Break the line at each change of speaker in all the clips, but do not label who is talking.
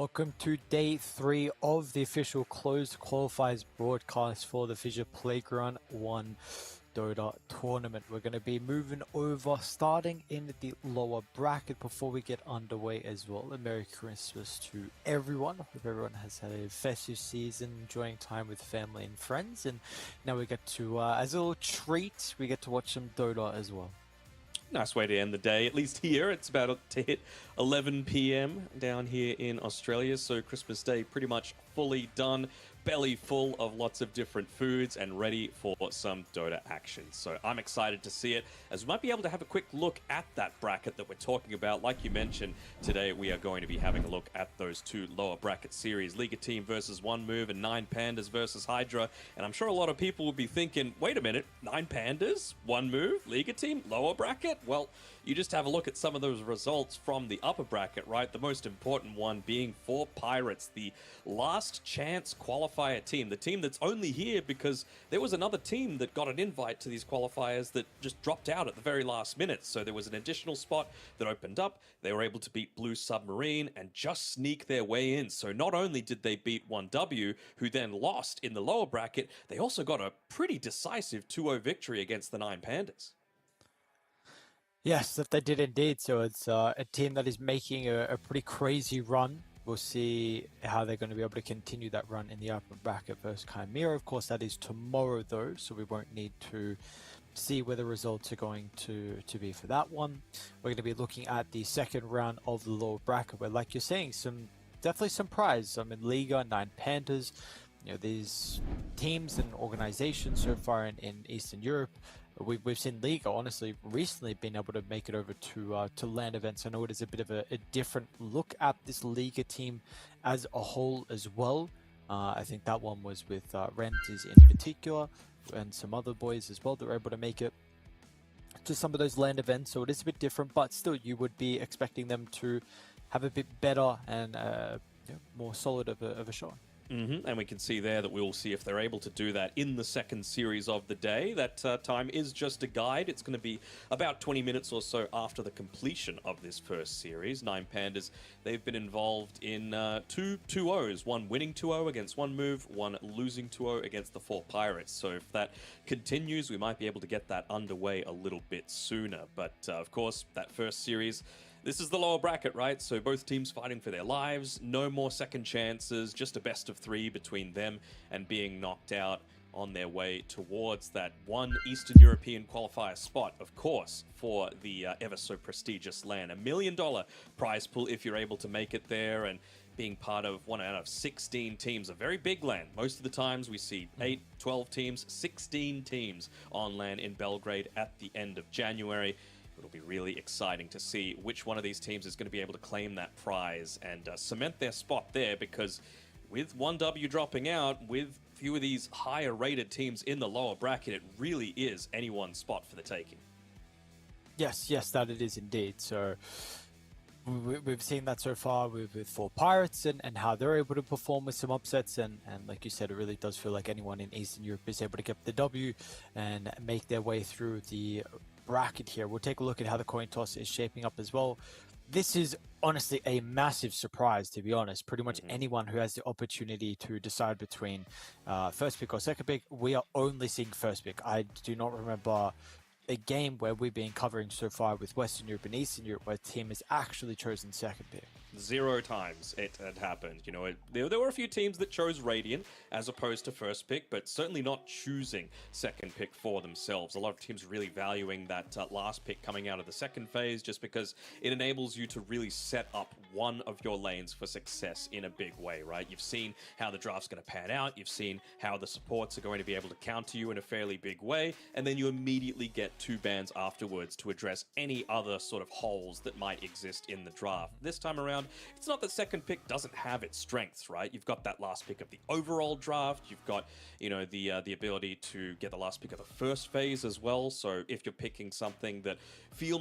Welcome to day 3 of the official closed qualifiers broadcast for the FISSURE Playground 1 Dota tournament. We're going to be moving over, starting in the lower bracket before we get underway as well. A Merry Christmas to everyone. Hope everyone has had a festive season, enjoying time with family and friends. And now we get to, as a little treat, we get to watch some Dota as well.
Nice way to end the day, at least here. It's about to hit 11 p.m. down here in Australia, so Christmas Day pretty much fully done. Belly full of lots of different foods and ready for some Dota action. So I'm excited to see it, as we might be able to have a quick look at that bracket that we're talking about. Like you mentioned, today we are going to be having a look at those two lower bracket series, Liga Team versus One Move and 9 Pandas versus Hydra. And I'm sure a lot of people will be thinking, wait a minute, 9 Pandas, One Move, Liga Team, lower bracket? Well, you just have a look at some of those results from the upper bracket, right? The most important one being for Pirates, the last chance qualifier team, the team that's only here because there was another team that got an invite to these qualifiers that just dropped out at the very last minute. So there was an additional spot that opened up. They were able to beat Blue Submarine and just sneak their way in. So not only did they beat 1W, who then lost in the lower bracket, they also got a pretty decisive 2-0 victory against the 9 Pandas.
Yes, that they did indeed. So it's a team that is making a pretty crazy run. We'll see how they're going to be able to continue that run in the upper bracket versus Chimera. Of course, that is tomorrow though, so we won't need to see where the results are going to be for that one. We're going to be looking at the second round of the lower bracket, where, like you're saying, definitely some prize. I mean, Liga, 9 Pandas, you know, these teams and organizations so far in Eastern Europe. We've seen Liga, honestly, recently been able to make it over to LAN events. I know it is a bit of a different look at this Liga team as a whole as well. I think that one was with Renters in particular, and some other boys as well that were able to make it to some of those LAN events. So it is a bit different, but still you would be expecting them to have a bit better and more solid of a shot.
And we can see there that we'll see if they're able to do that in the second series of the day. That time is just a guide. It's going to be about 20 minutes or so after the completion of this first series. 9 Pandas, they've been involved in two 2-0s, one winning 2-0 against One Move, one losing 2-0 against the 4 Pirates. So if that continues, we might be able to get that underway a little bit sooner. But of course, that first series, this is the lower bracket, right? So both teams fighting for their lives, no more second chances, just a best of 3 between them and being knocked out on their way towards that one Eastern European qualifier spot, of course, for the ever so prestigious LAN. $1 million prize pool if you're able to make it there, and being part of one out of 16 teams, a very big LAN. Most of the times we see 8, 12 teams, 16 teams on LAN in Belgrade at the end of January. It'll be really exciting to see which one of these teams is going to be able to claim that prize and cement their spot there, because with 1W dropping out, with a few of these higher rated teams in the lower bracket, it really is anyone's spot for the taking.
Yes, that it is indeed. So we've seen that so far with 4 Pirates and how they're able to perform with some upsets. And like you said, it really does feel like anyone in Eastern Europe is able to get the W and make their way through the bracket here. We'll take a look at how the coin toss is shaping up as well. This is honestly a massive surprise, to be honest. Pretty much anyone who has the opportunity to decide between first pick or second pick, we are only seeing first pick. I do not remember a game where we've been covering so far with Western Europe and Eastern Europe where a team has actually chosen second pick.
0 times it had happened. You know, there were a few teams that chose Radiant as opposed to first pick, but certainly not choosing second pick for themselves. A lot of teams really valuing that last pick coming out of the second phase, just because it enables you to really set up one of your lanes for success in a big way, right? You've seen how the draft's going to pan out. You've seen how the supports are going to be able to counter you in a fairly big way, and then you immediately get 2 bans afterwards to address any other sort of holes that might exist in the draft. This time around, it's not that second pick doesn't have its strengths, right? You've got that last pick of the overall draft. You've got, you know, the ability to get the last pick of the first phase as well. So if you're picking something that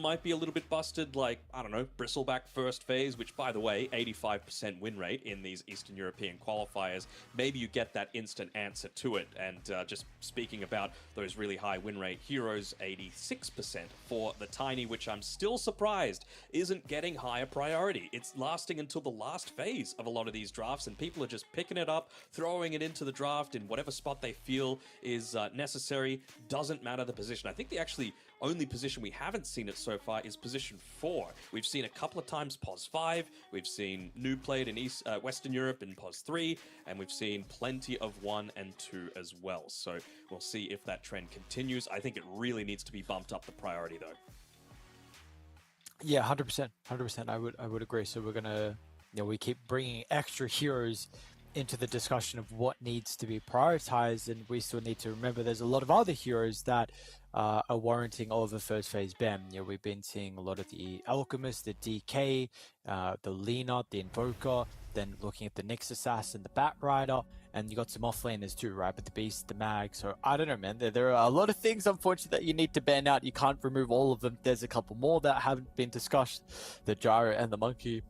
might be a little bit busted, like, I don't know, Bristleback first phase, which by the way, 85% win rate in these Eastern European qualifiers. Maybe you get that instant answer to it. And just speaking about those really high win rate heroes, 86% for the Tiny, which I'm still surprised isn't getting higher priority. It's lasting until the last phase of a lot of these drafts, and people are just picking it up, throwing it into the draft in whatever spot they feel is necessary. Doesn't matter the position. I think the actually only position we haven't seen it so far is position 4. We've seen a couple of times pos 5, we've seen new played in Western Europe in pos 3, and we've seen plenty of 1 and 2 as well. So we'll see if that trend continues. I think it really needs to be bumped up the priority though.
Yeah, 100%. 100%. I would agree. So we're gonna, we keep bringing extra heroes into the discussion of what needs to be prioritized, and we still need to remember there's a lot of other heroes that are warranting all of the first phase ban. We've been seeing a lot of the Alchemist, the DK, the Lena, the Invoker, then looking at the Nyx Assassin, the Bat Rider, and you got some offlaners too, right? But the Beast, the Mag. So I don't know, man. There are a lot of things, unfortunately, that you need to ban out. You can't remove all of them. There's a couple more that haven't been discussed: the Gyro and the Monkey.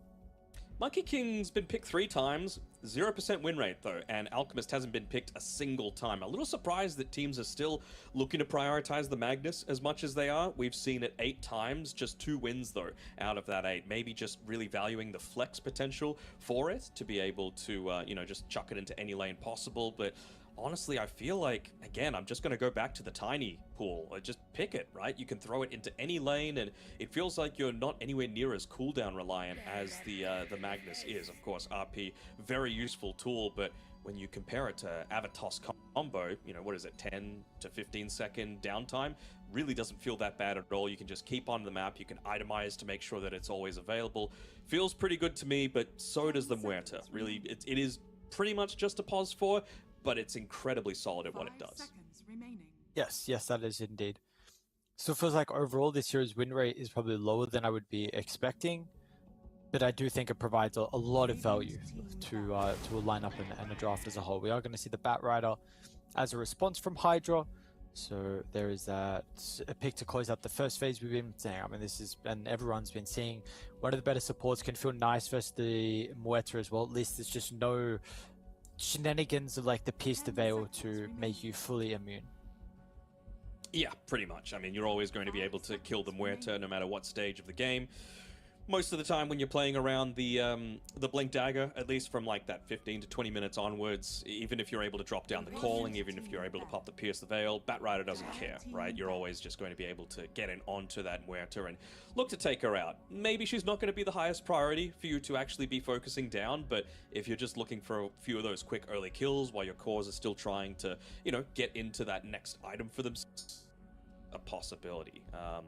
Monkey King's been picked 3 times, 0% win rate though, and Alchemist hasn't been picked a single time. A little surprised that teams are still looking to prioritize the Magnus as much as they are. We've seen it 8 times, just 2 wins though out of that 8. Maybe just really valuing the flex potential for it to be able to, just chuck it into any lane possible. But honestly, I feel like, again, I'm just going to go back to the Tiny pool. Just pick it, right? You can throw it into any lane, and it feels like you're not anywhere near as cooldown reliant as the Magnus is. Of course, RP, very useful tool, but when you compare it to Avatos combo, what is it, 10 to 15 second downtime? Really doesn't feel that bad at all. You can just keep on the map. You can itemize to make sure that it's always available. Feels pretty good to me, but so does the Muerta. Really, it is pretty much just a pos 4, but it's incredibly solid at what it does.
Yes, that is indeed. So it feels like overall this year's win rate is probably lower than I would be expecting, but I do think it provides a lot of value to a lineup and a draft as a whole. We are going to see the Bat Rider as a response from Hydra, so there is a pick to close out the first phase. We've been saying, and everyone's been seeing, one of the better supports can feel nice versus the Muerta as well. At least there's just no shenanigans of like the Pierce the Veil to make you fully immune.
Yeah, pretty much. You're always going to be able to kill the Muerta no matter what stage of the game. Most of the time when you're playing around the Blink Dagger, at least from like that 15 to 20 minutes onwards, even if you're able to drop down the Calling, even if you're able to pop the Pierce the Veil, Bat Rider doesn't care, right? You're always just going to be able to get in onto that Muerta and look to take her out. Maybe she's not going to be the highest priority for you to actually be focusing down, but if you're just looking for a few of those quick early kills while your cores are still trying to, get into that next item for them, a possibility. I'm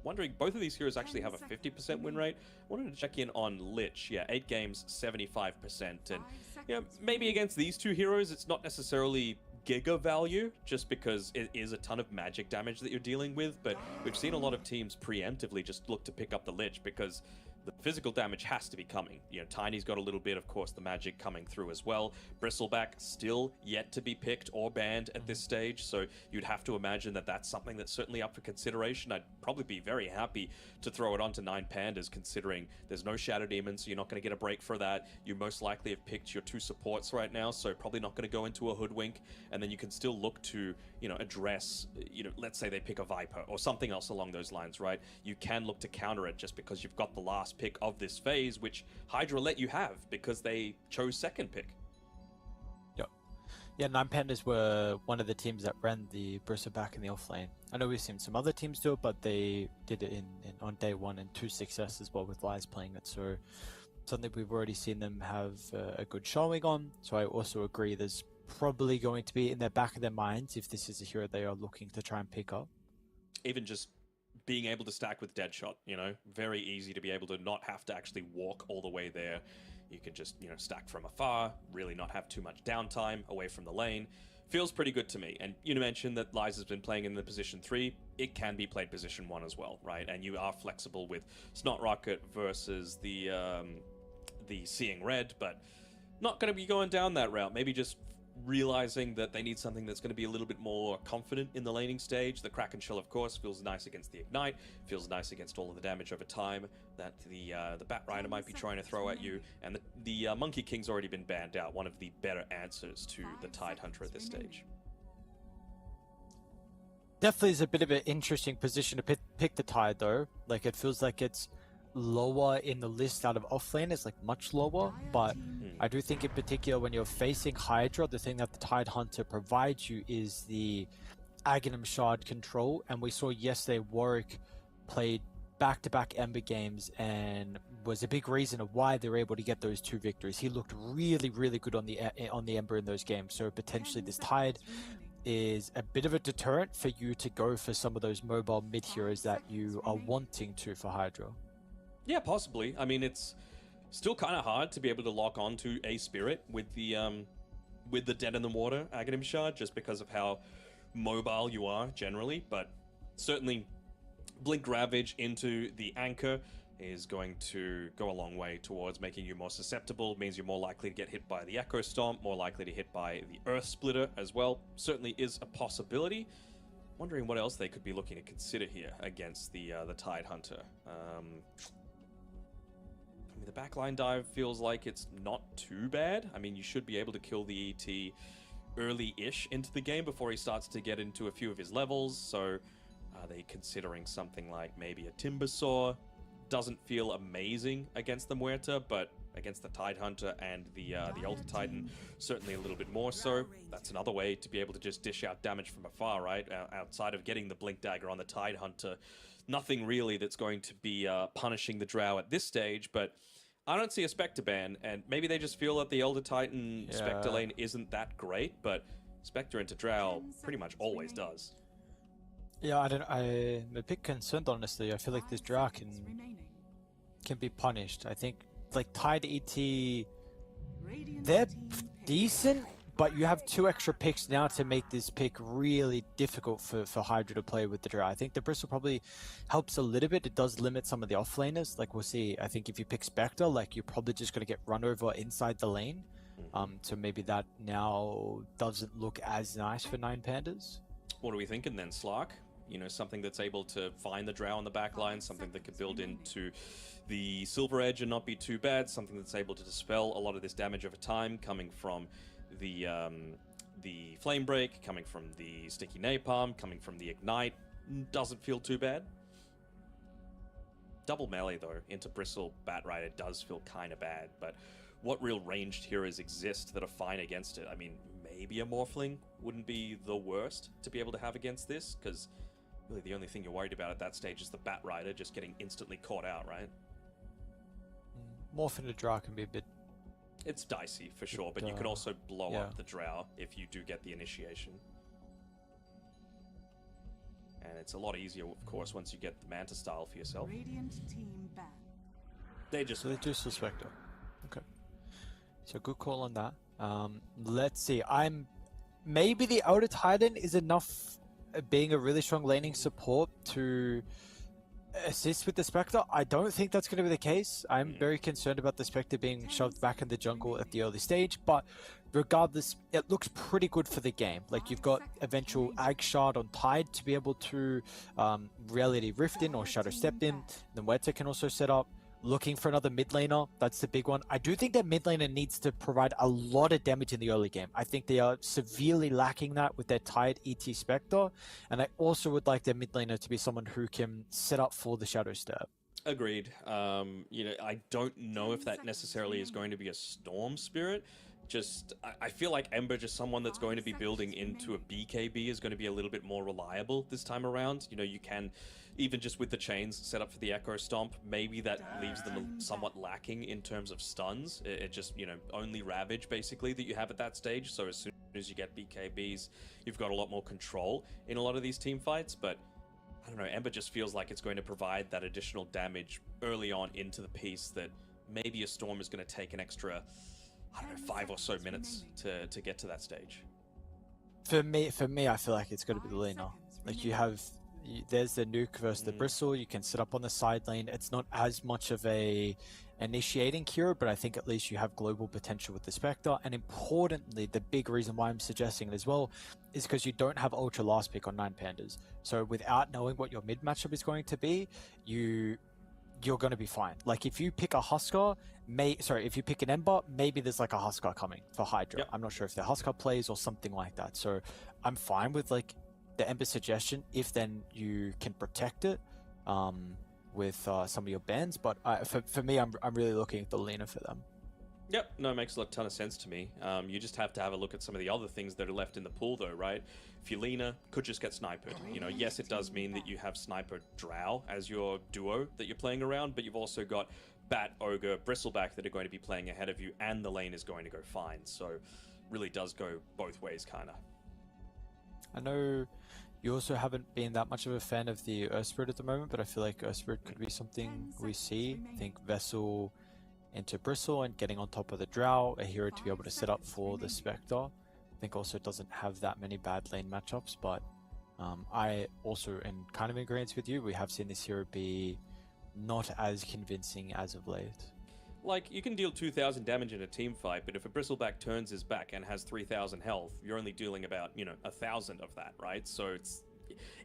wondering, both of these heroes actually have a 50% win rate. I wanted to check in on Lich. Yeah, 8 games, 75%. And maybe against these 2 heroes, it's not necessarily giga value, just because it is a ton of magic damage that you're dealing with. But we've seen a lot of teams preemptively just look to pick up the Lich because the physical damage has to be coming. Tiny's got a little bit, of course, the magic coming through as well. Bristleback still yet to be picked or banned at this stage, so you'd have to imagine that that's something that's certainly up for consideration. I'd probably be very happy to throw it onto 9 Pandas, considering there's no Shadow Demon, so you're not going to get a break for that. You most likely have picked your 2 supports right now, so probably not going to go into a Hoodwink, and then you can still look to, address, let's say they pick a Viper or something else along those lines, right? You can look to counter it just because you've got the last pick of this phase, which Hydra let you have because they chose second pick.
Yeah, 9 Pandas were one of the teams that ran the Bristleback in the offlane. I know we've seen some other teams do it, but they did it on day 1 and 2 success as well with Lies playing it. So something we've already seen them have a good showing on. So I also agree there's probably going to be in the back of their minds if this is a hero they are looking to try and pick up.
Even just being able to stack with Deadshot, very easy to be able to not have to actually walk all the way there. You can just, stack from afar, really not have too much downtime away from the lane. Feels pretty good to me. And you mentioned that Lies has been playing in the position 3. It can be played position 1 as well, right? And you are flexible with Snot Rocket versus the Seeing Red, but not going to be going down that route. Maybe just realizing that they need something that's going to be a little bit more confident in the laning stage. The Kraken Shell, of course, feels nice against the Ignite, feels nice against all of the damage over time that the Bat Rider might be trying to throw at you, and the Monkey King's already been banned out, one of the better answers to the Tide Hunter at this stage.
Definitely is a bit of an interesting position to pick the Tide, though. Like, it feels like it's lower in the list out of offlane. It's like much lower, but I do think in particular when you're facing Hydra, the thing that the Tide Hunter provides you is the Aghanim Shard control, and we saw yesterday Warwick played back-to-back Ember games and was a big reason of why they were able to get those 2 victories. He looked really, really good on the Ember in those games, so potentially this Tide is a bit of a deterrent for you to go for some of those mobile mid heroes that you are wanting to for Hydra.
Yeah, possibly. I mean, it's still kind of hard to be able to lock onto a Spirit with the Dead in the Water Aghanim Shard, just because of how mobile you are generally. But certainly, Blink Ravage into the Anchor is going to go a long way towards making you more susceptible. It means you're more likely to get hit by the Echo Stomp, more likely to hit by the Earth Splitter as well. Certainly is a possibility. Wondering what else they could be looking to consider here against the Tide Hunter. The backline dive feels like it's not too bad. I mean, you should be able to kill the ET early-ish into the game before he starts to get into a few of his levels. So are they considering something like maybe a Timber Saw? Doesn't feel amazing against the Muerta, but against the Tide Hunter and the Altar Titan, certainly a little bit more so. That's another way to be able to just dish out damage from afar, right? Outside of getting the Blink Dagger on the Tide Hunter, nothing really that's going to be punishing the Drow at this stage, but I don't see a Spectre ban, and maybe they just feel that the Elder Titan Spectre lane isn't that great, but Spectre into Drow pretty much always does.
Yeah, I'm a bit concerned, honestly. I feel like this Drow can be punished. I think, like, Tide ET, they're decent, but you have 2 extra picks now to make this pick really difficult for Hydra to play with the Drow. I think the Bristle probably helps a little bit. It does limit some of the offlaners. Like, we'll see. I think if you pick Spectre, like, you're probably just going to get run over inside the lane. So maybe that now doesn't look as nice for 9 Pandas.
What are we thinking then, Slark? You know, something that's able to find the Drow on the back line, something that could build into the Silver Edge and not be too bad, something that's able to dispel a lot of this damage over time coming from the Flame Break, coming from the Sticky Napalm, coming from the Ignite. Doesn't feel too bad. Double melee, though, into Bristle Bat Rider does feel kind of bad, but what real ranged heroes exist that are fine against it? I mean, maybe a Morphling wouldn't be the worst to be able to have against this, because really the only thing you're worried about at that stage is the Bat Rider just getting instantly caught out, right?
Morph into Drow can be a bit...
It's dicey, for sure, but you can also blow up the Drow if you do get the initiation. And it's a lot easier, of course, once you get the Manta style for yourself. They just...
So they do Spectre. Okay. So good call on that. Let's see. Maybe the Outer Titan is enough being a really strong laning support to assist with the Spectre. I don't think that's going to be the case. I'm very concerned about the Spectre being shoved back in the jungle at the early stage, but regardless, it looks pretty good for the game. Like, you've got eventual Ag Shard on Tide to be able to Reality Rift in or Shadow Step in. The Muerta can also set up. Looking for another mid laner, that's the big one. I do think that mid laner needs to provide a lot of damage in the early game. I think they are severely lacking that with their Tide ET Spectre, and I also would like their mid laner to be someone who can set up for the Shadow Step.
Agreed. You know, I don't know if that necessarily is going to be a Storm Spirit. I feel like Ember, just someone that's going to be building into a BKB, is going to be a little bit more reliable this time around. You know, you can, even just with the chains set up for the Echo Stomp, maybe that leaves them somewhat lacking in terms of stuns. It just, you know, only Ravage, basically, that you have at that stage. So as soon as you get BKBs, you've got a lot more control in a lot of these team fights. But I don't know, Ember just feels like it's going to provide that additional damage early on into the piece that maybe a Storm is going to take an extra, I don't know, 5 or so minutes to get to that stage.
For me, I feel like it's going to be the laner. Like, there's the nuke versus the Bristle. You can sit up on the side lane. It's not as much of a initiating hero, but I think at least you have global potential with the Spectre. And importantly, the big reason why I'm suggesting it as well is because you don't have Ultra last pick on 9 Pandas. So without knowing what your mid matchup is going to be, you're going to be fine. Like if you pick a Huskar, if you pick an Ember, maybe there's like a Huskar coming for Hydra. Yep. I'm not sure if they're Huskar plays or something like that. So I'm fine with like the Ember suggestion if then you can protect it with some of your bans. But for me, I'm really looking at the Lina for them.
Yep, no, it makes a ton of sense to me. You just have to have a look at some of the other things that are left in the pool, though, right? Filina could just get sniped. You know, yes, it does mean that you have Sniper Drow as your duo that you're playing around, but you've also got Bat, Ogre, Bristleback that are going to be playing ahead of you, and the lane is going to go fine. So, really does go both ways, kind of.
I know you also haven't been that much of a fan of the Earth Spirit at the moment, but I feel like Earth Spirit could be something we see. I think Vessel into Bristle and getting on top of the Drow, a hero to be able to set up for the Spectre. I think also doesn't have that many bad lane matchups, but I also am kind of in agreement with you. We have seen this hero be not as convincing as of late.
Like, you can deal 2,000 damage in a team fight, but if a Bristleback turns his back and has 3,000 health, you're only dealing about, 1,000 of that, right? So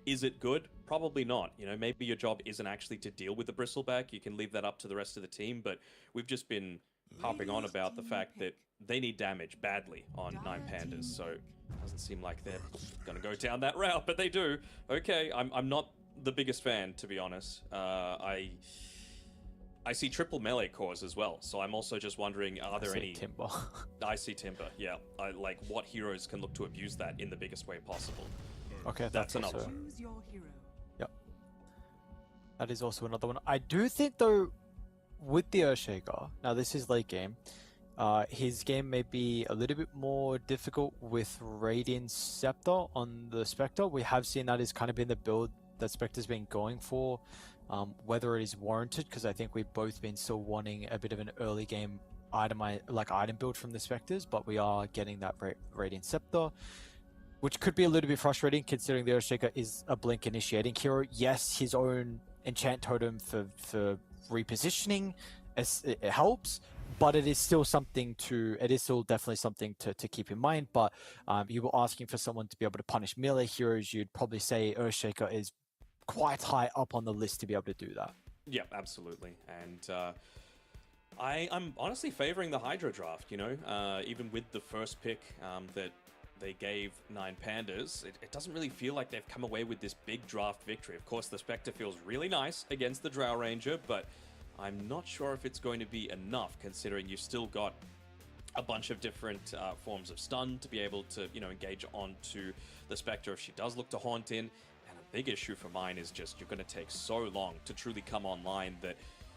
is it good? Probably not. Maybe your job isn't actually to deal with the Bristleback. You can leave that up to the rest of the team, but we've just been harping on about the fact that they need damage badly on 9 Pandas, so it doesn't seem like they're going to go down that route, but they do. Okay, I'm not the biggest fan, to be honest. I see triple melee cores as well, so I'm also just wondering, are there any...
Timber.
I see Timber, yeah. Like, what heroes can look to abuse that in the biggest way possible?
Okay,
that's another
also...
one.
Yep. That is also another one. I do think, though, with the Earthshaker, now this is late game, his game may be a little bit more difficult with Radiant Scepter on the Spectre. We have seen that has kind of been the build that Spectre's been going for. Whether it is warranted, because I think we've both been still wanting a bit of an early game item build from the Spectres, but we are getting that Radiant Scepter, which could be a little bit frustrating considering the Earthshaker is a blink initiating hero. Yes, his own enchant totem for repositioning it helps, but it is still definitely something to keep in mind. But you were asking for someone to be able to punish melee heroes, you'd probably say Earthshaker is quite high up on the list to be able to do that.
Yeah, absolutely. And I'm honestly favoring the Hydra draft, even with the first pick that they gave 9 Pandas, it doesn't really feel like they've come away with this big draft victory. Of course, the Spectre feels really nice against the Drow Ranger, but I'm not sure if it's going to be enough, considering you've still got a bunch of different forms of stun to be able to, engage onto the Spectre if she does look to haunt in. And a big issue for mine is just you're going to take so long to truly come online that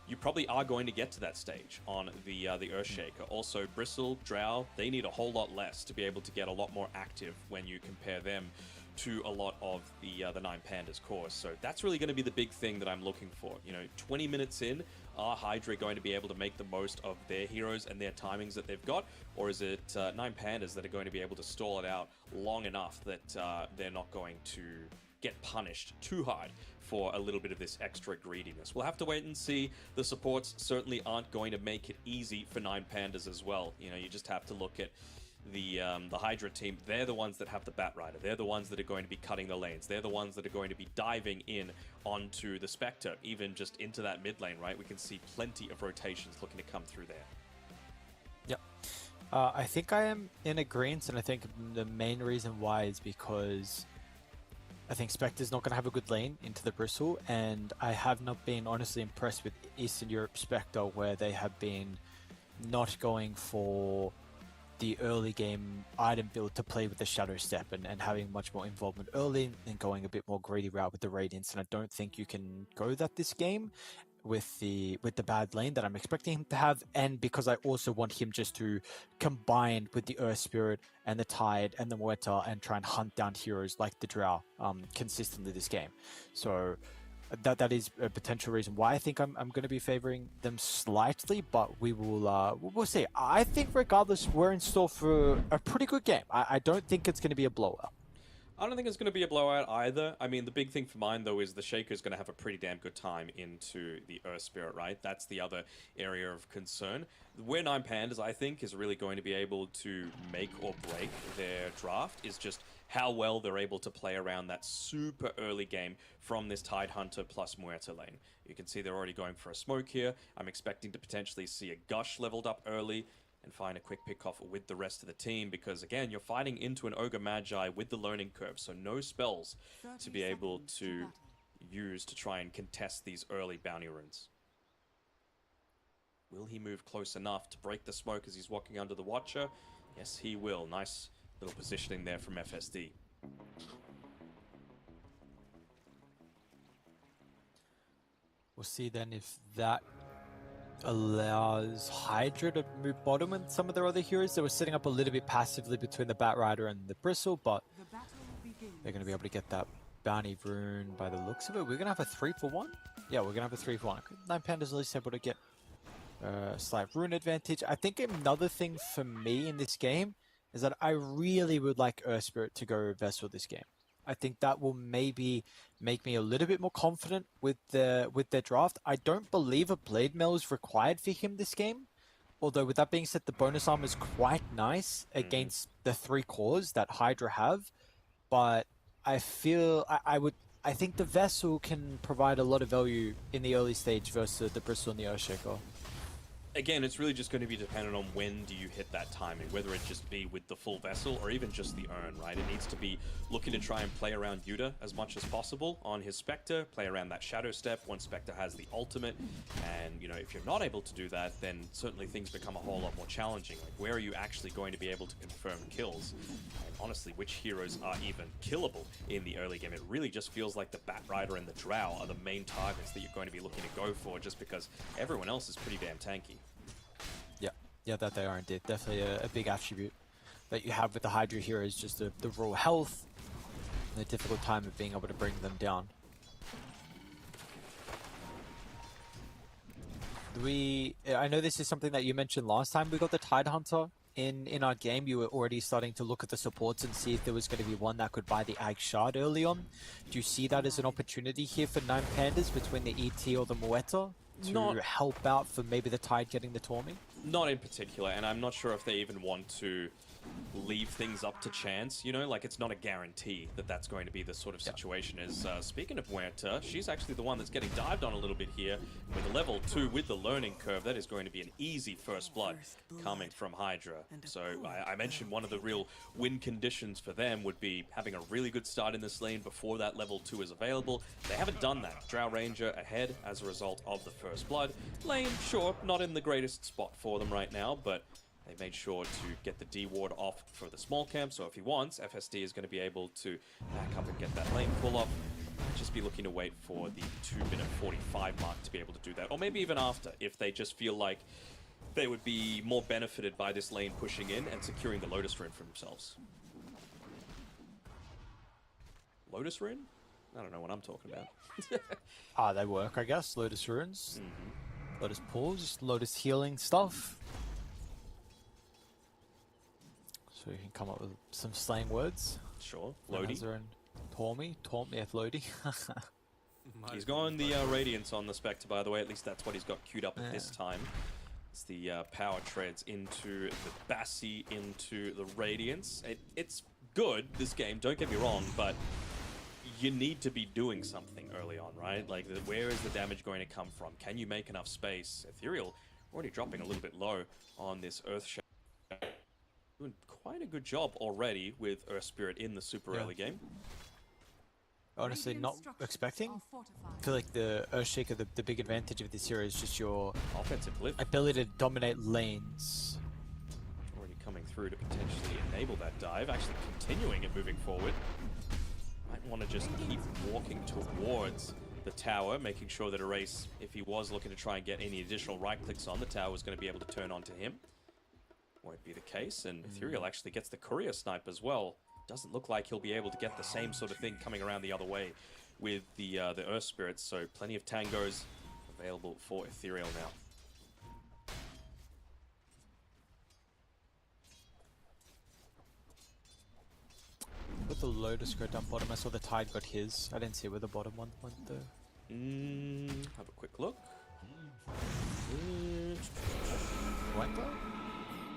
you probably are going to get to that stage on the Earthshaker. Also, Bristle, Drow, they need a whole lot less to be able to get a lot more active when you compare them to a lot of the 9 Pandas course. So that's really going to be the big thing that I'm looking for. 20 minutes in, are Hydra going to be able to make the most of their heroes and their timings that they've got? Or is it 9 Pandas that are going to be able to stall it out long enough that they're not going to get punished too hard for a little bit of this extra greediness? We'll have to wait and see. The supports certainly aren't going to make it easy for 9 Pandas as well. You just have to look at the Hydra team. They're the ones that have the Batrider. They're the ones that are going to be cutting the lanes. They're the ones that are going to be diving in onto the Spectre, even just into that mid lane, right? We can see plenty of rotations looking to come through there.
Yep. I think I am in agreement, and I think the main reason why is because I think Spectre's not going to have a good lane into the Bristle, and I have not been honestly impressed with Eastern Europe Spectre, where they have been not going for the early game item build to play with the Shadow Step and having much more involvement early and going a bit more greedy route with the Radiance. And I don't think you can go that this game with the bad lane that I'm expecting him to have, and because I also want him just to combine with the Earth Spirit and the Tide and the Muerta and try and hunt down heroes like the Drow consistently this game. So that is a potential reason why I think I'm going to be favoring them slightly, but we'll see. I think regardless, we're in store for a pretty good game. I don't think it's going to be a blowout.
I don't think it's going to be a blowout either. I mean, the big thing for mine, though, is the Shaker's going to have a pretty damn good time into the Earth Spirit, right? That's the other area of concern. Where Nine Pandas, I think, is really going to be able to make or break their draft is just how well they're able to play around that super early game from this Tidehunter plus Muerta lane. You can see they're already going for a smoke here. I'm expecting to potentially see a Gush leveled up early and find a quick pick-off with the rest of the team because, again, you're fighting into an Ogre Magi with the learning curve, so no spells to be able to use to try and contest these early bounty runes. Will he move close enough to break the smoke as he's walking under the Watcher? Yes, he will. Nice little positioning there from FSD.
We'll see then if that allows Hydra to move bottom with some of their other heroes. They were setting up a little bit passively between the Batrider and the Bristle, but they're going to be able to get that bounty rune by the looks of it. We're going to have a 3-for-1? Yeah, we're going to have a 3-for-1. Nine Pandas at least able to get a slight rune advantage. I think another thing for me in this game is that I really would like Earth Spirit to go Vessel this game. I think that will maybe make me a little bit more confident with their draft. I don't believe a Blade Mail is required for him this game. Although with that being said, the bonus armor is quite nice against the 3 cores that Hydra have. But I feel I think the Vessel can provide a lot of value in the early stage versus the Bristle and the Earthshaker.
Again, it's really just going to be dependent on when do you hit that timing, whether it just be with the full Vessel or even just the Urn, right? It needs to be looking to try and play around Yuta as much as possible on his Spectre, play around that Shadow Step once Spectre has the ultimate, and, you know, if you're not able to do that, then certainly things become a whole lot more challenging. Like, where are you actually going to be able to confirm kills? And honestly, which heroes are even killable in the early game? It really just feels like the Batrider and the Drow are the main targets that you're going to be looking to go for, just because everyone else is pretty damn tanky.
Yeah, that they are indeed. Definitely a big attribute that you have with the Hydra here is just the raw health and the difficult time of being able to bring them down. I know this is something that you mentioned last time we got the Tidehunter in our game. You were already starting to look at the supports and see if there was going to be one that could buy the Ag Shard early on. Do you see that as an opportunity here for Nine Pandas between the ET or the Muerta to help out for maybe the Tide getting the Tormy?
Not in particular, and I'm not sure if they even want to leave things up to chance, you know, like it's not a guarantee that that's going to be the sort of situation. As speaking of Muerta, she's actually the one that's getting dived on a little bit here. With a level 2 with the learning curve, that is going to be an easy first blood coming from Hydra. So I mentioned one of the real win conditions for them would be having a really good start in this lane before that level 2 is available. They haven't done that. Drow Ranger ahead as a result of the first blood. Lane, sure, not in the greatest spot for them right now, but they made sure to get the D ward off for the small camp, so if he wants, FSD is going to be able to back up and get that lane pull off. Just be looking to wait for the 2-minute 45 mark to be able to do that, or maybe even after, if they just feel like they would be more benefited by this lane pushing in and securing the Lotus Rune for themselves. Lotus Rune? I don't know what I'm talking about.
They work, I guess. Lotus Runes, Lotus Pulls, Lotus Healing stuff. So you can come up with some slang words.
Sure. Lodi.
Tormy, Lodi.
He's going the Radiance on the Spectre, by the way. At least that's what he's got queued up at this time. It's the power treads into the Bassi, into the Radiance. It's good, this game, don't get me wrong, but you need to be doing something early on, right? Like, where is the damage going to come from? Can you make enough space? Ethereal already dropping a little bit low on this Earth doing quite a good job already with Earth Spirit in the super early game.
Honestly, not expecting. I feel like the Earthshaker, the big advantage of this hero is just your
offensive lift,
ability to dominate lanes.
Already coming through to potentially enable that dive, actually continuing it moving forward. Might want to just keep walking towards the tower, making sure that Erase, if he was looking to try and get any additional right clicks on, the tower was going to be able to turn onto him. Won't be the case, and Ethereal actually gets the courier snipe as well. Doesn't look like he'll be able to get the same sort of thing coming around the other way with the Earth Spirits, so plenty of tangos available for Ethereal now.
But the Lotus go down bottom. I saw the Tide got his. I didn't see where the bottom one went though.
Have a quick look.
Went though?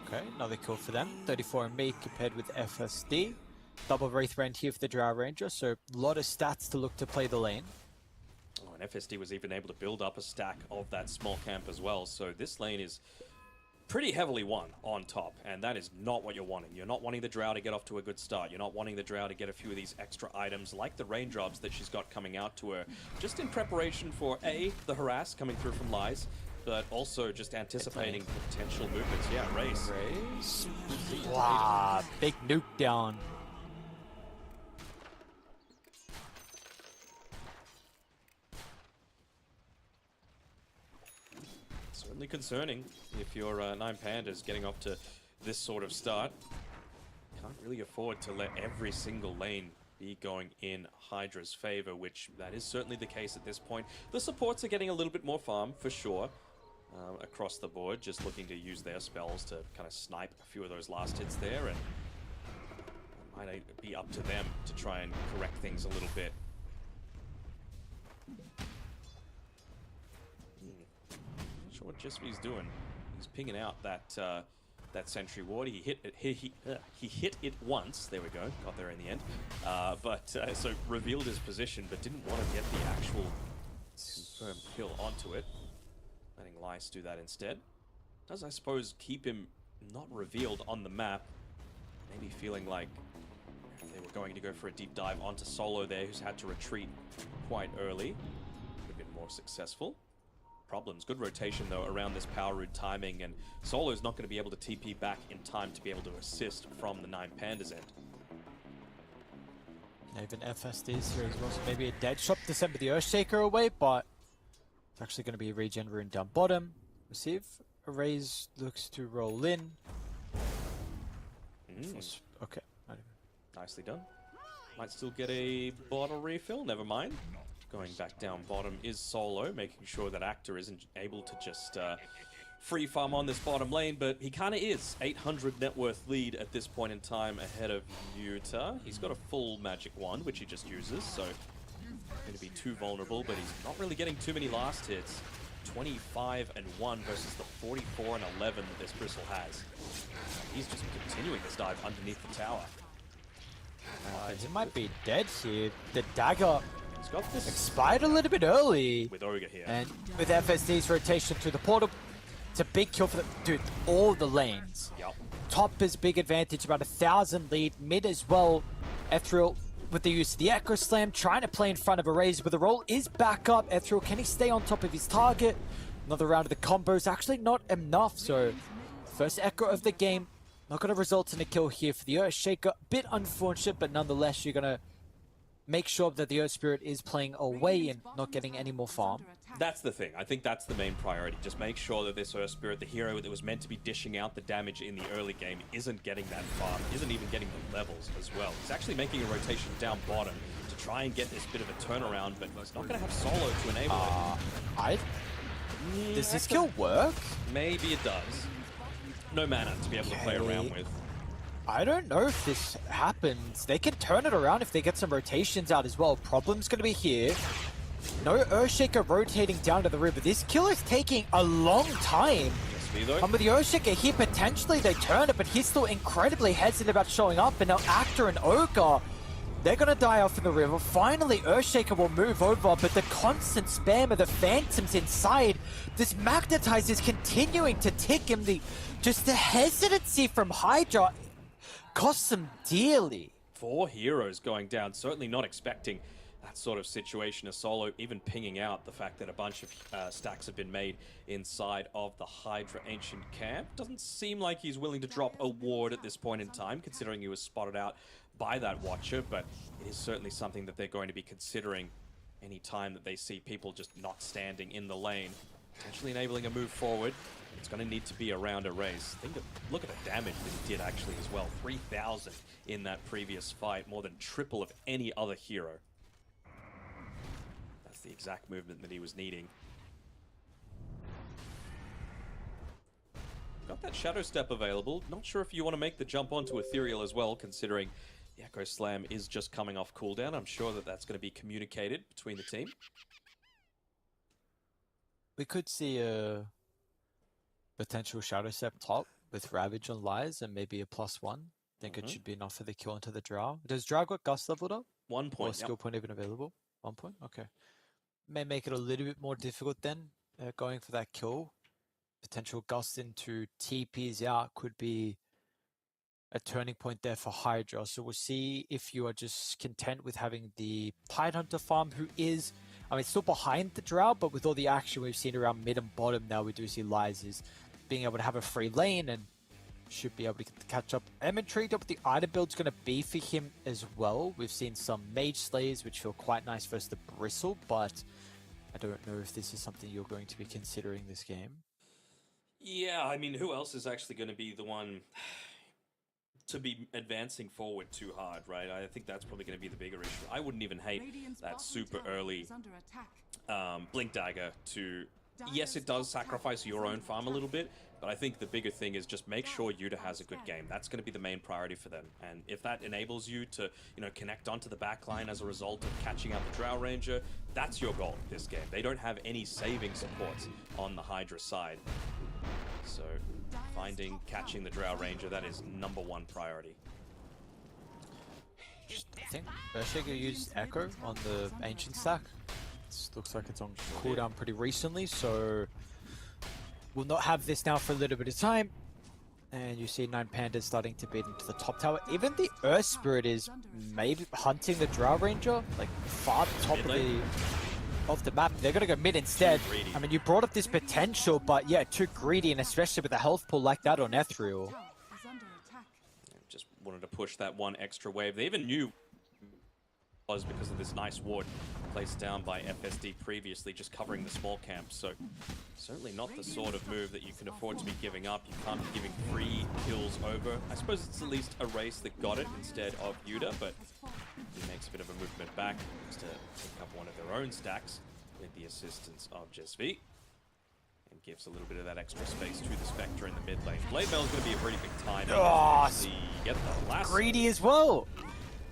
Okay, another kill for them. 34 and me compared with FSD. Double Wraith Rend here for the Drow Ranger, so a lot of stats to look to play the lane.
Oh, and FSD was even able to build up a stack of that small camp as well, so this lane is pretty heavily won on top, and that is not what you're wanting. You're not wanting the Drow to get off to a good start. You're not wanting the Drow to get a few of these extra items like the raindrops that she's got coming out to her, just in preparation for A, the harass coming through from Lies, but also just anticipating potential movements. Yeah, Race.
Wow, big nuke down.
Certainly concerning if your 9 Pandas getting off to this sort of start. Can't really afford to let every single lane be going in Hydra's favor, which that is certainly the case at this point. The supports are getting a little bit more farm, for sure, across the board, just looking to use their spells to kind of snipe a few of those last hits there, and it might be up to them to try and correct things a little bit. Not sure what Jesvy's doing. He's pinging out that that sentry ward. He hit it. He hit it once. There we go. Got there in the end. So revealed his position, but didn't want to get the actual confirmed kill onto it. Letting Lice do that instead. Does, I suppose, keep him not revealed on the map. Maybe feeling like they were going to go for a deep dive onto Solo there, who's had to retreat quite early. Would have been more successful. Problems. Good rotation, though, around this power root timing, and Solo's not going to be able to TP back in time to be able to assist from the 9 Pandas end.
Even FSD's here as well, so maybe a dead shot to send the Earthshaker away, but it's actually going to be a regen rune down bottom. Receive. Raze looks to roll in. Okay.
Nicely done. Might still get a bottle refill, never mind. Going back down bottom is Solo, making sure that Actor isn't able to just free farm on this bottom lane, but he kind of is. 800 net worth lead at this point in time ahead of Yuta. He's got a full magic wand, which he just uses, so going to be too vulnerable, but he's not really getting too many last hits. 25 and 1 versus the 44 and 11 that this Bristle has. He's just continuing this dive underneath the tower.
He might be dead here. The dagger
He's got this
expired a little bit early.
with Ogre here.
And with FSD's rotation to the portal, it's a big kill for the dude. All the lanes.
Yep.
Top is big advantage, about 1,000 lead. Mid as well. Ethereal with the use of the Echo Slam, trying to play in front of a Raze, but the roll is back up. Ethereal, can he stay on top of his target? Another round of the combos, actually not enough. So first Echo of the game, not going to result in a kill here for the Earthshaker. Bit unfortunate, but nonetheless, you're going to make sure that the Earth Spirit is playing away and not getting any more farm.
That's the thing. I think that's the main priority. Just make sure that this Earth Spirit, the hero that was meant to be dishing out the damage in the early game, isn't getting that farm, isn't even getting the levels as well. He's actually making a rotation down bottom to try and get this bit of a turnaround, but he's not going to have Solo to enable it.
Does this kill work?
Maybe it does. No mana to be able to play around with.
I don't know if this happens. They can turn it around if they get some rotations out as well. Problem's going to be here. No Earthshaker rotating down to the river. This kill is taking a long time. And with the Earthshaker here, potentially they turn it, but he's still incredibly hesitant about showing up. And now Actor and Ogre, they're going to die off in the river. Finally, Earthshaker will move over, but the constant spam of the Phantoms inside, this Magnetize is continuing to tick him. Just the hesitancy from Hydra costs him dearly.
4 heroes going down, certainly not expecting that sort of situation. A Solo even pinging out the fact that a bunch of stacks have been made inside of the Hydra Ancient Camp. Doesn't seem like he's willing to drop a ward at this point in time, considering he was spotted out by that Watcher, but it is certainly something that they're going to be considering any time that they see people just not standing in the lane. Potentially enabling a move forward. It's going to need to be around a Raze. Look at the damage that he did actually as well. 3,000 in that previous fight, more than triple of any other hero. That's the exact movement that he was needing. Got that Shadow Step available. Not sure if you want to make the jump onto Ethereal as well, considering The Echo Slam is just coming off cooldown. I'm sure that that's going to be communicated between the team.
We could see a potential Shadow Step top with Ravage on Lies and maybe a +1. Think it should be enough for the kill into the Drow. Does Drow got Gust leveled up?
1 point.
Or skill point even available? 1 point? Okay. May make it a little bit more difficult then, going for that kill. Potential Gust into TPs out could be a turning point there for Hydra. So we'll see if you are just content with having the Tidehunter farm, who is, I mean, still behind the Drow, but with all the action we've seen around mid and bottom now, we do see Lies is being able to have a free lane and should be able to catch up. I'm intrigued at what the item build's going to be for him as well. We've seen some Mage Slayers, which feel quite nice versus the Bristle, but I don't know if this is something you're going to be considering this game.
Yeah, I mean, who else is actually going to be the one to be advancing forward too hard, right? I think that's probably going to be the bigger issue. I wouldn't even hate that super early Blink Dagger to... Yes, it does sacrifice your own farm a little bit, but I think the bigger thing is just make sure Yuta has a good game. That's going to be the main priority for them. And if that enables you to, you know, connect onto the backline as a result of catching out the Drow Ranger, that's your goal this game. They don't have any saving supports on the Hydra side. So catching the Drow Ranger, that is #1 priority.
I think Earthshaker used Echo on the Ancient stack. It looks like it's on cooldown pretty recently, so we'll not have this now for a little bit of time. And you see 9 Pandas starting to beat into the top tower. Even the Earth Spirit is maybe hunting the Drow Ranger, like far top of the map. They're gonna go mid instead. I mean, you brought up this potential, but yeah, too greedy, and especially with a health pool like that on Ethereal.
Just wanted to push that one extra wave. They even knew was because of this nice ward placed down by FSD previously, just covering the small camp. So certainly not the sort of move that you can afford to be giving up. You can't be giving free kills over. I suppose it's at least a race that got it instead of Yuta, but he makes a bit of a movement back to pick up one of their own stacks with the assistance of Jesvi, and gives a little bit of that extra space to the Spectre in the mid lane. Blade Mail is going to be a pretty big time. Get the lasso.
Greedy as well.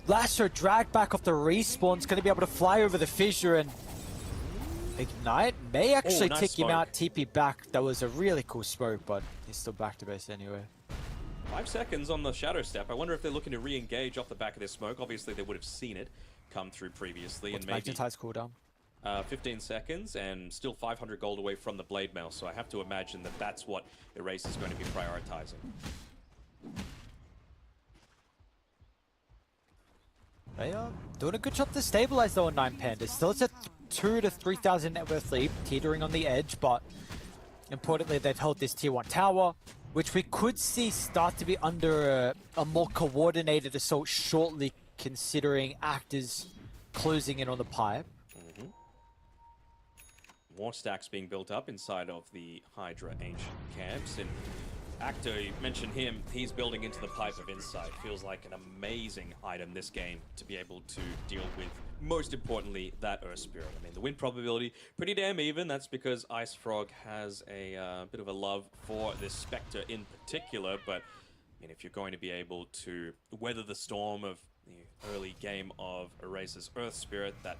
Lasso dragged back off the respawn. Is going to be able to fly over the fissure and ignite. May actually
nice
tick him out, TP back. That was a really cool smoke, but he's still back to base anyway.
5 seconds on the Shadow Step. I wonder if they're looking to re-engage off the back of this smoke. Obviously, they would have seen it come through previously.
What's
and maybe
Magnetize cooldown?
15 seconds and still 500 gold away from the Blade Mail. So I have to imagine that that's what Erase is going to be prioritizing.
They are doing a good job to stabilize though on 9 Pandas. Still it's a 2 to 3,000 net worth lead, teetering on the edge, but importantly they've held this tier 1 tower, which we could see start to be under a more coordinated assault shortly, considering actors closing in on the pipe.
More stacks being built up inside of the Hydra Ancient camps, and Actor, you mentioned him, he's building into the Pipe of Insight. Feels like an amazing item this game to be able to deal with, most importantly, that Earth Spirit. I mean, the win probability, pretty damn even. That's because Ice Frog has a bit of a love for this Spectre in particular, but I mean, if you're going to be able to weather the storm of the early game of Eraser's Earth Spirit, that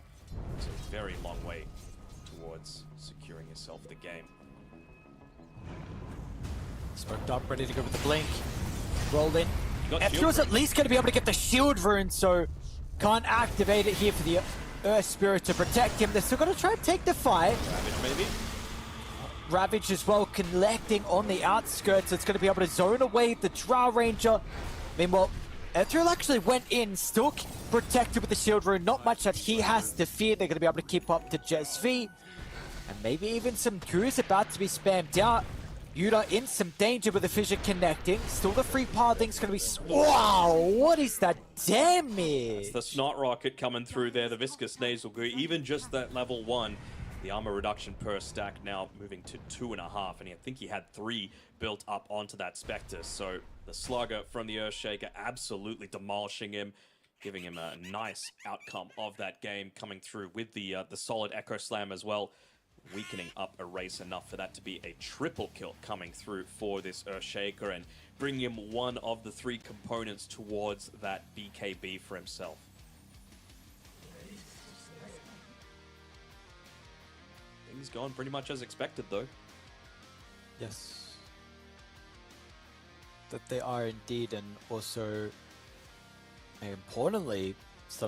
is a very long way towards securing yourself the game.
Smoked up, ready to go with the blink. Rolled in. Ethereal's
rune.
at least going to be able to get the shield rune, so can't activate it here for the Earth Spirit to protect him. They're still going to try and take the fight.
Ravage, maybe?
Ravage as well, collecting on the outskirts. It's going to be able to zone away the Drow Ranger. Meanwhile, Ethereal actually went in, still protected with the shield rune. Not much that he has to fear. They're going to be able to keep up to Jesvi. And maybe even some Qs about to be spammed out. Yuta in some danger with the fissure connecting. Still the free pathing's going to be... Wow, what is that damage?
It's the Snot Rocket coming through there, the Viscous Nasal Goo. Even just that level 1, the armor reduction per stack now moving to 2.5. And I think he had 3 built up onto that Spectre. So the Slugger from the Earthshaker absolutely demolishing him, giving him a nice outcome of that game, coming through with the solid Echo Slam as well. weakening up Erase enough for that to be a triple kill coming through for this Earthshaker and bring him one of the 3 components towards that BKB for himself. Things gone pretty much as expected though.
Yes. That they are indeed, and also importantly,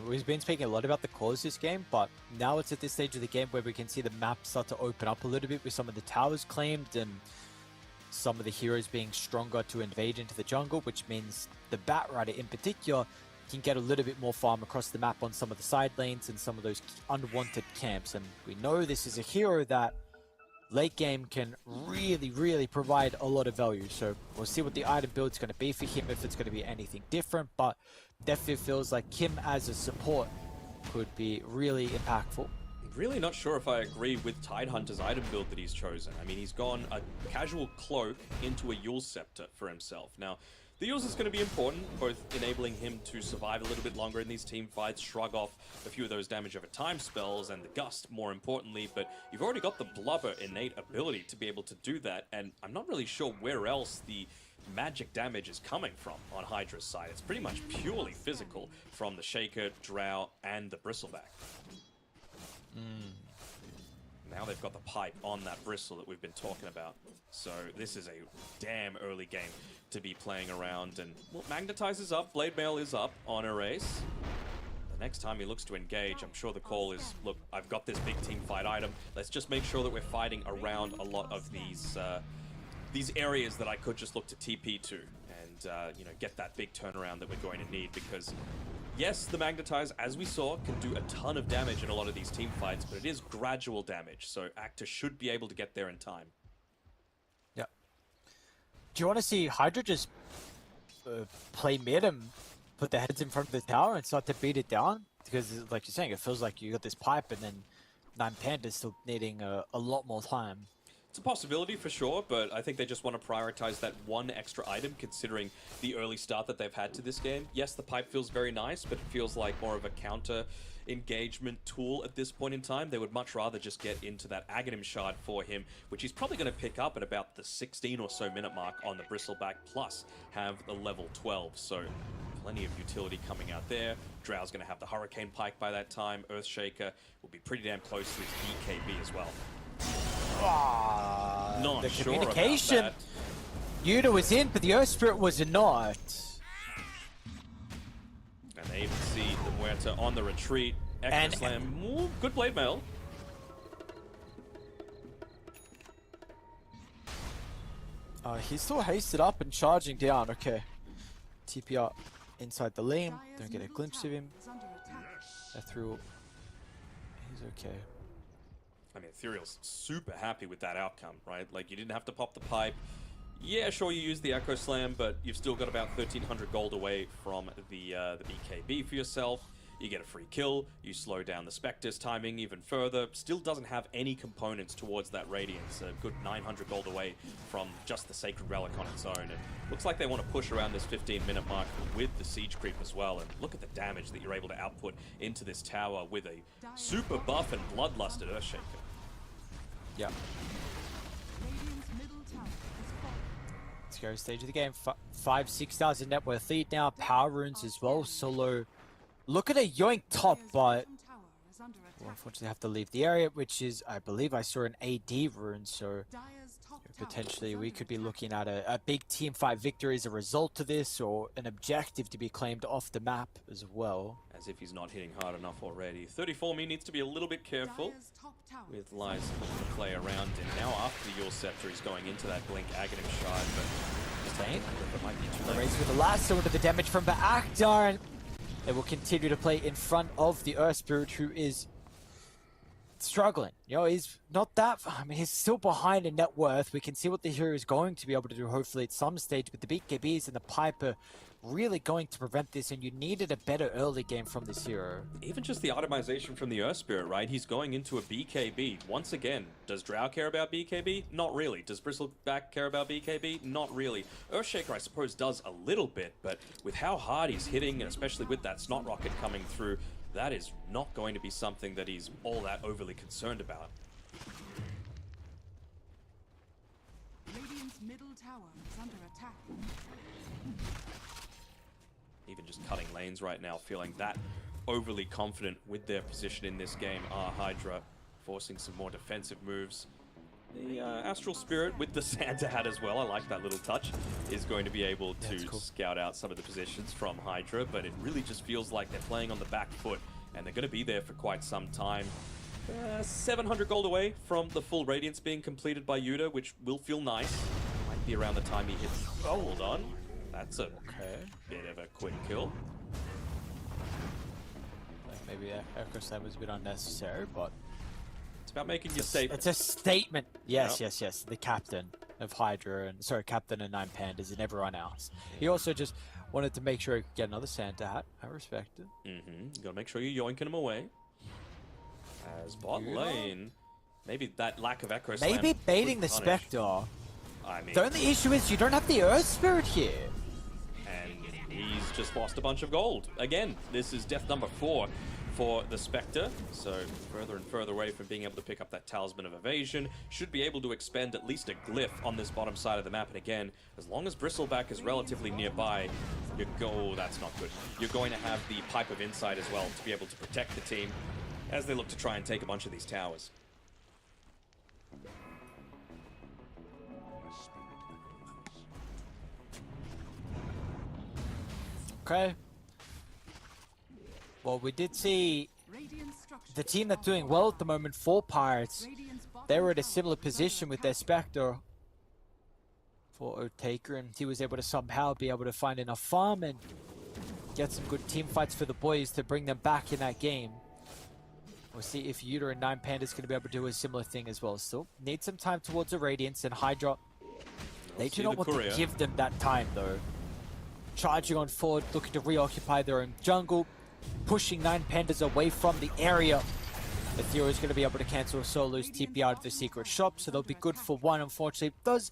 we've been speaking a lot about the cores this game, but now it's at this stage of the game where we can see the map start to open up a little bit with some of the towers claimed and some of the heroes being stronger to invade into the jungle, which means the Bat Rider in particular can get a little bit more farm across the map on some of the side lanes and some of those unwanted camps. And we know this is a hero that late game can really provide a lot of value. So we'll see what the item build's going to be for him, if it's going to be anything different, but definitely feels like him as a support could be really impactful.
Really not sure if I agree with Tidehunter's item build that he's chosen. I mean, he's gone a casual cloak into a Yule Scepter for himself. Now, the Yules is going to be important, both enabling him to survive a little bit longer in these team fights, shrug off a few of those damage over time spells, and the Gust more importantly, but you've already got the Blubber innate ability to be able to do that, and I'm not really sure where else the magic damage is coming from on Hydra's side. It's pretty much purely physical from the Shaker, Drow, and the Bristleback. Now they've got the pipe on that Bristle that we've been talking about. So this is a damn early game to be playing around. And, well, Magnetize is up, Blade Mail is up on Erase. The next time he looks to engage, I'm sure the call is, look, I've got this big team fight item. Let's just make sure that we're fighting around a lot of these areas that I could just look to TP to and, you know, get that big turnaround that we're going to need, because yes, the Magnetize, as we saw, can do a ton of damage in a lot of these team fights, but it is gradual damage, so Actor should be able to get there in time.
Yeah. Do you want to see Hydra just play mid and put their heads in front of the tower and start to beat it down? Because, like you're saying, it feels like you got this pipe and then Nine Panda's still needing a lot more time.
It's a possibility for sure, but I think they just want to prioritize that one extra item considering the early start that they've had to this game. Yes, the pipe feels very nice, but it feels like more of a counter engagement tool at this point in time. They would much rather just get into that Aghanim Shard for him, which he's probably going to pick up at about the 16 or so minute mark on the Bristleback, plus have the level 12. So plenty of utility coming out there. Drow's going to have the Hurricane Pike by that time. Earthshaker will be pretty damn close to his BKB as well. Not
the
sure
communication.
about that.
Yuta was in, but the Earth Spirit was not.
And they even see the Muerta on the retreat. Echo Slam. Ooh, good Blade Mail.
He's still hasted up and charging down. Okay. TP up inside the lane. Don't get a glimpse of him. Through. He's okay.
I mean, Ethereal's super happy with that outcome, right? Like, you didn't have to pop the pipe. Yeah, sure, you used the Echo Slam, but you've still got about 1,300 gold away from the BKB for yourself. You get a free kill, you slow down the Spectre's timing even further. Still doesn't have any components towards that Radiance. A good 900 gold away from just the Sacred Relic on its own. And looks like they want to push around this 15-minute mark with the Siege Creep as well. And look at the damage that you're able to output into this tower with a super buff and bloodlusted Earthshaker.
Yeah. Scary stage of the game. 5,000-6,000 net worth lead now. Power runes as well. Solo. Look at a yoink top, but we'll unfortunately have to leave the area, which is, I believe I saw an AD rune, so potentially we could be looking at a big team fight victory as a result of this, or an objective to be claimed off the map as well.
As if he's not hitting hard enough already. 34me needs to be a little bit careful with Lies looking to play around, and now after the Yule Scepter he's going into that Blink Aghanim Shard, but it might be too late.
Raised with the last sword of the damage from the Actor, and they will continue to play in front of the Earth Spirit, who is struggling. You know, he's not that, I mean, he's still behind in net worth. We can see what the hero is going to be able to do, hopefully, at some stage, but the BKBs and the pipe are really going to prevent this, and you needed a better early game from this hero.
Even just the itemization from the Earth Spirit, right? He's going into a BKB. Once again, does Drow care about BKB? Not really. Does Bristleback care about BKB? Not really. Earthshaker, I suppose, does a little bit, but with how hard he's hitting, and especially with that Snot Rocket coming through, that is not going to be something that he's all that overly concerned about.
Radiant's middle tower is under attack.
Even just cutting lanes right now, feeling that overly confident with their position in this game are Hydra, forcing some more defensive moves. The Astral Spirit with the Santa hat as well, I like that little touch, is going to be able to scout out some of the positions from Hydra, but it really just feels like they're playing on the back foot, and they're going to be there for quite some time. 700 gold away from the full Radiance being completed by Yuta, which will feel nice. Might be around the time he hits gold on. That's a bit of a quick kill.
Maybe Echo Slam was a bit unnecessary, but
it's about making your statement.
It's a statement. Yes, yes. The captain of Hydra and captain of Nine Pandas and everyone else. He also just wanted to make sure he could get another Santa hat. I respect it.
You gotta make sure you're yoinking him away. As bot lane, maybe that lack of Echo Slam.
Maybe baiting the Spectre.
I mean,
the only issue is you don't have the Earth Spirit here.
And he's just lost a bunch of gold. Again, this is death number 4 for the Spectre, so further and further away from being able to pick up that Talisman of Evasion. Should be able to expend at least a glyph on this bottom side of the map, and again, as long as Bristleback is relatively nearby, that's not good. You're going to have the Pipe of Insight as well to be able to protect the team as they look to try and take a bunch of these towers.
Okay. Well, we did see the team that's doing well at the moment for Pirates. They were at a similar position with their Spectre for Otaker, and he was able to somehow be able to find enough farm and get some good team fights for the boys to bring them back in that game. We'll see if Yuta and Nine Pandas going to be able to do a similar thing as well. Still need some time towards the Radiance, and Hydra, they do not want to give them that time though. Charging on forward, looking to reoccupy their own jungle, pushing Nine Pandas away from the area. Ethereal is going to be able to cancel Solo's TP out of the secret shop, so they'll be good for one. Unfortunately, it does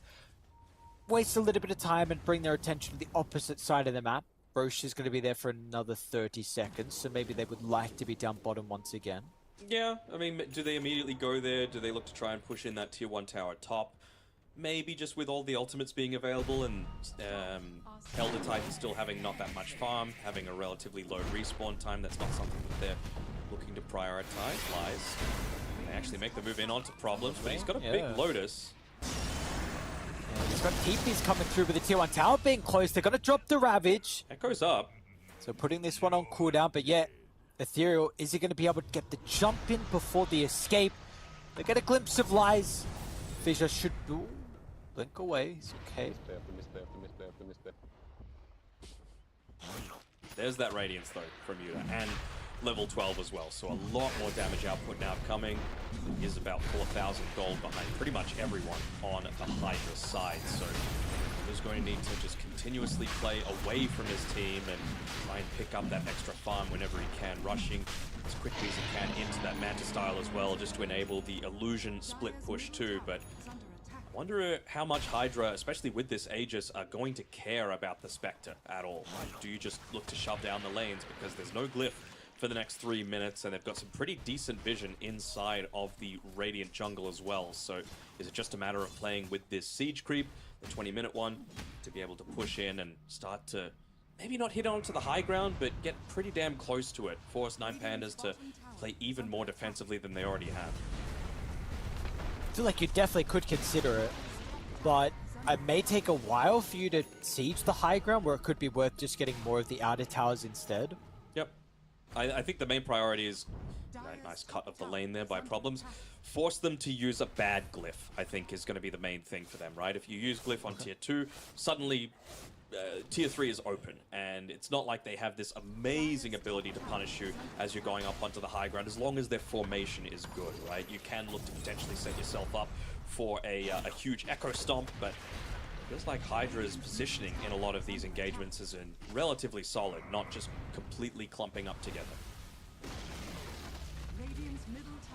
waste a little bit of time and bring their attention to the opposite side of the map. Roche is going to be there for another 30 seconds, so maybe they would like to be down bottom once again.
Yeah, I mean, do they immediately go there? Do they look to try and push in that tier 1 tower top? Maybe just with all the ultimates being available and Elder Titan still having not that much farm, having a relatively low respawn time, that's not something that they're looking to prioritize. Lies. They actually make the move in onto Problems, but he's got a big Lotus.
And he's got TPs coming through with the tier 1 tower being close. They're going to drop the Ravage.
Echo's up.
So putting this one on cooldown, but yet Ethereal, is he going to be able to get the jump in before the escape? They get a glimpse of Lies. Fissure should blink away. He's okay.
There's that Radiance though from Yuta, and level 12 as well, so a lot more damage output now coming. He is about 4,000 gold behind pretty much everyone on the Hydra side, so he's going to need to just continuously play away from his team and try and pick up that extra farm whenever he can, rushing as quickly as he can into that Manta style as well, just to enable the illusion split push too. But I wonder how much Hydra, especially with this Aegis, are going to care about the Spectre at all. Like, do you just look to shove down the lanes because there's no glyph for the next 3 minutes, and they've got some pretty decent vision inside of the Radiant jungle as well. So is it just a matter of playing with this siege creep, the 20-minute one, to be able to push in and start to maybe not hit onto the high ground, but get pretty damn close to it, force Nine Pandas to play even more defensively than they already have?
I feel like you definitely could consider it, but it may take a while for you to siege the high ground, where it could be worth just getting more of the outer towers instead.
Yep. I think the main priority is nice cut of the lane there by Problems. Force them to use a bad glyph, I think, is going to be the main thing for them, right? If you use glyph on tier 2, suddenly tier 3 is open, and it's not like they have this amazing ability to punish you as you're going up onto the high ground, as long as their formation is good, right? You can look to potentially set yourself up for a huge Echo Stomp, but it feels like Hydra's positioning in a lot of these engagements is relatively solid, not just completely clumping up together.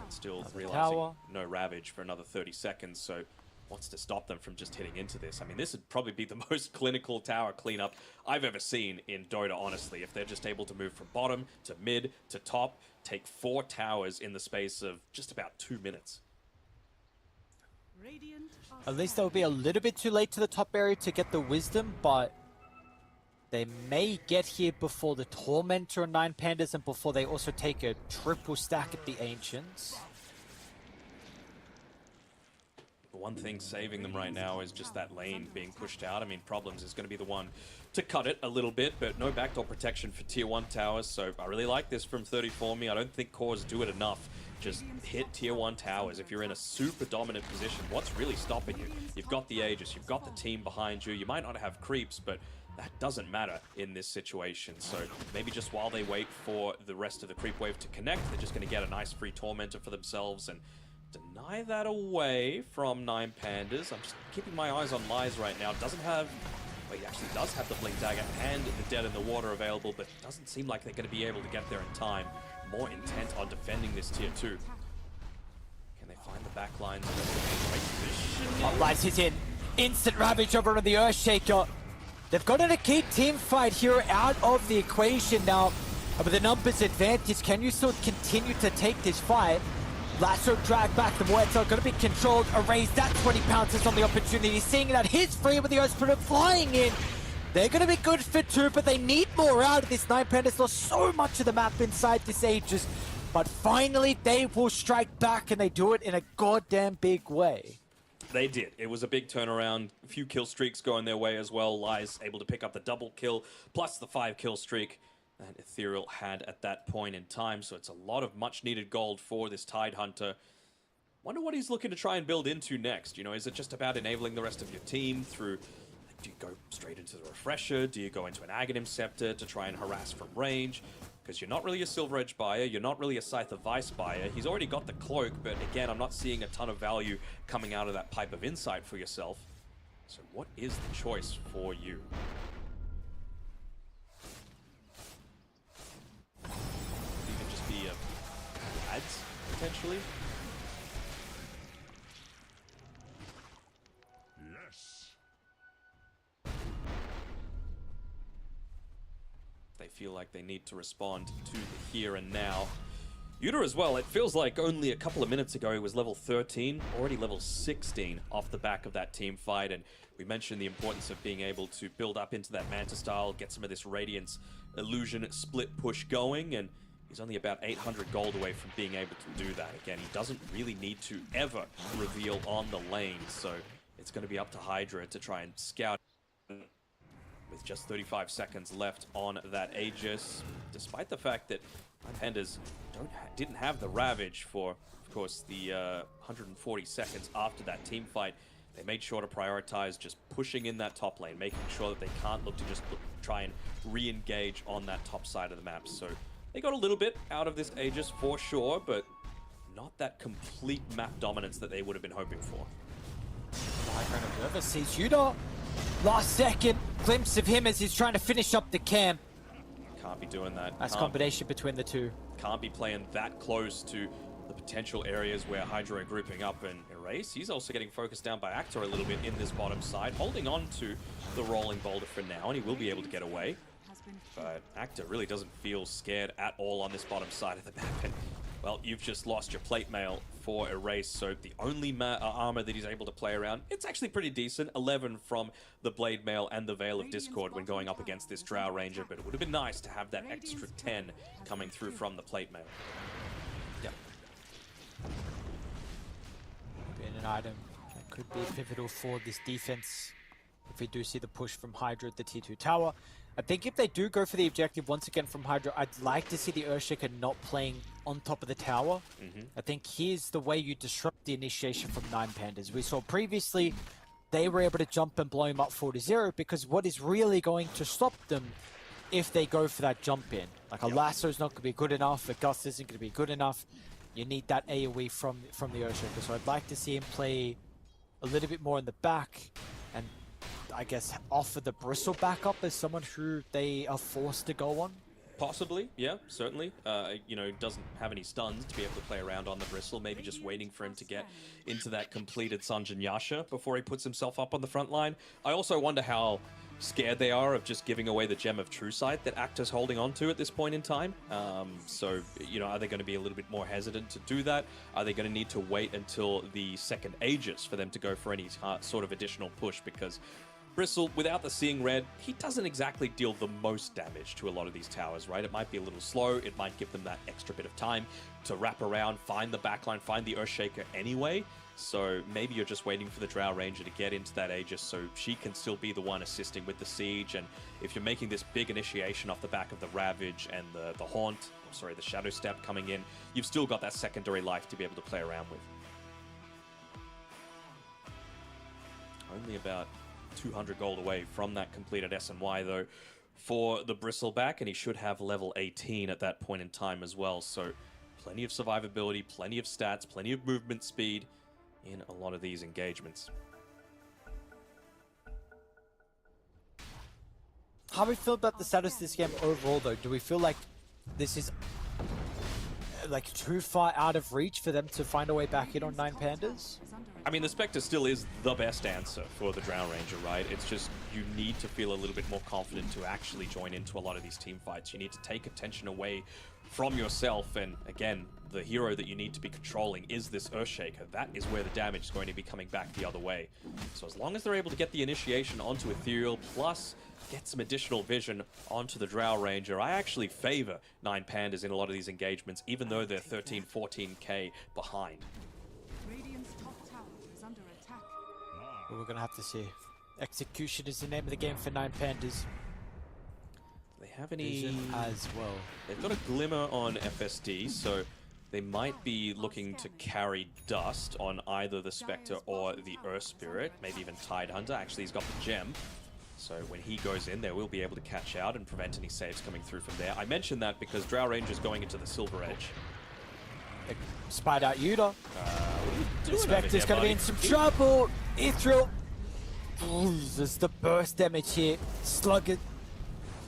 Still realizing no Ravage for another 30 seconds, so wants to stop them from just hitting into this. I mean, this would probably be the most clinical tower cleanup I've ever seen in Dota, honestly. If they're just able to move from bottom to mid to top, take 4 towers in the space of just about 2 minutes.
Radiant are
At least they'll be a little bit too late to the top area to get the wisdom, but they may get here before the Tormentor and 9 Pandas and before they also take a triple stack at the Ancients.
The one thing saving them right now is just that lane being pushed out. I mean, Problems is going to be the one to cut it a little bit, but no backdoor protection for tier 1 towers, so I really like this from 34me. I don't think cores do it enough. Just hit tier 1 towers. If you're in a super dominant position, what's really stopping you? You've got the Aegis, you've got the team behind you, you might not have creeps, but that doesn't matter in this situation. So maybe just while they wait for the rest of the creep wave to connect, they're just going to get a nice free Tormentor for themselves and deny that away from 9 Pandas. I'm just keeping my eyes on Lies right now. Doesn't have... Well, he actually does have the Blink Dagger and the Dead in the Water available, but doesn't seem like they're going to be able to get there in time. More intent on defending this tier 2. Can they find the back lines?
Lies is in. Instant Ravage over on the Earthshaker. They've got a key team fight here out of the equation now. With the numbers advantage, can you still continue to take this fight? Lasso drag back, the Muerto going to be controlled, erased. That 20 pounces on the opportunity, seeing that he's free with the Earth Spirit flying in. They're going to be good for 2, but they need more out of this. 9 Pandas lost so much of the map inside this Aegis, but finally they will strike back, and they do it in a goddamn big way.
They did. It was a big turnaround. A few kill streaks going their way as well. Lies able to pick up the double kill, plus the 5 kill streak that Ethereal had at that point in time. So it's a lot of much needed gold for this Tide Hunter. Wonder what he's looking to try and build into next. You know, is it just about enabling the rest of your team through... Do you go straight into the Refresher? Do you go into an Aghanim Scepter to try and harass from range? Because you're not really a Silver Edge buyer, you're not really a Scythe of Vice buyer. He's already got the Cloak, but again, I'm not seeing a ton of value coming out of that Pipe of Insight for yourself. So what is the choice for you? Even just be a ads, potentially? They feel like they need to respond to the here and now. Yuta as well, it feels like only a couple of minutes ago he was level 13, already level 16 off the back of that team fight, and we mentioned the importance of being able to build up into that Manta style, get some of this Radiance illusion split push going, and he's only about 800 gold away from being able to do that. Again, he doesn't really need to ever reveal on the lane, so it's going to be up to Hydra to try and scout with just 35 seconds left on that Aegis, despite the fact that Pandas didn't have the Ravage for, of course, the 140 seconds after that team fight. They made sure to prioritize just pushing in that top lane, making sure that they can't look to just try and re-engage on that top side of the map. So they got a little bit out of this Aegis for sure, but not that complete map dominance that they would have been hoping for.
Migrant Observer sees Yuta. Last second glimpse of him as he's trying to finish up the camp.
Can't be doing that.
That's combination between the two.
Can't be playing that close to the potential areas where Hydra are grouping up and Erase. He's also getting focused down by Actor a little bit in this bottom side, holding on to the rolling boulder for now, and he will be able to get away. But Actor really doesn't feel scared at all on this bottom side of the map. And, well, you've just lost your plate mail for Erase, so the only armor that he's able to play around, it's actually pretty decent. 11 from the Blade Mail and the Veil of Discord when going up against this Drow Ranger, but it would have been nice to have that extra 10 coming through from the plate mail.
Yep. Being an item that could be pivotal for this defense if we do see the push from Hydra at the T2 tower. I think if they do go for the objective once again from Hydra, I'd like to see the Earthshaker not playing on top of the tower. I think here's the way you disrupt the initiation from 9 Pandas. We saw previously they were able to jump and blow him up 4-0 because what is really going to stop them if they go for that jump in? Like a lasso is not going to be good enough, a gust isn't going to be good enough. You need that AoE from the Earthshaker. So I'd like to see him play a little bit more in the back and I guess offer the Bristle backup as someone who they are forced to go on.
Possibly, yeah, certainly. You know, doesn't have any stuns to be able to play around on the Bristle. Maybe just waiting for him to get into that completed Sanjin Yasha before he puts himself up on the front line. I also wonder how scared they are of just giving away the Gem of True Sight that Actor's holding on to at this point in time. So, you know, are they going to be a little bit more hesitant to do that? Are they going to need to wait until the second Aegis for them to go for any sort of additional push? Because Bristle, without the Seeing Red, he doesn't exactly deal the most damage to a lot of these towers, right? It might be a little slow. It might give them that extra bit of time to wrap around, find the backline, find the Earthshaker anyway. So maybe you're just waiting for the Drow Ranger to get into that Aegis so she can still be the one assisting with the siege. And if you're making this big initiation off the back of the Ravage and the Haunt, sorry, the Shadow Step coming in, you've still got that secondary life to be able to play around with. Only about 200 gold away from that completed SNY though for the Bristleback, and he should have level 18 at that point in time as well. So plenty of survivability, plenty of stats, plenty of movement speed in a lot of these engagements.
How do we feel about the status of this game overall though? Do we feel like this is like too far out of reach for them to find a way back in on 9 Pandas?
I mean, the Spectre still is the best answer for the Drow Ranger, right? It's just you need to feel a little bit more confident to actually join into a lot of these team fights. You need to take attention away from yourself, and again, the hero that you need to be controlling is this Earthshaker. That is where the damage is going to be coming back the other way. So as long as they're able to get the initiation onto Ethereal, plus get some additional vision onto the Drow Ranger, I actually favor 9 Pandas in a lot of these engagements, even though they're 13, 14k behind.
Radiant's top tower is under attack.
Well, we're gonna have to see. Execution is the name of the game for 9 Pandas.
They have any
Vision as well.
They've got a glimmer on FSD, so they might be looking to carry Dust on either the Spectre or the Earth Spirit, maybe even Tidehunter. Actually, he's got the gem, so when he goes in, they will be able to catch out and prevent any saves coming through from there. I mentioned that because Drow Ranger's going into the Silver Edge.
They spied out Yuta. The
Doing
Spectre's
over here,
gonna be
buddy?
in some trouble. Ethereal. There's the burst damage here. Slugger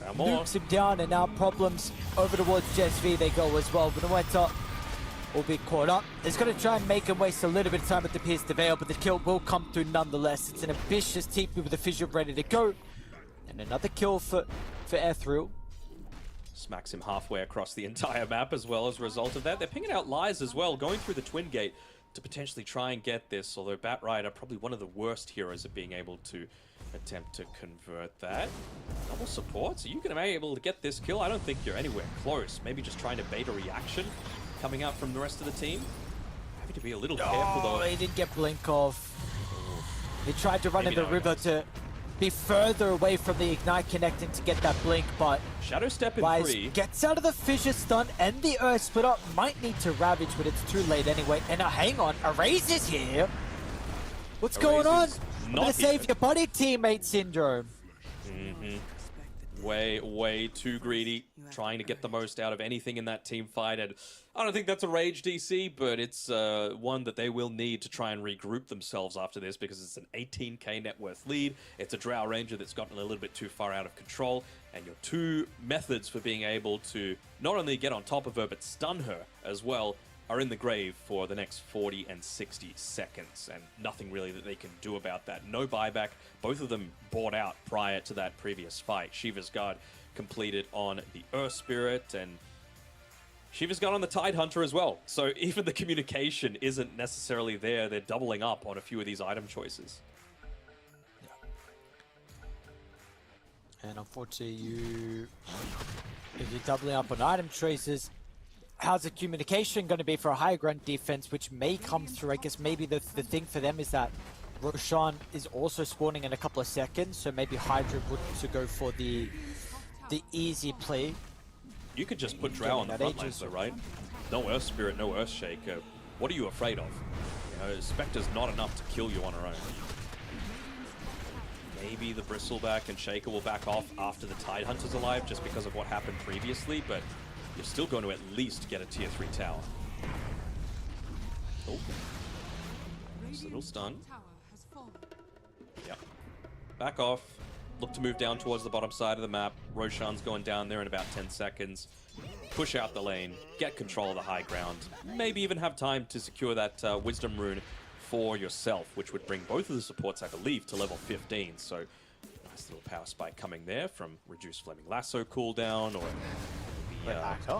Found more.
nukes him down, and now problems over towards JSV they go as well. Benuenta will be caught up. He's going to try and make him waste a little bit of time with the Pierce the Veil, but the kill will come through nonetheless. It's an ambitious TP with the Fissure ready to go. And another kill for Ethereal.
Smacks him halfway across the entire map as well as a result of that. They're pinging out Lies as well, going through the Twin Gate to potentially try and get this, although Bat Rider probably one of the worst heroes at being able to attempt to convert that. Double supports, are you going to be able to get this kill? I don't think you're anywhere close. Maybe just trying to bait a reaction coming out from the rest of the team. Having to be a little careful though.
He didn't get blink off. He tried to run
Maybe
in the
no,
river
guys.
to be further away from the Ignite connecting to get that blink, but
Shadow Step in
Wise
3.
gets out of the Fissure stun, and the Earth split up. Might need to Ravage, but it's too late anyway. And now hang on, Erase is here. What's going on?
Erase is
I'm
not
gonna save
here.
your buddy, teammate Syndrome.
Way too greedy, trying to get the most out of anything in that team fight. And I don't think that's a rage DC, but it's one that they will need to try and regroup themselves after this, because it's an 18k net worth lead. It's a Drow Ranger that's gotten a little bit too far out of control, and your two methods for being able to not only get on top of her, but stun her as well, are in the grave for the next 40 and 60 seconds, and nothing really that they can do about that. No buyback. Both of them bought out prior to that previous fight. Shiva's Guard completed on the Earth Spirit, and Shiva's Guard on the Tidehunter as well. So even the communication isn't necessarily there. They're doubling up on a few of these item choices.
And unfortunately, if you're doubling up on item choices, how's the communication going to be for a high ground defense, which may come through? I guess maybe the thing for them is that Roshan is also spawning in a couple of seconds, so maybe Hydra would to go for the easy play.
You could just put Drow on the front lines though, right? No Earth Spirit, no Earthshaker. What are you afraid of? You know, Spectre's not enough to kill you on her own. Maybe the Bristleback and Shaker will back off after the Tidehunter's alive just because of what happened previously, but you're still going to at least get a tier 3 tower. Oh. Nice little stun.
Tower has fallen.
Yep. Back off. Look to move down towards the bottom side of the map. Roshan's going down there in about 10 seconds. Push out the lane. Get control of the high ground. Maybe even have time to secure that Wisdom Rune for yourself, which would bring both of the supports, I believe, to level 15. So Nice little power spike coming there from reduced Flaming Lasso cooldown, or
Wait,
the
Actor?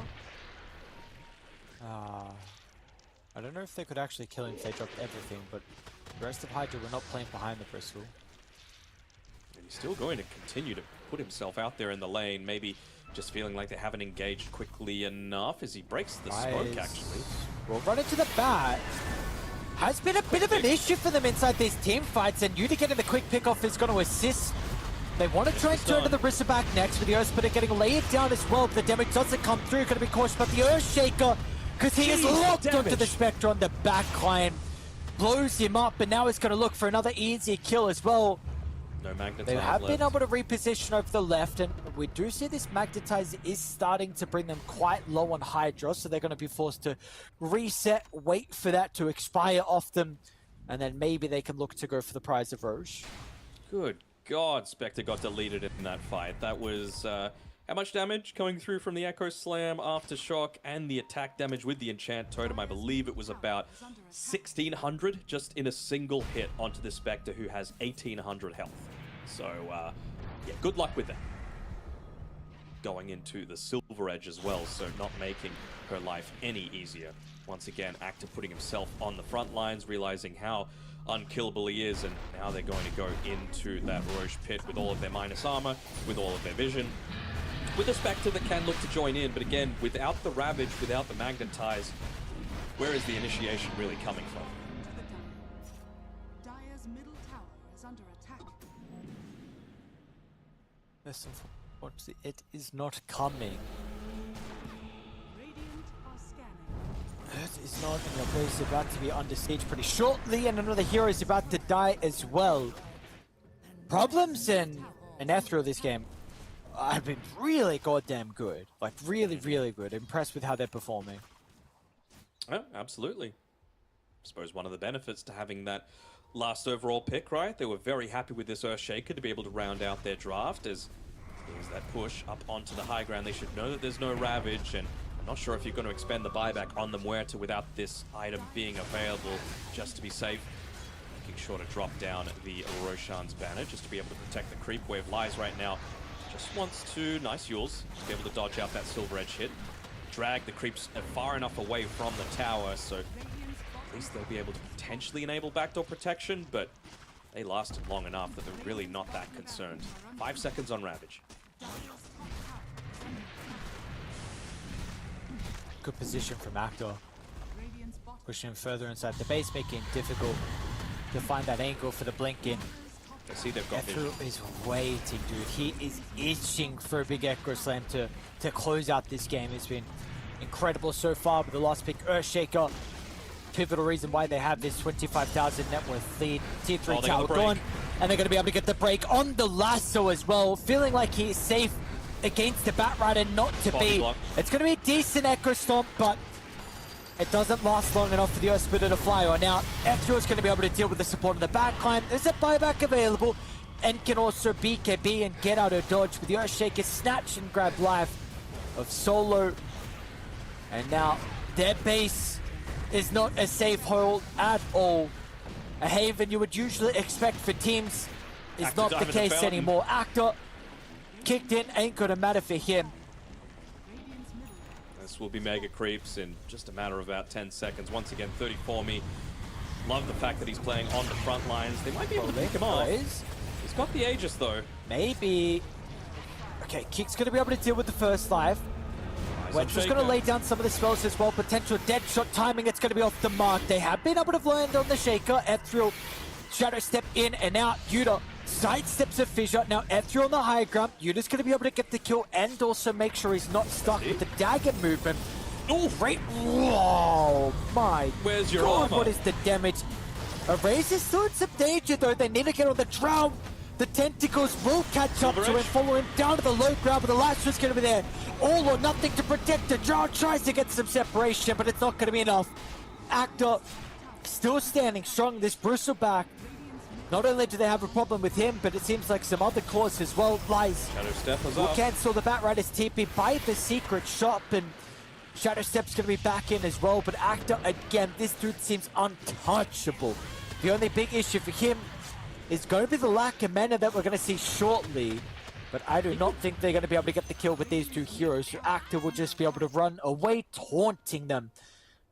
I don't know if they could actually kill him if they dropped everything, but the rest of Hydra were not playing behind the Bristol.
and he's still going to continue to put himself out there in the lane, maybe just feeling like they haven't engaged quickly enough as he breaks the smoke, actually.
Well, running to the bat has been a bit of an issue for them inside these team fights, and Yuta getting the quick pick off is going to assist. They want to try and turn to the Rissaback next, with the Earthsplitter getting laid down as well. The damage doesn't come through, going to be cautious about the Earthshaker, because he is locked onto the Spectre on the backline. Blows him up, and now he's going to look for another easy kill as well.
No Magnetize
They have
left.
been able to reposition over the left, and we do see this Magnetize is starting to bring them quite low on Hydra, so they're going to be forced to reset, wait for that to expire off them, and then maybe they can look to go for the prize of Roche.
Good God, Spectre got deleted in that fight. That was how much damage coming through from the Echo Slam, Aftershock, and the attack damage with the Enchant Totem. I believe it was about 1,600 just in a single hit onto the Spectre, who has 1,800 health. So, yeah, good luck with that. Going into the Silver Edge as well, so not making her life any easier. Once again, Actor putting himself on the front lines, realizing how unkillable he is, and now they're going to go into that Roche pit with all of their minus armor, with all of their vision, with a Spectre that can look to join in, but again, without the Ravage, without the Magnetize, where is the initiation really coming from?
Dire's middle tower is under attack.
Yes, unfortunately, it is not coming.
Radiant are scanning.
It is not, and your base is about to be under siege pretty shortly, and another hero is about to die as well. Problems in Ethereal this game have been really goddamn good. Like, really, really good. Impressed with how they're performing.
Oh, absolutely. I suppose one of the benefits to having that last overall pick, right? They were very happy with this Earthshaker to be able to round out their draft, as there's that push up onto the high ground. They should know that there's no Ravage, and I'm not sure if you're going to expend the buyback on the Muerta without this item being available, just to be safe. Making sure to drop down the Roshan's banner just to be able to protect the creep wave. Lies right now just wants to, nice Yules, to be able to dodge out that Silver Edge hit. Drag the creeps far enough away from the tower, so at least they'll be able to potentially enable backdoor protection, but they lasted long enough that they're really not that concerned. 5 seconds on Ravage.
Good position from Actor.
Radiant's bottom
Pushing him further inside the base, making it difficult to find that angle for the blink in.
I see they've got vision.
Ethereal is waiting, dude. He is itching for a big Echo Slam to close out this game. It's been incredible so far with the last pick, Earthshaker. Pivotal reason why they have this 25,000 net worth lead. Tier 3
they got
tower
the break.
gone, and they're going to be able to get the break on the lasso as well. Feeling like he is safe against the Batrider, not to
Body
be.
block.
It's going to be a decent Echo Stomp, but it doesn't last long enough for the Earthsplitter to fly on out. Ethereal's going to be able to deal with the support on the backline. There's a buyback available, and can also BKB and get out of dodge with the Earthshaker snatch and grab life of Solo. And now their base is not a safe hold at all. A haven you would usually expect for teams is
Actor
not the
diving the
case
fountain.
anymore. Actor kicked in, ain't gonna matter for him.
This will be mega creeps in just a matter of about 10 seconds. Once again, 34 me. Love the fact that he's playing on the front lines. They might be able to pick him off. He's got the Aegis though.
Maybe. Okay, Kick's gonna be able to deal with the first life. Wedge is going to lay down some of the spells as well. Potential dead shot timing, it's going to be off the mark. They have been able to land on the Shaker. Ethereal, Shadow Step in and out. Yuta sidesteps a Fissure. Now Ethereal on the high ground. Yuta's going to be able to get the kill and also make sure he's not stuck with the dagger movement. Oh, great. Whoa, my
Where's your
God,
armor?
what is the damage? Erase is still in some danger though. They need to get on the drown. The tentacles will catch up to him, follow him down to the low ground, but the last one's going to be there. All or nothing to protect the drown. Tries to get some separation, but it's not going to be enough. Actor still standing strong. This Brussel back. Not only do they have a problem with him, but it seems like some other cores as well. Lies
Shadow Step was
will
up.
cancel the Batrider's TP by the secret shop, and Shadow Step's going to be back in as well. But Actor, again, this dude seems untouchable. The only big issue for him is going to be the lack of mana that we're going to see shortly. But I do not think they're going to be able to get the kill with these two heroes. So Actor will just be able to run away, taunting them.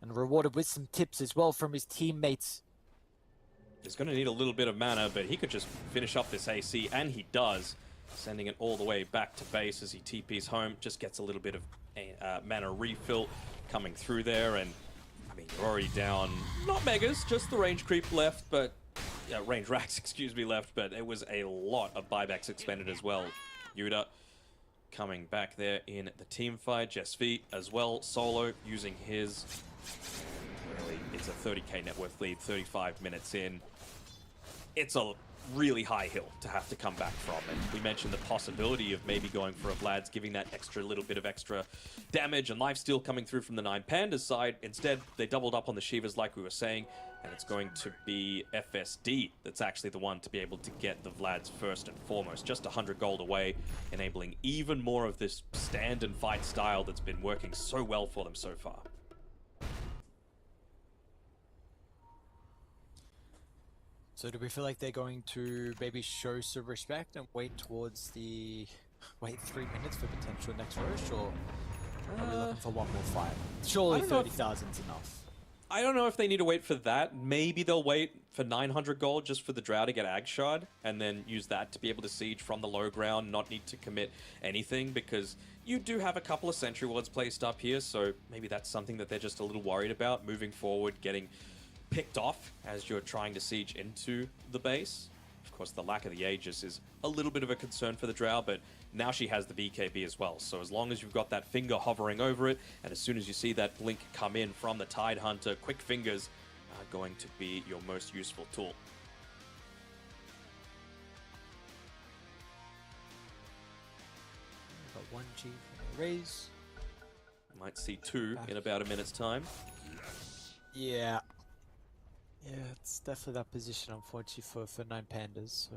And rewarded with some tips as well from his teammates.
He's going to need a little bit of mana, but he could just finish up this AC, and he does. Sending it all the way back to base as he TPs home. Just gets a little bit of mana refill coming through there. And, I mean, you're already down, not megas, just the range creep left, but... Yeah, range racks, excuse me, left, but it was a lot of buybacks expended as well. Yuta coming back there in the team fight. Jess V as well, solo, using his... Really, it's a 30k net worth lead, 35 minutes in. It's a really high hill to have to come back from, and we mentioned the possibility of maybe going for a Vlad's, giving that little bit of extra damage and lifesteal coming through from the 9 Pandas side. Instead, they doubled up on the Shivas like we were saying, and it's going to be FSD that's actually the one to be able to get the Vlad's first and foremost. Just 100 gold away, enabling even more of this stand and fight style that's been working so well for them so far.
So do we feel like they're going to maybe show some respect and wait towards the... Wait 3 minutes for potential next rush, or are we looking for one more fight? Surely 30,000's enough.
I don't know if they need to wait for that. Maybe they'll wait for 900 gold just for the Drow to get Ag Shard, and then use that to be able to siege from the low ground, not need to commit anything, because you do have a couple of Sentry Wards placed up here, so maybe that's something that they're just a little worried about moving forward, getting picked off as you're trying to siege into the base. Of course, the lack of the Aegis is a little bit of a concern for the Drow, but now she has the BKB as well. So as long as you've got that finger hovering over it, and as soon as you see that blink come in from the Tide Hunter, quick fingers are going to be your most useful tool.
Got 1 G for the raise.
Might see 2 in about a minute's time.
Yeah. Yeah, it's definitely that position, unfortunately, for 9 Pandas, so...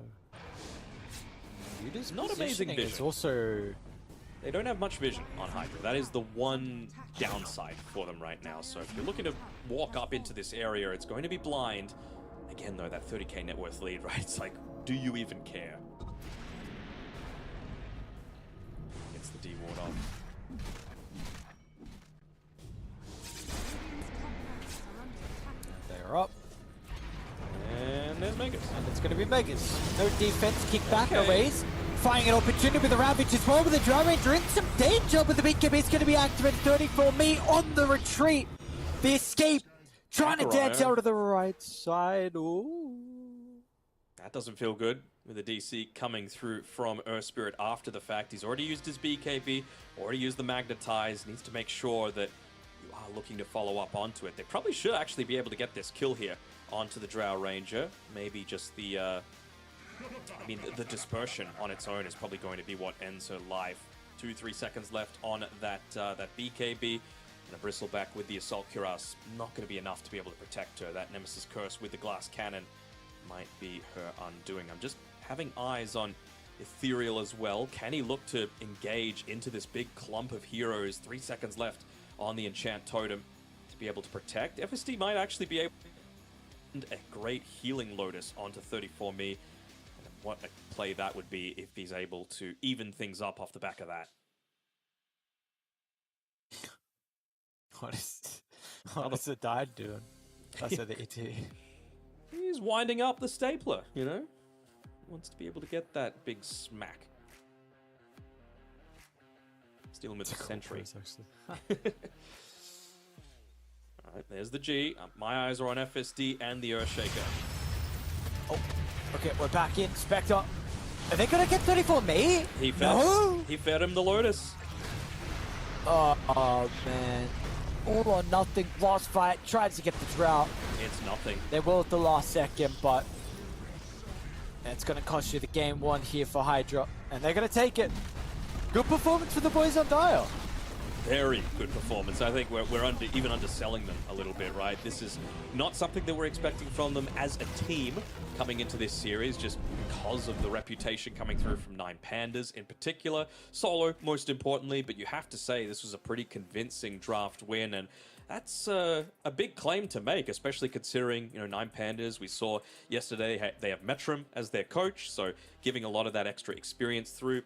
Yuta's
Not amazing
positioning
vision.
is also...
They don't have much vision on Hydra. That is the one downside for them right now. So if you're looking to walk up into this area, it's going to be blind. Again, though, that 30k net worth lead, right? It's like, do you even care? Gets the D-ward off.
They're up.
And there's Megas.
And it's going to be Megas. No defense, kick back, a raise. Finding an opportunity with the Ravage as well, with the Drum Ranger in some danger, but the BKB is going to be activated. 34 me on the retreat. The escape, trying to dance out to the right side. Ooh.
That doesn't feel good with the DC coming through from Earth Spirit after the fact. He's already used his BKB, already used the Magnetize, needs to make sure that you are looking to follow up onto it. They probably should actually be able to get this kill here onto the Drow Ranger. Maybe just the, the dispersion on its own is probably going to be what ends her life. 2-3 seconds left on that BKB. And a Bristleback with the Assault Cuirass. Not going to be enough to be able to protect her. That Nemesis Curse with the Glass Cannon might be her undoing. I'm just having eyes on Ethereal as well. Can he look to engage into this big clump of heroes? 3 seconds left on the Enchant Totem to be able to protect. FSD might actually be able to a great healing Lotus onto 34 me. And what a play that would be if he's able to even things up off the back of that.
What is the Tide doing? That's the ET.
He's winding up the stapler, you know? Wants to be able to get that big smack. Stealing with the Sentry. Alright, there's the G. My eyes are on FSD and the Earthshaker.
Oh, okay, we're back in. Spectre. Are they gonna get 34 me?
He fed him the Lotus.
Oh man. All or nothing, last fight, tries to get the drought.
It's nothing.
They will at the last second, but it's going to cost you the game one here for Hydra, and they're going to take it. Good performance for the boys on Dial.
Very good performance. I think we're even underselling them a little bit, right? This is not something that we're expecting from them as a team coming into this series, just because of the reputation coming through from 9 Pandas in particular. Solo, most importantly, but you have to say this was a pretty convincing draft win, and That's a big claim to make, especially considering, 9 Pandas. We saw yesterday they have Metrum as their coach, so giving a lot of that extra experience through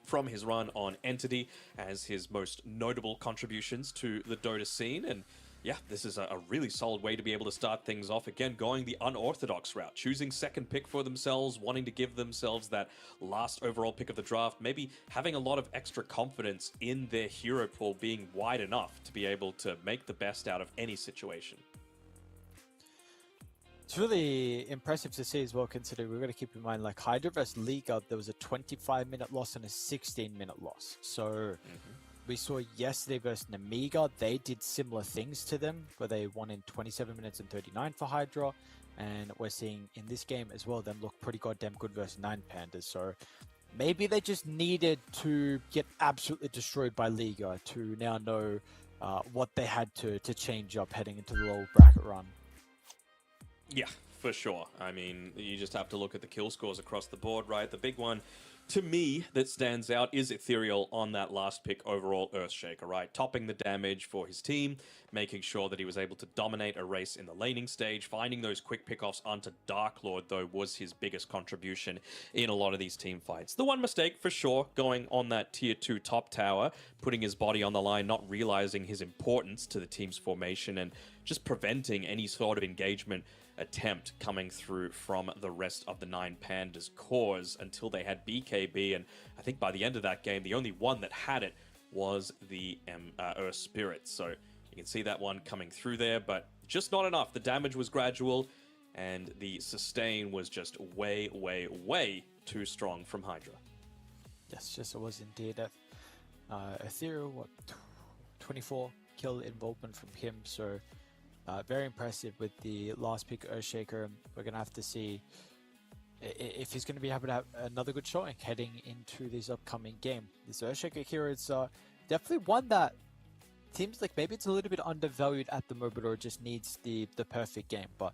from his run on Entity as his most notable contributions to the Dota scene. And yeah, this is a really solid way to be able to start things off. Again, going the unorthodox route, choosing second pick for themselves, wanting to give themselves that last overall pick of the draft, maybe having a lot of extra confidence in their hero pool being wide enough to be able to make the best out of any situation.
It's really impressive to see as well, considering we've got to keep in mind, like Hydra versus Liga, there was a 25-minute loss and a 16-minute loss. So we saw yesterday versus Namiga, they did similar things to them, where they won in 27 minutes and 39 for Hydra. And we're seeing in this game as well, them look pretty goddamn good versus 9 Pandas. So maybe they just needed to get absolutely destroyed by Liga to now know what they had to change up heading into the lower bracket run.
Yeah, for sure. I mean, you just have to look at the kill scores across the board, right? The big one, to me, that stands out is Ethereal on that last pick overall, Earthshaker, right? Topping the damage for his team, making sure that he was able to dominate a race in the laning stage, finding those quick pickoffs onto Dark Lord, though, was his biggest contribution in a lot of these team fights. The one mistake, for sure, going on that tier 2 top tower, putting his body on the line, not realizing his importance to the team's formation, and just preventing any sort of engagement attempt coming through from the rest of the 9 Pandas cores until they had BKB. And I think by the end of that game, the only one that had it was the Earth Spirit. So you can see that one coming through there, but just not enough. The damage was gradual, and the sustain was just way, way, way too strong from Hydra.
Yes, yes, it was indeed. Ethereal, 24 kill involvement from him, so very impressive with the last pick, Earthshaker. We're going to have to see if he's going to be able to have another good showing heading into this upcoming game. This Earthshaker here is definitely one that seems like maybe it's a little bit undervalued at the moment, or just needs the perfect game. But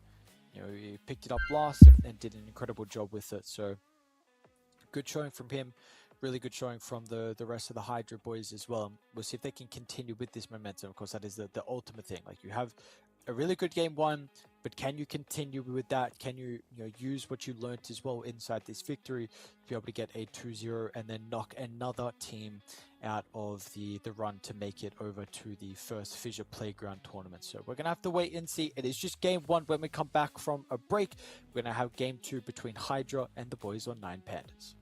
he picked it up last and did an incredible job with it. So good showing from him. Really good showing from the rest of the Hydra boys as well. We'll see if they can continue with this momentum. Of course, that is the ultimate thing. Like, you have a really good game one, but can you continue with that? Can you, use what you learned as well inside this victory to be able to get a 2-0 and then knock another team out of the run to make it over to the first Fissure Playground tournament? So we're going to have to wait and see. It is just game one. When we come back from a break, we're going to have game two between Hydra and the boys on 9 Pandas.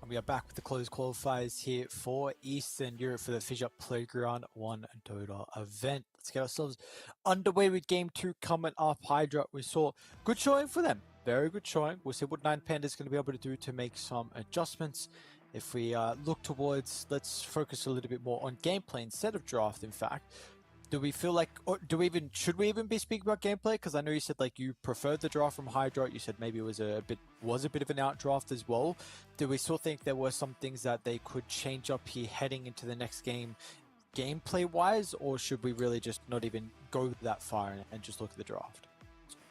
And we are back with the closed qualifiers here for Eastern Europe for the FISSURE Playground 1 Dota event. Let's get ourselves underway with Game 2 coming up. Hydra, we saw good showing for them. Very good showing. We'll see what 9panda is going to be able to do to make some adjustments. If we look towards, let's focus a little bit more on gameplay instead of draft, in fact. Do we feel like, or should we even be speaking about gameplay? Because I know you said like you preferred the draft from Hydra. You said maybe it was a bit of an out draft as well. Do we still think there were some things that they could change up here heading into the next game, gameplay wise, or should we really just not even go that far and just look at the draft?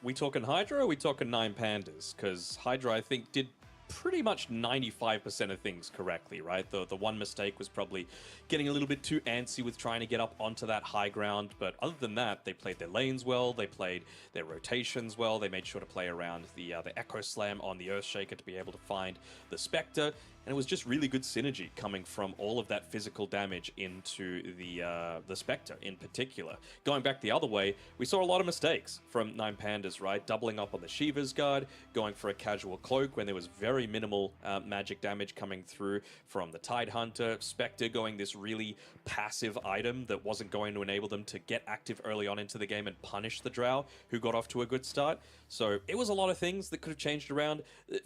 We talking Hydra or are we talking 9pandas? Because Hydra, I think, did pretty much 95% of things correctly, right? The one mistake was probably getting a little bit too antsy with trying to get up onto that high ground, but other than that, they played their lanes well, they played their rotations well, they made sure to play around the Echo Slam on the Earthshaker to be able to find the Spectre, and it was just really good synergy coming from all of that physical damage into the Spectre in particular. Going back the other way, we saw a lot of mistakes from 9pandas, right? Doubling up on the Shiva's Guard, going for a casual cloak when there was very minimal magic damage coming through from the Tidehunter, Spectre going this really passive item that wasn't going to enable them to get active early on into the game and punish the Drow, who got off to a good start. So it was a lot of things that could have changed around.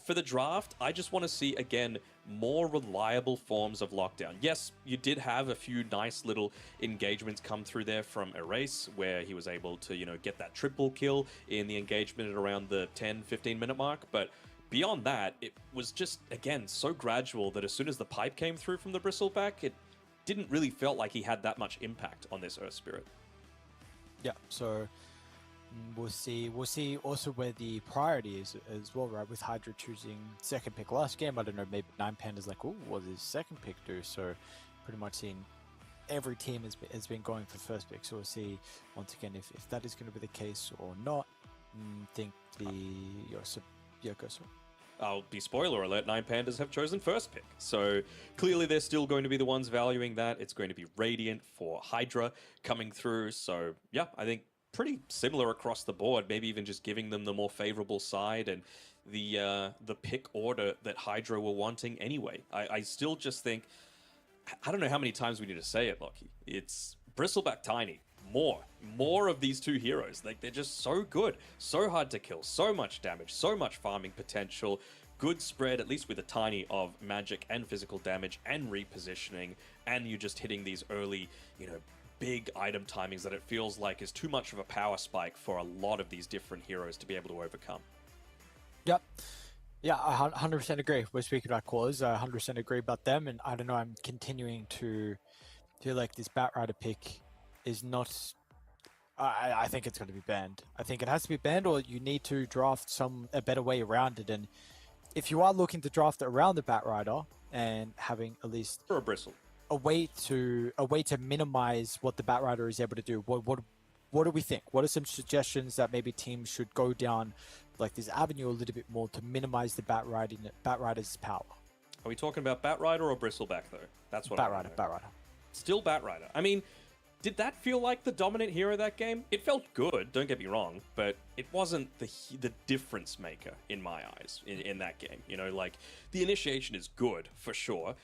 For the draft, I just want to see, again, more reliable forms of lockdown. Yes, you did have a few nice little engagements come through there from Erase, where he was able to, get that triple kill in the engagement at around the 10-15 minute mark, but beyond that, it was just, again, so gradual that as soon as the pipe came through from the Bristleback, it didn't really felt like he had that much impact on this Earth Spirit.
Yeah, so we'll see also where the priority is as well, right? With Hydra choosing second pick last game, I don't know, maybe 9panda's like, oh, what does second pick do? So pretty much seen every team has been going for first pick. So we'll see once again if that is going to be the case or not. Think
I'll be spoiler alert, 9pandas have chosen first pick. So clearly they're still going to be the ones valuing that. It's going to be Radiant for Hydra coming through. So yeah, I think pretty similar across the board, maybe even just giving them the more favorable side and the pick order that Hydra were wanting anyway. I still just think, I don't know how many times we need to say it, Lockie. It's Bristleback Tiny. More of these two heroes. Like, they're just so good, so hard to kill, so much damage, so much farming potential, good spread, at least with a Tiny, of magic and physical damage and repositioning, and you just hitting these early, big item timings that it feels like is too much of a power spike for a lot of these different heroes to be able to overcome.
Yep. Yeah, I 100% agree. We're speaking about cores. I 100% agree about them, and I don't know, I'm continuing to feel like this Batrider pick is not... I think it's going to be banned. I think it has to be banned, or you need to draft a better way around it. And if you are looking to draft it around the Batrider and having at least...
For a Bristle.
A way to minimize what the Batrider is able to do. What do we think? What are some suggestions that maybe teams should go down like this avenue a little bit more to minimize the Batrider's power?
Are we talking about Batrider or Bristleback though? That's what
Batrider.
Still Batrider. I mean, did that feel like the dominant hero that game? It felt good, don't get me wrong, but it wasn't the difference maker in my eyes in that game. Like, the initiation is good for sure.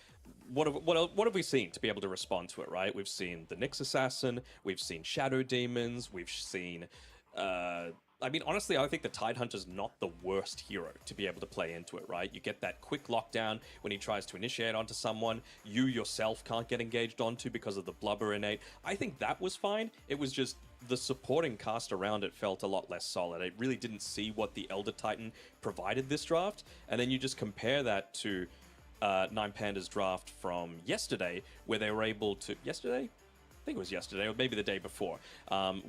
What have we seen to be able to respond to it, right? We've seen the Nyx Assassin, we've seen Shadow Demons, we've seen... honestly, I think the Tidehunter's not the worst hero to be able to play into it, right? You get that quick lockdown when he tries to initiate onto someone you yourself can't get engaged onto because of the Blubber innate. I think that was fine. It was just the supporting cast around it felt a lot less solid. I really didn't see what the Elder Titan provided this draft, and then you just compare that to 9panda's draft from yesterday, where they were able to... Yesterday? I think it was yesterday, or maybe the day before,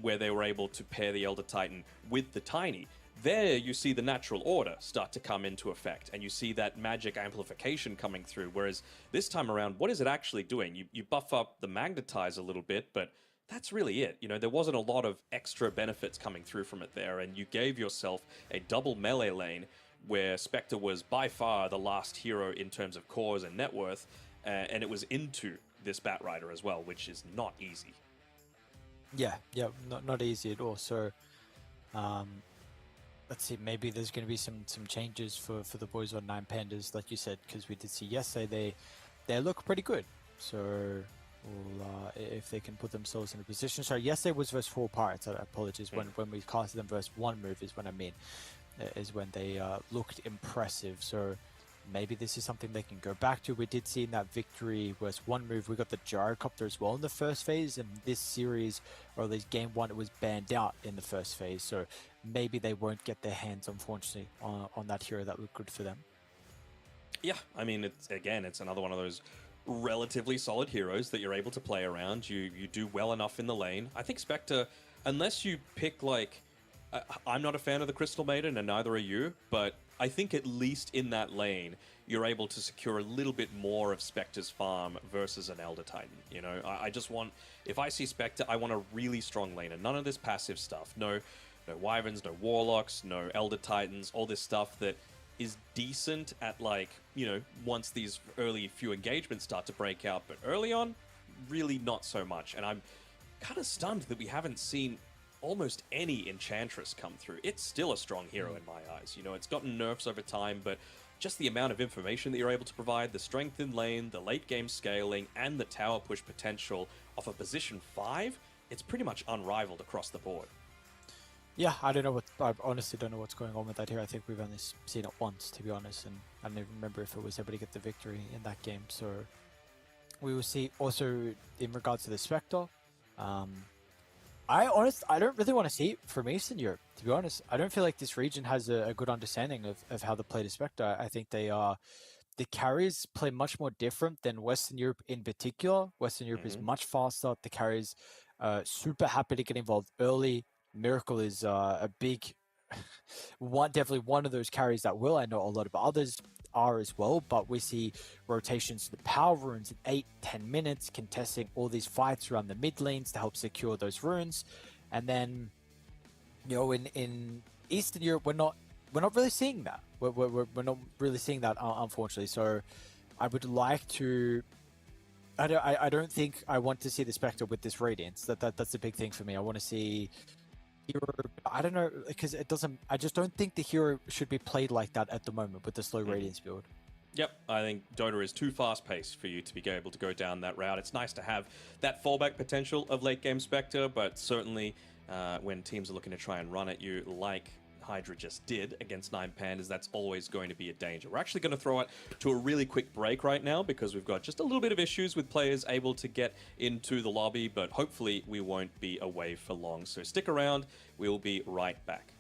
where they were able to pair the Elder Titan with the Tiny. There you see the natural order start to come into effect, and you see that magic amplification coming through, whereas this time around, what is it actually doing? You buff up the Magnetize a little bit, but that's really it. There wasn't a lot of extra benefits coming through from it there, and you gave yourself a double melee lane where Spectre was by far the last hero in terms of cores and net worth, and it was into this Batrider as well, which is not easy.
Yeah, not easy at all. So let's see, maybe there's going to be some changes for the boys on Nine Pandas, like you said, because we did see yesterday they look pretty good. So we'll, if they can put themselves in a position. So yesterday was versus 4 Pirates. Apologies. When we casted them versus 1 move is what I mean. Is when they looked impressive. So maybe this is something they can go back to. We did see in that victory was 1 move. We got the gyrocopter as well in the first phase. And this series, or at least game 1, it was banned out in the first phase. So maybe they won't get their hands, unfortunately, on that hero that looked good for them.
Yeah, I mean, it's another one of those relatively solid heroes that you're able to play around. You do well enough in the lane. I think Spectre, unless you pick like, I'm not a fan of the Crystal Maiden, and neither are you, but I think at least in that lane, you're able to secure a little bit more of Spectre's farm versus an Elder Titan. You know, I just want, if I see Spectre, I want a really strong laner. None of this passive stuff. No Wyverns, no Warlocks, no Elder Titans, all this stuff that is decent at, like, you know, once these early few engagements start to break out, but early on, really not so much. And I'm kind of stunned that we haven't seen almost any Enchantress come through. It's still a strong hero in my eyes. You know, it's gotten nerfs over time, but just the amount of information that you're able to provide, the strength in lane, the late game scaling, and the tower push potential of a position 5, it's pretty much unrivaled across the board.
Yeah, I honestly don't know what's going on with that here. I think we've only seen it once, to be honest, and I don't even remember if it was able to get the victory in that game. So we will see. Also, in regards to the Spectre, I don't really want to see it from Eastern Europe, to be honest. I don't feel like this region has a good understanding of how to play the Spectre. I think the carries play much more different than Western Europe in particular. Western Europe is much faster. The carries super happy to get involved early. Miracle is a big definitely one of those carries that will. I know a lot of others are as well, but we see rotations to the power runes in 8-10 minutes, contesting all these fights around the mid lanes to help secure those runes. And then, you know, in Eastern Europe, we're not really seeing that. We're not really seeing that, unfortunately. So I would like to. I don't think I want to see the Spectre with this Radiance. That's the big thing for me. I want to see hero. I don't know, because it doesn't. I just don't think the hero should be played like that at the moment with the slow Radiance build.
Yep, I think Dota is too fast-paced for you to be able to go down that route. It's nice to have that fallback potential of late-game Spectre, but certainly when teams are looking to try and run at you like Hydra just did against Nine Pandas, that's always going to be a danger. We're actually going to throw it to a really quick break right now because we've got just a little bit of issues with players able to get into the lobby, but hopefully we won't be away for long. So stick around, we'll be right back.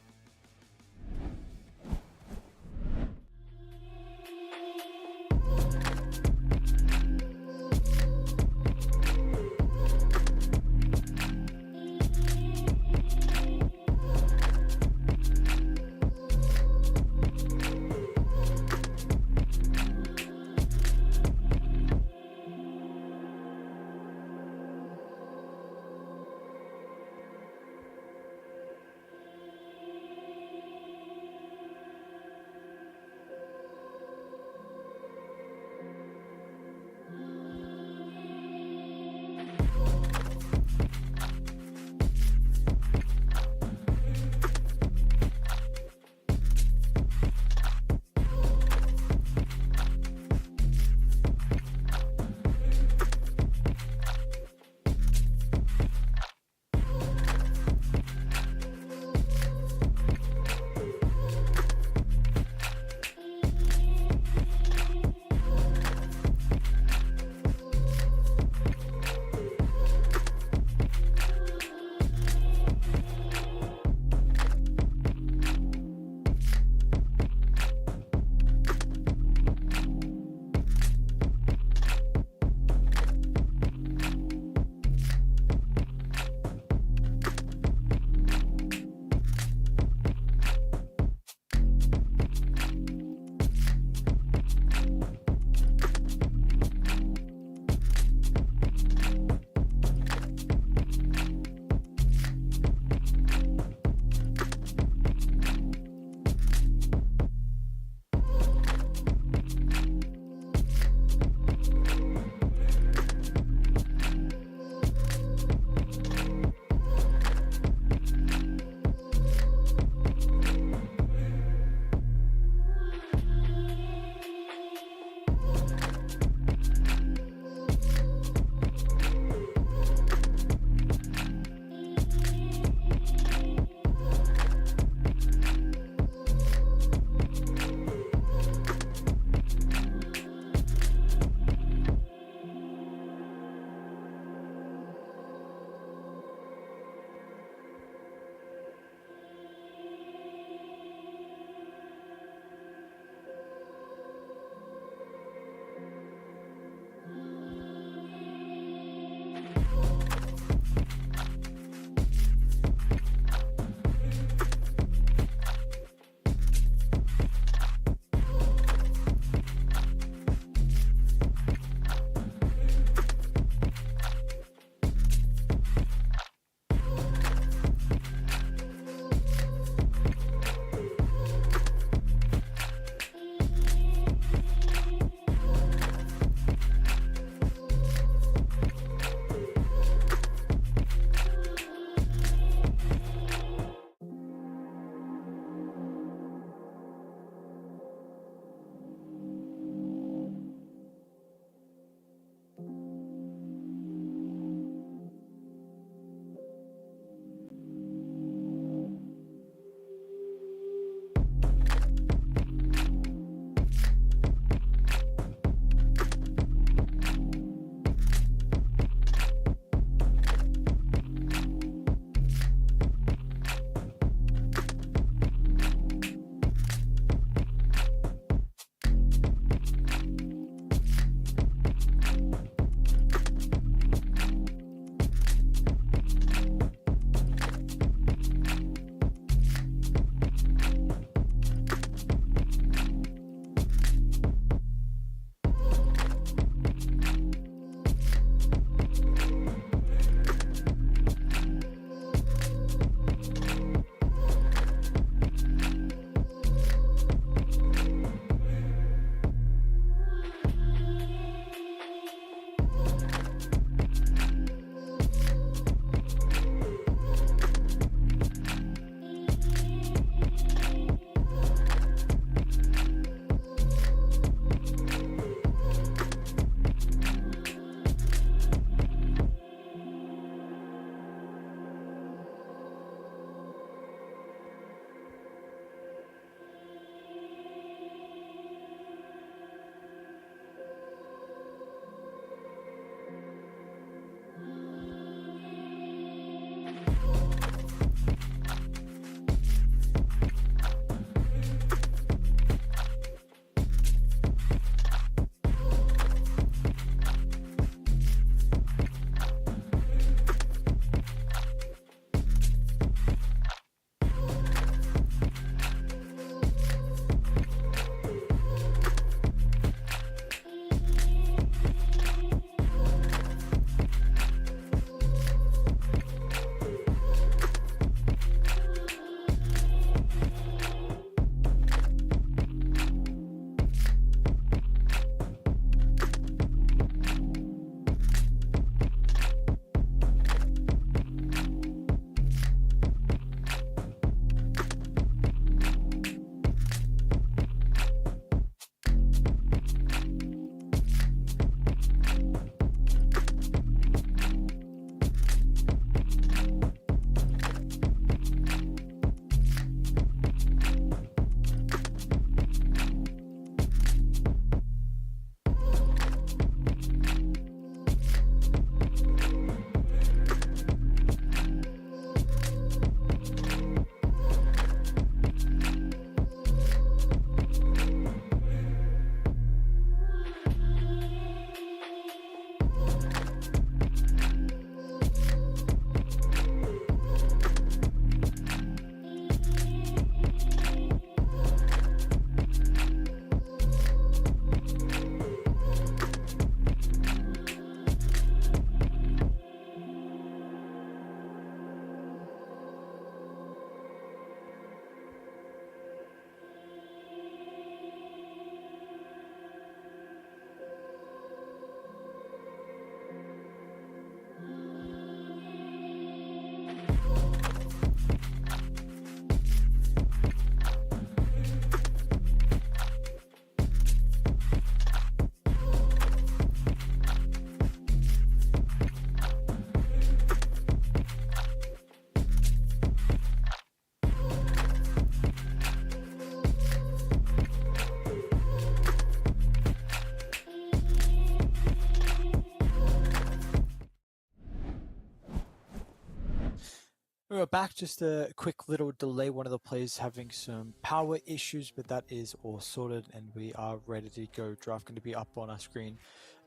We're back. Just a quick little delay. One of the players having some power issues, but that is all sorted and we are ready to go. Draft going to be up on our screen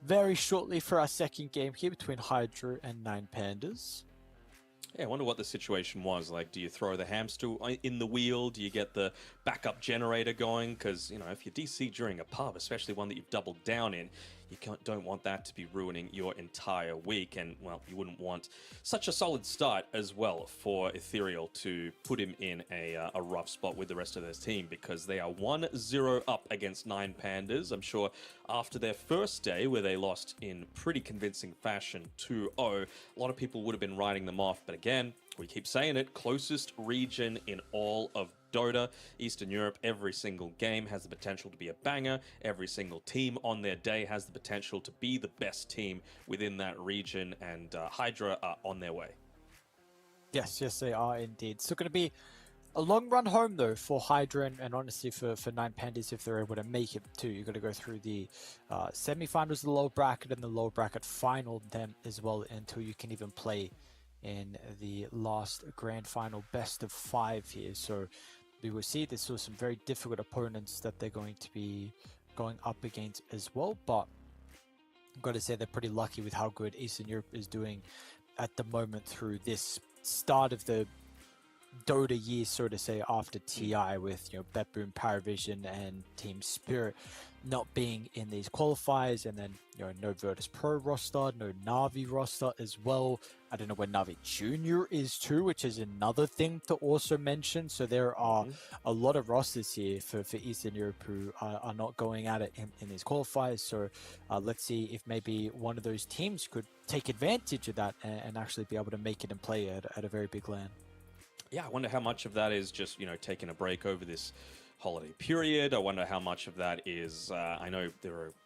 very shortly for our second game here between Hydra and Nine Pandas.
Yeah, I wonder what the situation was. Like, do you throw the hamster in the wheel? Do you get the backup generator going? Because, you know, if you DC during a pub, especially one that you've doubled down in, you don't want that to be ruining your entire week. And, well, you wouldn't want such a solid start as well for Ethereal to put him in a rough spot with the rest of their team, because they are 1-0 up against Nine Pandas. I'm sure after their first day, where they lost in pretty convincing fashion 2-0, a lot of people would have been writing them off. But again, we keep saying it, closest region in all of Dota, Eastern Europe. Every single game has the potential to be a banger. Every single team on their day has the potential to be the best team within that region, and Hydra are on their way.
Yes, they are indeed. Still going to be a long run home though for Hydra, and honestly for Nine Pandas, if they're able to make it too. You've got to go through the semi-finals, the lower bracket, and the lower bracket final then as well, until you can even play in the last grand final best of 5 here. So we will see there's still some very difficult opponents that they're going to be going up against as well, but I've got to say they're pretty lucky with how good Eastern Europe is doing at the moment through this start of the Dota year, so to say, after TI, with, you know, BetBoom, Paravision, and Team Spirit not being in these qualifiers, and then, you know, no Virtus Pro roster, no Navi roster as well. I don't know where Navi Junior is too, which is another thing to also mention. So there are a lot of rosters here for Eastern Europe who are not going at it in these qualifiers. So let's see if maybe one of those teams could take advantage of that and actually be able to make it and play at a very big LAN.
Yeah, I wonder how much of that is just, you know, taking a break over this holiday period. I wonder how much of that is, I know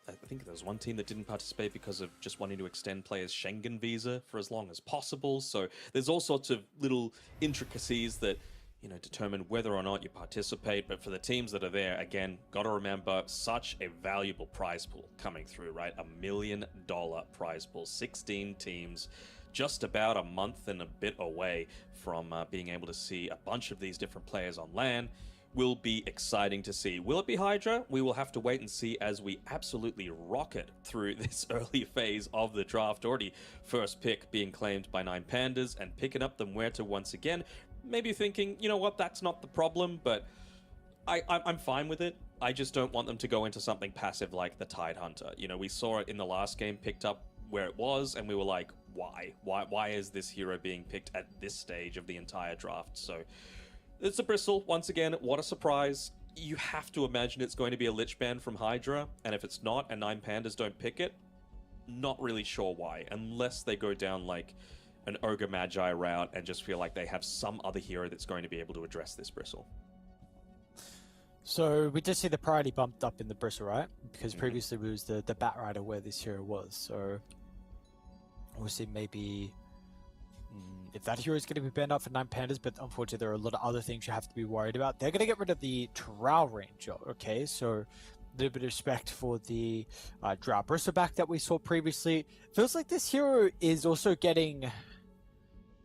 I think there was one team that didn't participate because of just wanting to extend players' Schengen visa for as long as possible. So there's all sorts of little intricacies that, you know, determine whether or not you participate. But for the teams that are there, again, got to remember, such a valuable prize pool coming through, right? $1 million prize pool, 16 teams, just about a month and a bit away from being able to see a bunch of these different players on LAN. Will be exciting to see. Will it be Hydra? We will have to wait and see as we absolutely rocket through this early phase of the draft. Already first pick being claimed by Nine Pandas, and picking up the Muerta once again. Maybe thinking, you know what, that's not the problem, but I'm fine with it. I just don't want them to go into something passive like the Tide Hunter. You know, we saw it in the last game, picked up where it was, and we were like, why is this hero being picked at this stage of the entire draft? So it's a Bristle once again. What a surprise. You have to imagine it's going to be a Lich ban from Hydra, and if it's not and Nine Pandas don't pick it, not really sure why, unless they go down like an Ogre Magi route and just feel like they have some other hero that's going to be able to address this Bristle.
So we did see the priority bumped up in the Bristle, right? Because previously it was the Bat Rider where this hero was. So we'll see maybe if that hero is going to be banned out for Nine Pandas, but unfortunately there are a lot of other things you have to be worried about. They're going to get rid of the Drow Ranger, okay? So a little bit of respect for the Drow Bristleback that we saw previously. Feels like this hero is also getting...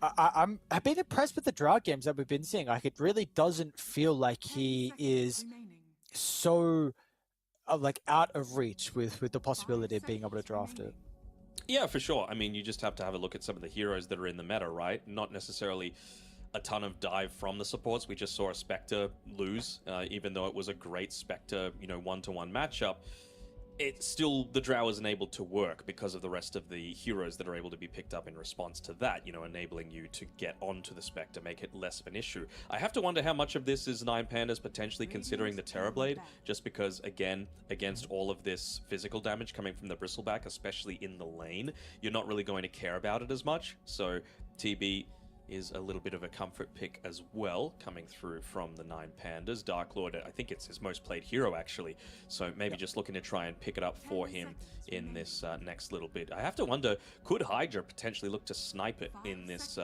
I've been impressed with the Drow games that we've been seeing. Like, it really doesn't feel like he is so like out of reach with the possibility of being able to draft it.
Yeah, for sure. I mean, you just have to have a look at some of the heroes that are in the meta, right? Not necessarily a ton of dive from the supports. We just saw a Spectre lose, even though it was a great Spectre, you know, one-to-one matchup. It's still, the Drow isn't able to work because of the rest of the heroes that are able to be picked up in response to that, you know, enabling you to get onto the Spectre, make it less of an issue. I have to wonder how much of this is Nine Pandas potentially considering the Terrorblade, just because, again, against all of this physical damage coming from the Bristleback, especially in the lane, you're not really going to care about it as much. So TB is a little bit of a comfort pick as well, coming through from the Nine Pandas. Dark Lord, I think it's his most played hero, actually. So maybe just looking to try and pick it up for him in this next little bit. I have to wonder, could Hydra potentially look to snipe it in this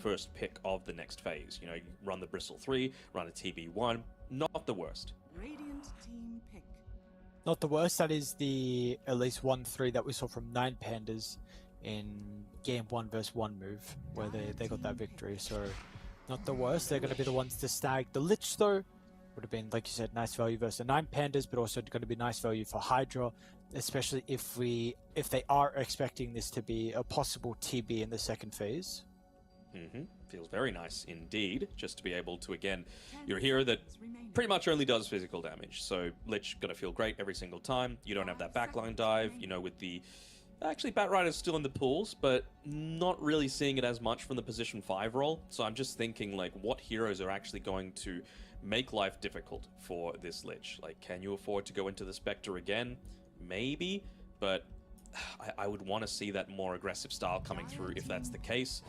first pick of the next phase? You know, run the Bristle 3, run a TB1. Not the worst.
Radiant team pick.
Not the worst. That is the at least 1-3 that we saw from Nine Pandas in game 1 vs 1 move, where they got that victory. So not the worst. They're going to be the ones to snag the Lich, though. Would have been, like you said, nice value versus the 9 Pandas, but also going to be nice value for Hydra, especially if they are expecting this to be a possible TB in the second phase.
Feels very nice indeed, just to be able to, again, you're a hero that pretty much only does physical damage, so Lich gonna feel great every single time. You don't have that backline dive, you know, with the... Actually, Batrider's still in the pools, but not really seeing it as much from the position 5 role, so I'm just thinking, like, what heroes are actually going to make life difficult for this Lich? Like, can you afford to go into the Spectre again? Maybe, but I would want to see that more aggressive style coming through if that's the case.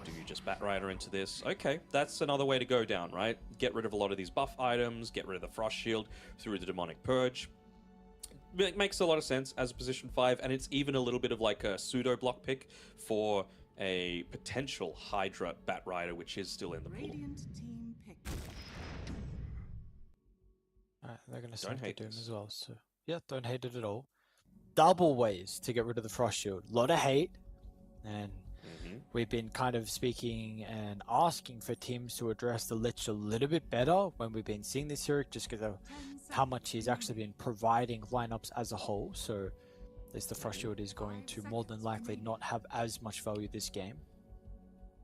Do you just Batrider into this? Okay, that's another way to go down, right? Get rid of a lot of these buff items, get rid of the Frost Shield through the Demonic Purge. It makes a lot of sense as a position 5, and it's even a little bit of like a pseudo block pick for a potential Hydra Batrider, which is still in the pool.
Radiant team pick.
They're going to save the Doom as well, so yeah, don't hate it at all. Double ways to get rid of the Frost Shield. A lot of hate, and we've been kind of speaking and asking for teams to address the Lich a little bit better when we've been seeing this hero, just because of how much he's actually been providing lineups as a whole. So at least the Frost Shield is going to more than likely not have as much value this game.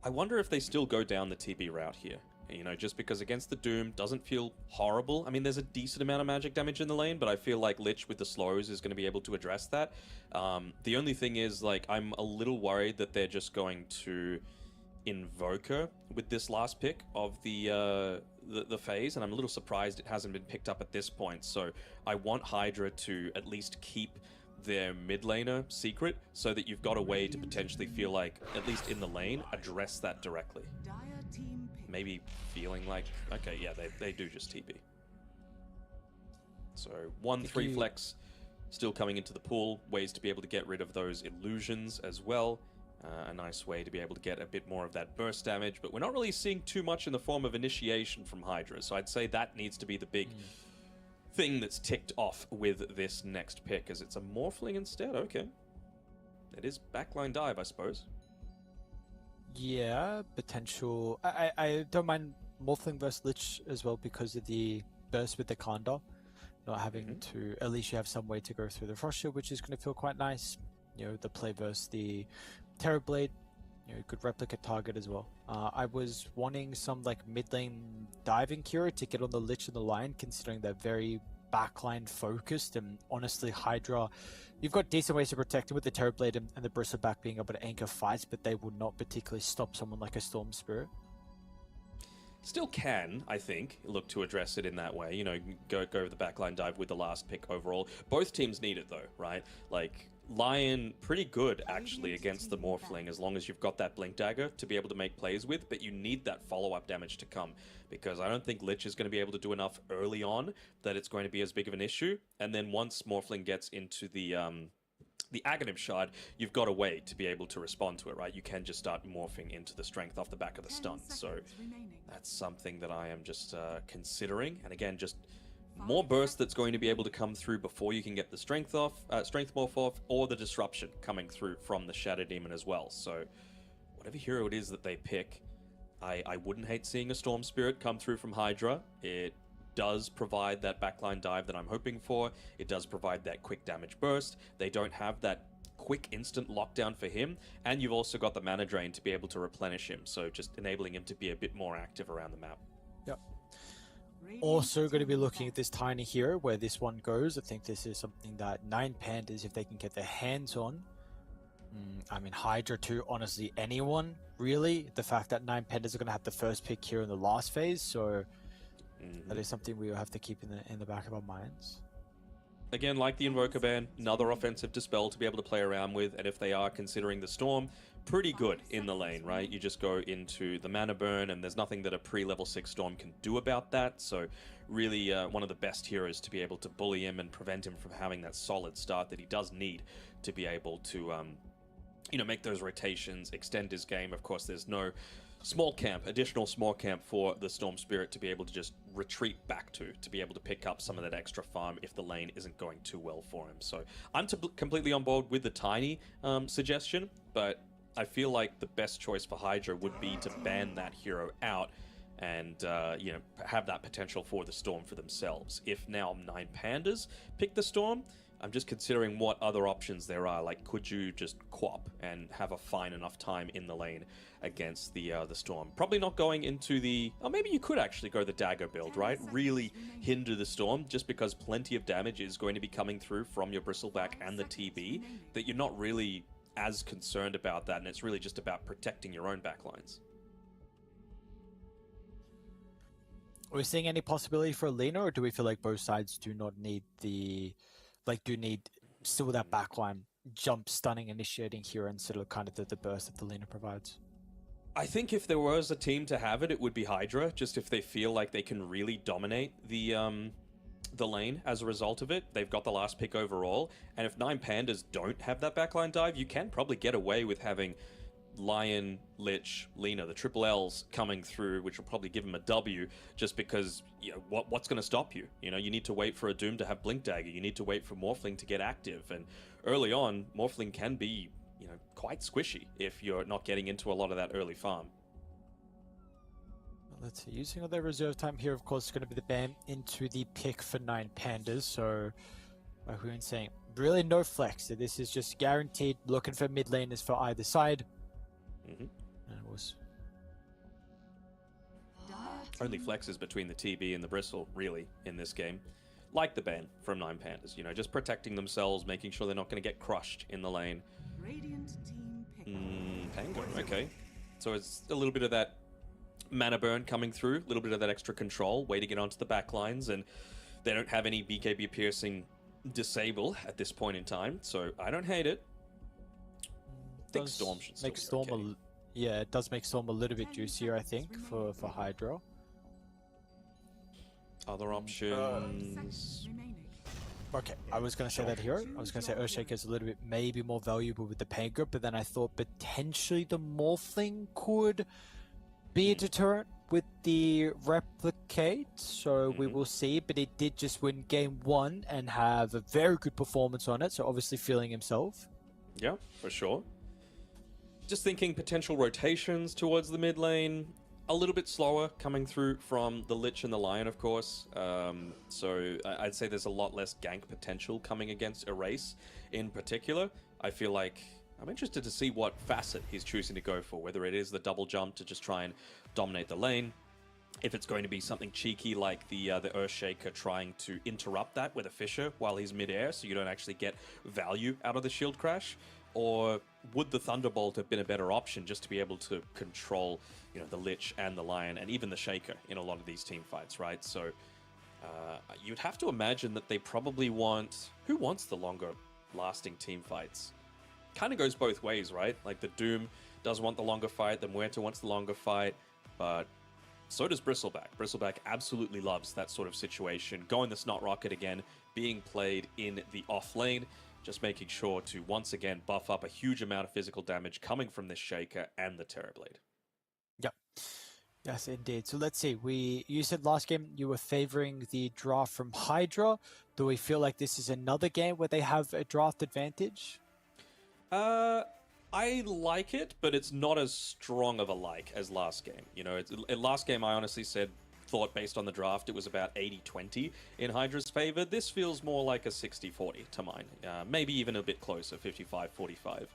I wonder if they still go down the TB route here. You know, just because against the Doom doesn't feel horrible. I mean, there's a decent amount of magic damage in the lane, but I feel like Lich with the slows is going to be able to address that. The only thing is, like, I'm a little worried that they're just going to Invoker with this last pick of the phase, and I'm a little surprised it hasn't been picked up at this point. So I want Hydra to at least keep their mid laner secret, so that you've got a way to potentially feel like, at least in the lane, address that directly. Maybe feeling like, okay, yeah, they do just TP. So 1-3 flex still coming into the pool, ways to be able to get rid of those illusions as well. A nice way to be able to get a bit more of that burst damage, but we're not really seeing too much in the form of initiation from Hydra, so I'd say that needs to be the big thing that's ticked off with this next pick, as it's a Morphling instead. Okay. It is backline dive, I suppose.
Yeah, potential. I don't mind Morphling versus Lich as well because of the burst with the Kanda. Not having to, at least you have some way to go through the Frost Shield, which is going to feel quite nice. You know, the play versus the Terrorblade, you know, good replicate target as well. I was wanting some like mid lane diving hero to get on the Lich and the Lion, considering they're very backline focused, and honestly Hydra, you've got decent ways to protect him with the Terrorblade and the Bristleback being able to anchor fights, but they would not particularly stop someone like a Storm Spirit.
Still can, I think, look to address it in that way. You know, go over the backline dive with the last pick overall. Both teams need it though, right? Like, Lion, pretty good actually against the Morphling as long as you've got that Blink Dagger to be able to make plays with, but you need that follow-up damage to come, because I don't think Lich is going to be able to do enough early on that it's going to be as big of an issue, and then once Morphling gets into the Aghanim Shard, you've got a way to be able to respond to it, right? You can just start morphing into the strength off the back of the stun, so that's something that I am just considering, and again, just more burst that's going to be able to come through before you can get the strength morph off, or the disruption coming through from the Shadow Demon as well. So whatever hero it is that they pick, I wouldn't hate seeing a Storm Spirit come through from Hydra. It does provide that backline dive that I'm hoping for. It does provide that quick damage burst. They don't have that quick instant lockdown for him, and you've also got the mana drain to be able to replenish him, so just enabling him to be a bit more active around the map.
Yep. Also going to be looking at this tiny hero, where this one goes. I think this is something that 9 Pandas, if they can get their hands on. I mean, Hydra too, honestly, anyone, really. The fact that 9 Pandas are going to have the first pick here in the last phase, so that is something we will have to keep in the back of our minds.
Again, like the Invoker ban, another offensive Dispel to be able to play around with, and if they are considering the Storm, pretty good in the lane, right? You just go into the mana burn, and there's nothing that a pre-level 6 Storm can do about that, so really one of the best heroes to be able to bully him and prevent him from having that solid start that he does need to be able to, you know, make those rotations, extend his game. Of course, there's no additional small camp for the Storm Spirit to be able to just retreat back to be able to pick up some of that extra farm if the lane isn't going too well for him. So I'm completely on board with the Tiny suggestion, but I feel like the best choice for Hydra would be to ban that hero out and you know, have that potential for the Storm for themselves. If now 9 Pandas pick the Storm, I'm just considering what other options there are. Like, could you just quap and have a fine enough time in the lane against the Storm? Probably not going into the... Oh, maybe you could actually go the dagger build, right? Really hinder the Storm, just because plenty of damage is going to be coming through from your Bristleback and the TB, that you're not really as concerned about that, and it's really just about protecting your own backlines.
Are we seeing any possibility for a laner, or do we feel like both sides do not need the... Like, do need still that backline jump, stunning, initiating here instead of kind of the burst that the laner provides?
I think if there was a team to have it, it would be Hydra, just if they feel like they can really dominate the lane as a result of it. They've got the last pick overall, and if 9 Pandas don't have that backline dive, you can probably get away with having Lion, Lich, Lina, the triple L's coming through, which will probably give him a W, just because, you know, what's going to stop you? You know, you need to wait for a Doom to have Blink Dagger, you need to wait for Morphling to get active, and early on, Morphling can be, you know, quite squishy if you're not getting into a lot of that early farm.
Let's see, using all their reserve time here, of course, is going to be the ban into the pick for 9 Pandas, so like we were saying, really no flex, so this is just guaranteed looking for mid laners for either side.
Mm-hmm.
And it was
only flexes between the TB and the Bristle, really, in this game. Like the ban from 9 Pandas, you know, just protecting themselves, making sure they're not going to get crushed in the lane.
Radiant team pick.
Pango, okay. So it's a little bit of that mana burn coming through, a little bit of that extra control, way to get onto the back lines, and they don't have any BKB piercing disable at this point in time, so I don't hate it. I think Storm should still
make
be
Storm
okay.
yeah, it does make Storm a little bit juicier, I think, for Hydra.
Other options...
Remaining.
Okay, I was going to say that here. I was going to say Earthshaker is a little bit maybe more valuable with the Pango, but then I thought potentially the Morphling could be a deterrent with the Replicate, so we will see, but it did just win game 1 and have a very good performance on it, so obviously feeling himself.
Yeah, for sure. Just thinking potential rotations towards the mid lane. A little bit slower coming through from the Lich and the Lion, of course. So I'd say there's a lot less gank potential coming against Erase in particular. I feel like I'm interested to see what facet he's choosing to go for, whether it is the double jump to just try and dominate the lane, if it's going to be something cheeky like the Earthshaker trying to interrupt that with a Fissure while he's mid-air so you don't actually get value out of the shield crash, or would the Thunderbolt have been a better option just to be able to control, you know, the Lich and the Lion and even the Shaker in a lot of these team fights, right? So you'd have to imagine that they probably want... Who wants the longer lasting team fights? Kind of goes both ways, right? Like the Doom does want the longer fight, the Muerta wants the longer fight, but so does Bristleback. Bristleback absolutely loves that sort of situation. Going the Snot Rocket again, being played in the off lane, just making sure to once again buff up a huge amount of physical damage coming from this Shaker and the Terrorblade.
Yep. Yes, indeed. So let's see. You said last game you were favoring the draft from Hydra. Do we feel like this is another game where they have a draft advantage?
I like it, but it's not as strong of a like as last game. You know, last game I honestly thought based on the draft it was about 80-20 in Hydra's favor. This feels more like a 60-40 to mine. Maybe even a bit closer, 55-45.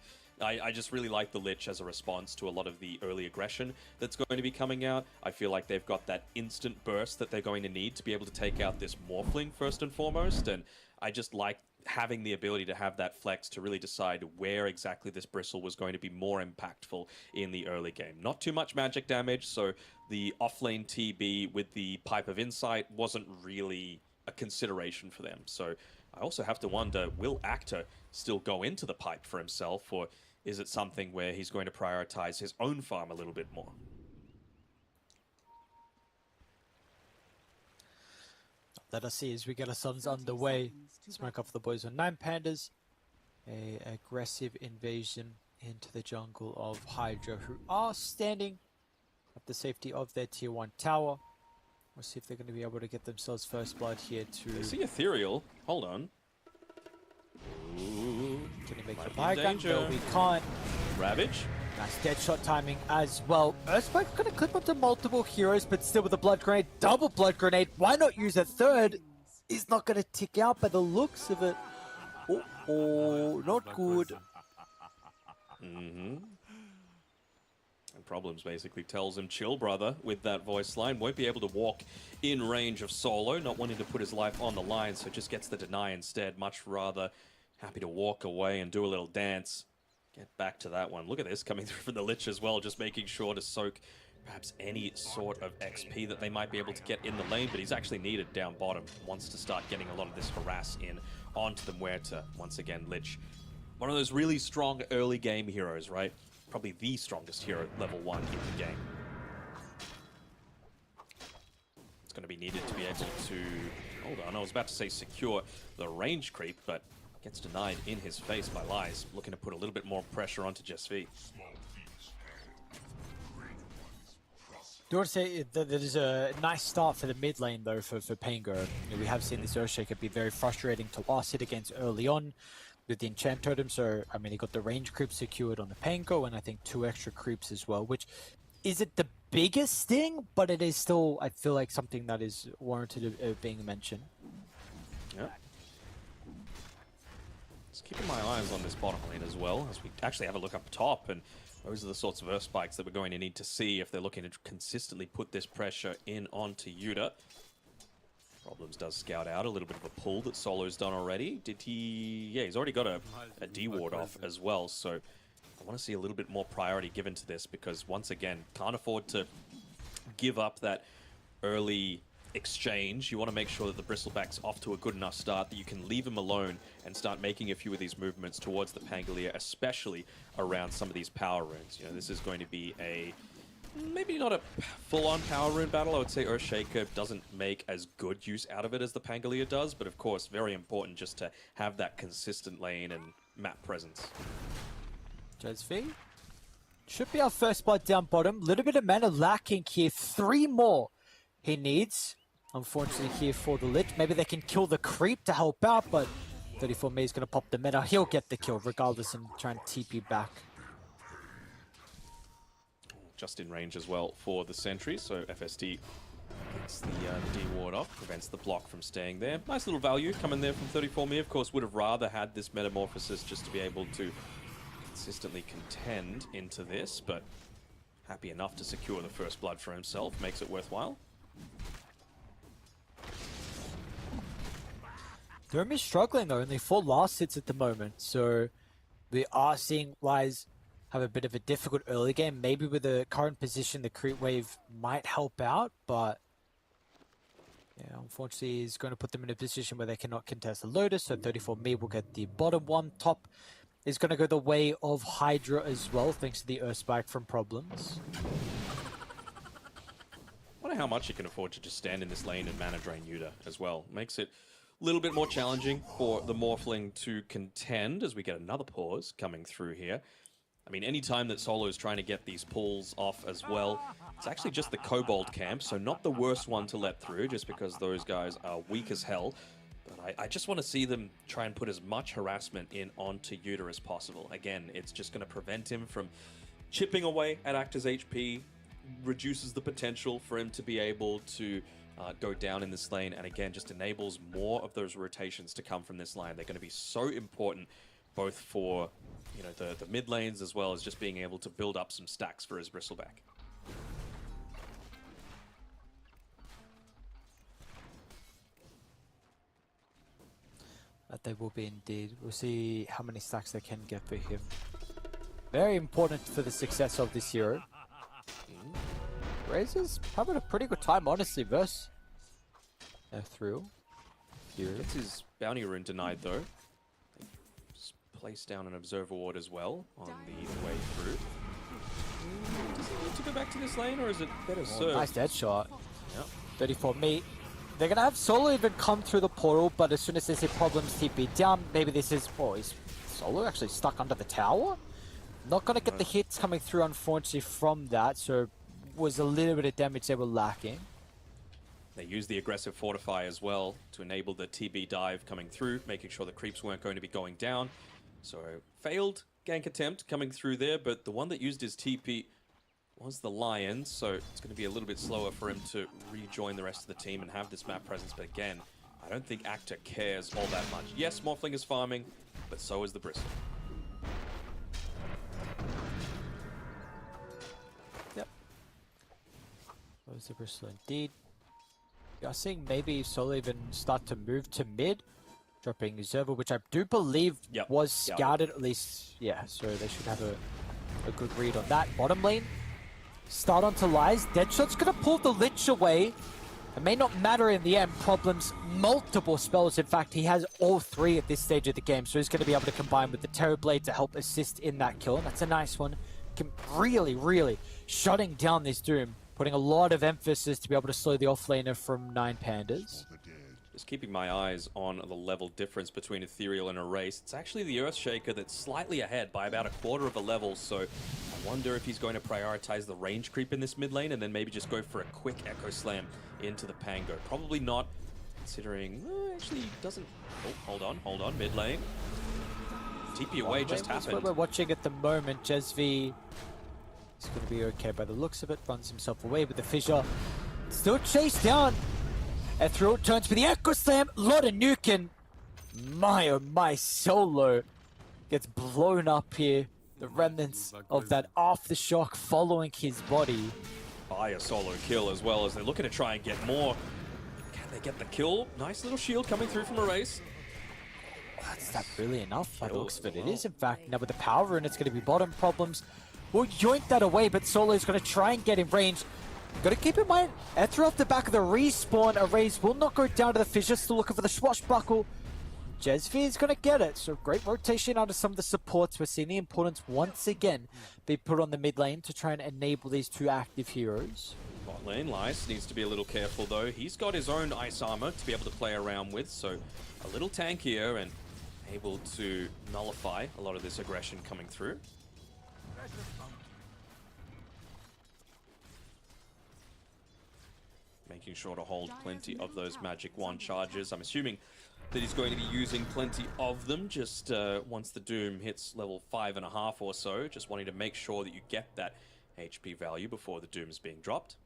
I just really like the Lich as a response to a lot of the early aggression that's going to be coming out. I feel like they've got that instant burst that they're going to need to be able to take out this Morphling first and foremost, and I just like having the ability to have that flex to really decide where exactly this Bristle was going to be more impactful in the early game. Not too much magic damage, so the offlane TB with the Pipe of Insight wasn't really a consideration for them. So I also have to wonder, will Actor still go into the pipe for himself, or is it something where he's going to prioritize his own farm a little bit more?
Let us see as we get ourselves underway. Smoke off the boys on 9 Pandas. A aggressive invasion into the jungle of Hydra, who are standing at the safety of their tier 1 tower. We'll see if they're going to be able to get themselves first blood here to...
I see Ethereal. Hold on.
Ooh. Can he make
Might
the
be
buy gun?
danger.
No, we can't.
Ravage.
Nice dead shot timing as well. Earthspike's gonna clip onto multiple heroes, but still with a blood grenade, double blood grenade. Why not use a third? He's not gonna tick out by the looks of it. Oh, not good.
And Problems basically tells him, chill, brother, with that voice line. Won't be able to walk in range of Solo, not wanting to put his life on the line, so just gets the deny instead. Much rather happy to walk away and do a little dance. Get back to that one. Look at this coming through from the Lich as well, just making sure to soak perhaps any sort of XP that they might be able to get in the lane, but he's actually needed down bottom. Wants to start getting a lot of this harass in onto the Muerta. Once again, Lich, one of those really strong early game heroes, right? Probably the strongest hero level 1 in the game. It's going to be needed to be able to, hold on, I was about to say secure the range creep, but gets denied in his face by Lies, looking to put a little bit more pressure onto Jesvi.
Do you want to say that there's a nice start for the mid lane though for Pango? You know, we have seen this Earthshaker be very frustrating to last hit against early on with the enchant totem. So I mean, he got the range creep secured on the Pango, and I think 2 extra creeps as well, which isn't the biggest thing, but it is still, I feel like, something that is warranted of being mentioned.
Yeah. Just keeping my eyes on this bottom lane as well, as we actually have a look up top, and those are the sorts of Earth Spikes that we're going to need to see if they're looking to consistently put this pressure in onto Yuta. Problems does scout out a little bit of a pull that Solo's done already. Did he? Yeah, he's already got a D-ward off as well, so I want to see a little bit more priority given to this, because once again, can't afford to give up that early exchange. You want to make sure that the Bristleback's off to a good enough start that you can leave him alone and start making a few of these movements towards the Pangolier, especially around some of these power runes. You know, this is going to be a maybe not a full-on power rune battle. I would say Earthshaker doesn't make as good use out of it as the Pangolier does, but of course, very important just to have that consistent lane and map presence.
Jesvi should be our first blood down bottom. Little bit of mana lacking here. 3 more he needs. Unfortunately here for the Lich. Maybe they can kill the creep to help out, but 34 May is going to pop the meta. He'll get the kill regardless and try and TP back.
Just in range as well for the sentry, so FSD gets the D-ward off, prevents the block from staying there. Nice little value coming there from 34 Me. Of course, would have rather had this metamorphosis just to be able to consistently contend into this, but happy enough to secure the first blood for himself, makes it worthwhile.
Durham is struggling though, only 4 last hits at the moment, so we are seeing Lies have a bit of a difficult early game. Maybe with the current position, the creep wave might help out, but yeah, unfortunately, he's going to put them in a position where they cannot contest the Lotus, so 34 Me will get the bottom one. Top is going to go the way of Hydra as well, thanks to the Earth Spike from Problems.
Wonder how much you can afford to just stand in this lane and mana drain Yuta as well. Makes it a little bit more challenging for the Morphling to contend as we get another pause coming through here. I mean, any time that Solo is trying to get these pulls off as well, it's actually just the Kobold camp, so not the worst one to let through, just because those guys are weak as hell. But I just want to see them try and put as much harassment in onto Yuta as possible. Again, it's just going to prevent him from chipping away at Actor's HP, reduces the potential for him to be able to go down in this lane, and again, just enables more of those rotations to come from this line. They're going to be so important, both for the mid lanes as well as just being able to build up some stacks for his Bristleback.
That they will be indeed. We'll see how many stacks they can get for him. Very important for the success of this hero. Razor's having a pretty good time, honestly, versus through.
Gets his bounty rune denied though. Place down an observer ward as well on the way through. Does he need to go back to this lane, or is it better served?
Nice dead shot.
Yep.
34 Me. They're going to have Solo even come through the portal, but as soon as they see Problems TP down, maybe this is... Oh, is Solo actually stuck under the tower? Not going to get the hits coming through, unfortunately, from that, so was a little bit of damage they were lacking.
They used the aggressive Fortify as well to enable the TB dive coming through, making sure the creeps weren't going to be going down. So failed gank attempt coming through there, but the one that used his TP was the Lion, so it's going to be a little bit slower for him to rejoin the rest of the team and have this map presence. But again, I don't think Actor cares all that much. Yes, Morphling is farming, but so is the Bristle.
Yep. That was the Bristle indeed. Yeah, I was seeing maybe Solo even start to move to mid, dropping Zerva, which I do believe was scouted at least. Yeah, so they should have a good read on that. Bottom lane, start onto Lies. Deadshot's going to pull the Lich away. It may not matter in the end. Problems, multiple spells. In fact, he has all three at this stage of the game, so he's going to be able to combine with the Terrorblade to help assist in that kill. And that's a nice one. Really shutting down this Doom, putting a lot of emphasis to be able to slow the offlaner from 9 Pandas.
Just keeping my eyes on the level difference between Ethereal and Erase. It's actually the Earthshaker that's slightly ahead by about a quarter of a level, so I wonder if he's going to prioritize the range creep in this mid lane and then maybe just go for a quick Echo Slam into the Pango. Probably not, considering... actually, he doesn't... Oh, hold on, mid lane. TP away just happened.
What we're watching at the moment. Jesvi is going to be okay by the looks of it. Runs himself away with the fissure. Still chased down. Ethereal turns for the Echo Slam. Lot of nuking. My oh my, Solo gets blown up here. The remnants of that aftershock following his body.
By a solo kill as well, as they're looking to try and get more. Can they get the kill? Nice little shield coming through from Erase.
Is that really enough? By the looks of it, it is in fact. Now with the power rune, it's going to be bottom problems. We'll yoink that away, but Solo's going to try and get in range. Got to keep in mind, Ether off the back of the respawn. Erase will not go down to the fissure, still looking for the swashbuckle. Jesvi is going to get it, so great rotation out of some of the supports. We're seeing the importance once again be put on the mid lane to try and enable these two active heroes.
Bot lane, Lice needs to be a little careful though. He's got his own ice armor to be able to play around with, so a little tankier and able to nullify a lot of this aggression coming through. Making sure to hold plenty of those magic wand charges. I'm assuming that he's going to be using plenty of them just once the Doom hits level 5.5 or so. Just wanting to make sure that you get that HP value before the Doom is being dropped.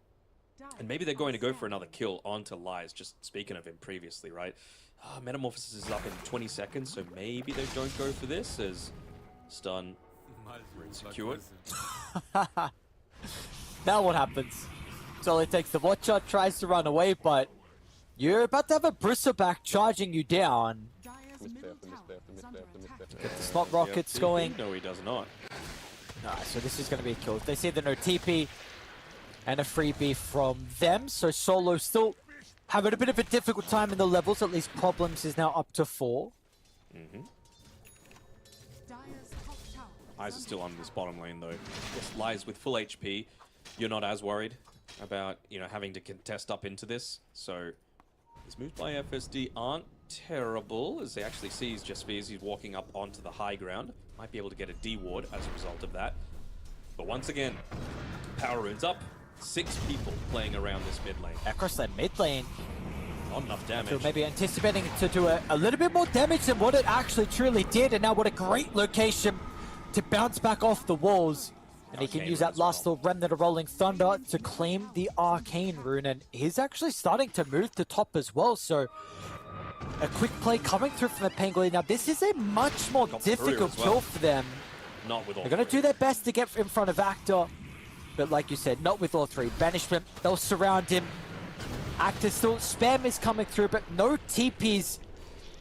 And maybe they're going to go for another kill onto Lies, just speaking of him previously, right? Metamorphosis is up in 20 seconds, so maybe they don't go for this as stun secured.
Now what happens? Solo takes the watcher, tries to run away, but you're about to have a bristleback charging you down. Get the slot rockets going.
No, he does not.
Alright, so this is going to be a kill. They see the no TP and a freebie from them, so Solo still having a bit of a difficult time in the levels. At least Problems is now up to 4.
Eyes are still on this bottom lane though. Just Lies with full HP. You're not as worried about, you know, having to contest up into this. So his moves by FSD aren't terrible, as they actually sees Jesvi as he's walking up onto the high ground. Might be able to get a D ward as a result of that. But once again, power runes up. 6 people playing around this mid lane.
Across that mid lane.
Not enough damage.
So maybe anticipating it to do a little bit more damage than what it actually truly did. And now what a great location to bounce back off the walls. And he can use that last little remnant of Rolling Thunder to claim the Arcane Rune. And he's actually starting to move to top as well. So a quick play coming through from the Pangolin. Now this is a much more difficult kill for them.
Not with all
They're going to do their best to get in front of Actor. But like you said, not with all 3. Banishment, they'll surround him. Actor still, spam is coming through, but no TPs.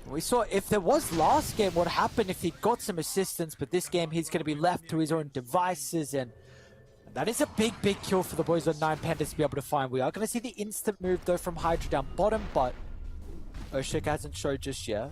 We saw if there was last game what happened if he got some assistance, but this game he's going to be left to his own devices, and that is a big kill for the boys on 9 Pandas to be able to find. We are going to see the instant move though from Hydra down bottom, but Oshik hasn't showed just yet.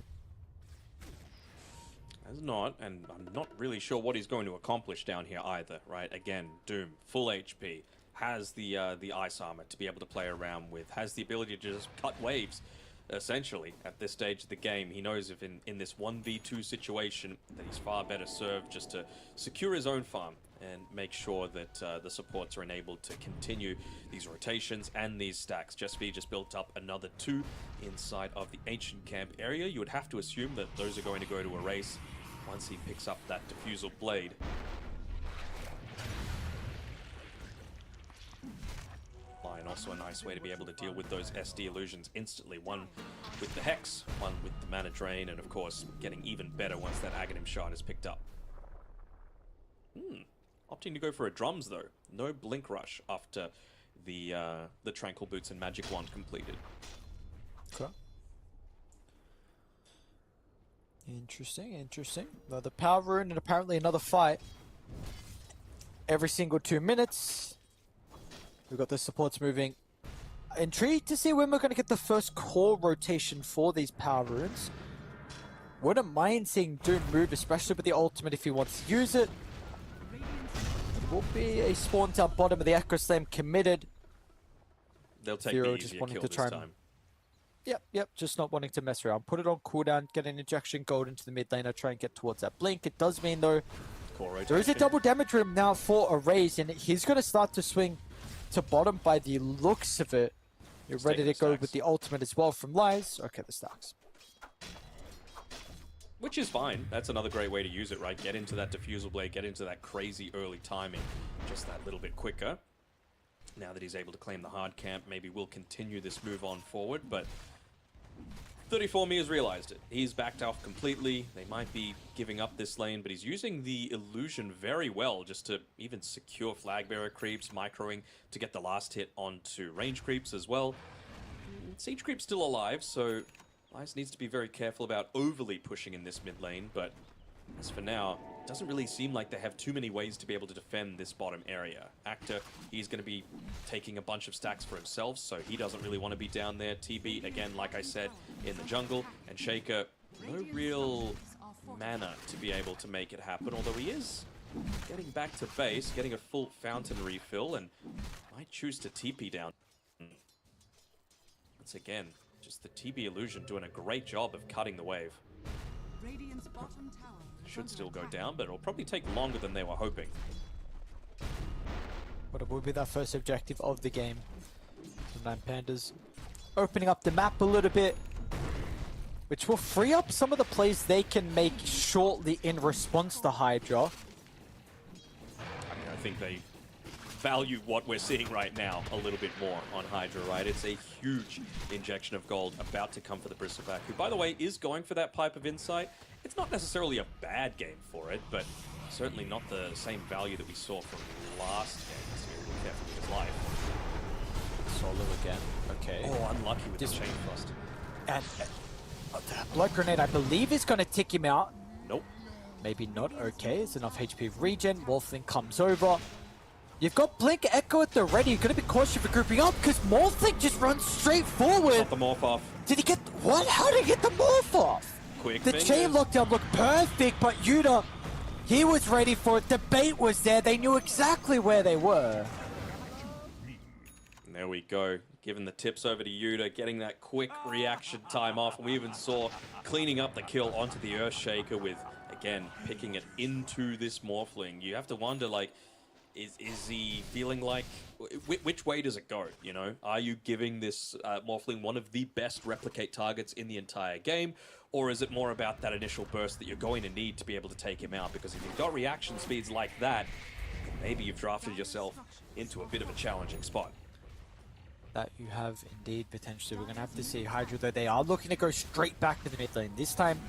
Has not, and I'm not really sure what he's going to accomplish down here either, right? Again, Doom, full HP, has the ice armor to be able to play around with, has the ability to just cut waves. Essentially, at this stage of the game, he knows if in this 1v2 situation that he's far better served just to secure his own farm and make sure that the supports are enabled to continue these rotations and these stacks. Jesvi just built up another 2 inside of the Ancient Camp area. You would have to assume that those are going to go to Erase once he picks up that diffusal blade. And also a nice way to be able to deal with those SD illusions instantly. One with the Hex, one with the Mana Drain, and of course getting even better once that Aghanim Shard is picked up. Opting to go for a Drums though. No Blink Rush after the Tranquil Boots and Magic Wand completed.
Okay. Interesting. Another Power Rune and apparently another fight. Every single 2 minutes. We've got the supports moving. Intrigued to see when we're going to get the first core rotation for these Power Runes. Wouldn't mind seeing Doom move, especially with the ultimate if he wants to use it. It will be a spawn down bottom of the Echo Slam committed.
They'll take
Zero
the
just
easier
wanting
kill
to try
this
and-
time.
Yep, just not wanting to mess around. Put it on cooldown, get an injection gold into the mid lane, try and get towards that blink. It does mean though,
Core rotation.
there is a double damage room now for Erase, and he's going to start to swing to bottom by the looks of it. You're
He's
ready
taking
to
the
go
stacks.
with the ultimate as well from Lies. Okay, the stacks.
Which is fine. That's another great way to use it, right? Get into that diffusal blade, get into that crazy early timing just that little bit quicker. Now that he's able to claim the hard camp, maybe we'll continue this move on forward, but 34me has realized it. He's backed off completely. They might be giving up this lane, but he's using the illusion very well just to even secure flag bearer creeps, microing to get the last hit onto range creeps as well. Siege creep's still alive, so Lies needs to be very careful about overly pushing in this mid lane, but as for now, it doesn't really seem like they have too many ways to be able to defend this bottom area. Actor, he's going to be taking a bunch of stacks for himself, so he doesn't really want to be down there. TB, again, like I said, in the jungle. And Shaker, no real mana to be able to make it happen, although he is getting back to base, getting a full fountain refill, and might choose to TP down. Once again, just the TB illusion doing a great job of cutting the wave.
Radiant's bottom tower
Should still go down, but it'll probably take longer than they were hoping.
But it will be their first objective of the game. So Nine Pandas opening up the map a little bit, which will free up some of the plays they can make shortly in response to Hydra.
I mean, I think they value what we're seeing right now a little bit more on Hydra, right? It's a huge injection of gold about to come for the Bristleback, who, by the way, is going for that Pipe of Insight. It's not necessarily a bad game for it, but certainly not the same value that we saw from last game. So be careful with his life.
Solo again. Okay.
Oh, unlucky with the
Just-
Chain Frost.
And Blood Grenade, I believe, is going to tick him out.
Nope.
Maybe not. Okay, it's enough HP regen. Morphling comes over. You've got Blink Echo at the ready. You're going to be cautious for grouping up because Morphling just runs straight forward.
Got the morph off.
Did he get... What? How did he get the morph off?
Quick
The
fingers.
chain lockdown looked perfect, but Yuta, he was ready for it. The bait was there. They knew exactly where they were.
And there we go. Giving the tips over to Yuta, getting that quick reaction time off. And we even saw cleaning up the kill onto the Earthshaker with, again, picking it into this Morphling. You have to wonder, like, is he feeling like... Which way does it go, you know? Are you giving this Morphling one of the best replicate targets in the entire game? Or is it more about that initial burst that you're going to need to be able to take him out? Because if you've got reaction speeds like that, maybe you've drafted yourself into a bit of a challenging spot.
That you have indeed potentially. We're going to have to see Hydra, though. They are looking to go straight back to the mid lane. This time,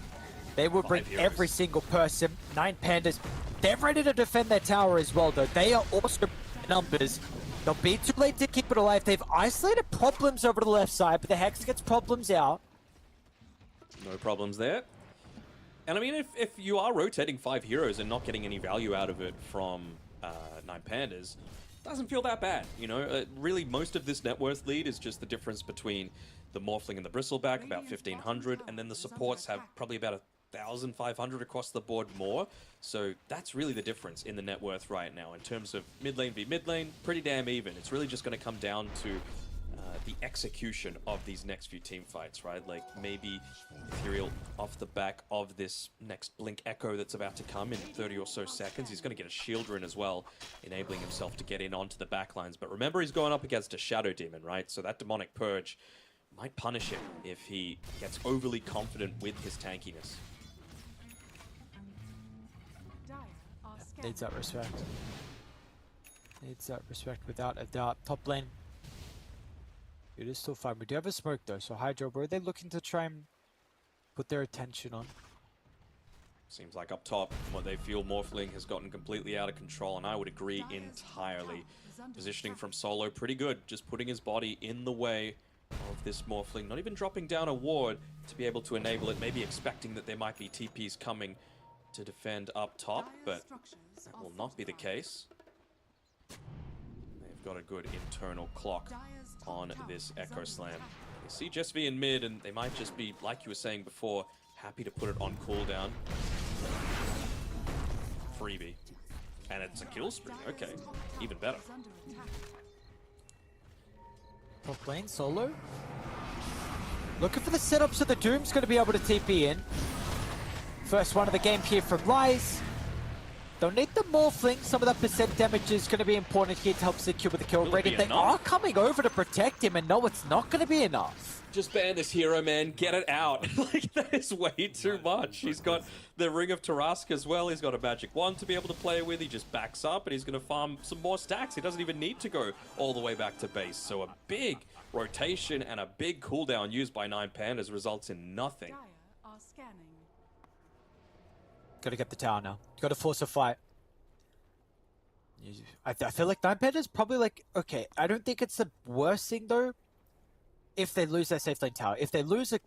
they will bring
heroes.
every single person. Nine Pandas, they're ready to defend their tower as well, though. They are also numbers. They'll be too late to keep it alive. They've isolated problems over to the left side, but the Hex gets problems out.
No problems there. And I mean, if you are rotating 5 heroes and not getting any value out of it from Nine Pandas, doesn't feel that bad, you know? Really, most of this net worth lead is just the difference between the Morphling and the Bristleback, about 1,500, and then the supports have probably about 1,500 across the board more. So that's really the difference in the net worth right now. In terms of mid lane v mid lane, pretty damn even. It's really just going to come down to the execution of these next few team fights, right? Like maybe Ethereal off the back of this next Blink Echo that's about to come in 30 or so seconds. He's going to get a shield rune as well, enabling himself to get in onto the backlines. But remember, he's going up against a Shadow Demon, right? So that Demonic Purge might punish him if he gets overly confident with his tankiness.
Needs that respect. Needs that respect without a doubt. Top lane. It is still fine. We do have a smoke though, so Hydra, were they looking to try and put their attention on?
Seems like up top, what they feel Morphling has gotten completely out of control, and I would agree entirely. Positioning from Solo, pretty good. Just putting his body in the way of this Morphling. Not even dropping down a ward to be able to enable it. Maybe expecting that there might be TPs coming to defend up top, but that will not be the case. They've got a good internal clock on this Echo Slam. You see Just V in mid, and they might just be, like you were saying before, happy to put it on cooldown. Freebie. And it's a kill spree. Okay, even better.
Top lane, Solo. Looking for the setup so the Doom's going to be able to TP in. First one of the game here from Lies. Don't need the Morphling. Some of that percent damage is going to be important here to help secure with the kill. Radiant, they are coming over to protect him, and no, it's not going to be enough.
Just ban this hero, man. Get it out. Like, that is way too much. He's got the Ring of Tarask as well. He's got a magic wand to be able to play with. He just backs up, and he's going to farm some more stacks. He doesn't even need to go all the way back to base. So a big rotation and a big cooldown used by 9Pandas results in nothing.
Got to get the tower now. Got to force a fight. I feel like 9Pandas probably like, okay, I don't think it's the worst thing though if they lose their safe lane tower. If they lose a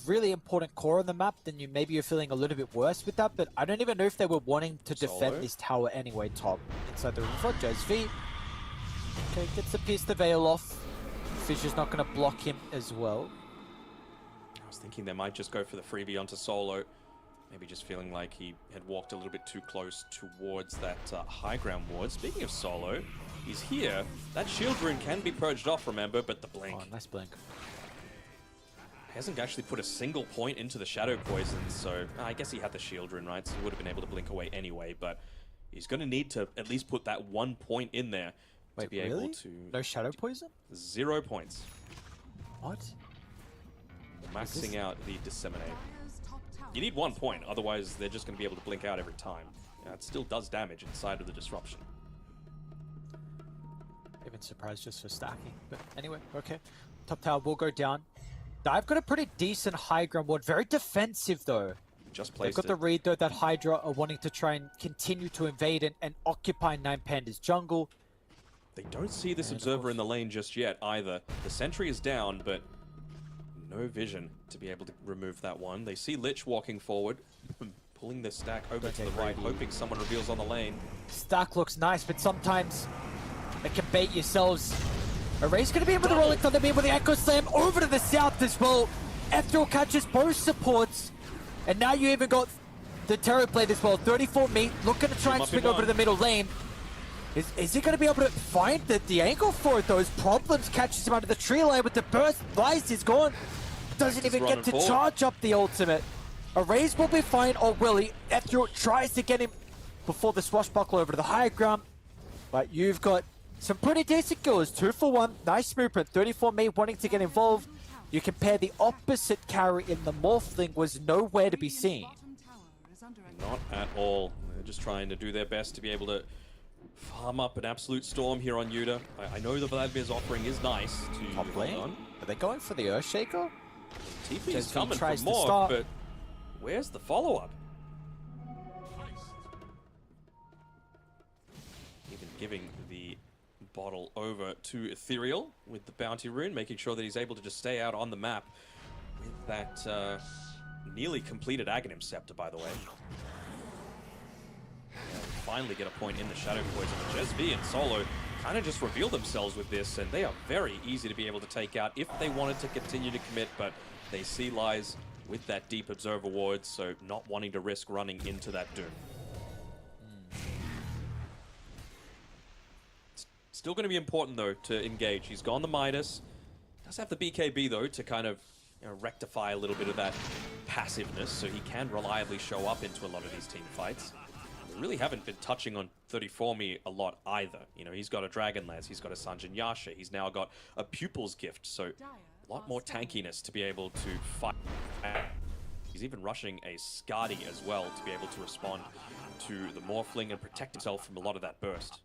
really important core on the map, then maybe you're feeling a little bit worse with that, but I don't even know if they were wanting to defend this tower anyway. Top inside the room for Josv. Okay, gets the piece the veil off. Fissure's not going to block him as well.
I was thinking they might just go for the freebie onto Solo. Maybe just feeling like he had walked a little bit too close towards that high ground ward. Speaking of Solo, he's here. That shield rune can be purged off, remember, but the blink.
Oh, nice blink.
Hasn't actually put a single point into the shadow poison, so I guess he had the shield rune, right? So he would have been able to blink away anyway, but he's going to need to at least put that 1 point in there to be able to...
No shadow poison?
0 points.
What?
Maxing out the disseminate. You need 1 point, otherwise they're just going to be able to blink out every time. Yeah, it still does damage inside of the disruption.
Even surprised just for stacking. But anyway, okay. Top tower will go down. I've got a pretty decent high ground ward. Very defensive though.
Just placed
They've got the read though that Hydra are wanting to try and continue to invade and occupy 9Pandas jungle.
They don't see this observer in the lane just yet either. The sentry is down, but no vision to be able to remove that one. They see Lich walking forward, pulling the stack over to the right, hoping someone reveals on the lane.
Stack looks nice, but sometimes it can bait yourselves. Array's going to be able to roll it, they'll be able to Echo Slam over to the south as well. Ethereal catches both supports, and now you even got the Terror Blade as well. 34 meat, looking to try and swing over to the middle lane. Is he going to be able to find the angle for it? Those problems catches him under the tree line with the burst. Vice is gone. Doesn't even get to charge up the ultimate. Arrays will be fine, or will he? Ethereal tries to get him before the swashbuckle over to the high ground. But you've got some pretty decent kills. 2 for 1. Nice movement. 34 me wanting to get involved. You compare the opposite carry in the Morphling was nowhere to be seen.
Not at all. They're just trying to do their best to be able to farm up an absolute storm here on Yuta. I know the Vladmir's offering is nice to
top lane. Are they going for the Earthshaker?
TP is coming for more, but where's the follow-up? Even giving the bottle over to Ethereal with the bounty rune, making sure that he's able to just stay out on the map with that nearly completed Aghanim Scepter, by the way. Finally get a point in the Shadow Poison. Jezv and Solo kind of just reveal themselves with this, and they are very easy to be able to take out if they wanted to continue to commit, but they see Lies with that deep Observer ward, so not wanting to risk running into that Doom. It's still going to be important, though, to engage. He's gone the Midas. Does have the BKB, though, to kind of rectify a little bit of that passiveness, so he can reliably show up into a lot of these team fights. Really haven't been touching on 34me a lot either. You know, he's got a Dragonlance, he's got a Sanjin Yasha, he's now got a Pupil's Gift, so a lot more tankiness to be able to fight He's even rushing a Skadi as well to be able to respond to the Morphling and protect himself from a lot of that burst.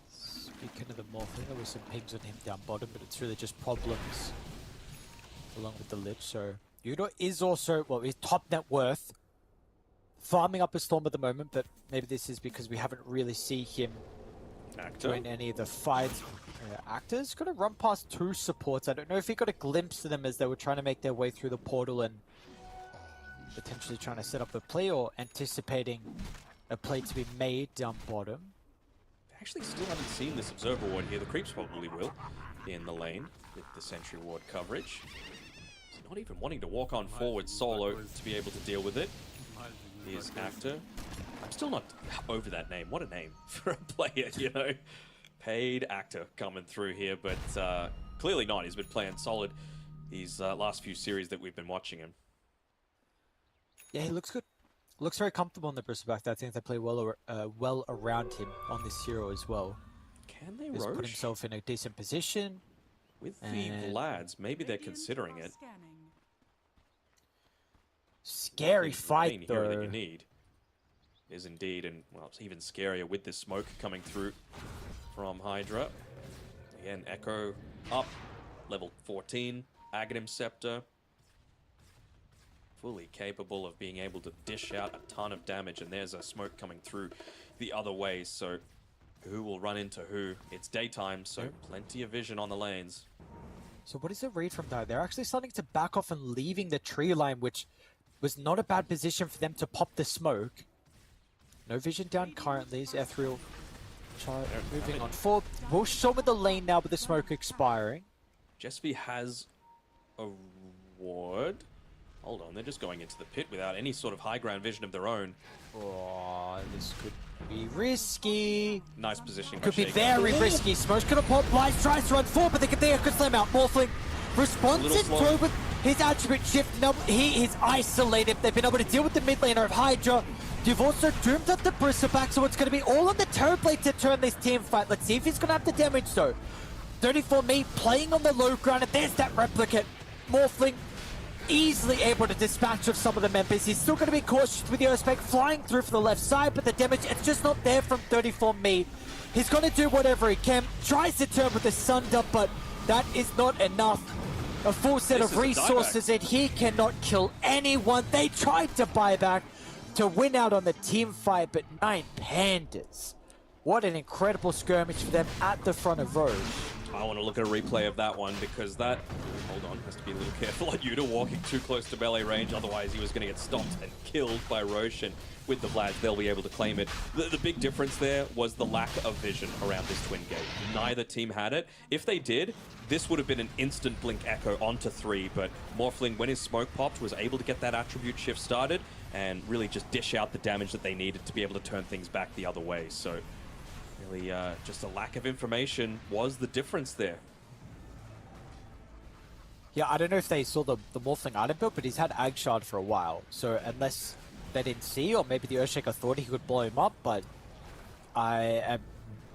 Speaking of the Morphling, there was some pings on him down bottom, but it's really just problems along with the Lich. So Yudo is also, well, he's top net worth, farming up a Storm at the moment, but maybe this is because we haven't really seen him join any of the fights. Actor's got to run past 2 supports. I don't know if he got a glimpse of them as they were trying to make their way through the portal and potentially trying to set up a play or anticipating a play to be made down bottom.
Actually still haven't seen this observer ward here. The creeps probably will in the lane with the sentry ward coverage. He's not even wanting to walk on forward solo to be able to deal with it. Here's Actor. I'm still not over that name. What a name for a player, you know. Paid Actor coming through here, but clearly not. He's been playing solid these last few series that we've been watching him.
Yeah, he looks good. Looks very comfortable in the Bristleback. I think they play well around him on this hero as well.
Can they
He's
roach?
put himself in a decent position.
With the Vlads, maybe they're considering it.
Scary fight,
main hero that
though.
you need is indeed, and well, it's even scarier with this smoke coming through from Hydra. Again, Echo up, level 14, Aghanim Scepter. Fully capable of being able to dish out a ton of damage, and there's a smoke coming through the other way, so who will run into who? It's daytime, so plenty of vision on the lanes.
So what is the read from that? They're actually starting to back off and leaving the tree line, which was not a bad position for them to pop the smoke. No vision down currently. Is Ethereal moving on forward. We'll show with the lane now with the smoke expiring.
Jesvi has a ward. Hold on, they're just going into the pit without any sort of high ground vision of their own.
Oh, this could be risky.
Nice positioning.
Could be very risky. Smoke's gonna pop. Life tries to run forward, but they could slam out. Morphling responds it through with his attribute shift. No, he is isolated. They've been able to deal with the mid laner of Hydra. You've also doomed up the Bristleback, so it's going to be all on the Terrorblade to turn this team fight. Let's see if he's going to have the damage, though. 34me playing on the low ground, and there's that replicate. Morphling easily able to dispatch of some of the members. He's still going to be cautious with the Earthspec flying through for the left side, but the damage, it's just not there from 34me. He's going to do whatever he can. Tries to turn with the Sunder, but that is not enough. A full set of resources, and he cannot kill anyone. They tried to buy back to win out on the team fight, but 9 Pandas. What an incredible skirmish for them at the front of Roche.
I want to look at a replay of that one because that... Hold on, has to be a little careful on Yuta walking too close to melee range, otherwise he was going to get stopped and killed by Roche, and with the Vlad they'll be able to claim it. The big difference there was the lack of vision around this twin gate. Neither team had it. If they did, this would have been an instant blink echo onto 3, but Morphling, when his smoke popped, was able to get that attribute shift started and really just dish out the damage that they needed to be able to turn things back the other way. So really just a lack of information was the difference there.
Yeah, I don't know if they saw the Morphling item build, but he's had Ag Shard for a while. So unless they didn't see, or maybe the Earthshaker thought he could blow him up, but a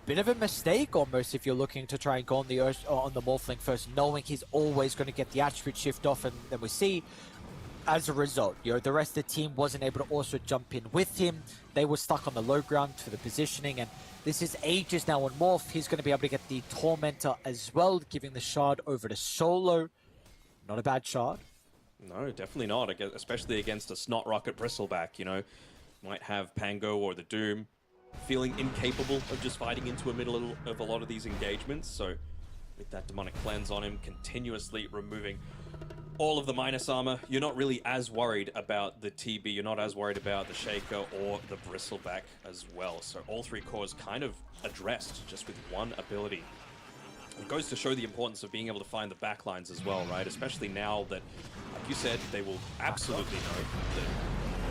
bit of a mistake almost if you're looking to try and go on the Morphling first, knowing he's always going to get the attribute shift off, and then we see as a result, you know, the rest of the team wasn't able to also jump in with him. They were stuck on the low ground for the positioning, and this is ages now on Morph. He's going to be able to get the Tormentor as well, giving the shard over to Solo. Not a bad shard.
No, definitely not, especially against a Snot Rocket Bristleback, you know. Might have Pango or the Doom feeling incapable of just fighting into a middle of a lot of these engagements, so with that Demonic Cleanse on him, continuously removing all of the minus armor, you're not really as worried about the TB, you're not as worried about the Shaker or the Bristleback as well. So all 3 cores kind of addressed just with one ability. It goes to show the importance of being able to find the backlines as well, right? Especially now that, like you said, they will absolutely know that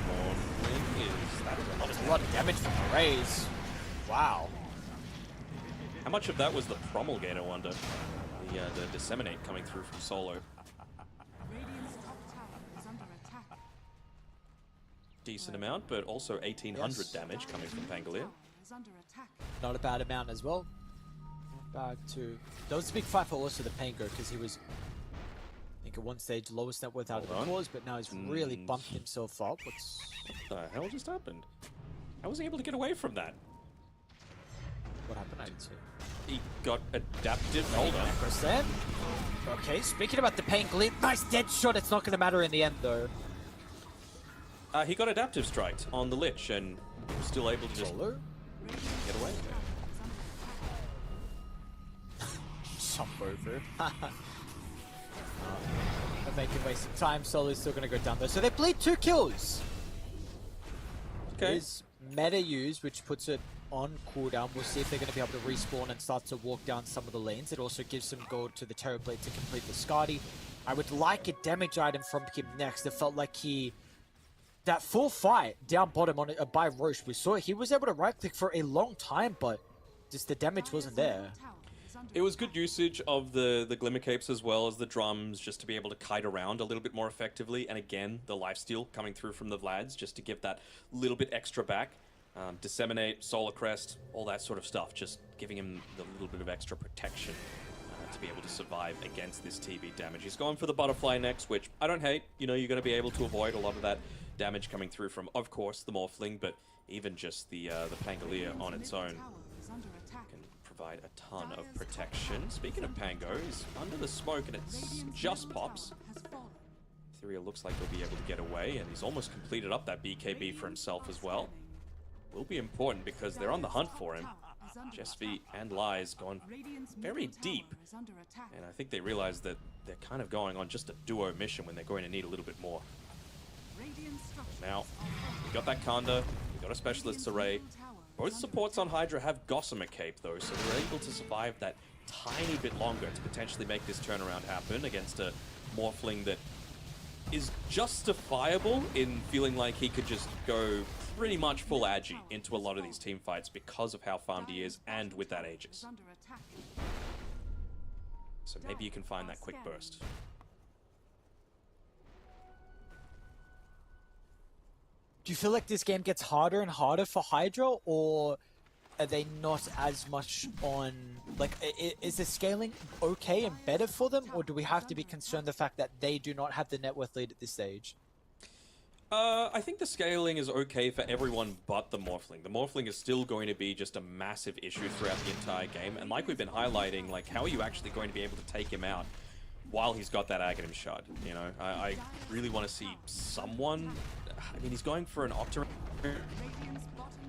Morphling is...
That's a lot of damage from the raise. Wow.
How much of that was the Promulgate, I wonder? The Disseminate coming through from Solo.
Radiant's top tower is under attack.
Decent amount, but also 1800 damage coming from Pangolier.
Is under attack.
Not a bad amount as well. Back to... That was a big fight for also the Pango, because he was, I think, think at one stage lowest net worth out of the
Hold on.
cause, but now he's really bumped himself up.
What the hell just happened? How was he able to get away from that?
What happened? I didn't see.
He got adaptive. Hold on.
Percent. Okay, speaking about the pain glitch, nice dead shot. It's not going to matter in the end, though.
He got adaptive striked on the Lich and was still able to just
Solo?
get away.
Jump over. But they can waste some time. Solo's still going to go down, though. So they bleed 2 kills.
Okay.
Is meta used, which puts it on cooldown. We'll see if they're going to be able to respawn and start to walk down some of the lanes. It also gives some gold to the Terrorblade to complete the Skadi. I would like a damage item from him next. It felt like that full fight down bottom on by Roche, we saw he was able to right click for a long time, but just the damage wasn't there.
It was good usage of the Glimmer Capes as well as the drums, just to be able to kite around a little bit more effectively. And again, the lifesteal coming through from the Vlads, just to give that little bit extra back. Disseminate, Solar Crest, all that sort of stuff, just giving him the little bit of extra protection to be able to survive against this TB damage. He's going for the Butterfly next, which I don't hate. You know, you're going to be able to avoid a lot of that damage coming through from, of course, the Morphling, but even just the Pangolier on its own can provide a ton of protection. Speaking of Pango, he's under the smoke and it's just pops. Ethereal looks like he'll be able to get away, and he's almost completed up that BKB for himself as well. Will be important because they're on the hunt for him. Jesvi and Lies gone very deep, and I think they realize that they're kind of going on just a duo mission when they're going to need a little bit more. Now, we got that Kanda, we got a Specialist's Array. Both supports on Hydra have Gossamer Cape though, so they're able to survive that tiny bit longer to potentially make this turnaround happen against a Morphling that is justifiable in feeling like he could just go pretty much full agi into a lot of these team fights because of how farmed he is and with that Aegis. So maybe you can find that quick burst.
Do you feel like this game gets harder and harder for Hydra, or are they not as much on, like, is the scaling okay and better for them, or do we have to be concerned the fact that they do not have the net worth lead at this stage?
I think the scaling is okay for everyone but the Morphling. The Morphling is still going to be just a massive issue throughout the entire game, and like we've been highlighting, like, how are you actually going to be able to take him out while he's got that Aghanim Shard? You know, I really want to see someone. I mean, he's going for an Octarine,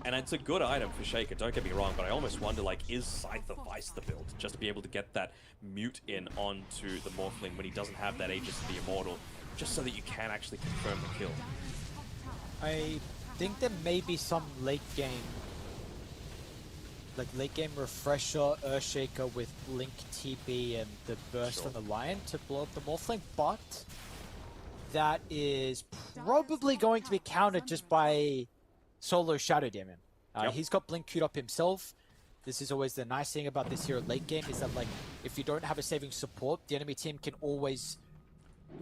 and it's a good item for Shaker, don't get me wrong, but I almost wonder, like, is Scythe of Vice the build? Just to be able to get that mute in onto the Morphling when he doesn't have that Aegis of the Immortal, just so that you can actually confirm the kill.
I think there may be some late game refresher, Earthshaker with Blink TB and the burst from the Lion to blow up the Morphling, but that is probably going to be countered just by solo Shadow Demon. He's got Blink queued up himself. This is always the nice thing about this here late game, is that, like, if you don't have a saving support, the enemy team can always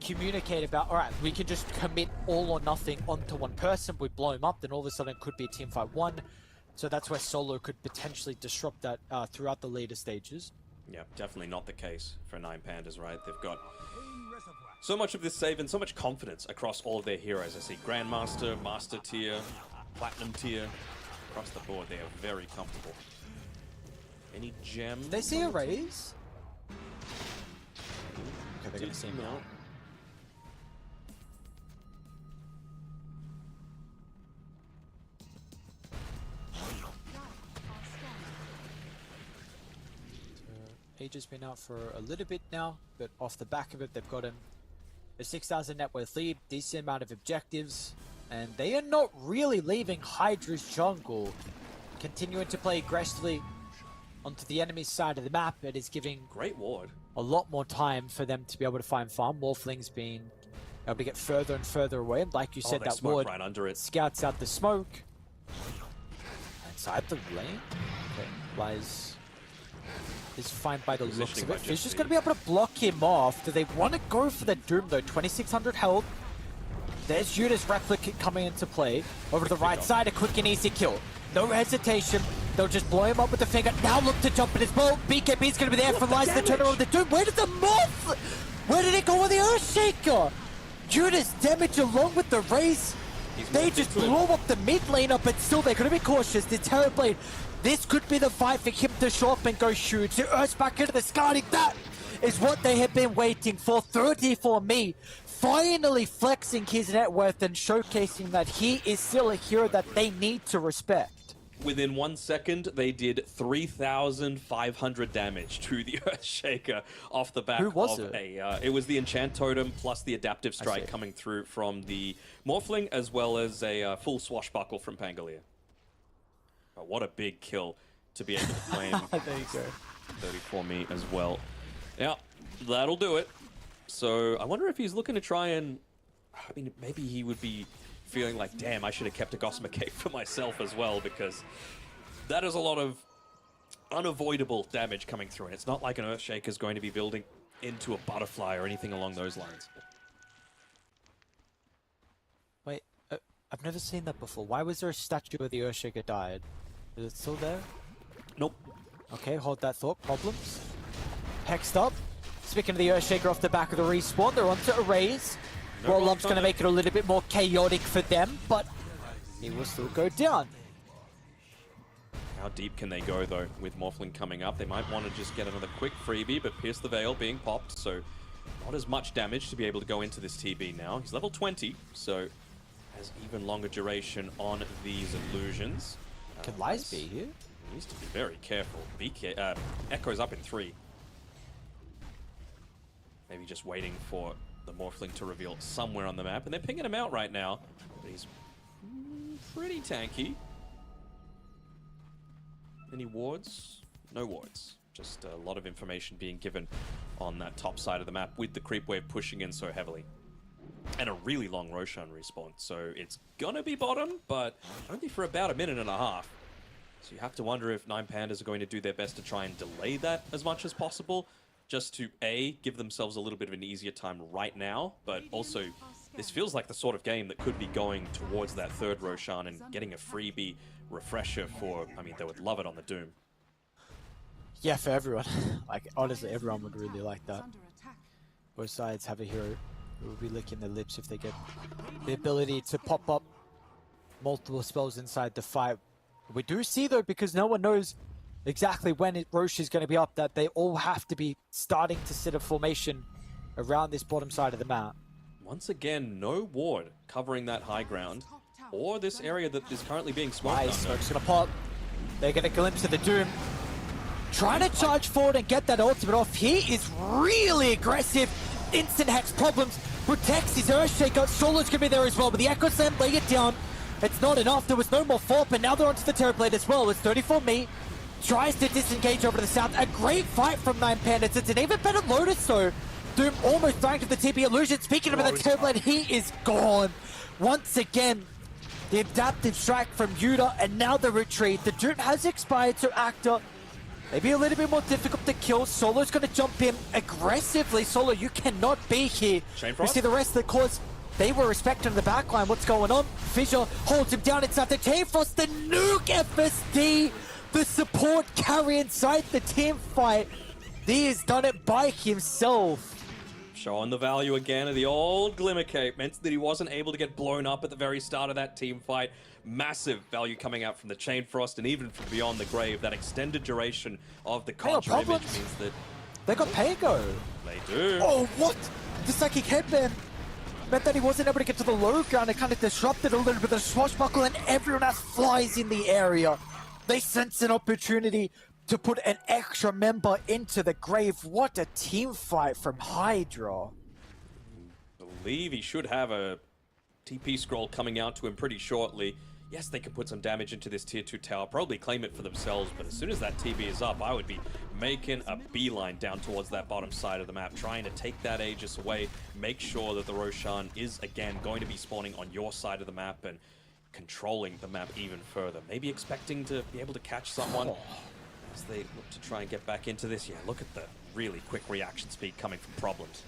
communicate about, alright, we can just commit all or nothing onto one person, we blow him up, then all of a sudden it could be a team fight 1. So that's where solo could potentially disrupt that throughout the later stages.
Yeah, definitely not the case for 9 Pandas, right? They've got so much of this save and so much confidence across all of their heroes. I see Grandmaster, Master tier, Platinum tier. Across the board, they are very comfortable. Any gems?
They see arrays? Okay, they're gonna see him now. Aegis been out for a little bit now, but off the back of it, they've got him a 6,000 net worth lead, decent amount of objectives, and they are not really leaving Hydra's jungle. Continuing to play aggressively onto the enemy's side of the map, it is giving
great ward
a lot more time for them to be able to find farm. Morphling's being able to get further and further away, and like you said, that ward
right under it.
Scouts out the smoke. Inside the lane, okay, Lies is fine by the looks of it. He's just going to be able to block him off. Do they want to go for the Doom though? 2,600 health. There's Judas Replicant coming into play. Over to the right side, a quick and easy kill. No hesitation. They'll just blow him up with the finger. Now look to jump in his bolt. BKB's going to be there for Lies the turner of the Doom. Where did the Moth? Where did it go with the Earthshaker? Judas damage along with the race. They just blow up the mid laner, but still they're going to be cautious. The Terrorblade, this could be the fight for him to show up and go huge. The Earth's back into the sky. That is what they have been waiting for. 34 me, finally flexing his net worth and showcasing that he is still a hero that they need to respect.
Within 1 second, they did 3,500 damage to the Earthshaker off the back of it was the Enchant Totem plus the Adaptive Strike coming through from the Morphling, as well as a full Swashbuckle from Pangolier. Oh, what a big kill to be able to claim.
There you go.
34 me as well. Yeah, that'll do it. So I wonder if he's looking to try and... I mean, maybe he would be feeling like, damn, I should have kept a Gossamer Cape for myself as well, because that is a lot of unavoidable damage coming through, and it's not like an Earthshaker is going to be building into a butterfly or anything along those lines.
Wait, I've never seen that before. Why was there a statue where the Earthshaker died? Is it still there?
Nope.
Okay, hold that thought. Problems. Hexed up. Speaking of the Earthshaker off the back of the respawn, they're onto a raise. Warlock's going to make it a little bit more chaotic for them, but he will still go down.
How deep can they go, though, with Morphling coming up? They might want to just get another quick freebie, but Pierce the Veil being popped, so not as much damage to be able to go into this TB now. He's level 20, so has even longer duration on these illusions.
Can Lies be here?
He needs to be very careful. Echo's up in 3. Maybe just waiting for the Morphling to reveal somewhere on the map, and they're pinging him out right now, but he's pretty tanky. Any wards? No wards. Just a lot of information being given on that top side of the map with the creep wave pushing in so heavily. And a really long Roshan respawn, so it's gonna be bottom, but only for about a minute and a half. So you have to wonder if 9Pandas are going to do their best to try and delay that as much as possible, just to A, give themselves a little bit of an easier time right now, but also this feels like the sort of game that could be going towards that third Roshan and getting a freebie refresher for, I mean, they would love it on the Doom.
Yeah, for everyone. Like, honestly, everyone would really like that. Both sides have a hero who will be licking their lips if they get the ability to pop up multiple spells inside the fight. We do see, though, because no one knows exactly when Roche is going to be up, that they all have to be starting to set a formation around this bottom side of the map.
Once again, no ward covering that high ground, or this area that is currently being smoked.
Nice, smoke's going to pop. They get a glimpse of the Doom. Trying to charge forward and get that ultimate off. He is really aggressive. Instant hex problems. Protects his Earthshaker. Solo's going to be there as well, but the Echo Slam lay it down. It's not enough. There was no more fall, but now they're onto the Terrorblade as well. It's 34 me. Tries to disengage over to the south. A great fight from 9Pandas. It's an even better Lotus, though. Doom almost dying to the TP illusion. Speaking of the Terrorblade, he is gone. Once again, the adaptive strike from Yuta, and now the retreat. The Doom has expired, so Actor maybe a little bit more difficult to kill. Solo's going to jump in aggressively. Solo, you cannot be here. We see the rest of the cause. They were respecting the backline. What's going on? Fissure holds him down inside the Chain Frost. The nuke FSD. The support carry inside the team fight. He has done it by himself.
Showing the value again of the old Glimmer Cape. Meant that he wasn't able to get blown up at the very start of that team fight. Massive value coming out from the Chain Frost and even from beyond the grave. That extended duration of the Conjure image means that...
They got Pango.
They do.
Oh, what? The Psychic Headband meant that he wasn't able to get to the low ground. It kind of disrupted a little bit of the Swashbuckle, and everyone else flies in the area. They sense an opportunity to put an extra member into the grave. What a team fight from Hydra.
I believe he should have a TP scroll coming out to him pretty shortly. Yes, they can put some damage into this tier 2 tower, probably claim it for themselves, but as soon as that TB is up, I would be making a beeline down towards that bottom side of the map, trying to take that Aegis away, make sure that the Roshan is, again, going to be spawning on your side of the map and controlling the map even further. Maybe expecting to be able to catch someone as they look to try and get back into this. Yeah, look at the really quick reaction speed coming from Problems.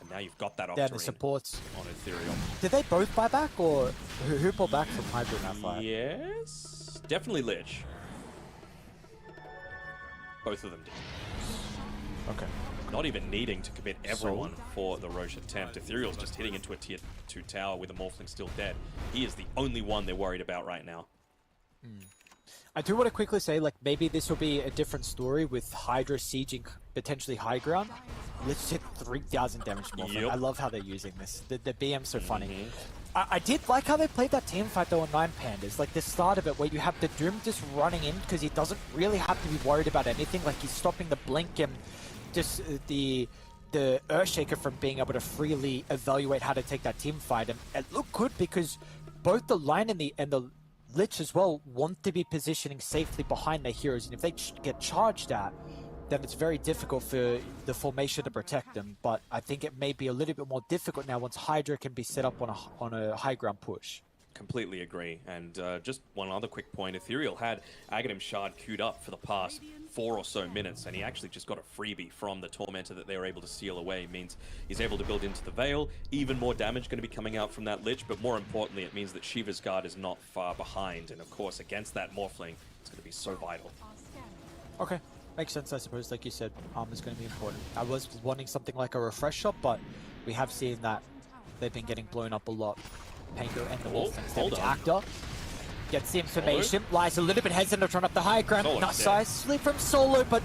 And now you've got that Octarine
the supports
on Ethereal.
Did they both buy back, or who pulled back from Hydra in that fight?
Yes, definitely Lich. Both of them did.
Okay.
Not even needing to commit everyone for the Roche attempt. Ethereal's just hitting into a tier 2 tower with the Morphling still dead. He is the only one they're worried about right now.
I do want to quickly say, like, maybe this will be a different story with Hydra sieging potentially high ground. Let's hit 3,000 damage more.
Yep.
I love how they're using this. The BM's so funny. I did like how they played that team fight though on 9 Pandas. Like the start of it where you have the Doom just running in because he doesn't really have to be worried about anything. Like he's stopping the blink and just the Earthshaker from being able to freely evaluate how to take that team fight. And it looked good because both the Line and the Lich as well want to be positioning safely behind their heroes. And if they get charged at, then it's very difficult for the formation to protect them. But I think it may be a little bit more difficult now once Hydra can be set up on a high ground push.
Completely agree. And just one other quick point. Ethereal had Aghanim Shard queued up for the past 4 or so minutes, and he actually just got a freebie from the Tormentor that they were able to seal away. It means he's able to build into the Veil. Even more damage going to be coming out from that Lich, but more importantly, it means that Shiva's Guard is not far behind. And of course, against that Morphling, it's going to be so vital.
Okay. Makes sense, I suppose. Like you said, armor's going to be important. I was wanting something like a refresh shop, but we have seen that they've been getting blown up a lot. Pango and the Morphling damage actor gets the information. Lies a little bit hesitant to run up the high ground. Not nicely from Solo, but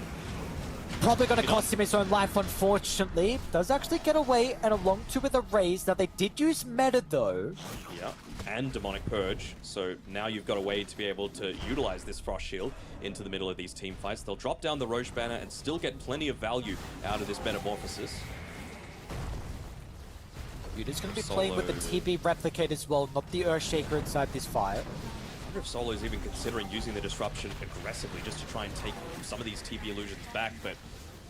probably going to cost him his own life, unfortunately. Does actually get away and along to with a raise. Now they did use meta though.
Yeah, and Demonic Purge. So now you've got a way to be able to utilize this Frost Shield into the middle of these team fights. They'll drop down the Roche banner and still get plenty of value out of this Metamorphosis.
Yuda's going to be playing with the TB Replicate as well, not the Earthshaker inside this fight.
I wonder if Solo is even considering using the Disruption aggressively just to try and take some of these TB illusions back, but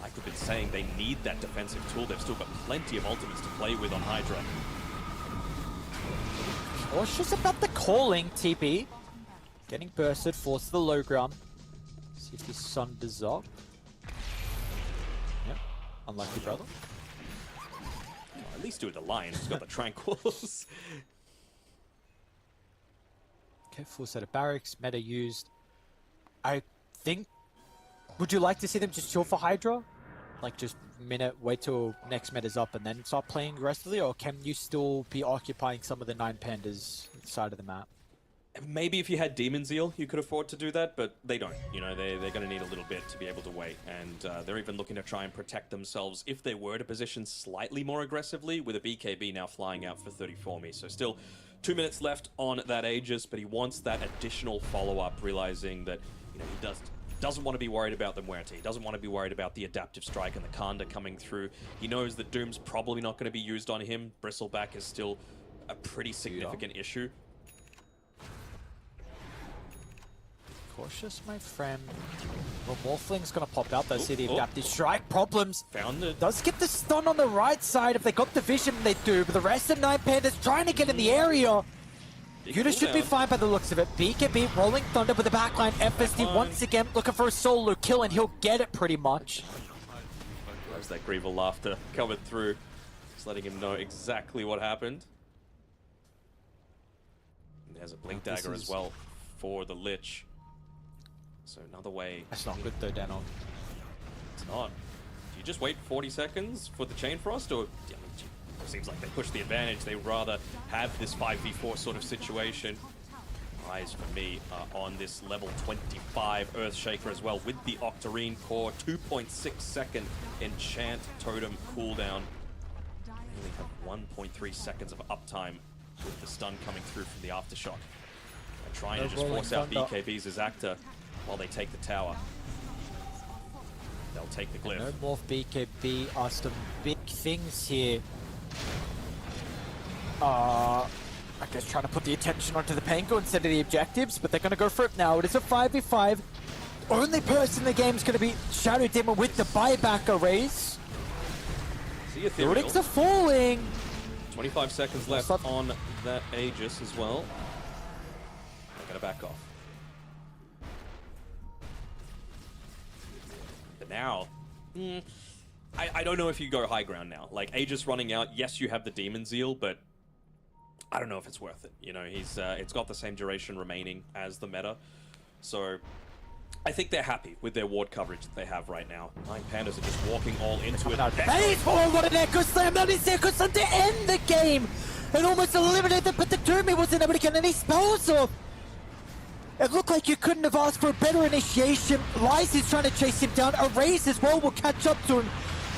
like we've been saying, they need that defensive tool. They've still got plenty of ultimates to play with on Hydra.
Cautious about the calling, TB. Getting bursted, forced to the low ground. See if this Sun does up. Yep, unlucky brother.
At least do it to Lion, who's got the Tranquils.
Okay, full set of barracks, meta used. I think, would you like to see them just chill for Hydra? Like just minute, wait till next meta's up and then start playing aggressively? Or can you still be occupying some of the 9 Pandas side of the map?
Maybe if you had Demon Zeal, you could afford to do that, but they don't. You know, they're going to need a little bit to be able to wait, and they're even looking to try and protect themselves if they were to position slightly more aggressively, with a BKB now flying out for 34 me. So still 2 minutes left on that Aegis, but he wants that additional follow-up, realizing that, you know, he doesn't want to be worried about the Muerte. He doesn't want to be worried about the Adaptive Strike and the Kanda coming through. He knows that Doom's probably not going to be used on him. Bristleback is still a pretty significant issue.
Cautious, my friend. Well, Morphling's gonna pop out. They see the Adaptive Strike. Problems.
Found it.
Does get the stun on the right side. If they got the vision, they do. But the rest of 9 Pandas trying to get in the area. Yuda should be fine by the looks of it. BKB rolling thunder with the backline. FSD once again looking for a solo kill, and he'll get it pretty much.
There's that Grieval laughter coming through. Just letting him know exactly what happened. And there's a Blink Dagger as well for the Lich. So another way.
That's not good though, Dano.
It's not. Do you just wait 40 seconds for the Chain Frost, or I mean, it seems like they push the advantage. They rather have this 5v4 sort of situation. Eyes for me on this level 25 Earthshaker as well with the Octarine core. 2.6 second enchant totem cooldown. They only have 1.3 seconds of uptime with the stun coming through from the aftershock. They're trying to just force out BKBs as Actor while they take the tower. They'll take the glyph.
No more BKB are some big things here. I guess trying to put the attention onto the Pango instead of the objectives, but they're going to go for it now. It is a 5v5. Only person in the game is going to be Shadow Demon with the buyback arrays.
See
The Ricks are falling.
25 seconds left on that Aegis as well. They're going to back off. But now, I don't know if you go high ground now. Like, Aegis running out, yes, you have the Demon Zeal, but I don't know if it's worth it. You know, it's got the same duration remaining as the meta. So I think they're happy with their ward coverage that they have right now. Nine Pandas are just walking all into it.
Baseball, what an echo slam! That is the echo slam to end the game! It almost eliminated, but the Doomy wasn't able to get any spells off! It looked like you couldn't have asked for a better initiation. Lyse trying to chase him down. Erase as well will catch up to him.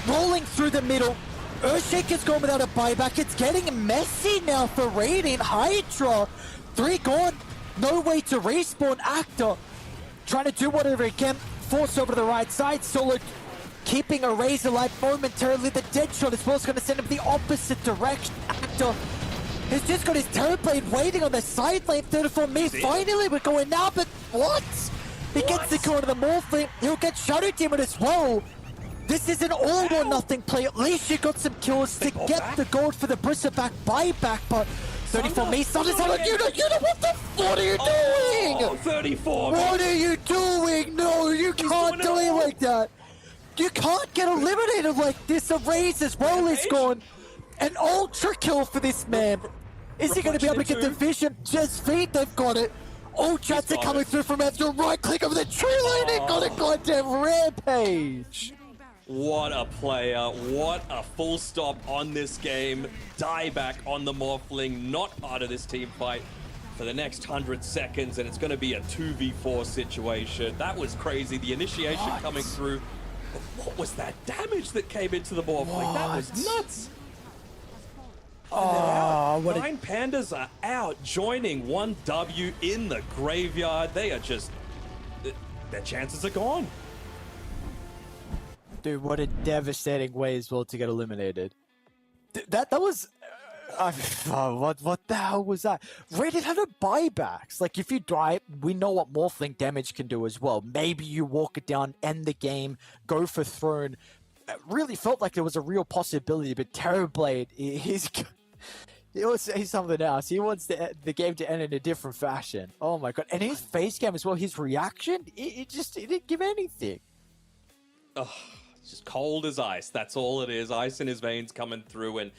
Rolling through the middle. Earthshaker's going without a buyback. It's getting messy now for Radiant. Hydra, 3 gone. No way to respawn. Actor trying to do whatever he can. Force over to the right side. Solo keeping Erase alive momentarily. The dead shot as well is going to send him the opposite direction. Actor has just got his Terrorblade waiting on the side lane. 34 me. Finally, we're going now, but what? He gets the corner of the Morphling. He'll get Shadow Demon as well. This is an all or nothing play. At least you got some kills to get the gold for the Bristleback buyback, but 34 me. Sunder's on you know what the what are you doing?
34.
What are you doing? No, you can't do it like that. You can't get eliminated like this. Erase as well is gone. An ultra kill for this man. Is he going to be able to get the vision? Just feet, they've got it. Oh, chats are coming through from after right click over the tree line. It got a goddamn rampage.
What a player. What a full stop on this game. Dieback on the Morphling, not part of this team fight for the next 100 seconds, and it's going to be a 2v4 situation. That was crazy. The initiation coming through. But what was that damage that came into the Morphling? That was nuts.
Oh, what
Nine Pandas are out, joining 1W in the graveyard. They are just... their chances are gone.
Dude, what a devastating way as well to get eliminated. That was... what the hell was that? Rated had no buybacks. Like, if you die, we know what Morphling damage can do as well. Maybe you walk it down, end the game, go for Throne. It really felt like there was a real possibility, but Terrorblade, he's something else. He wants the game to end in a different fashion. Oh my god. And his face cam as well, his reaction, it didn't give anything.
Oh, it's just cold as ice. That's all it is. Ice in his veins coming through. And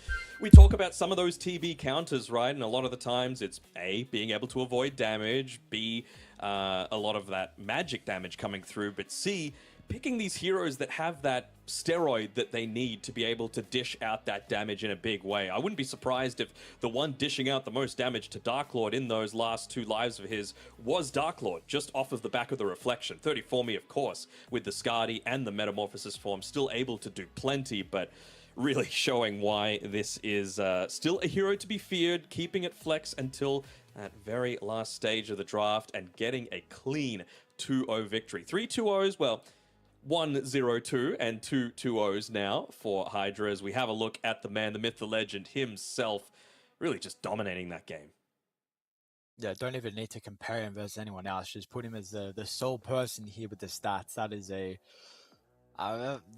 we talk about some of those TB counters, right? And a lot of the times it's A, being able to avoid damage, B, a lot of that magic damage coming through, but C, picking these heroes that have that steroid that they need to be able to dish out that damage in a big way. I wouldn't be surprised if the one dishing out the most damage to Dark Lord in those last 2 lives of his was Dark Lord, just off of the back of the reflection. 34 me, of course, with the Skadi and the Metamorphosis form, still able to do plenty, but really showing why this is still a hero to be feared, keeping it flex until that very last stage of the draft and getting a clean 2-0 victory. 3 2-0s, well, 1-0-2 and 2 2-0s now for Hydra as we have a look at the man, the myth, the legend himself, really just dominating that game.
Yeah, don't even need to compare him versus anyone else. Just put him as the sole person here with the stats. That is a...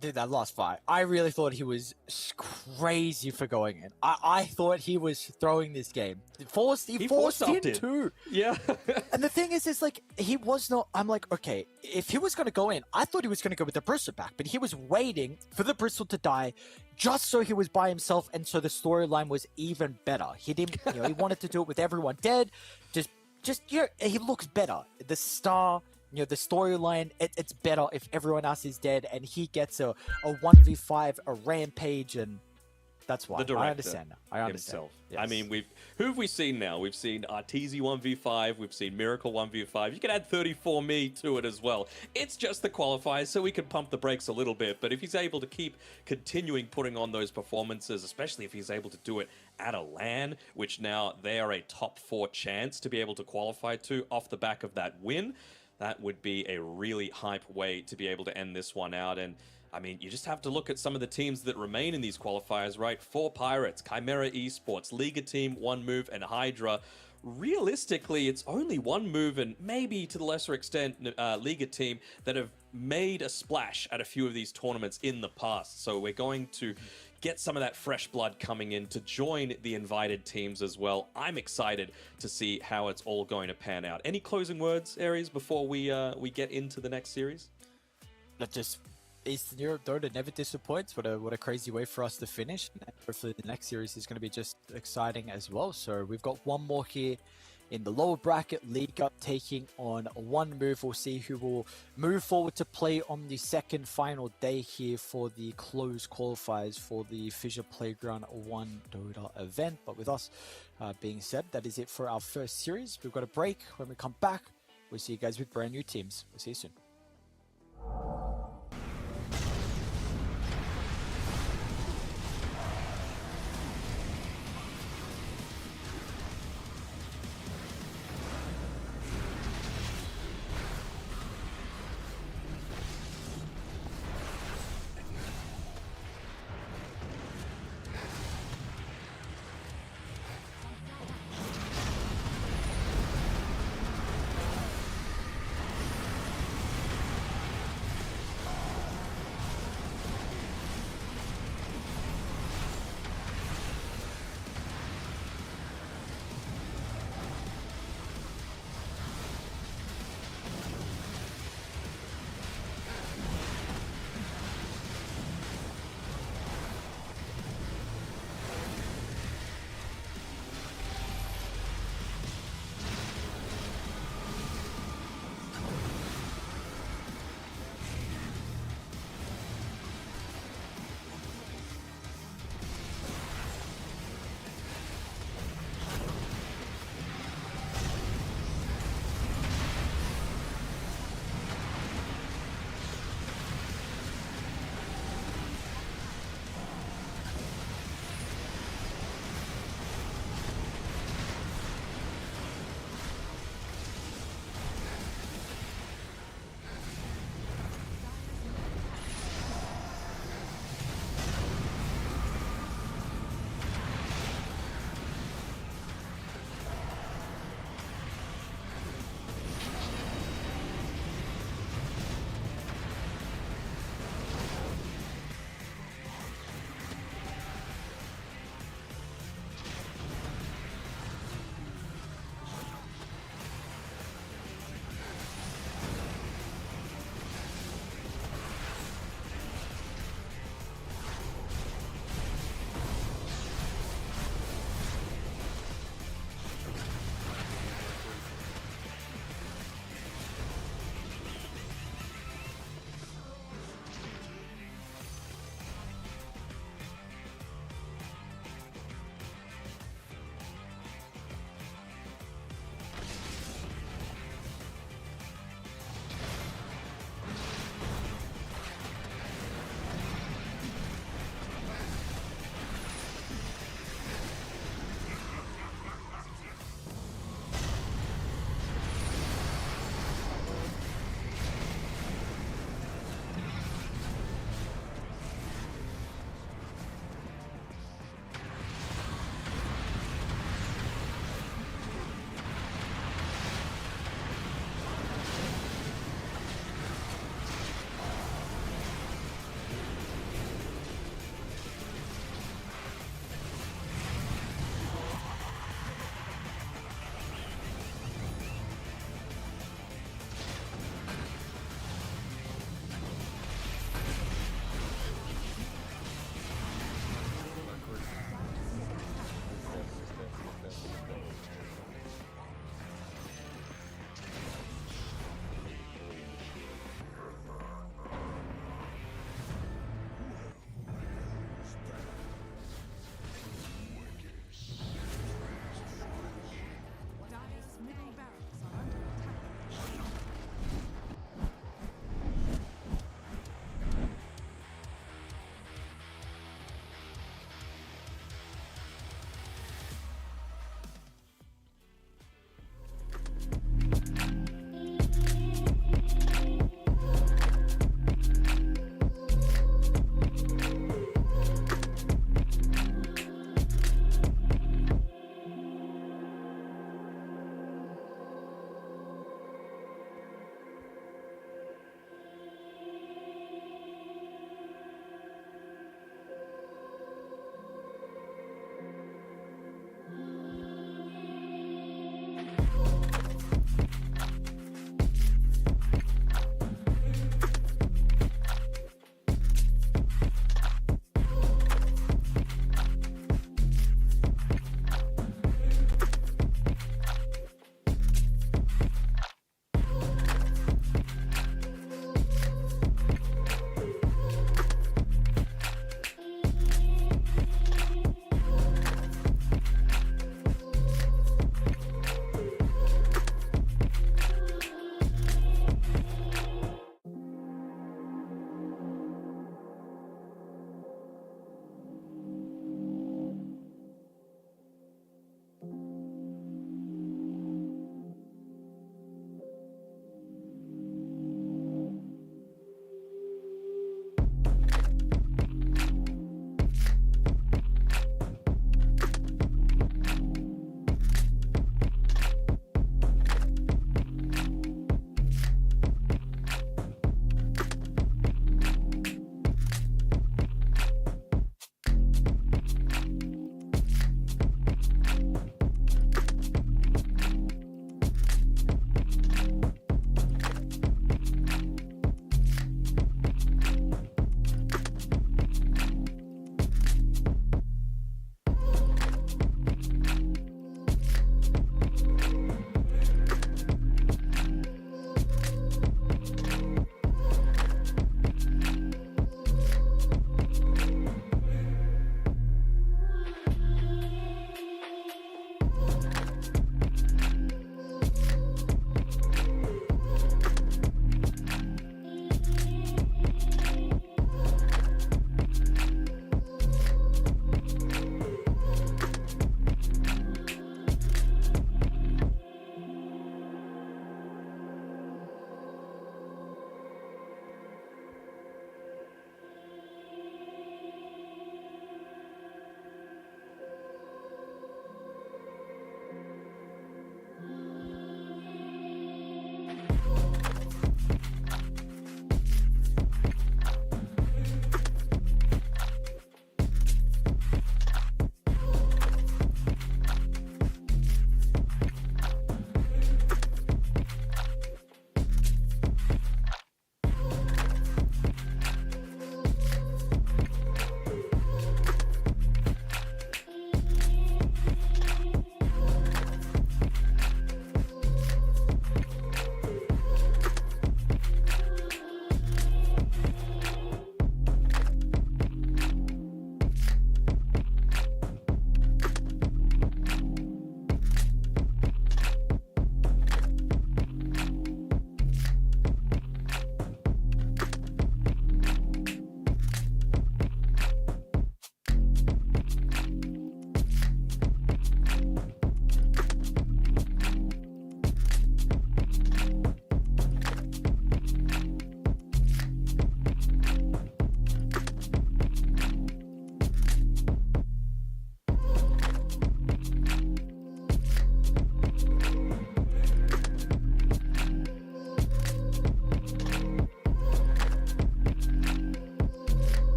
dude, that last fight, I really thought he was crazy for going in. I thought he was throwing this game. He forced him too.
Yeah.
And the thing is like, he was not... I'm like, okay, if he was going to go in, I thought he was going to go with the Bristle back, but he was waiting for the Bristle to die just so he was by himself, and so the storyline was even better. He didn't, he wanted to do it with everyone dead. He looks better. The star... the storyline, it's better if everyone else is dead and he gets a 1v5, a rampage, and that's why.
The director
I understand now. I understand.
Himself.
Yes.
I mean, who have we seen now? We've seen Arteezy 1v5, we've seen Miracle 1v5. You can add 34 me to it as well. It's just the qualifiers, so we can pump the brakes a little bit, but if he's able to keep continuing putting on those performances, especially if he's able to do it at a LAN, which now they are a top 4 chance to be able to qualify to off the back of that win, that would be a really hype way to be able to end this one out. And I mean, you just have to look at some of the teams that remain in these qualifiers, right? 4 Pirates, Chimera Esports, Liga Team, 1Move, and Hydra. Realistically, it's only 1Move and maybe to the lesser extent Liga Team that have made a splash at a few of these tournaments in the past. So we're going to get some of that fresh blood coming in to join the invited teams as well. I'm excited to see how it's all going to pan out. Any closing words, Aries, before we get into the next series?
Just Eastern Europe Dota never disappoints. What a crazy way for us to finish. And hopefully the next series is going to be just exciting as well. So we've got one more here in the lower bracket, League Up taking on One Move. We'll see who will move forward to play on the second final day here for the closed qualifiers for the Fissure Playground 1 Dota event. But with us being said, that is it for our first series. We've got a break. When we come back, we'll see you guys with brand new teams. We'll see you soon.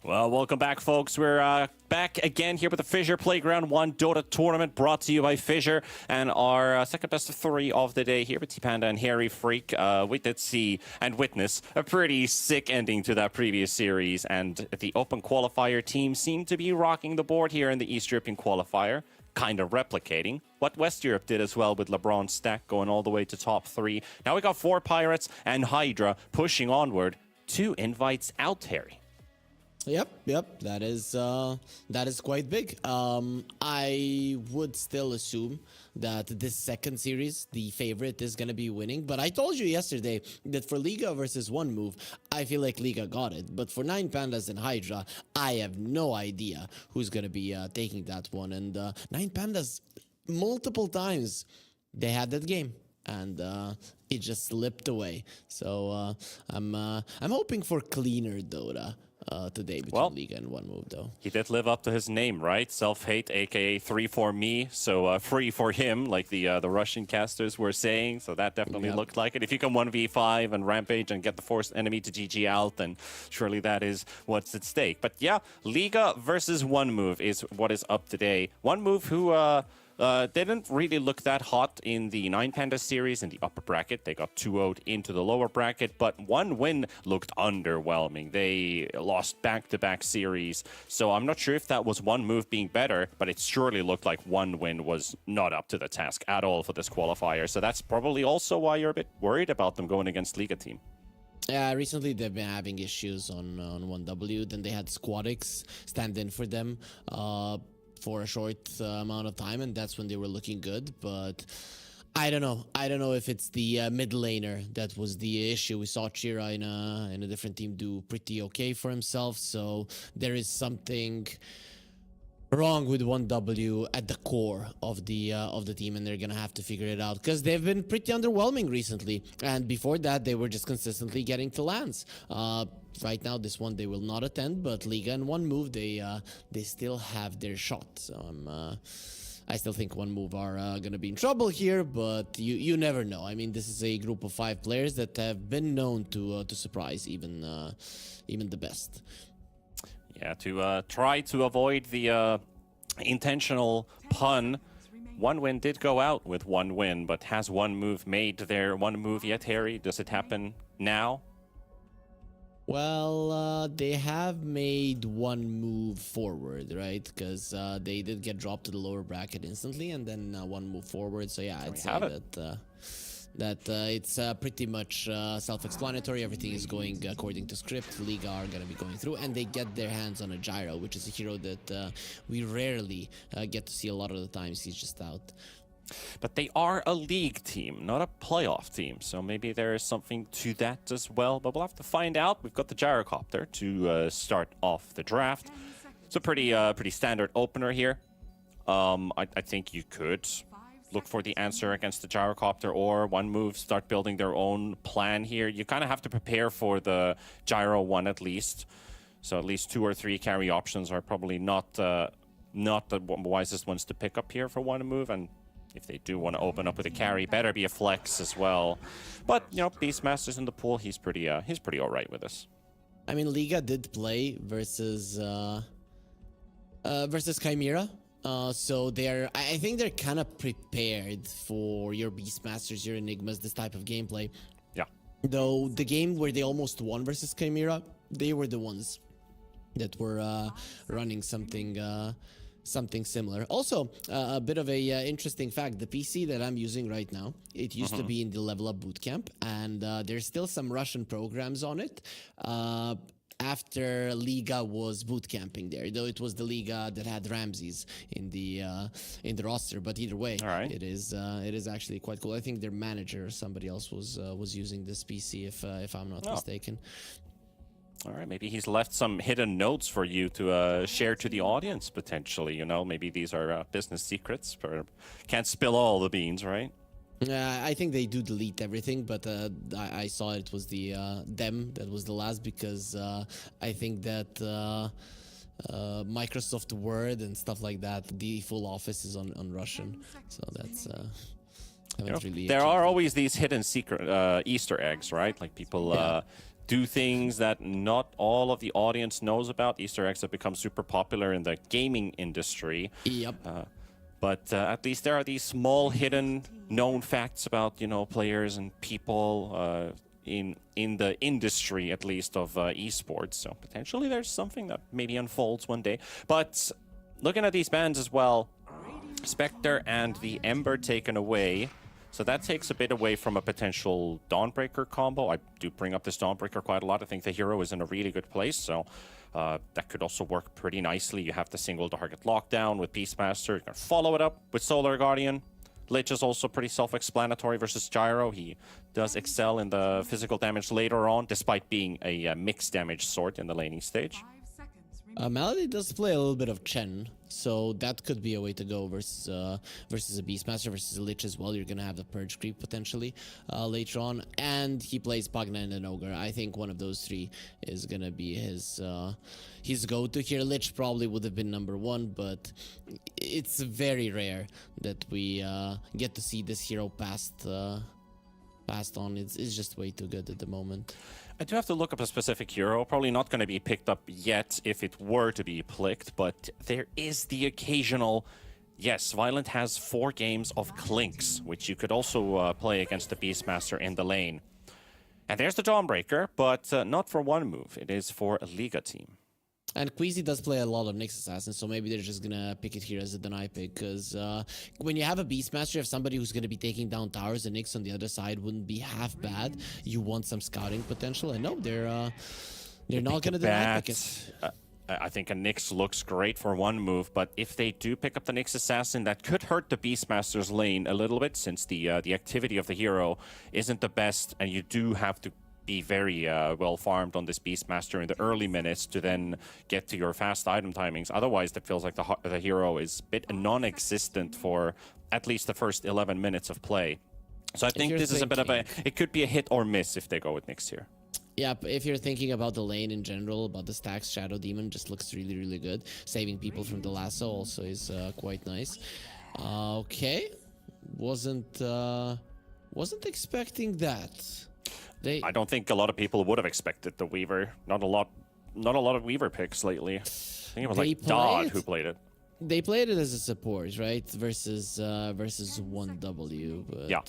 Well, welcome back, folks. We're back again here with the FISSURE Playground 1 Dota tournament brought to you by FISSURE. And our second best of 3 of the day here with T-Panda and Harry Freak. We did see and witness a pretty sick ending to that previous series. And the Open Qualifier team seemed to be rocking the board here in the East European Qualifier, kind of replicating what West Europe did as well with LeBron's stack going all the way to top 3. Now we got 4 Pirates and Hydra pushing onward. 2 invites out, Harry.
Yep. That is quite big. I would still assume that this second series, the favorite is gonna be winning. But I told you yesterday that for Liga versus One Move, I feel like Liga got it. But for 9 Pandas and Hydra, I have no idea who's gonna be taking that one. And 9 Pandas, multiple times, they had that game. And it just slipped away. So I'm hoping for cleaner Dota today between Liga and One Move, though.
He did live up to his name, right? Self-hate, aka 3 for me, so free for him, like the Russian casters were saying. So that definitely looked like it. If you can 1v5 and rampage and get the forced enemy to GG out, then surely that is what's at stake. But yeah, Liga versus One Move is what is up today. One Move who didn't really look that hot in the 9 Panda series in the upper bracket. They got 2-0'd into the lower bracket, but one win looked underwhelming. They lost back-to-back series, so I'm not sure if that was One Move being better, but it surely looked like one win was not up to the task at all for this qualifier. So that's probably also why you're a bit worried about them going against Liga team.
Yeah, recently they've been having issues on 1W. Then they had Squadix stand in for them for a short amount of time, and that's when they were looking good. But I don't know if it's the mid laner that was the issue. We saw Chira in a different team do pretty okay for himself, so there is something wrong with 1W at the core of the team, and they're gonna have to figure it out because they've been pretty underwhelming recently, and before that they were just consistently getting to lands. Right now, this one they will not attend, but Liga and One Move they still have their shot. So I still think One Move are gonna be in trouble here, but you never know. I mean, this is a group of 5 players that have been known to surprise even the best.
Yeah, to try to avoid the intentional pun. One win did go out with 1 win, but has One Move made their 1 move yet, Harry? Does it happen now?
Well, they have made 1 move forward, right? Because they did get dropped to the lower bracket instantly, and then 1 move forward. So yeah, I'd say that it's pretty much self-explanatory. Everything is going according to script. Liga are going to be going through, and they get their hands on a Gyro, which is a hero that we rarely get to see a lot of the times. He's just out.
But they are a league team, not a playoff team, so maybe there is something to that as well. But we'll have to find out. We've got the Gyrocopter to start off the draft. It's a pretty standard opener here. I think you could look for the answer against the Gyrocopter, or One Move start building their own plan here. You kind of have to prepare for the Gyro one at least. So at least 2 or 3 carry options are probably not the wisest ones to pick up here for One Move. And if they do want to open up with a carry, better be a flex as well. But you know, Beastmaster's in the pool. He's pretty all right with this.
I mean, Liga did play versus Chimera. So I think they're kind of prepared for your Beastmasters, your Enigmas, this type of gameplay.
Yeah.
Though the game where they almost won versus Chimera, they were the ones that were running something similar. Also, a bit of a interesting fact, the PC that I'm using right now, it used to be in the Level Up Bootcamp, and there's still some Russian programs on it. After Liga was bootcamping there, though it was the Liga that had Ramses in the roster. But either way, it is actually quite cool. I think their manager or somebody else was using this PC, if I'm not mistaken.
All right, maybe he's left some hidden notes for you to share to the audience potentially. You know, maybe these are business secrets. Can't spill all the beans, right?
I think they do delete everything, but I saw it was the them that was the last, because I think that Microsoft Word and stuff like that, the full office is on Russian, so that's
there are always these hidden secret Easter eggs, right? Like people do things that not all of the audience knows about. Easter eggs have become super popular in the gaming industry.
Yep.
But at least there are these small hidden known facts about, players and people in the industry, at least, of esports. So potentially there's something that maybe unfolds one day. But looking at these bans as well, Spectre and the Ember taken away. So that takes a bit away from a potential Dawnbreaker combo. I do bring up this Dawnbreaker quite a lot. I think the hero is in a really good place, so that could also work pretty nicely. You have the single target lockdown with Beastmaster. You're going to follow it up with Solar Guardian. Lich is also pretty self-explanatory versus Gyro. He does excel in the physical damage later on, despite being a mixed damage sort in the laning stage.
5 seconds remaining.
Melody does play a little bit of Chen, so that could be a way to go versus a Beastmaster versus a Lich as well. You're gonna have the Purge creep potentially later on, and he plays Pugna and an Ogre. I think one of those three is gonna be his go-to here. Lich probably would have been number one, but it's very rare that we get to see this hero passed on. It's just way too good at the moment.
I do have to look up a specific hero. Probably not going to be picked up yet if it were to be picked, but there is the occasional... Yes, Violent has 4 games of Clinks, which you could also play against the Beastmaster in the lane. And there's the Dawnbreaker, but not for one move. It is for a Liga team.
And Queasy does play a lot of Nyx Assassins, so maybe they're just gonna pick it here as a deny pick, because when you have a Beastmaster, you have somebody who's gonna be taking down towers, and Nyx on the other side wouldn't be half bad. You want some scouting potential, and no, they're not gonna deny pick it.
I think a Nyx looks great for one move, but if they do pick up the Nyx Assassin, that could hurt the Beastmaster's lane a little bit, since the activity of the hero isn't the best, and you do have to be very well farmed on this Beastmaster in the early minutes to then get to your fast item timings. Otherwise, it feels like the hero is a bit non-existent for at least the first 11 minutes of play. So I think this is a bit of it could be a hit or miss if they go with Nyx here.
Yeah, if you're thinking about the lane in general, about the stacks, Shadow Demon just looks really, really good. Saving people from the lasso also is quite nice. Okay, wasn't expecting that.
I don't think a lot of people would have expected the Weaver. Not a lot of Weaver picks lately. I think it was like Dodd who played it.
They played it as a support, right? Versus 1W. But
yeah.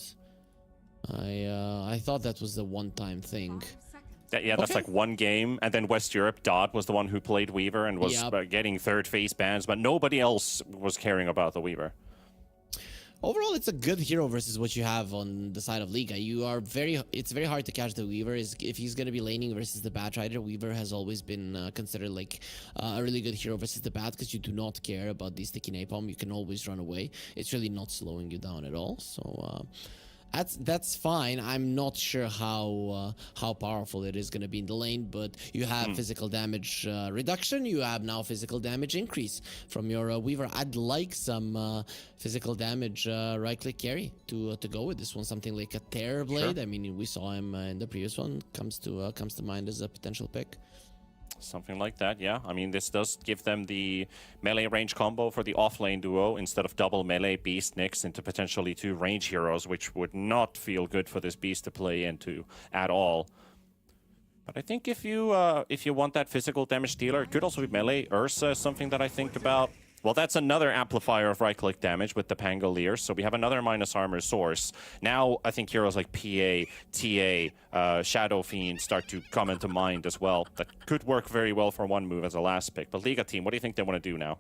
I thought that was a one-time thing.
Yeah, that's like one game, and then West Europe, Dodd was the one who played Weaver and was getting third phase bans, but nobody else was caring about the Weaver.
Overall, it's a good hero versus what you have on the side of Liga. It's very hard to catch the Weaver. If he's going to be laning versus the Bat Rider, Weaver has always been considered like a really good hero versus the Bat, because you do not care about the sticky napalm. You can always run away. It's really not slowing you down at all. So that's fine. I'm not sure how powerful it is going to be in the lane, but you have physical damage reduction. You have now physical damage increase from your Weaver. I'd like some physical damage right-click carry to go with this one. Something like a Terrorblade. Sure. I mean, we saw him in the previous one. Comes to mind as a potential pick.
Something like that, yeah. I mean, this does give them the melee range combo for the off-lane duo instead of double melee Beast Nyx into potentially 2 range heroes, which would not feel good for this Beast to play into at all. But I think if you want that physical damage dealer, it could also be melee. Ursa is something that I think about. Well, that's another amplifier of right-click damage with the Pangolier, so we have another minus armor source. Now, I think heroes like PA, TA, Shadow Fiend start to come into mind as well. That could work very well for one move as a last pick. But Liga team, what do you think they want to do now?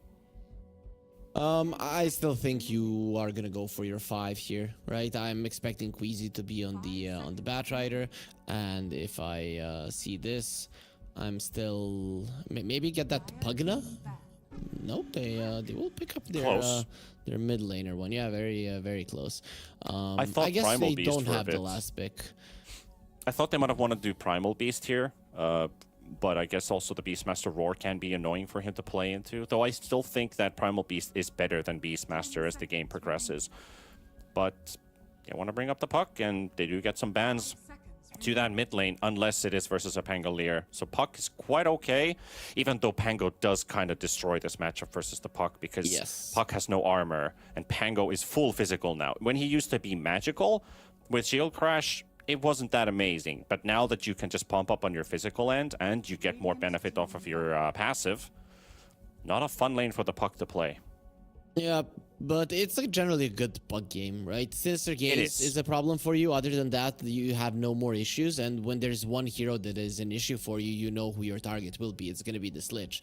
I still think you are gonna go for your 5 here, right? I'm expecting Queasy to be on the Bat Rider, and if I see this, I'm still maybe get that Pugna. Nope, they will pick up their mid laner one. Yeah, very close. I guess
Primal
they
Beast
don't
for a
have the
bit.
last pick.
I thought they might have wanted to do Primal Beast here, but I guess also the Beastmaster Roar can be annoying for him to play into. Though I still think that Primal Beast is better than Beastmaster as the game progresses. But they want to bring up the puck, and they do get some bans to that mid lane, unless it is versus a Pangolier. So Puck is quite okay, even though Pango does kind of destroy this matchup versus the Puck, because Puck has no armor, and Pango is full physical now. When he used to be magical, with Shield Crash, it wasn't that amazing. But now that you can just pump up on your physical end and you get more benefit off of your passive, not a fun lane for the puck to play.
Yeah, but it's generally a good puck game, right? Sinister Gaze is a problem for you. Other than that, you have no more issues. And when there's one hero that is an issue for you, you know who your target will be. It's going to be this Lich.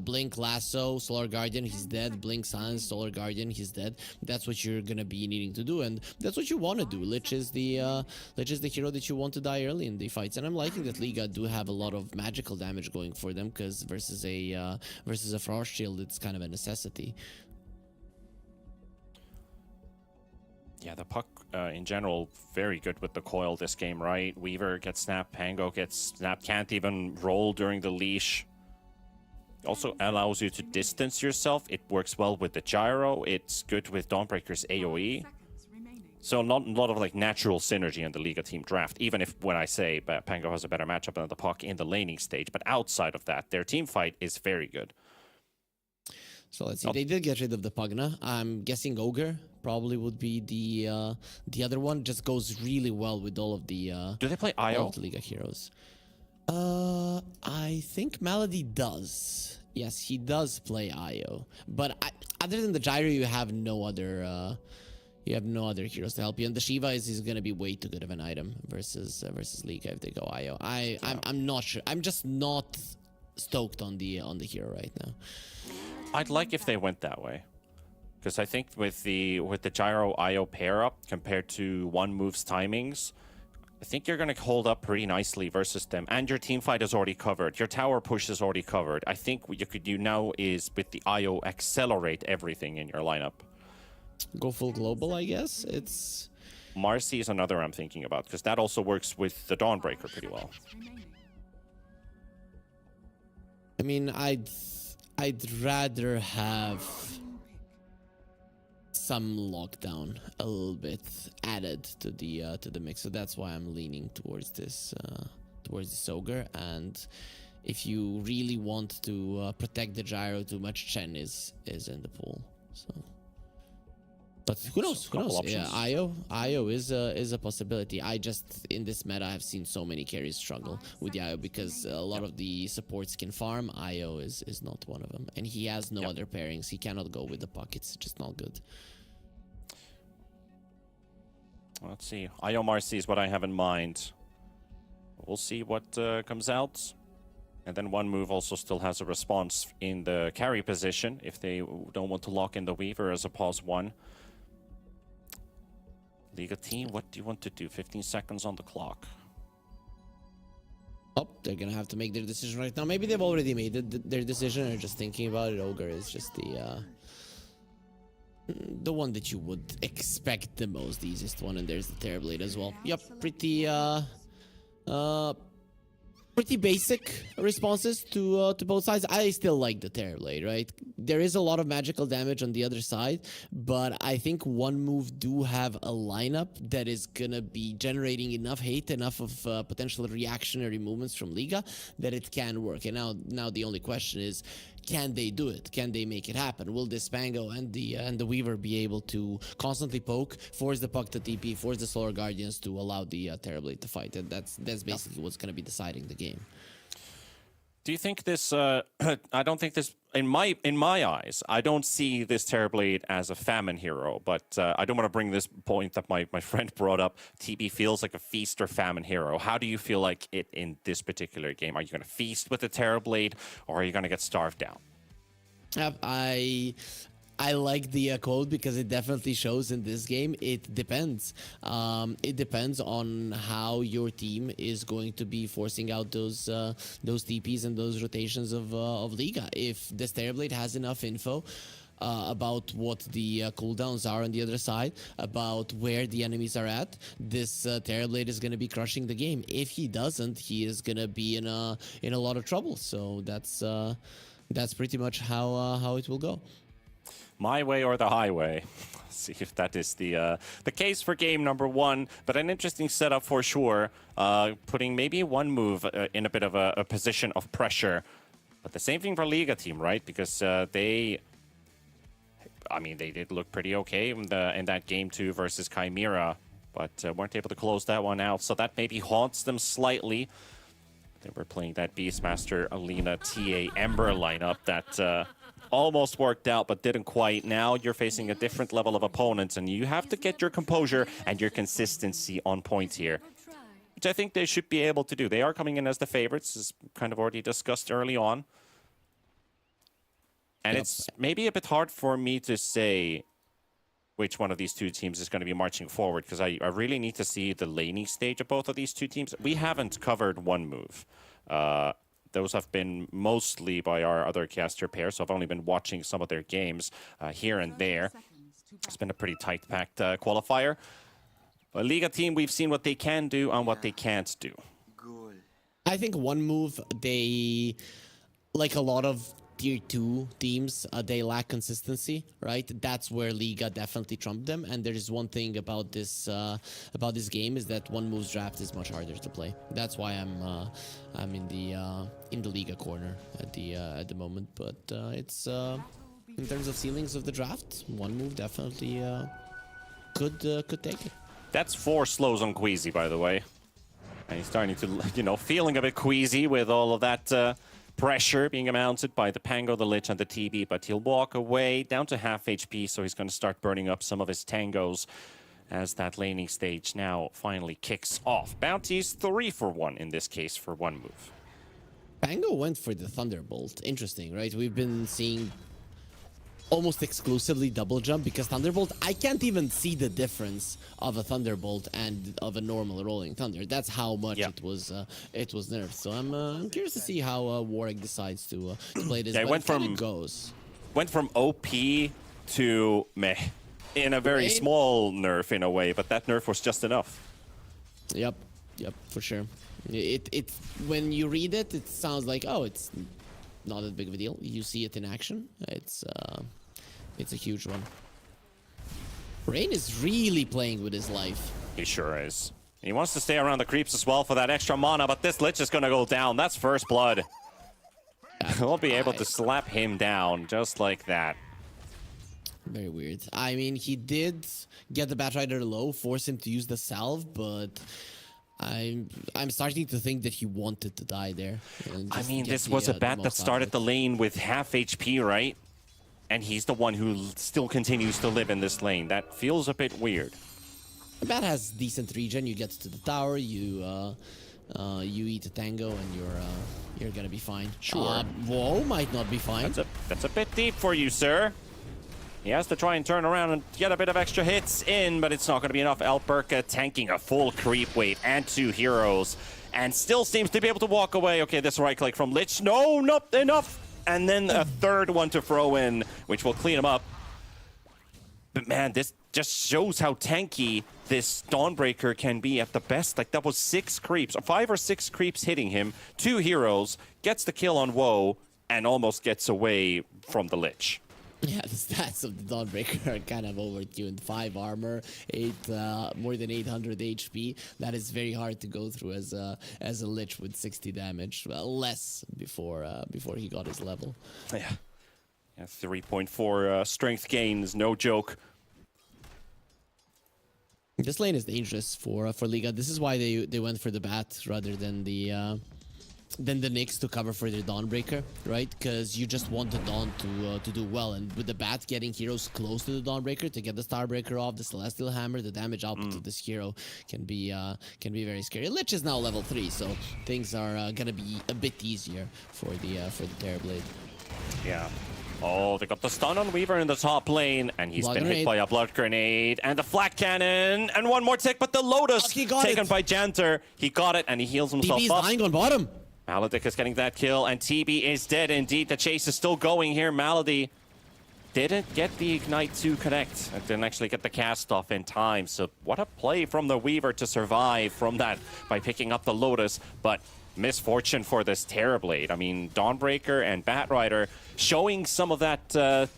Blink, Lasso, Solar Guardian, he's dead. Blink, Silence, Solar Guardian, he's dead. That's what you're going to be needing to do. And that's what you want to do. Lich is the hero that you want to die early in the fights. And I'm liking that Liga do have a lot of magical damage going for them, because versus a Frost Shield, it's kind of a necessity.
Yeah, the puck in general, very good with the coil this game, right? Weaver gets snapped, Pango gets snapped, can't even roll during the leash. Also allows you to distance yourself. It works well with the gyro. It's good with Dawnbreaker's AoE. So not a lot of like natural synergy in the Liga team draft, even if when I say Pango has a better matchup than the puck in the laning stage. But outside of that, their team fight is very good.
So let's see. They did get rid of the Pugna. I'm guessing Ogre probably would be the other one. Just goes really well with all of the
Do they play
all
Io?
of the Liga heroes. I think Malady does. Yes, he does play Io. But other than the Gyro, you have no other heroes to help you. And the Shiva is going to be way too good of an item versus Liga if they go Io. I'm not sure. I'm just not stoked on the hero right now.
I'd like if they went that way, because I think with the Gyro Io pair up compared to one move's timings, I think you're going to hold up pretty nicely versus them. And your team fight is already covered. Your tower push is already covered. I think what you could do now is with the Io accelerate everything in your lineup.
Go full global, I guess. It's
Marcy is another I'm thinking about, because that also works with the Dawnbreaker pretty well.
I mean, I'd rather have some lockdown a little bit added to the mix, so that's why I'm leaning towards this Ogre. And if you really want to protect the Gyro too much, Chen is in the pool. So, but who knows? Who knows? Yeah, Io is a possibility. I just in this meta I've seen so many carries struggle with the Io because a lot of the supports can farm. Io is not one of them, and he has no other pairings. He cannot go with the puck. It's just not good.
Let's see. Io Marcy is what I have in mind. We'll see what comes out. And then one move also still has a response in the carry position if they don't want to lock in the Weaver as a pause one. Liga team, what do you want to do? 15 seconds on the clock.
Oh, they're gonna have to make their decision right now. Maybe they've already made their decision or just thinking about it. Ogre is just the one that you would expect the most, the easiest one, and there's the Terrorblade as well. Yep, pretty basic responses to both sides. I still like the Terrorblade, right? There is a lot of magical damage on the other side, but I think one move do have a lineup that is gonna be generating enough hate, enough of potential reactionary movements from Liga that it can work. And now the only question is, can they do it? Can they make it happen? Will this Pango and the Weaver be able to constantly poke, force the puck to TP, force the Solar Guardians to allow the Terrorblade to fight? And that's basically what's going to be deciding the game.
Do you think this? I don't think this. In my eyes, I don't see this Terrorblade as a famine hero. But I don't want to bring this point that my friend brought up. TB feels like a feast or famine hero. How do you feel like it in this particular game? Are you going to feast with the Terrorblade, or are you going to get starved down?
I like the quote because it definitely shows in this game. It depends. It depends on how your team is going to be forcing out those TPs and those rotations of Liga. If the Terrorblade has enough info about what the cooldowns are on the other side, about where the enemies are at, this Terrorblade is going to be crushing the game. If he doesn't, he is going to be in a lot of trouble. So that's pretty much how it will go.
My way or the highway. See if that is the case for game number one. But an interesting setup for sure. Putting maybe one move in a bit of a position of pressure. But the same thing for Liga team, right? Because they did look pretty okay in that game two versus Chimera. but weren't able to close that one out. So that maybe haunts them slightly. They were playing that Beastmaster, Alina, TA, Ember lineup that almost worked out, but didn't quite. Now you're facing a different level of opponents, and you have to get your composure and your consistency on point here, which I think they should be able to do. They are coming in as the favorites, as kind of already discussed early on. And it's maybe a bit hard for me to say which one of these two teams is going to be marching forward, because I really need to see the laning stage of both of these two teams. We haven't covered one move. Those have been mostly by our other caster pair, so I've only been watching some of their games here and there. It's been a pretty tight-packed qualifier. A Liga team, we've seen what they can do and what they can't do.
I think one move, they, like a lot of tier 2 teams, they lack consistency, right? That's where Liga definitely trumped them. And there is one thing about this game, is that one move's draft is much harder to play. That's why I'm in the Liga corner at the moment. But it's in terms of ceilings of the draft, one move definitely could take it.
That's 4 slows on Queasy, by the way. And he's starting to, you know, feeling a bit queasy with all of that pressure being mounted by the Pango, the Lich, and the TB, but he'll walk away down to half HP, so he's going to start burning up some of his tangos as that laning stage now finally kicks off. Bounties 3 for 1 in this case for one move.
Pango went for the Thunderbolt. Interesting, right? We've been seeing almost exclusively double jump, because Thunderbolt, I can't even see the difference of a Thunderbolt and of a normal rolling thunder. That's how much it was nerfed. So I'm curious to see how Warwick decides to play this.
Yeah, it went from OP to meh in a very small nerf in a way, but that nerf was just enough.
Yep, for sure. It when you read it, it sounds like, oh, it's not that big of a deal. You see it in action, it's a huge one. Rain is really playing with his life.
He sure is. He wants to stay around the creeps as well for that extra mana, but this Lich is going to go down. That's first blood. We'll be able to slap him down just like that.
Very weird. I mean, he did get the Batrider low, force him to use the salve, but I'm starting to think that he wanted to die there.
I mean, this was a bat that started the lane with half HP, right? And he's the one who still continues to live in this lane. That feels a bit weird.
The bat has decent regen. You get to the tower, you eat a tango, and you're gonna be fine.
Sure.
Whoa, might not be fine.
That's a bit deep for you, sir. He has to try and turn around and get a bit of extra hits in, but it's not going to be enough. Alperka tanking a full creep wave and 2 heroes, and still seems to be able to walk away. Okay, this right click from Lich. No, not enough. And then a third one to throw in, which will clean him up. But man, this just shows how tanky this Dawnbreaker can be at the best. Like, that was 6 creeps, 5 or 6 creeps hitting him, 2 heroes, gets the kill on Woe, and almost gets away from the Lich.
Yeah, the stats of the Dawnbreaker are kind of overtuned. 5 armor, 8 more than 800 HP. That is very hard to go through as a Lich with 60 damage. Well, less before he got his level.
Yeah 3.4 strength gains, no joke.
This lane is dangerous for Liga. This is why they went for the bat rather than the Nyx to cover for their Dawnbreaker, right? Because you just want the Dawn to do well, and with the bat getting heroes close to the Dawnbreaker to get the Starbreaker off, the Celestial Hammer, the damage output of this hero can be very scary. Lich is now level 3, so things are gonna be a bit easier for the Terrorblade.
Yeah. Oh, they got the stun on Weaver in the top lane, and he's been hit by a blood grenade and the flak cannon, and one more tick, but the Lotus taken by Janter. He got it, and he heals himself
TB's
up.
dying on bottom.
Maledic is getting that kill, and TB is dead indeed. The chase is still going here. Maledy didn't get the Ignite to connect. Didn't actually get the cast off in time. So what a play from the Weaver to survive from that by picking up the Lotus. But misfortune for this Terrorblade. I mean, Dawnbreaker and Batrider showing some of that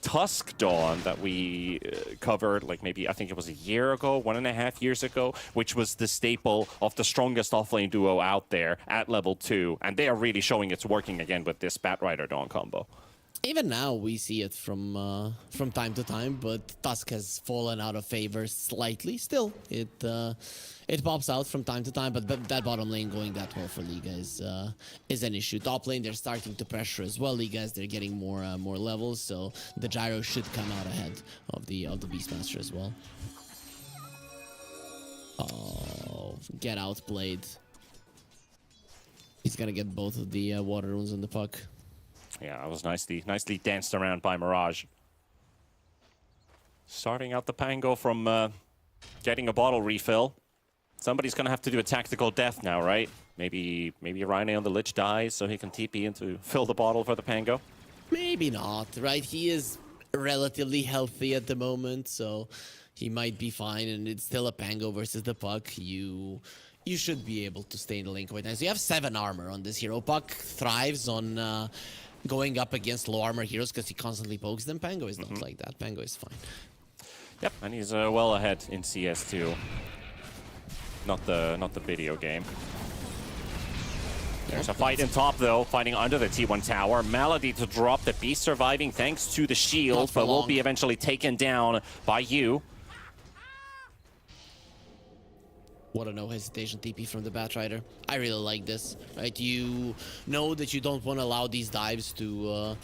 Tusk Dawn that we covered, like maybe, I think it was a year ago, 1.5 years ago, which was the staple of the strongest offlane duo out there at level 2. And they are really showing it's working again with this Batrider Dawn combo.
Even now, we see it from time to time, but Tusk has fallen out of favor slightly. Still, it pops out from time to time, but that bottom lane going that well for Liga is an issue. Top lane, they're starting to pressure as well, Liga, as they're getting more levels, so the Gyro should come out ahead of the Beastmaster as well. Oh, get outplayed. He's gonna get both of the water runes on the puck.
Yeah, it was nicely danced around by Mirage. Starting out the Pango from getting a bottle refill. Somebody's gonna have to do a tactical death now, right? Maybe Rhine on the Lich dies so he can TP in to fill the bottle for the Pango.
Maybe not, right? He is relatively healthy at the moment, so he might be fine, and it's still a Pango versus the puck. You should be able to stay in the lane quite nice. You have 7 armor on this hero. Puck thrives on going up against low armor heroes because he constantly pokes them. Pango is not like that. Pango is fine.
Yep, and he's well ahead in CS2. Not the video game. There's a fight in top though, fighting under the T1 tower. Malady to drop, the Beast surviving thanks to the shield, but will be eventually taken down by you.
What a no hesitation TP from the Batrider. I really like this, right? You know that you don't want to allow these dives to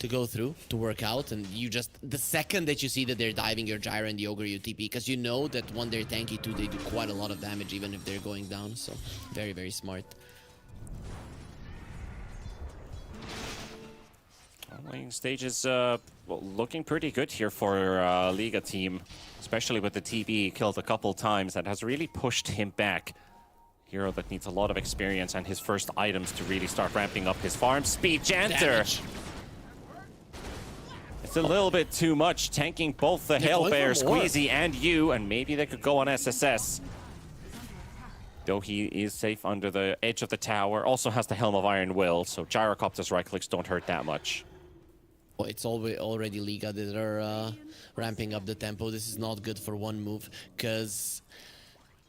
go through, to work out, and you just, the second that you see that they're diving your Gyro and the Ogre, you TP, because you know that when they're tanky too, they do quite a lot of damage even if they're going down, so very, very smart.
Lane stage is looking pretty good here for Liga team, especially with the TB killed a couple times. That has really pushed him back. Hero that needs a lot of experience and his first items to really start ramping up his farm speed. Janter! It's a little bit too much, tanking both the Hail Bear, Squeezy, and you, and maybe they could go on SSS. Though he is safe under the edge of the tower, also has the Helm of Iron Will, so Gyrocopter's right clicks don't hurt that much.
Well, it's already Liga that are ramping up the tempo. This is not good for one move, because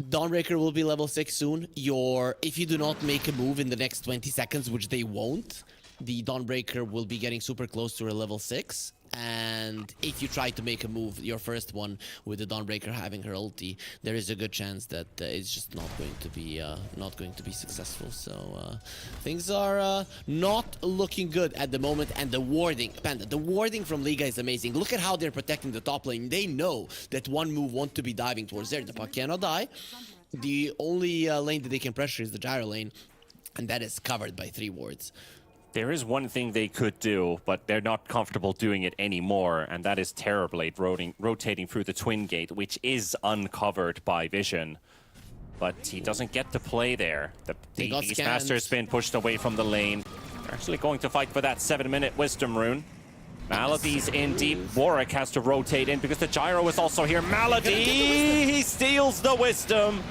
Dawnbreaker will be level 6 soon. If you do not make a move in the next 20 seconds, which they won't, the Dawnbreaker will be getting super close to a level 6. And if you try to make a move, your first one with the Dawnbreaker having her ulti, there is a good chance that it's just not going to be successful. So things are not looking good at the moment. And the warding, Panda, the warding from Liga is amazing. Look at how they're protecting the top lane. They know that one move wants to be diving towards there. The puck cannot die. The only lane that they can pressure is the Gyro lane, and that is covered by 3 wards.
There is one thing they could do, but they're not comfortable doing it anymore, and that is Terrorblade rotating through the Twin Gate, which is uncovered by Vision. But he doesn't get to play there. The Beastmaster's been pushed away from the lane. They're actually going to fight for that 7-minute Wisdom Rune. Malady's in deep. Warwick has to rotate in because the Gyro is also here. Malady! He steals the Wisdom!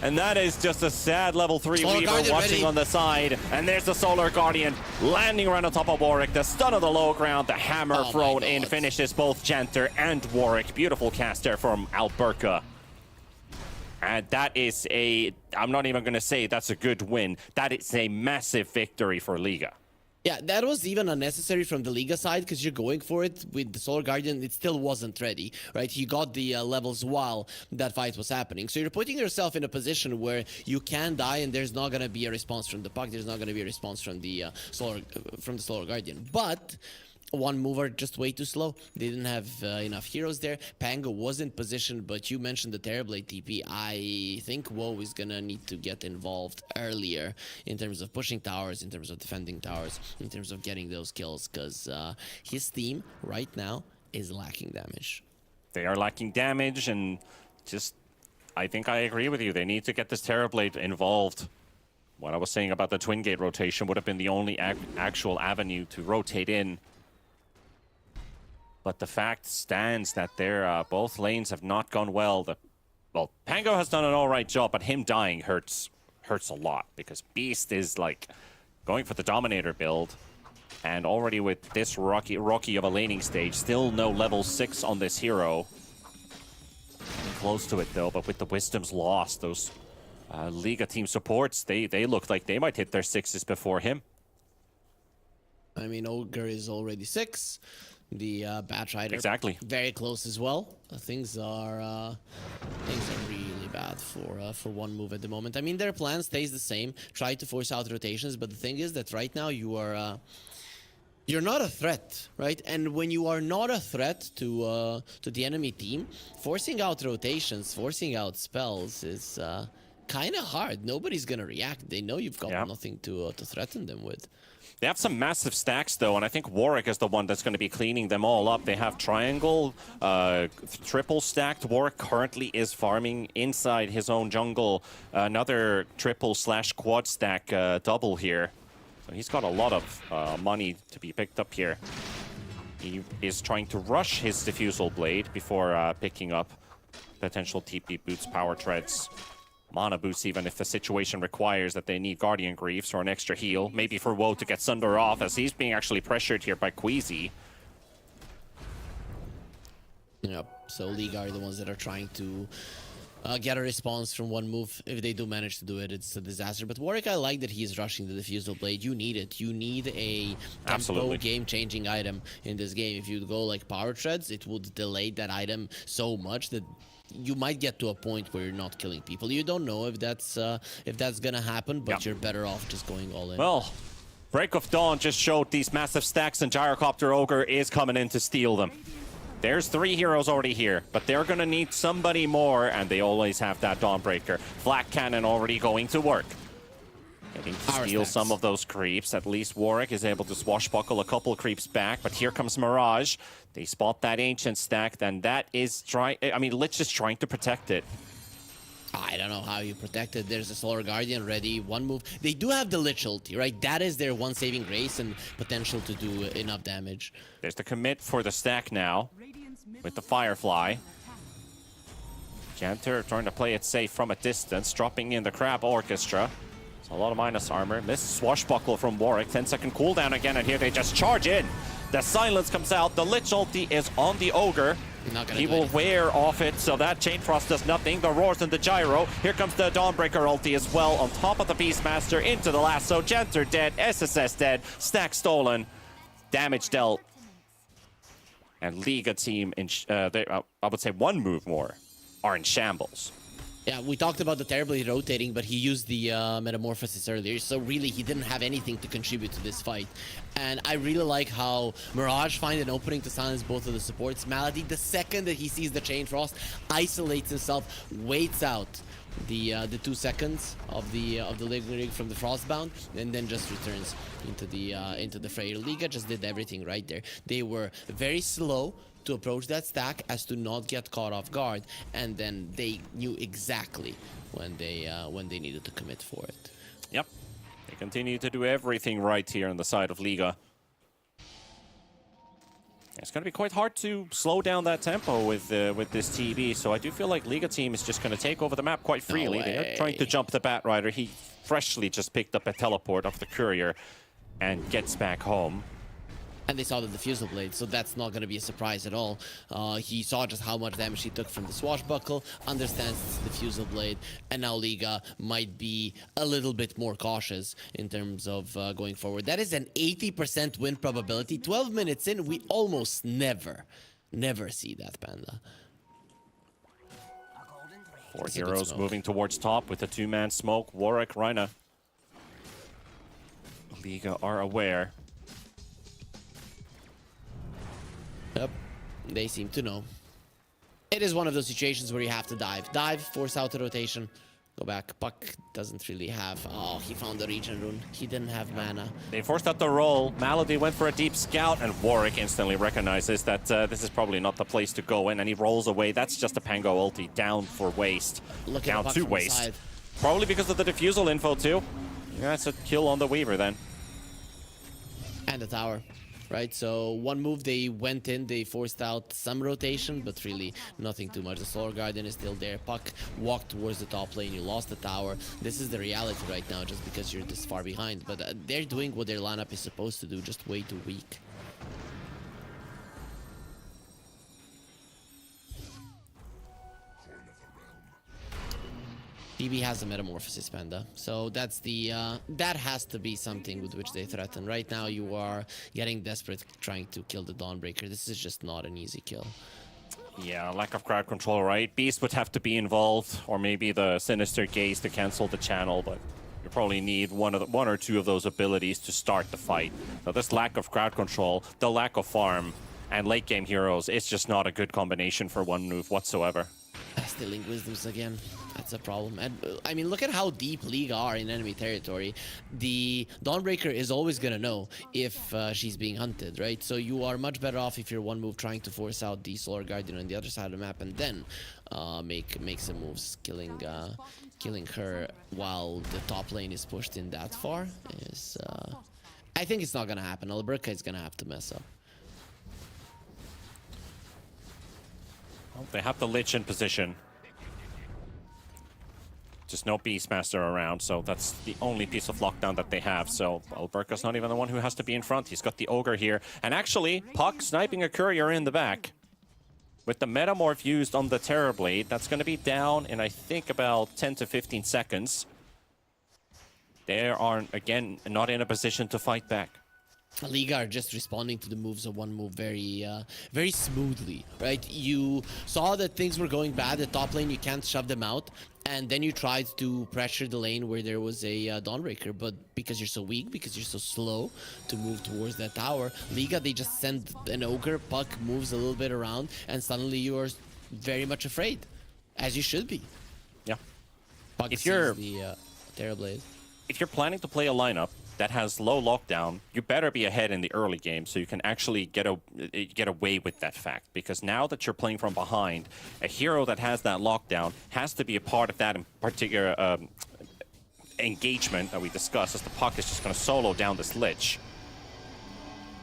And that is just a sad level 3 Weaver watching on the side. And there's the Solar Guardian landing right on top of Warwick. The stun of the low ground, the hammer thrown in finishes both Janter and Warwick. Beautiful caster from Alberca. And that is I'm not even going to say that's a good win. That is a massive victory for Liga.
Yeah, that was even unnecessary from the Liga side because you're going for it with the Solar Guardian. It still wasn't ready, right? You got the levels while that fight was happening. So you're putting yourself in a position where you can die and there's not going to be a response from the puck. There's not going to be a response from the Solar Guardian. But one mover just way too slow. They didn't have enough heroes there. Pango was in position, but you mentioned the Terrorblade TP. I think WoW is gonna need to get involved earlier in terms of pushing towers, in terms of defending towers, in terms of getting those kills, because his team right now is lacking damage.
They are lacking damage, and I think I agree with you. They need to get this Terrorblade involved. What I was saying about the Twin Gate rotation would have been the only actual avenue to rotate in. But the fact stands that both lanes have not gone well. Well, Pango has done an alright job, but him dying hurts a lot because Beast is like going for the Dominator build. And already with this rocky of a laning stage, still no level 6 on this hero. Close to it though, but with the Wisdoms lost, those Liga team supports, they look like they might hit their 6s before him.
I mean, Ogre is already 6. The Bat Rider
Exactly.
very close as well. Things are really bad for one move at the moment. I mean, their plan stays the same. Try to force out rotations, but the thing is that right now you are you're not a threat, right? And when you are not a threat to the enemy team, forcing out rotations, forcing out spells is kind of hard. Nobody's gonna react. They know you've got nothing to threaten them with.
They have some massive stacks, though, and I think Warwick is the one that's going to be cleaning them all up. They have triangle, triple stacked. Warwick currently is farming inside his own jungle. Another triple/quad stack double here. So he's got a lot of money to be picked up here. He is trying to rush his Diffusal Blade before picking up potential TP boots, power treads. Mana boosts, even if the situation requires that they need Guardian Greaves or an extra heal. Maybe for Woe to get Sunder off, as he's being actually pressured here by Queasy.
Yep, so League are the ones that are trying to get a response from one move. If they do manage to do it, it's a disaster. But Warwick, I like that he's rushing the Diffusal Blade. You need it. You need a tempo game-changing item in this game. If you go like Power Treads, it would delay that item so much that you might get to a point where you're not killing people. You don't know if that's gonna happen, but you're better off just going all in.
Well, Break of Dawn just showed these massive stacks, and Gyrocopter Ogre is coming in to steal them. There's 3 heroes already here, but they're gonna need somebody more, and they always have that Dawnbreaker. Flak Cannon already going to work. Getting to steal some of those creeps. At least Warwick is able to swashbuckle a couple creeps back, but here comes Mirage. They spot that Ancient stack, then that is Lich is trying to protect it.
I don't know how you protect it. There's a Solar Guardian ready, one move. They do have the Lich ulti, right? That is their one saving grace and potential to do enough damage.
There's the commit for the stack now, with the Firefly. Janter trying to play it safe from a distance, dropping in the Crab Orchestra. A lot of minus armor. Missed swashbuckle from Warwick. 10-second cooldown again, and here they just charge in. The silence comes out. The Lich ulti is on the Ogre. He will wear off it, so that Chain Frost does nothing. The roars and the gyro. Here comes the Dawnbreaker ulti as well on top of the Beastmaster into the lasso. Janter dead. SSS dead. Stack stolen. Damage dealt. And Liga team, I would say one move more, are in shambles.
Yeah, we talked about the terribly rotating, but he used the Metamorphosis earlier, so really he didn't have anything to contribute to this fight. And I really like how Mirage finds an opening to silence both of the supports. Malady, the second that he sees the Chain Frost, isolates himself, waits out the 2 seconds of the Living Rig from the Frostbound, and then just returns into the fray. Liga just did everything right there. They were very slow to approach that stack as to not get caught off guard, and then they knew exactly when they needed to commit for it.
Yep, they continue to do everything right here on the side of Liga. It's going to be quite hard to slow down that tempo with this TB, so I do feel like Liga team is just going to take over the map quite freely. They're trying to jump the Bat Rider. He freshly just picked up a teleport of the Courier and gets back home.
And they saw the Diffusal Blade, so that's not going to be a surprise at all. He saw just how much damage he took from the Swashbuckle, understands it's the Diffusal Blade, and now Liga might be a little bit more cautious in terms of going forward. That is an 80% win probability. 12 minutes in, we almost never see that, Panda.
4 heroes moving towards top with a 2-man smoke. Warwick, Rhina. Liga are aware.
Yep, they seem to know. It is one of those situations where you have to dive. Dive, force out the rotation, go back. Puck doesn't really have... Oh, he found the regen rune. He didn't have mana.
They forced out the roll. Malady went for a deep scout, and Warwick instantly recognizes that this is probably not the place to go in, and he rolls away. That's just a Pango ulti down for waste. Down to waste. Probably because of the Diffusal info, too. Yeah, that's a kill on the Weaver, then.
And the tower. Right, so one move they went in, they forced out some rotation, but really nothing too much. The Solar Guardian is still there. Puck walked towards the top lane, you lost the tower. This is the reality right now, just because you're this far behind. But they're doing what their lineup is supposed to do, just way too weak. BB has a Metamorphosis Panda, so that's the that has to be something with which they threaten. Right now, you are getting desperate trying to kill the Dawnbreaker. This is just not an easy kill.
Yeah, lack of crowd control, right? Beast would have to be involved, or maybe the Sinister Gaze to cancel the channel, but you probably need one or two of those abilities to start the fight. So this lack of crowd control, the lack of farm, and late game heroes, it's just not a good combination for one move whatsoever.
Stealing Wisdoms again. That's a problem. And I mean, look at how deep League are in enemy territory. The Dawnbreaker is always gonna know if she's being hunted, right? So you are much better off if you're one move trying to force out the Solar Guardian on the other side of the map, and then make some moves, killing her while the top lane is pushed in that far. Is I think it's not gonna happen. Alberca is gonna have to mess up.
They have the Lich in position. Just no Beastmaster around, so that's the only piece of lockdown that they have. So Alberca's not even the one who has to be in front. He's got the Ogre here. And actually, Puck sniping a Courier in the back. With the Metamorph used on the Terrorblade, that's going to be down in, I think, about 10 to 15 seconds. They are, again, not in a position to fight back.
Liga are just responding to the moves of one move very very smoothly, right? You saw that things were going bad. The top lane, you can't shove them out. And then you tried to pressure the lane where there was a Dawnbreaker. But because you're so weak, because you're so slow to move towards that tower, Liga, they just send an Ogre, Puck moves a little bit around, and suddenly you are very much afraid. As you should be.
Yeah.
Puck
If you're
sees the Terrorblade.
If you're planning to play a lineup that has low lockdown, you better be ahead in the early game so you can actually get away with that fact. Because now that you're playing from behind, a hero that has that lockdown has to be a part of that in particular engagement that we discussed, as the Puck is just going to solo down this Lich.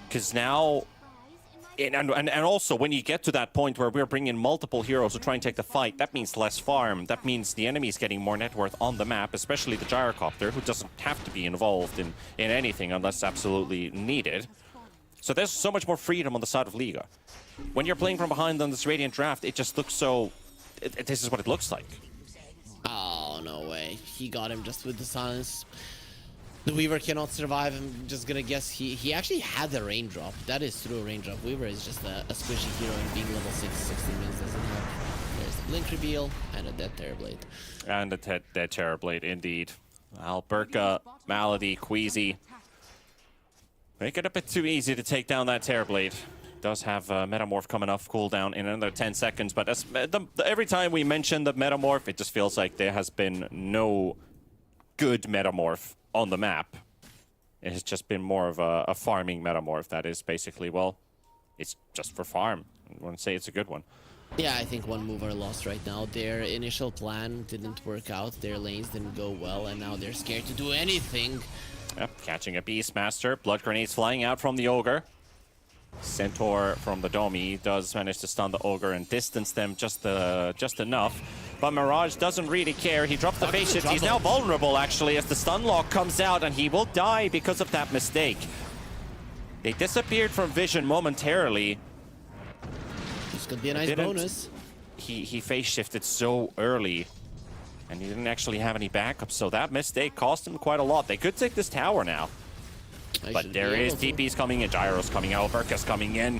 Because now... And also, when you get to that point where we're bringing multiple heroes to try and take the fight, that means less farm. That means the enemy's getting more net worth on the map, especially the Gyrocopter, who doesn't have to be involved in anything unless absolutely needed. So there's so much more freedom on the side of Liga. When you're playing from behind on this Radiant draft, it just looks so... This is what it looks like.
Oh, no way. He got him just with the silence. The Weaver cannot survive. I'm just gonna guess he actually had a raindrop. That is through a raindrop. Weaver is just a squishy hero, and being level 6, 16 minutes doesn't help. There's the Blink reveal and a dead Terrorblade.
And a dead Terrorblade, indeed. Alberca, Malady, Queasy. Make it a bit too easy to take down that Terrorblade. Does have Metamorph coming off cooldown in another 10 seconds, but every time we mention the Metamorph, it just feels like there has been no good Metamorph on the map. It has just been more of a farming Metamorph that is basically, well, it's just for farm. I wouldn't say it's a good one.
Yeah, I think one move are lost right now. Their initial plan didn't work out. Their lanes didn't go well, and now they're scared to do anything.
Yep, catching a Beastmaster. Blood grenades flying out from the Ogre. Centaur from the Domi does manage to stun the Ogre and distance them just enough. But Mirage doesn't really care. He dropped the face shift. He's now vulnerable, actually, as the stun lock comes out, and he will die because of that mistake. They disappeared from vision momentarily.
This could be a nice bonus.
He face shifted so early, and he didn't actually have any backup, so that mistake cost him quite a lot. They could take this tower now. But there is TP's coming in, Gyro's coming out, Alberca's coming in.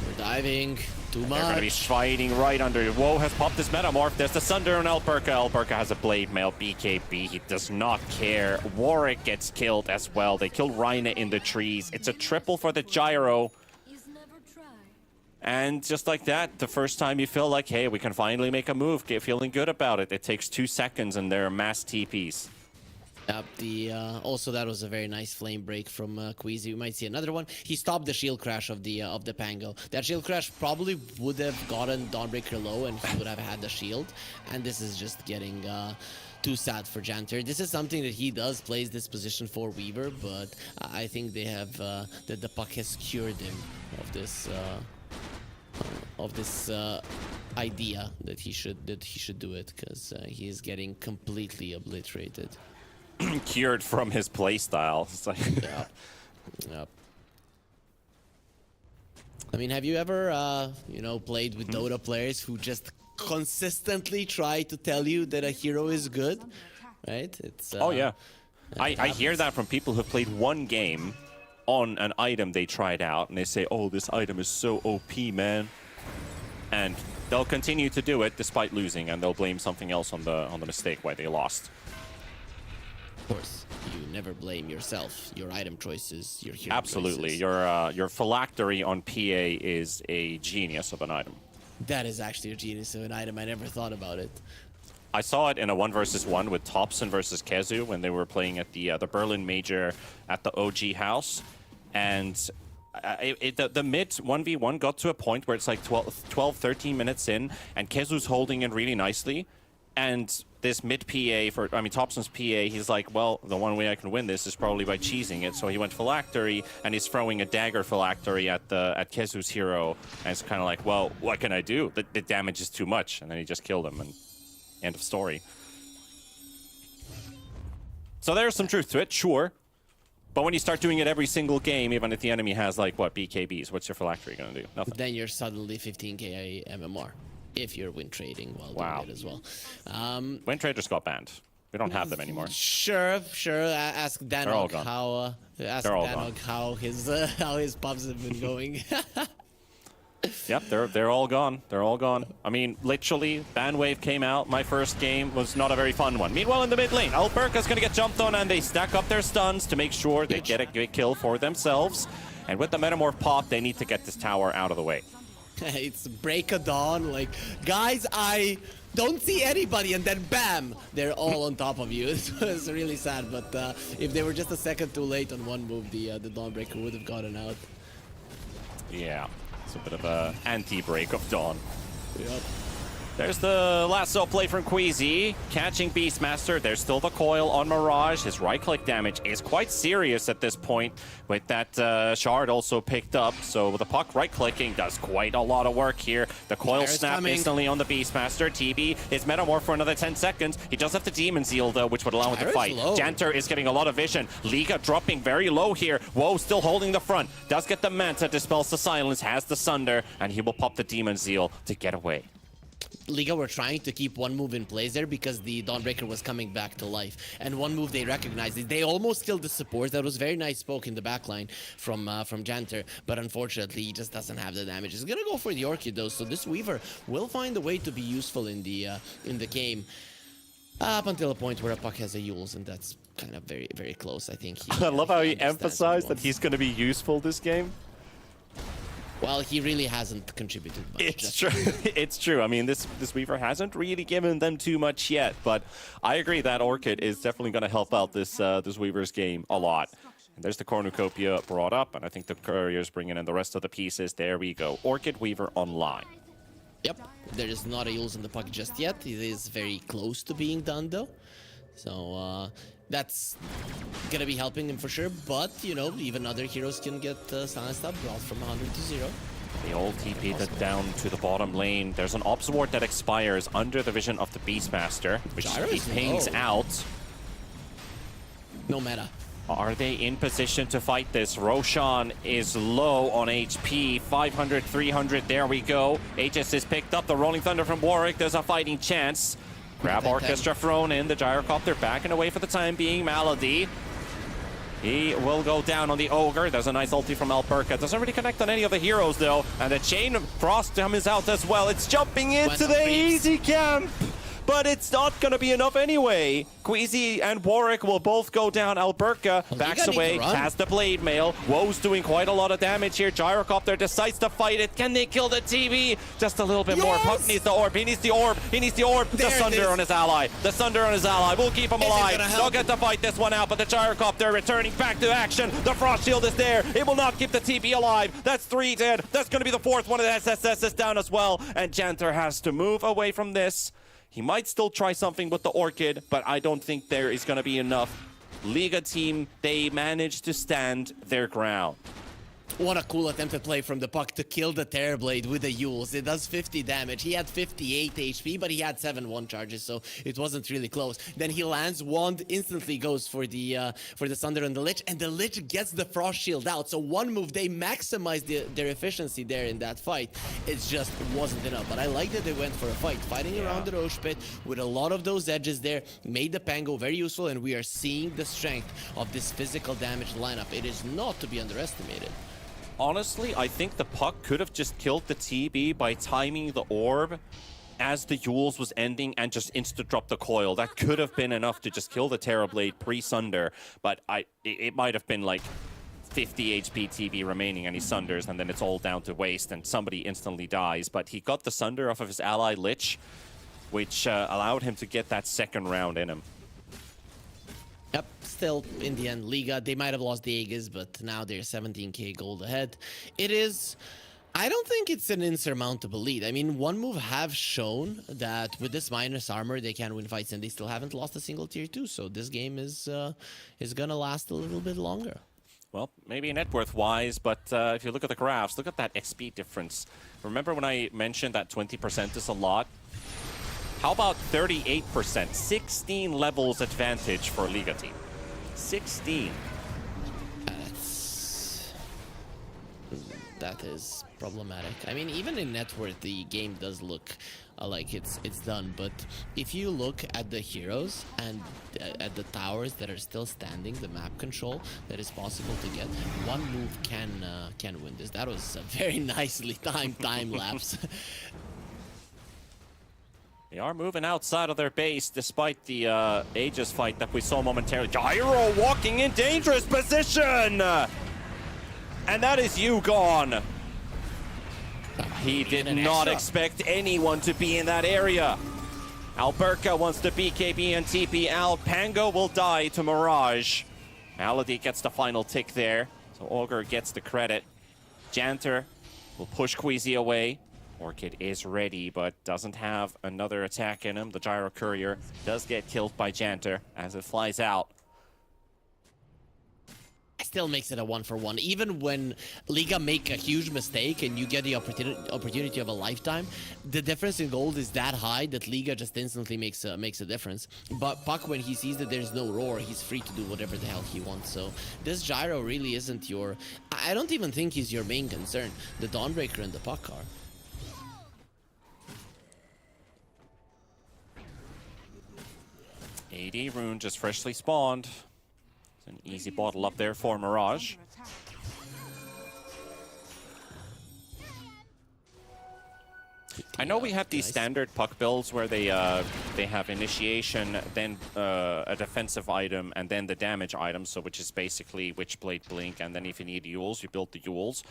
We're diving. Too much.
They're going to be fighting right under. Woe has popped his Metamorph. There's the Sunder on Alberca. Alberca has a Blade Mail. BKB, he does not care. Warwick gets killed as well. They kill Rhina in the trees. It's a triple for the Gyro. And just like that, the first time you feel like, hey, we can finally make a move, feeling good about it. It takes 2 seconds and they're mass TPs.
Yep, also that was a very nice flame break from Queasy. We might see another one. He stopped the shield crash of the Pango. That shield crash probably would have gotten Dawnbreaker low, and he would have had the shield. And this is just getting too sad for Janter. This is something that he does, plays this position for Weaver, but I think they have that the Puck has cured him of this idea that he should do it, because he is getting completely obliterated.
Cured from his playstyle. It's like
Yep. I mean, have you ever, played with Dota players who just consistently try to tell you that a hero is good, right? It's
Oh yeah, I hear that from people who played one game on an item they tried out, and they say, "Oh, this item is so OP, man," and they'll continue to do it despite losing, and they'll blame something else on the mistake why they lost.
Of course, you never blame yourself. Your item choices, your hero
Absolutely,
choices.
your phylactery on PA is a genius of an item.
That is actually a genius of an item. I never thought about it.
I saw it in a 1 versus 1 with Thompson versus Kezu when they were playing at the Berlin Major at the OG house, and the mid 1v1 got to a point where it's like 12, 13 minutes in, and Kezu's holding it really nicely, and this mid PA Thompson's PA, he's like, well, the one way I can win this is probably by cheesing it. So he went phylactery, and he's throwing a dagger phylactery at Kezu's hero, and it's kind of like, well, what can I do? The damage is too much, and then he just killed him, and end of story. So there's some truth to it, sure. But when you start doing it every single game, even if the enemy has, like, what, BKBs, what's your phylactery going to do? Nothing.
Then you're suddenly 15k MMR. If you're win trading while doing it as well.
Win traders got banned. We don't have them anymore.
Sure. Ask Danog how his pubs have been going.
Yep, they're all gone. They're all gone. I mean, literally, ban wave came out. My first game was not a very fun one. Meanwhile, in the mid lane, Alberca's going to get jumped on, and they stack up their stuns to make sure they get a good kill for themselves. And with the Metamorph pop, they need to get this tower out of the way.
It's break of dawn. Like, guys, I don't see anybody, and then bam, they're all on top of you. It was really sad, but if they were just a second too late on one move, the Dawnbreaker would have gotten out.
Yeah. It's a bit of a anti-break of dawn.
Yep.
There's the lasso play from Queasy, catching Beastmaster. There's still the coil on Mirage. His right-click damage is quite serious at this point, with that shard also picked up. So the puck right-clicking does quite a lot of work here. The coil snap instantly on the Beastmaster. TB is Metamorph for another 10 seconds. He does have the Demon Zeal, though, which would allow him to fight. Janter is getting a lot of vision. Liga dropping very low here. Woe still holding the front. Does get the Manta, dispels the silence, has the Sunder, and he will pop the Demon Zeal to get away.
Liga were trying to keep one move in place there because the Dawnbreaker was coming back to life. And one move they recognized is they almost killed the support. That was very nice poke in the backline from Janter. But unfortunately, he just doesn't have the damage. He's going to go for the Orchid, though. So this Weaver will find a way to be useful in the game. Up until a point where a puck has a Yules, and that's kind of very, very close, I think.
I love how he emphasized that he's going to be useful this game.
Well, he really hasn't contributed much.
It's true. It's true. I mean, this Weaver hasn't really given them too much yet, but I agree that Orchid is definitely going to help out this Weaver's game a lot. And there's the cornucopia brought up, and I think the Courier's bringing in the rest of the pieces. There we go. Orchid Weaver online.
Yep. There is not a Yules in the puck just yet. It is very close to being done, though. So, that's gonna be helping him for sure, but, you know, even other heroes can get silenced up, brought from 100 to 0.
They all TP'd it down to the bottom lane. There's an Ops Ward that expires under the vision of the Beastmaster, which he pings out.
No meta.
Are they in position to fight this? Roshan is low on HP, 500, 300, there we go. HS is picked up, the Rolling Thunder from Warwick, there's a fighting chance. Grab Orchestra thrown in, the Gyrocopter backing away for the time being. Malady, he will go down on the Ogre. There's a nice ulti from Alberca. Doesn't really connect on any of the heroes, though. And the Chain of Frost is out as well. It's jumping into the easy camp, but it's not going to be enough anyway. Queasy and Warwick will both go down. Alberca backs away, has the Blade Mail. Woe's doing quite a lot of damage here. Gyrocopter decides to fight it. Can they kill the TV? Just a little bit more. Puck needs the orb. He needs the orb. He needs the orb. The Sunder on his ally. The Sunder on his ally will keep him alive. They'll get to fight this one out, but the Gyrocopter returning back to action. The Frost Shield is there. It will not keep the TB alive. That's 3 dead. That's going to be the 4th one of the SSS is down as well. And Janter has to move away from this. He might still try something with the Orchid, but I don't think there is going to be enough. Liga team, they managed to stand their ground.
What a cool attempted play from the Puck to kill the Terrorblade with the Yules. It does 50 damage. He had 58 HP, but he had 7-1 charges, so it wasn't really close. Then he lands, Wand instantly goes for the Sunder and the Lich, and the Lich gets the Frost Shield out. So one move, they maximized their efficiency there in that fight. It just wasn't enough. But I like that they went for a fight. Fighting around the Roche Pit with a lot of those edges there made the Pango very useful, and we are seeing the strength of this physical damage lineup. It is not to be underestimated.
Honestly, I think the Puck could have just killed the TB by timing the orb as the Yules was ending and just insta-drop the coil. That could have been enough to just kill the Terrorblade pre-Sunder, but it might have been like 50 HP TB remaining and he Sunders, and then it's all down to waste and somebody instantly dies. But he got the Sunder off of his ally Lich, which allowed him to get that second round in him.
Yep, still, in the end, Liga, they might have lost the Aegis, but now they're 17k gold ahead. It is... I don't think it's an insurmountable lead. I mean, one move have shown that with this minus armor, they can win fights, and they still haven't lost a single tier 2, so this game is gonna last a little bit longer.
Well, maybe net worth-wise, but if you look at the graphs, look at that XP difference. Remember when I mentioned that 20% is a lot? How about 38%? 16 levels advantage for Liga team. 16.
That is problematic. I mean, even in net worth, the game does look like it's done. But if you look at the heroes and at the towers that are still standing, the map control that is possible to get, one move can win this. That was a very nicely timed time lapse.
They are moving outside of their base despite the Aegis fight that we saw momentarily. Gyro walking in dangerous position! And that is you gone. He did not expect anyone to be in that area. Alberca wants to BKB and TP out. Pango will die to Mirage. Malady gets the final tick there, so Augur gets the credit. Janter will push Queasy away. Orchid is ready, but doesn't have another attack in him. The Gyro Courier does get killed by Janter as it flies out.
Still makes it a 1-for-1. Even when Liga make a huge mistake and you get the opportunity of a lifetime, the difference in gold is that high that Liga just instantly makes a difference. But Puck, when he sees that there's no roar, he's free to do whatever the hell he wants. So this Gyro really isn't your... I don't even think he's your main concern. The Dawnbreaker and the Puck are.
AD Rune just freshly spawned. An easy bottle up there for Mirage. I know we have these standard Puck builds where they have initiation, then a defensive item, and then the damage item, so which is basically Witchblade Blink, and then if you need Yules, you build the Yules.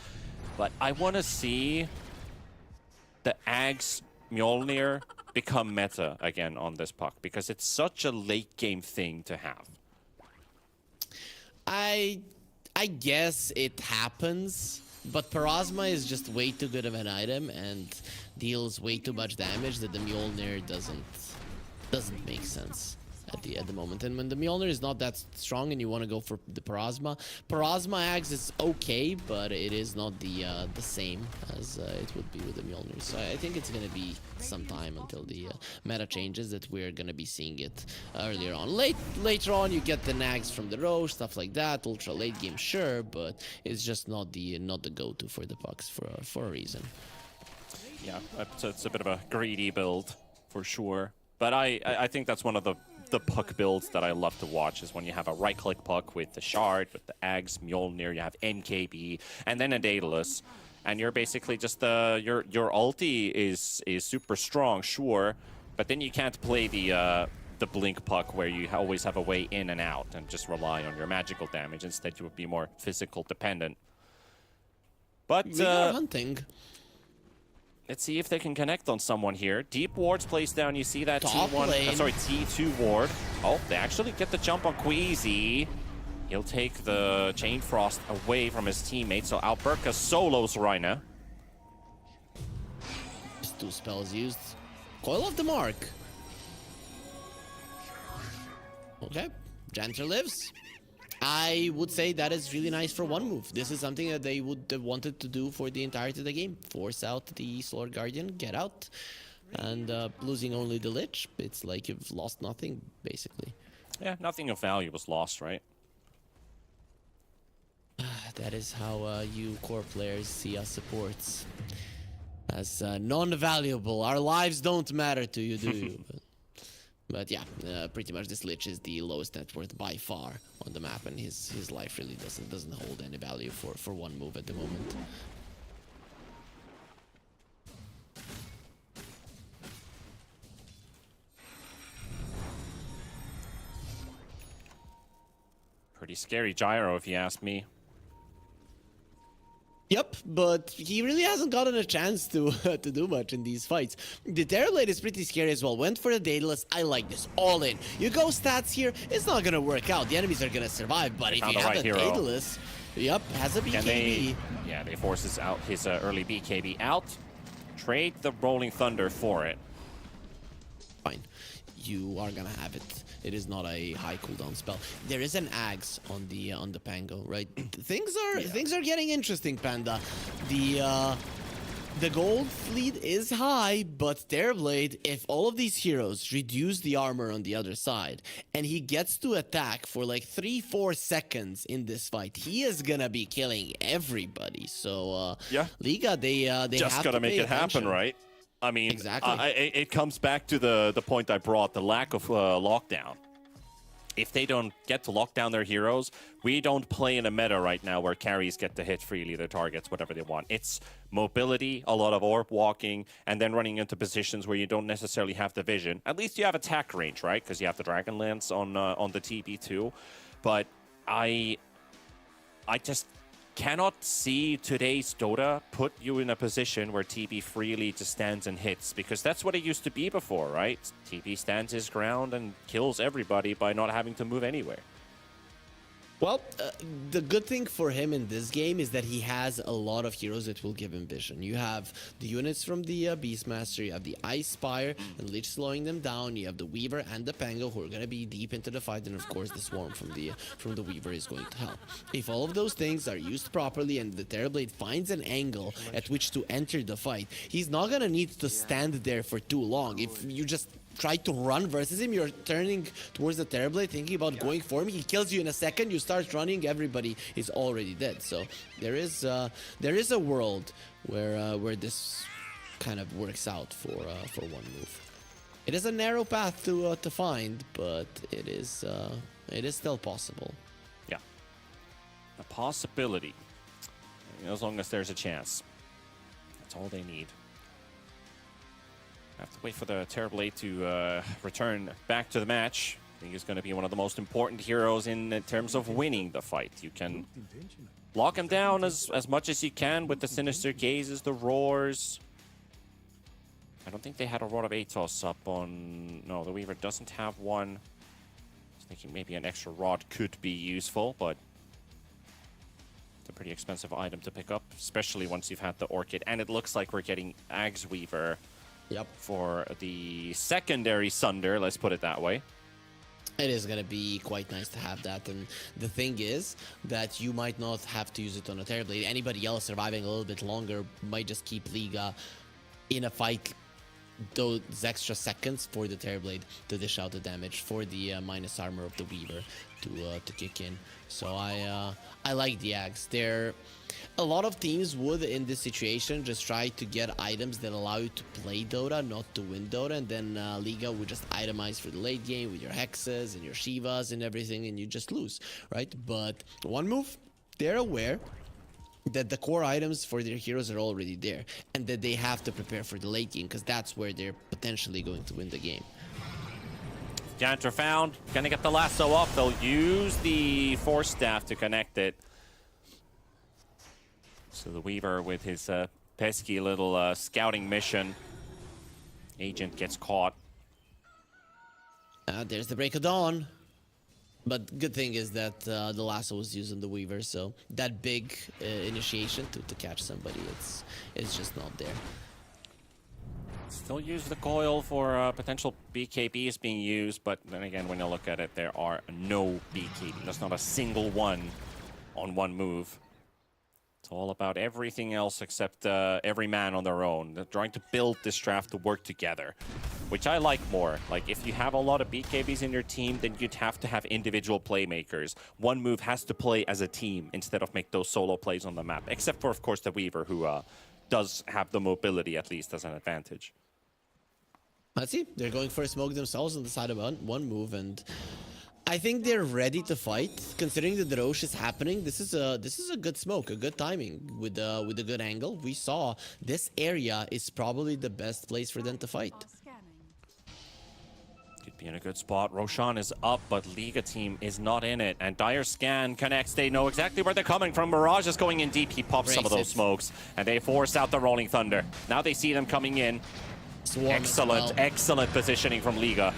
But I want to see the Ags Mjolnir become meta again on this Puck, because it's such a late game thing to have.
I guess it happens, but Parasma is just way too good of an item and deals way too much damage that the Mjolnir doesn't make sense at the moment. And when the Mjolnir is not that strong and you want to go for the Parasma Axe is okay, but it is not the same as it would be with the Mjolnir. So I think it's going to be some time until the meta changes that we're going to be seeing it earlier on. Later on, you get the nags from the Roche, stuff like that. Ultra late game, sure, but it's just not the go-to for the Pucks for a reason.
Yeah, it's a bit of a greedy build for sure. But I think that's one of the Puck builds that I love to watch, is when you have a right-click Puck with the Shard, with the Ags, Mjolnir, you have MKB, and then a Daedalus. And you're basically just your ulti is super strong, sure, but then you can't play the Blink Puck where you always have a way in and out and just rely on your magical damage. Instead, you would be more physical dependent. But
We are hunting.
let's see if they can connect on someone here. Deep Wards placed down. You see that
Top lane.
T2 ward. Oh, they actually get the jump on Queasy. He'll take the Chain Frost away from his teammate. So Alberca solos Rhina.
Just 2 spells used. Coil of the Mark. Okay, Janter lives. I would say that is really nice for one move. This is something that they would have wanted to do for the entirety of the game. Force out the Slord Guardian, get out, and losing only the Lich. It's like you've lost nothing, basically.
Yeah, nothing of value was lost, right?
That is how you core players see us supports. As non-valuable. Our lives don't matter to you, do you? But yeah, pretty much this Lich is the lowest net worth by far on the map, and his life really doesn't hold any value for one move at the moment.
Pretty scary gyro, if you ask me.
Yep, but he really hasn't gotten a chance to to do much in these fights. The Terrorblade is pretty scary as well. Went for the Daedalus. I like this. All in. You go stats here. It's not gonna work out. The enemies are gonna survive. But if you have a Daedalus, yep, has a BKB.
They forces out his early BKB out. Trade the Rolling Thunder for it.
Fine. You are gonna have it. It is not a high cooldown spell. There is an Axe on the Pango, right? Things are getting interesting, Panda. The gold fleet is high, but Terrorblade, if all of these heroes reduce the armor on the other side, and he gets to attack for like 3-4 seconds in this fight, he is gonna be killing everybody. So
yeah,
Liga, they
just
have
gotta
to
make
pay
it happen,
attention.
right? I mean,
exactly.
It comes back to the point I brought, the lack of lockdown. If they don't get to lock down their heroes, we don't play in a meta right now where carries get to hit freely their targets, whatever they want. It's mobility, a lot of orb walking, and then running into positions where you don't necessarily have the vision. At least you have attack range, right? Because you have the Dragon Lance on the TB2. But I just cannot see today's Dota put you in a position where TB freely just stands and hits, because that's what it used to be before, right? TB stands his ground and kills everybody by not having to move anywhere.
Well, the good thing for him in this game is that he has a lot of heroes that will give him vision. You have the units from the Beastmaster, you have the Ice Spire and Lich slowing them down, you have the Weaver and the Pango who are going to be deep into the fight, and of course the Swarm from the Weaver is going to help. If all of those things are used properly and the Terrorblade finds an angle at which to enter the fight, he's not going to need to stand there for too long. If you just try to run versus him, you're turning towards the Terrorblade, thinking about going for him, he kills you in a second, you start running, everybody is already dead. So there is a world where this kind of works out for one move. It is a narrow path to find, but it is still possible.
Yeah, a possibility, as long as there's a chance. That's all they need. Have to wait for the Terrorblade to return back to the match. I think he's going to be one of the most important heroes in terms of winning the fight. You can lock him down as much as you can with the Sinister Gazes, the Roars. I don't think they had a Rod of Atos up on... No, the Weaver doesn't have one. I was thinking maybe an extra Rod could be useful, but it's a pretty expensive item to pick up, especially once you've had the Orchid. And it looks like we're getting Ags Weaver.
Yep.
For the secondary Sunder, let's put it that way.
It is going to be quite nice to have that, and the thing is that you might not have to use it on a Terrorblade. Anybody else surviving a little bit longer might just keep Liga in a fight those extra seconds for the Terrorblade to dish out the damage, for the minus armor of the Weaver to kick in. So I like the Axe. A lot of teams would, in this situation, just try to get items that allow you to play Dota, not to win Dota, and then Liga would just itemize for the late game with your Hexes and your Shivas and everything, and you just lose, right? But one move, they're aware that the core items for their heroes are already there, and that they have to prepare for the late game, because that's where they're potentially going to win the game.
Janitor found, gonna get the lasso off. They'll use the Force Staff to connect it. So the Weaver with his pesky little scouting mission. Agent gets caught.
There's the Break of Dawn. But good thing is that the lasso was used on the Weaver, so that big initiation to catch somebody, it's just not there.
Still use the coil for potential BKBs being used, but then again, when you look at it, there are no BKB. There's not a single one on one move. It's all about everything else except every man on their own. They're trying to build this draft to work together, which I like more. Like, if you have a lot of BKBs in your team, then you'd have to have individual playmakers. One move has to play as a team instead of make those solo plays on the map, except for, of course, the Weaver, who does have the mobility, at least, as an advantage.
Let's see. They're going for a smoke themselves on the side of one move, and I think they're ready to fight. Considering that the Roche is happening, this is a good smoke, a good timing with a good angle. We saw this area is probably the best place for them to fight.
Scanning.
Could be in a good spot. Roshan is up, but Liga team is not in it. And Dire Scan connects. They know exactly where they're coming from. Mirage is going in deep. He pops some of those smokes, and they force out the Rolling Thunder. Now they see them coming in.
Swarm
Excellent, excellent positioning from Liga.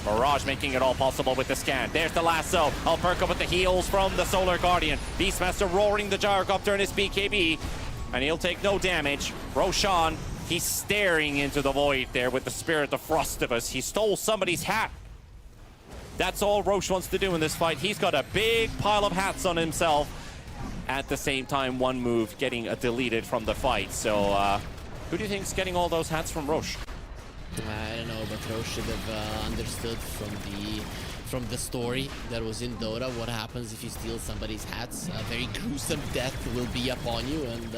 Mirage making it all possible with the scan. There's the lasso. Alperca with the heals from the Solar Guardian. Beastmaster roaring the Gyrocopter in his BKB, and he'll take no damage. Roshan, he's staring into the void there with the Spirit of Frostivus. He stole somebody's hat. That's all Roche wants to do in this fight. He's got a big pile of hats on himself. At the same time, one move getting deleted from the fight. So, who do you think's getting all those hats from Roche?
I don't know, but Roche should have understood from the story that was in Dota what happens if you steal somebody's hats. A very gruesome death will be upon you, and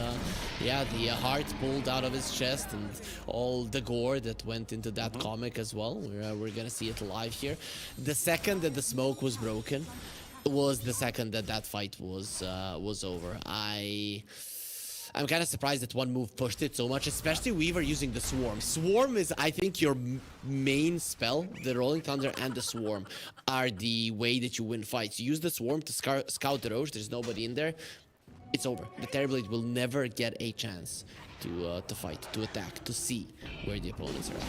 yeah, the heart pulled out of his chest and all the gore that went into that comic as well. We're gonna see it live here. The second that the smoke was broken was the second that that fight was over. I'm kind of surprised that one move pushed it so much, especially Weaver using the Swarm. Swarm is, I think, your main spell. The Rolling Thunder and the Swarm are the way that you win fights. You use the Swarm to scout the Roche. There's nobody in there. It's over. The Terrorblade will never get a chance to fight, to attack, to see where the opponents are at.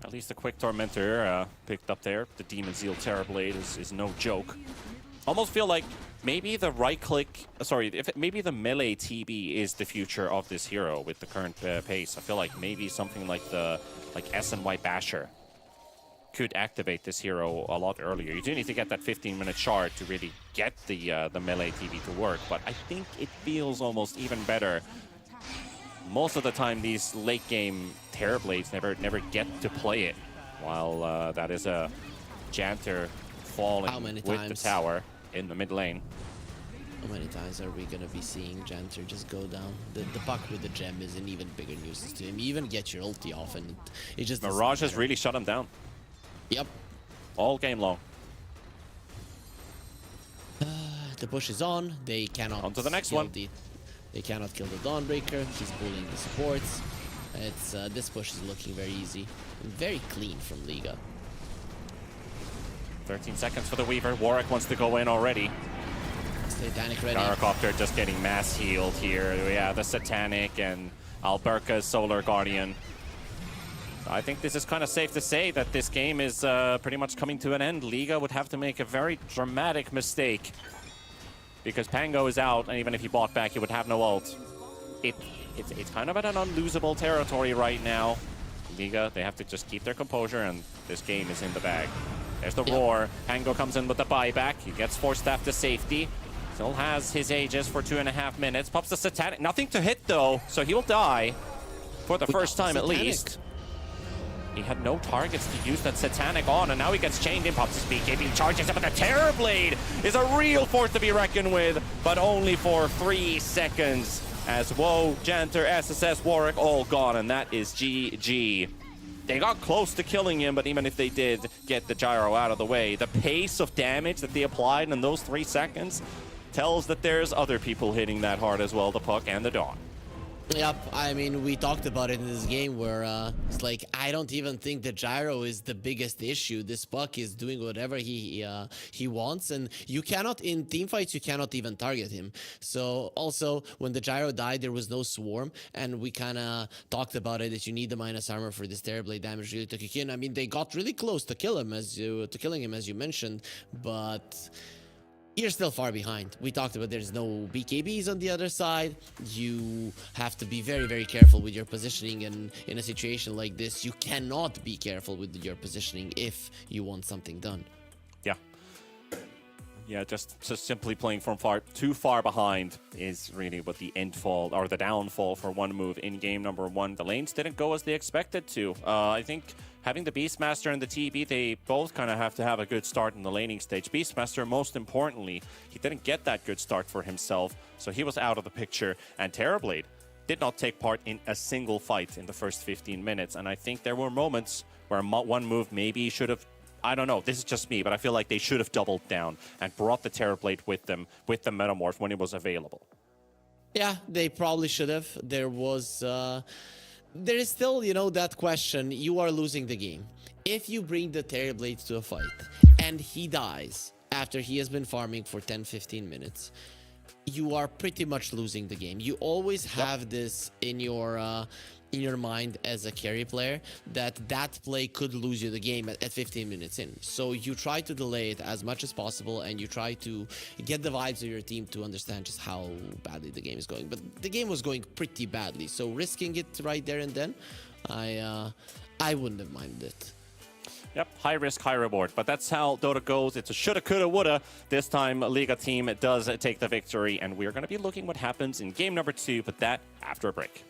At least a quick Tormentor picked up there. The Demon Zeal Terrorblade is no joke. Almost feel like maybe the maybe the melee TB is the future of this hero with the current pace. I feel like maybe something like the SNY Basher could activate this hero a lot earlier. You do need to get that 15-minute shard to really get the melee TB to work, but I think it feels almost even better. Most of the time, these late-game Terrorblades never get to play it, while that is a Janter falling with the tower in the mid lane.
How many times are we gonna be seeing Janter just go down? The puck with the gem is an even bigger nuisance to him. You even get your ulti off, and it just
Mirage has really shut him down.
Yep.
All game long.
The push is on. They cannot.
On to the next one.
They cannot kill the Dawnbreaker. He's bullying the supports. It's this push is looking very easy and very clean from Liga.
13 seconds for the Weaver. Warwick wants to go in already.
Satanic ready.
Gyrocopter just getting mass healed here. Yeah, the Satanic and Alberca's Solar Guardian. I think this is kind of safe to say that this game is pretty much coming to an end. Liga would have to make a very dramatic mistake, because Pango is out, and even if he bought back, he would have no ult. It's kind of at an unlosable territory right now. Liga, they have to just keep their composure, and this game is in the bag. There's the roar. Pango comes in with the buyback. He gets Force Staff to safety. Still has his Aegis for 2.5 minutes. Pops the Satanic. Nothing to hit, though, so he will die for the first time at least. He had no targets to use that Satanic on, and now he gets chained in. Pops his BKB, charges up, but the Terrorblade is a real force to be reckoned with, but only for 3 seconds. As Woe, Janter, SSS, Warwick all gone, and that is GG. They got close to killing him, but even if they did get the gyro out of the way, the pace of damage that they applied in those 3 seconds tells that there's other people hitting that hard as well, the Puck and the Dawn.
Yep, I mean, we talked about it in this game where it's like, I don't even think the gyro is the biggest issue. This Puck is doing whatever he wants, and you cannot, in teamfights, you cannot even target him. So also, when the gyro died, there was no swarm, and we kind of talked about it, that you need the minus armor for this Terrorblade damage really to kick in. I mean, they got really close to killing him, as you mentioned, but you're still far behind. We talked about there's no BKBs on the other side. You have to be very, very careful with your positioning, and in a situation like this, you cannot be careful with your positioning if you want something done.
Yeah. Yeah, just simply playing from too far behind is really what the endfall or the downfall for One Move in game number 1. The lanes didn't go as they expected to. I think having the Beastmaster and the TB, they both kind of have to have a good start in the laning stage. Beastmaster, most importantly, he didn't get that good start for himself, so he was out of the picture. And Terrorblade did not take part in a single fight in the first 15 minutes. And I think there were moments where One Move maybe should have, I don't know, this is just me, but I feel like they should have doubled down and brought the Terrorblade with them, with the Metamorph when it was available.
Yeah, they probably should have. There is still, that question. You are losing the game. If you bring the Terrorblade to a fight and he dies after he has been farming for 10-15 minutes, you are pretty much losing the game. You always have this in your mind as a carry player that play could lose you the game at 15 minutes in. So you try to delay it as much as possible, and you try to get the vibes of your team to understand just how badly the game is going. But the game was going pretty badly, so risking it right there and then, I wouldn't have minded it.
Yep, high risk, high reward. But that's how Dota goes. It's a shoulda, coulda, woulda. This time, Liga team does take the victory, and we're going to be looking what happens in game number 2, but that after a break.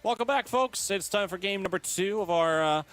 Welcome back, folks. It's time for game number 2 of our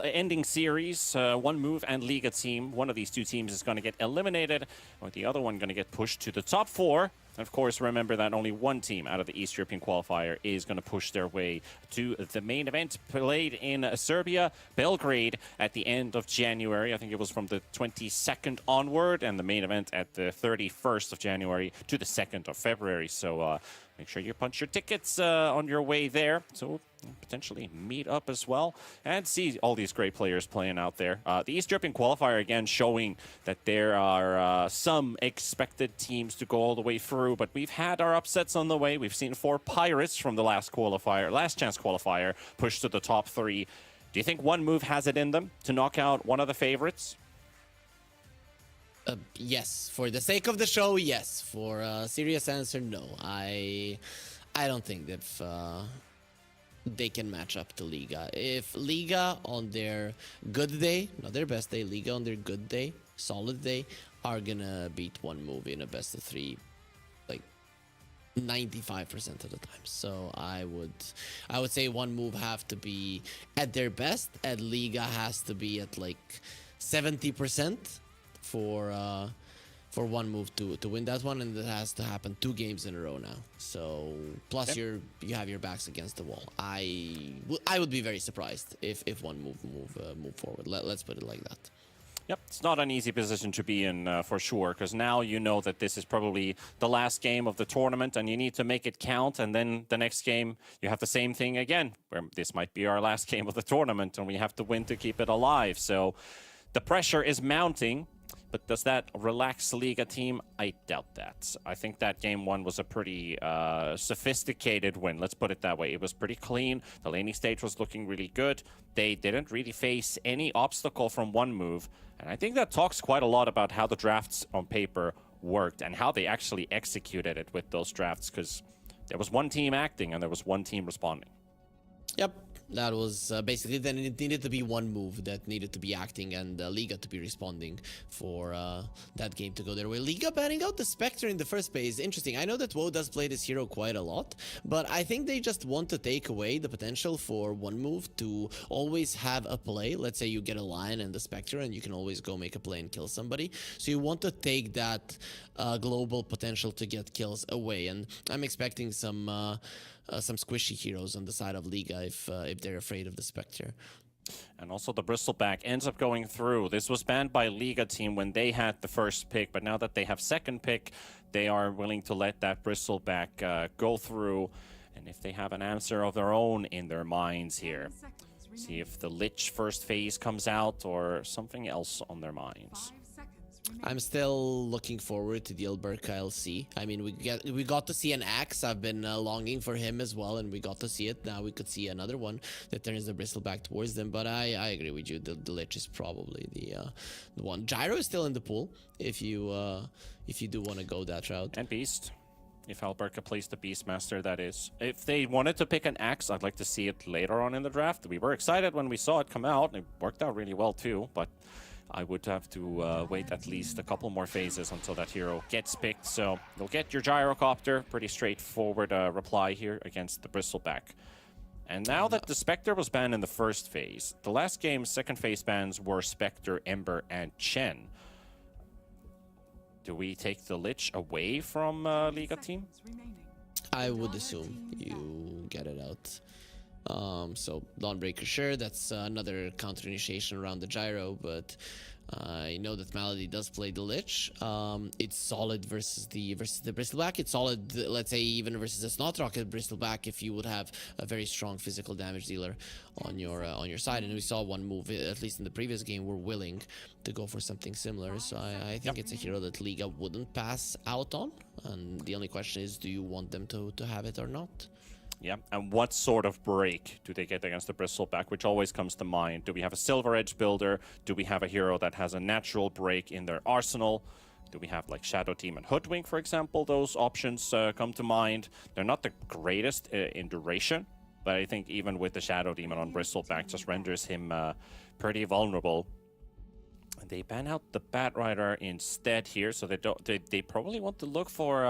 ending series. One Move and Liga team. One of these two teams is going to get eliminated, with the other one going to get pushed to the top 4. And of course, remember that only one team out of the East European qualifier is going to push their way to the main event, played in Serbia, Belgrade, at the end of January. I think it was from the 22nd onward, and the main event at the 31st of January to the 2nd of February. So make sure you punch your tickets on your way there. So potentially meet up as well and see all these great players playing out there. The East European qualifier, again, showing that there are some expected teams to go all the way through, but we've had our upsets on the way. We've seen 4 Pirates from the last chance qualifier push to the top 3. Do you think One Move has it in them to knock out one of the favorites?
Yes, for the sake of the show, yes. For a serious answer, no. I don't think that they can match up to Liga. If Liga on their good day, not their best day, Liga on their good day, solid day, are gonna beat One Move in a best of 3, like 95% of the time. So I would say One Move have to be at their best, and Liga has to be at like 70% for One Move to win that one, and it has to happen 2 games in a row now. So plus you have your backs against the wall. I would be very surprised if One move forward. Let's put it like that.
Yep, it's not an easy position to be in for sure, because now you know that this is probably the last game of the tournament and you need to make it count, and then the next game you have the same thing again, where this might be our last game of the tournament and we have to win to keep it alive. So the pressure is mounting. But does that relax the Liga team? I doubt that. I think that game 1 was a pretty sophisticated win. Let's put it that way. It was pretty clean. The laning stage was looking really good. They didn't really face any obstacle from One Move. And I think that talks quite a lot about how the drafts on paper worked and how they actually executed it with those drafts, because there was one team acting and there was one team responding.
Yep. That was basically, then it needed to be One Move that needed to be acting, and Liga to be responding for that game to go their way. Liga banning out the Spectre in the first phase. Interesting. I know that WoW does play this hero quite a lot, but I think they just want to take away the potential for One Move to always have a play. Let's say you get a Lion and the Spectre, and you can always go make a play and kill somebody. So you want to take that global potential to get kills away, and I'm expecting some squishy heroes on the side of Liga if they're afraid of the Spectre.
And also the Bristleback ends up going through. This was banned by Liga team when they had the first pick, but now that they have second pick, they are willing to let that Bristleback go through. And if they have an answer of their own in their minds here, see if the Lich first phase comes out or something else on their minds.
I'm still looking forward to the Alberca LC. I mean, we got to see an Axe. I've been longing for him as well, and we got to see it. Now we could see another one that turns the Bristleback towards them. But I agree with you. The Lich is probably the one. Gyro is still in the pool if you do want to go that route.
And Beast. If Alberca plays the Beastmaster, that is. If they wanted to pick an Axe, I'd like to see it later on in the draft. We were excited when we saw it come out. It worked out really well too, but I would have to wait at least a couple more phases until that hero gets picked. So you'll get your Gyrocopter. Pretty straightforward reply here against the Bristleback. And now that the Spectre was banned in the first phase, the last game's second phase bans were Spectre, Ember, and Chen. Do we take the Lich away from Liga team?
I would assume you get it out. So Dawnbreaker, sure, that's another counter initiation around the Gyro, but I know that Malady does play the Lich. It's solid versus the Bristleback. It's solid, let's say, even versus a Snot Rocket Bristleback if you would have a very strong physical damage dealer on your side. And we saw One Move, at least in the previous game, were willing to go for something similar. So I think it's a hero that Liga wouldn't pass out on. And the only question is, do you want them to have it or not?
Yeah, and what sort of break do they get against the Bristleback, which always comes to mind? Do we have a Silver Edge builder? Do we have a hero that has a natural break in their arsenal? Do we have like Shadow Team and Hoodwink, for example? Those options come to mind. They're not the greatest in duration, but I think even with the Shadow Demon on Bristleback just renders him pretty vulnerable. They ban out the Bat Rider instead here, so they probably want to look for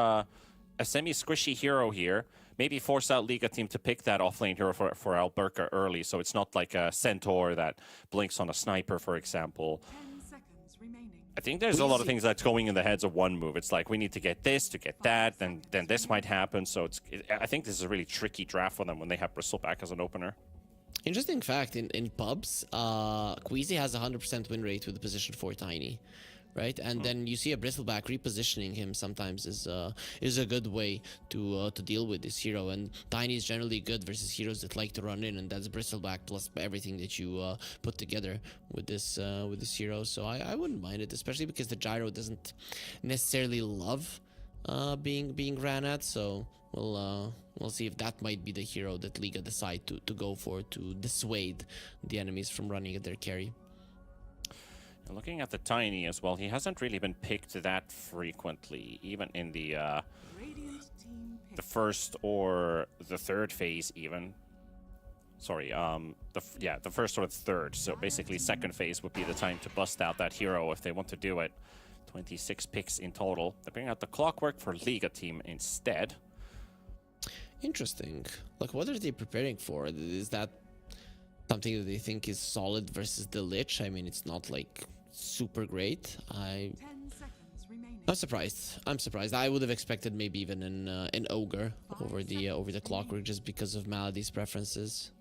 a a semi-squishy hero here. Maybe force out Liga team to pick that offlane hero for Alberca early, so it's not like a Centaur that blinks on a sniper, for example.
10 seconds remaining.
I think there's a lot of things that's going in the heads of one move. It's like, we need to get this to get that, then this might happen. So I think this is a really tricky draft for them when they have Bristleback as an opener.
Interesting fact, in pubs, Queasy has a 100% win rate with the position 4 Tiny, right? And then you see a Bristleback repositioning him sometimes is a good way to deal with this hero. And Tiny is generally good versus heroes that like to run in, and that's Bristleback plus everything that you put together with this hero. So I wouldn't mind it, especially because the gyro doesn't necessarily love being ran at. So we'll see if that might be the hero that Liga decide to go for to dissuade the enemies from running at their carry.
Looking at the Tiny as well, he hasn't really been picked that frequently, even in the
Radiant team pick.
first or the third phase even. Sorry, the first or the third. So basically second phase would be the time to bust out that hero if they want to do it. 26 picks in total. They're bringing out the Clockwork for Liga team instead.
Interesting. Like, what are they preparing for? Is that something that they think is solid versus the Lich? I mean, it's not like super great.
10 seconds remaining.
I'm surprised. I would have expected maybe even an Ogre over the Clockwork just because of Malady's preferences.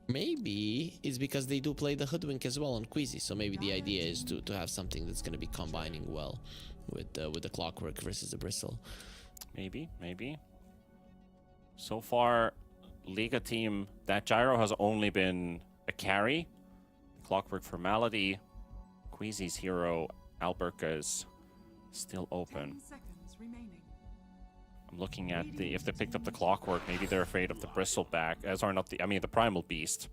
Maybe it's because they do play the Hoodwink as well on Queasy, so maybe the idea is to have something that's going to be combining well with the Clockwork versus the Bristle.
Maybe. So far, Liga team, that gyro has only been a carry. Clockwork for Malady. Queasy's hero, Alberca, is still
10
open.
seconds remaining.
I'm looking at if they picked up the Clockwork, maybe they're afraid of the Bristleback, the Primal Beast.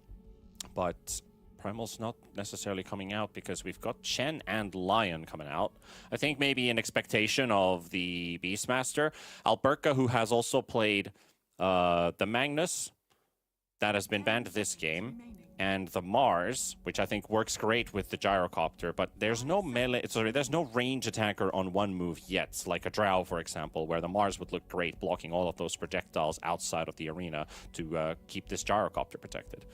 But Primal's not necessarily coming out because we've got Chen and Lion coming out. I think maybe an expectation of the Beastmaster. Alberca, who has also played the Magnus, that has been banned this game, and the Mars, which I think works great with the Gyrocopter, but there's no there's no range attacker on one move yet, like a Drow, for example, where the Mars would look great blocking all of those projectiles outside of the arena to keep this Gyrocopter protected.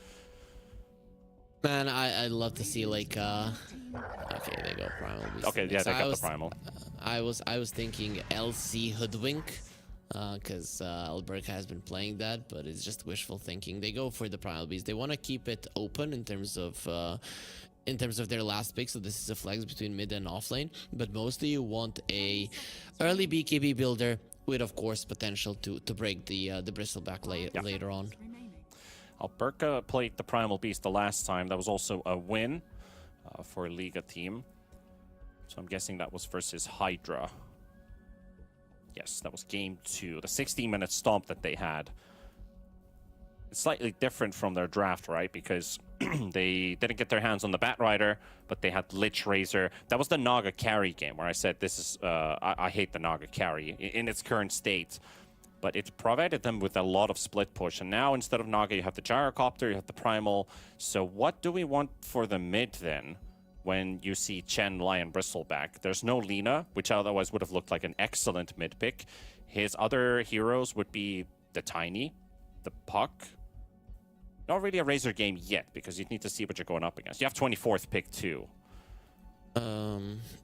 Man, I'd love to see like okay, there you go, Primal Beast.
Okay, yeah,
So
they got the Primal.
I was thinking LC Hoodwink, because Alberca has been playing that, but it's just wishful thinking. They go for the Primal Beast. They want to keep it open in terms of their last pick, so this is a flex between mid and offlane. But mostly you want a early BKB builder with, of course, potential to break the Bristleback later on.
Alberca played the Primal Beast the last time. That was also a win for a Liga team. So I'm guessing that was versus Hydra. Yes, that was game 2. The 16-minute stomp that they had. It's slightly different from their draft, right? Because they didn't get their hands on the Batrider, but they had Lich Razor. That was the Naga carry game where I said this is... I hate the Naga carry in its current state. But it provided them with a lot of split push. And now, instead of Naga, you have the Gyrocopter, you have the Primal. So what do we want for the mid, then, when you see Chen, Lion, Bristleback? There's no Lina, which otherwise would have looked like an excellent mid pick. His other heroes would be the Tiny, the Puck. Not really a Razor game yet, because you need to see what you're going up against. You have 24th pick, too.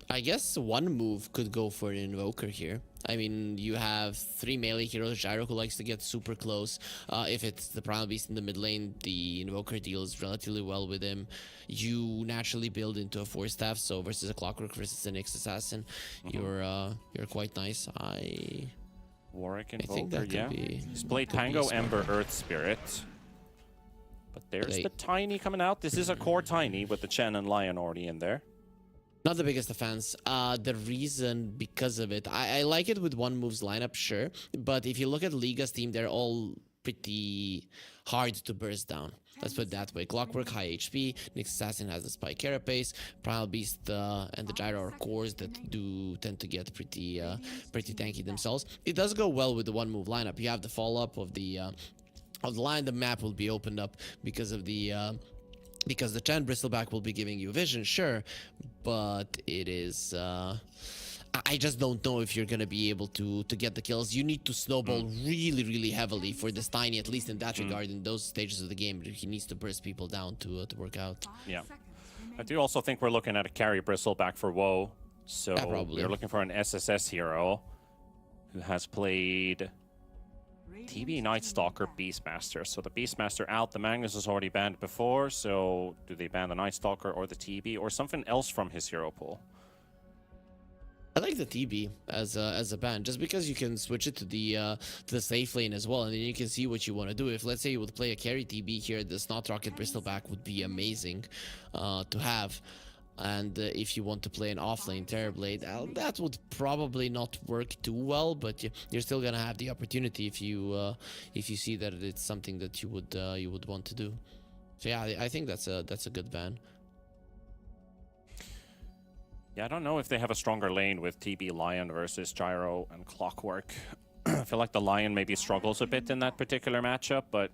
I guess one move could go for an Invoker here. I mean, you have 3 melee heroes. Gyro, who likes to get super close. If it's the Primal Beast in the mid lane, the Invoker deals relatively well with him. You naturally build into a 4-staff, so versus a Clockwork versus an Nyx Assassin, you're quite nice.
Warwick
I think
Invoker,
that
yeah.
could be...
He's played
could be
Tango,
smart.
Ember, Earth Spirit. But there's
They-
the Tiny coming out. This is a core Tiny with the Chen and Lion already in there.
Not the biggest of fans. The reason because of it, I like it with one move's lineup, sure. But if you look at Liga's team, they're all pretty hard to burst down. Let's put it that way. Clockwork, high HP. Nyx Assassin has the Spike Carapace. Primal Beast and the Gyro are cores that do tend to get pretty tanky themselves. It does go well with the one move lineup. You have the follow-up of the line. The map will be opened up because of the because the Chen Bristleback will be giving you vision, sure, but it is. I just don't know if you're gonna be able to get the kills. You need to snowball really, really heavily for this Tiny, at least in that regard. In those stages of the game, he needs to burst people down to work out.
Yeah. I do also think we're looking at a carry Bristleback for WoW. So
probably.
we're looking for an SSS hero who has played TB Night Stalker Beastmaster. So the Beastmaster out, the Magnus is already banned before, so do they ban the Night Stalker or the TB or something else from his hero pool?
I like the TB as a ban, just because you can switch it to the safe lane as well, and then you can see what you want to do. If, let's say, you would play a carry TB here, the Snot Rocket Bristleback would be amazing to have. And if you want to play an offlane Terrorblade, that would probably not work too well, but you're still gonna have the opportunity if you see that it's something that you would want to do. So yeah, I think that's a good ban.
Yeah, I don't know if they have a stronger lane with TB Lion versus Gyro and Clockwork. I feel like the Lion maybe struggles a bit in that particular matchup, but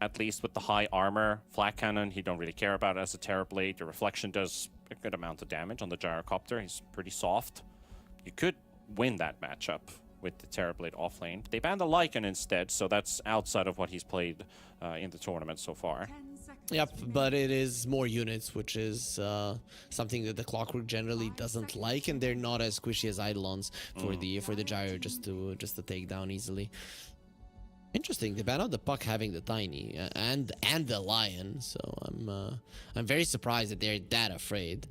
at least with the high armor, Flat Cannon, he don't really care about it as a Terrorblade. The Reflection does a good amount of damage on the Gyrocopter. He's pretty soft. You could win that matchup with the Terrorblade offlane. They banned the Lycan instead, so that's outside of what he's played in the tournament so far.
Yep, but it is more units, which is something that the Clockwork generally doesn't like, and they're not as squishy as Eidolons for the Gyro just to take down easily. Interesting. They ban out the Puck having the Tiny and the Lion, so I'm very surprised that they're that afraid.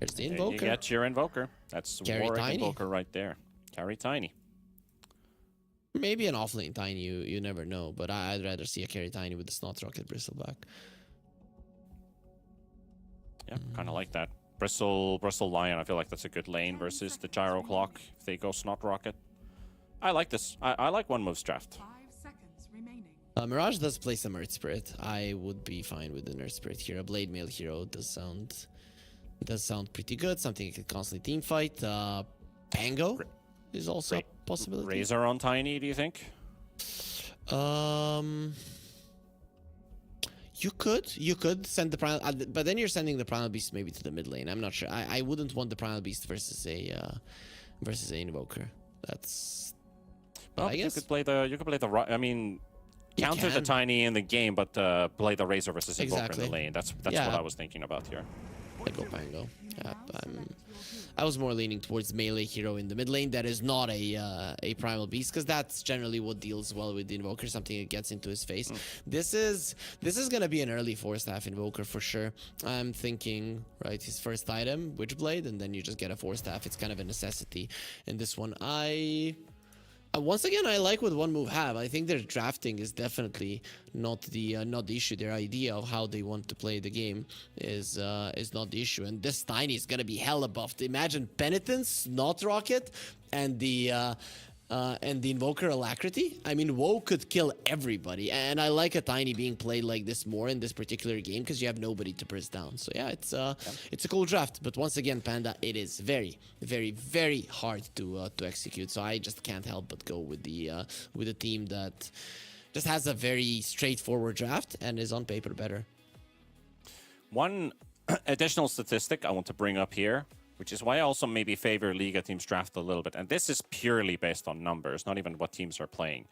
There's the Invoker.
You get your Invoker. That's
Carry
Warwick
Tiny.
Invoker right there. Carry Tiny.
Maybe an offlane Tiny, you never know, but I'd rather see a carry Tiny with the Snot Rocket Bristleback.
Yeah, kind of like that. Bristle Lion, I feel like that's a good lane versus the Gyro Clock if they go Snot Rocket. I like this. I like one moves draft.
5 seconds remaining.
Mirage does play some Earth Spirit. I would be fine with an Earth Spirit here. A Blade Mail hero does sound pretty good. Something you can constantly team fight. Pango is also a possibility.
Razor on Tiny, do you think?
You could send the Primal, but then you're sending the Primal Beast maybe to the mid lane. I'm not sure. I wouldn't want the Primal Beast versus a Invoker. That's.
Well,
I guess
you could play the. I mean, counter the
can.
Tiny in the game, but play the Razor versus Invoker
Exactly.
in the lane. That's
Yeah.
what I was thinking about here.
Pango. Yeah, I was more leaning towards melee hero in the mid lane that is not a primal beast, because that's generally what deals well with the Invoker, something that gets into his face. This is gonna be an early 4-staff Invoker for sure. I'm thinking, right, his first item, Witchblade, and then you just get a 4-staff. It's kind of a necessity in this one. Once again, I like what one move have. I think their drafting is definitely not the issue. Their idea of how they want to play the game is not the issue. And this Tiny is gonna be hella buffed. Imagine Penitence, Not Rocket, and the Invoker Alacrity. I mean, WoW could kill everybody, and I like a Tiny being played like this more in this particular game because you have nobody to press down. So yeah, it's a cool draft. But once again, Panda, it is very, very, very hard to execute. So I just can't help but go with the team that just has a very straightforward draft and is on paper better.
One additional statistic I want to bring up here, which is why I also maybe favor Liga teams draft a little bit. And this is purely based on numbers, not even what teams are playing.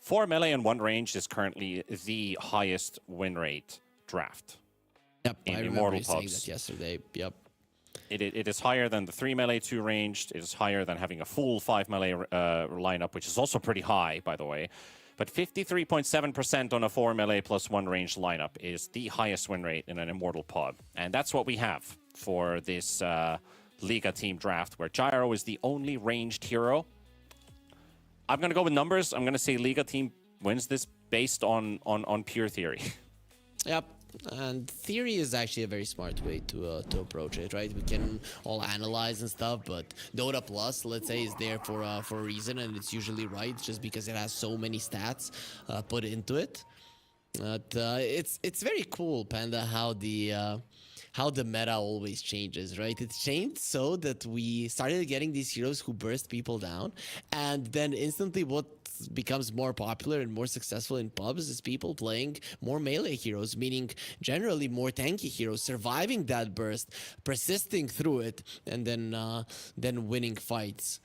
4 melee and 1 range is currently the highest win rate draft.
Yep,
in
I remember
Immortal
you saying
pubs.
that yesterday. Yep.
It is higher than the 3 melee, 2 ranged. It is higher than having a full 5 melee lineup, which is also pretty high, by the way. But 53.7% on a 4 melee plus 1 ranged lineup is the highest win rate in an Immortal pub. And that's what we have for this Liga team draft, where Gyro is the only ranged hero. I'm going to go with numbers. I'm going to say Liga team wins this based on pure theory.
Yep. And theory is actually a very smart way to approach it, right? We can all analyze and stuff, but Dota Plus, let's say, is there for a reason, and it's usually right just because it has so many stats put into it. But it's very cool, Panda, how the meta always changes, right? It's changed so that we started getting these heroes who burst people down, and then instantly what becomes more popular and more successful in pubs is people playing more melee heroes, meaning generally more tanky heroes, surviving that burst, persisting through it, and then winning fights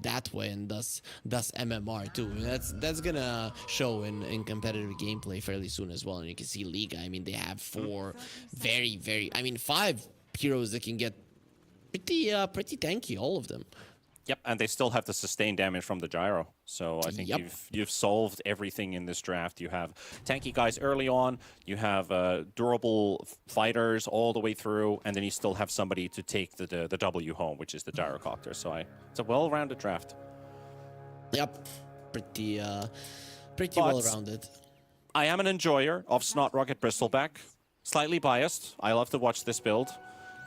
that way, and thus MMR too. And that's gonna show in competitive gameplay fairly soon as well. And you can see Liga. I mean, they have 4 5 heroes that can get pretty tanky, all of them.
Yep, and they still have the sustained damage from the gyro. So I think you've solved everything in this draft. You have tanky guys early on, you have durable fighters all the way through, and then you still have somebody to take the W home, which is the gyrocopter. So it's a well-rounded draft.
Yep, pretty well-rounded.
I am an enjoyer of Snot Rocket Bristleback. Slightly biased. I love to watch this build.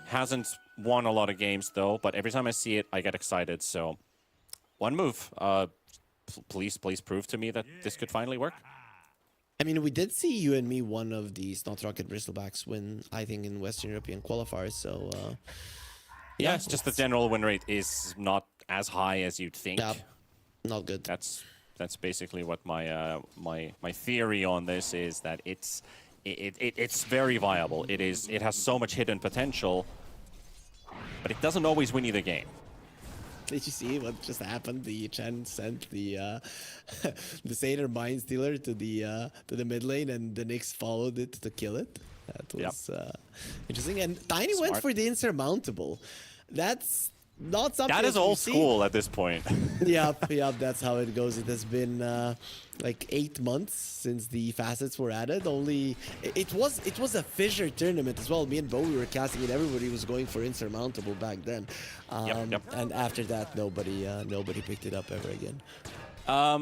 Hasn't won a lot of games though, but every time I see it, I get excited. So, one move. Please prove to me that this could finally work.
I mean, we did see you and me one of the Snot Rocket Bristlebacks win, I think, in Western European qualifiers. So,
yeah, it's just the general win rate is not as high as you'd think.
Yeah, not good.
That's basically what my my theory on this is, that it's very viable. It has so much hidden potential, but it doesn't always win you the game.
Did you see what just happened? The Chen sent the the Satyr Mind Stealer to the mid lane, and the Nyx followed it to kill it. That was interesting. And Tiny went for the insurmountable. That's not something
that is old school at this point.
Yep, that's how it goes. It has been like 8 months since the facets were added. Only it was a Fissure tournament as well. Me and Bowie were casting it. Everybody was going for insurmountable back then. And after that, nobody picked it up ever again.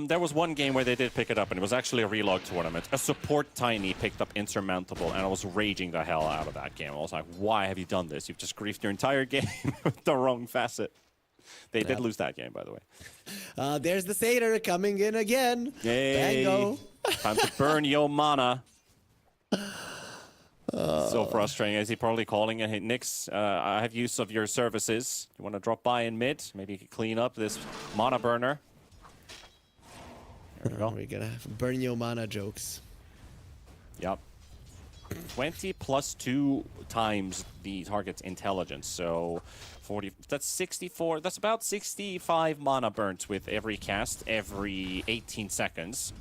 There was one game where they did pick it up, and it was actually a relog tournament. A support Tiny picked up insurmountable, and I was raging the hell out of that game. I was like, why have you done this? You've just griefed your entire game with the wrong facet. They did lose that game, by the way.
There's the Satyr coming in again.
Yay.
Bango.
Time to burn your mana. So frustrating. Is he probably calling it? Hey, Nyx, I have use of your services. You want to drop by in mid? Maybe you could clean up this mana burner. There we go.
We're gonna have burn your mana jokes.
Yep. 20 plus 2 times the target's intelligence, so 40. That's 64. That's about 65 mana burnt with every cast every 18 seconds.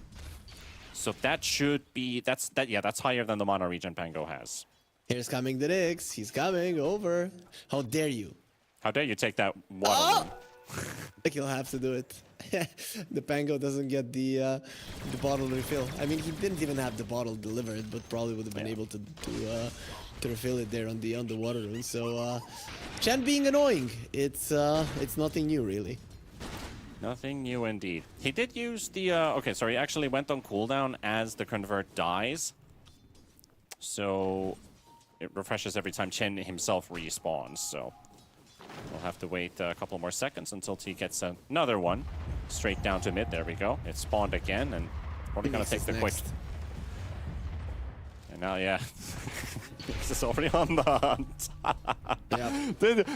So that should be that's higher than the mana regen Pango has.
Here's coming the Nyx. He's coming over. How dare you?
How dare you take that water?
Like, he'll have to do it. The Pango doesn't get the bottle refill. I mean, he didn't even have the bottle delivered, but probably would have been able to refill it there on the water rune. So Chen being annoying. It's nothing new really.
Nothing new indeed. He did use the okay, sorry, he actually went on cooldown as the convert dies. So it refreshes every time Chen himself respawns, so we'll have to wait a couple more seconds until he gets another one. Straight down to mid. There we go. It spawned again, and probably going to take the quick. And now, yeah. This is already on the hunt.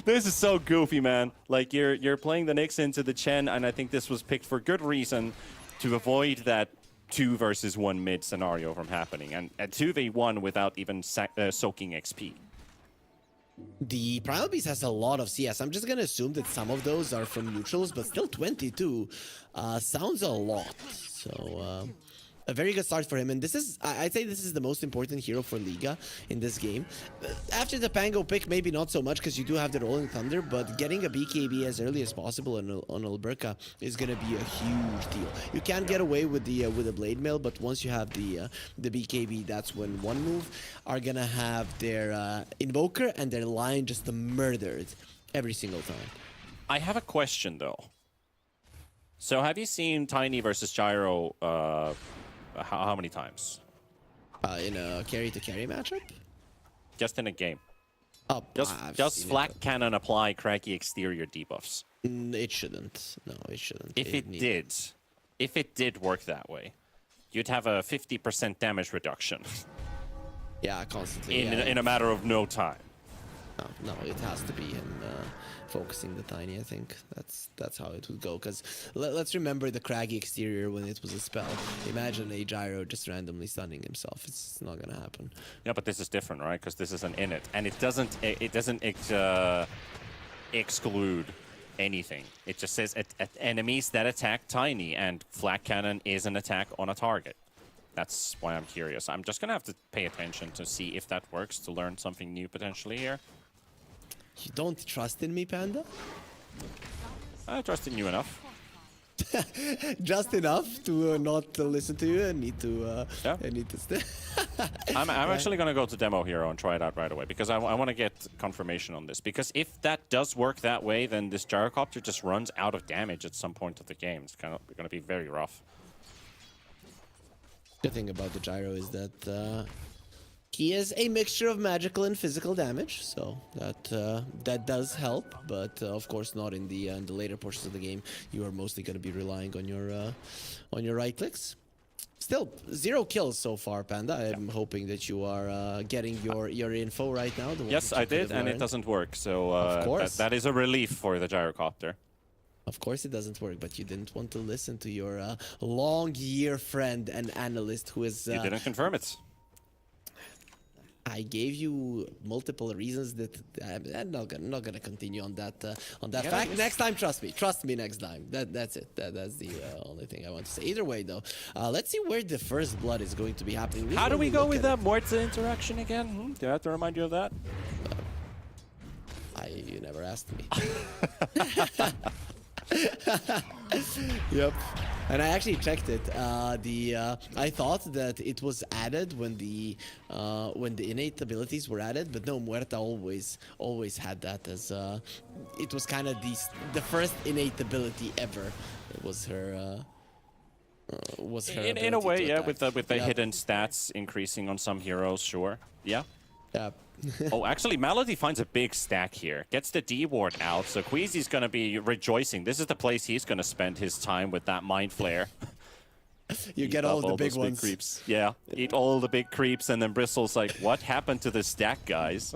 This is so goofy, man. Like, you're playing the Nyx into the Chen, and I think this was picked for good reason to avoid that 2 versus 1 mid scenario from happening. And at 2v1 without even soaking XP.
The Primal Beast has a lot of CS. I'm just gonna assume that some of those are from neutrals, but still 22 sounds a lot. So a very good start for him, and I'd say this is the most important hero for Liga in this game. After the Pango pick, maybe not so much because you do have the Rolling Thunder, but getting a BKB as early as possible on Alberca is gonna be a huge deal. You can get away with the Blade Mail, but once you have the BKB, that's when one move are gonna have their Invoker and their line just murdered every single time.
I have a question though. So have you seen Tiny versus Gyro how many times?
In a carry-to-carry matchup?
Just in a game.
Oh,
Does Flak Cannon apply craggy exterior debuffs?
It shouldn't. No, it shouldn't.
If it did work that way, you'd have a 50% damage reduction.
Yeah, constantly.
In a matter of no time.
No, it has to be him focusing the Tiny. I think that's how it would go. Because let's remember the craggy exterior when it was a spell. Imagine a Gyro just randomly stunning himself. It's not gonna happen.
Yeah, but this is different, right? Because this is an init, and it doesn't exclude anything. It just says at enemies that attack Tiny, and Flak Cannon is an attack on a target. That's why I'm curious. I'm just gonna have to pay attention to see if that works, to learn something new potentially here.
You don't trust in me, Panda?
I trust in you enough.
Just enough to not listen to you and need to
Yeah.
I need to stay.
I'm actually going to go to Demo Hero and try it out right away, because I want to get confirmation on this. Because if that does work that way, then this Gyrocopter just runs out of damage at some point of the game. It's kind of going to be very rough.
The thing about the Gyro is that he is a mixture of magical and physical damage, so that does help. But of course, not in the later portions of the game. You are mostly going to be relying on your right clicks. Still, 0 kills so far, Panda. I'm hoping that you are getting your info right now.
Yes, I did, and it doesn't work. So
Of course.
that is a relief for the Gyrocopter.
Of course it doesn't work, but you didn't want to listen to your long-year friend and analyst who is...
You didn't confirm it.
I gave you multiple reasons that I'm not gonna continue on that fact. Next time, trust me next time. That's it. That's the only thing I want to say. Either way, though, let's see where the first blood is going to be happening.
How do we go with that Morta interaction again? Do I have to remind you of that?
You never asked me. Yep. And I actually checked it. I thought that it was added when the innate abilities were added, but no, Muerta always had that as it was kind of the first innate ability ever. It was her.
In a way, yeah,
attack.
with the hidden stats increasing on some heroes, sure. Yeah.
Yeah.
Oh, actually, Malady finds a big stack here. Gets the D-ward out, so Queasy's going to be rejoicing. This is the place he's going to spend his time with that Mind Flare.
You get all the big
those
ones.
Creeps. Yeah, eat all the big creeps, and then Bristle's like, what happened to this stack, guys?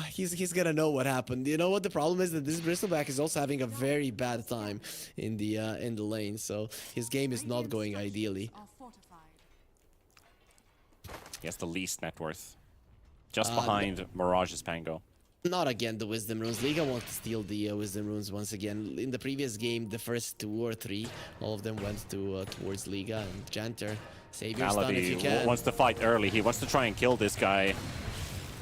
He's gonna know what happened. You know what the problem is? That this Bristleback is also having a very bad time in the lane, so his game is not going ideally.
Are fortified.
He has the least net worth. Just behind Mirage's Pango.
Not again the Wisdom Runes. Liga wants to steal the Wisdom Runes once again. In the previous game, the first 2 or 3, all of them went towards Liga. And Janter, save your stun if you
Malady
can.
wants to fight early. He wants to try and kill this guy.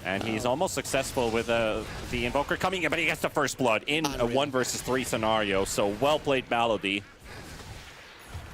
And he's almost successful with the Invoker coming in, but he gets the first blood in a 1 versus 3 scenario. So well played, Malady.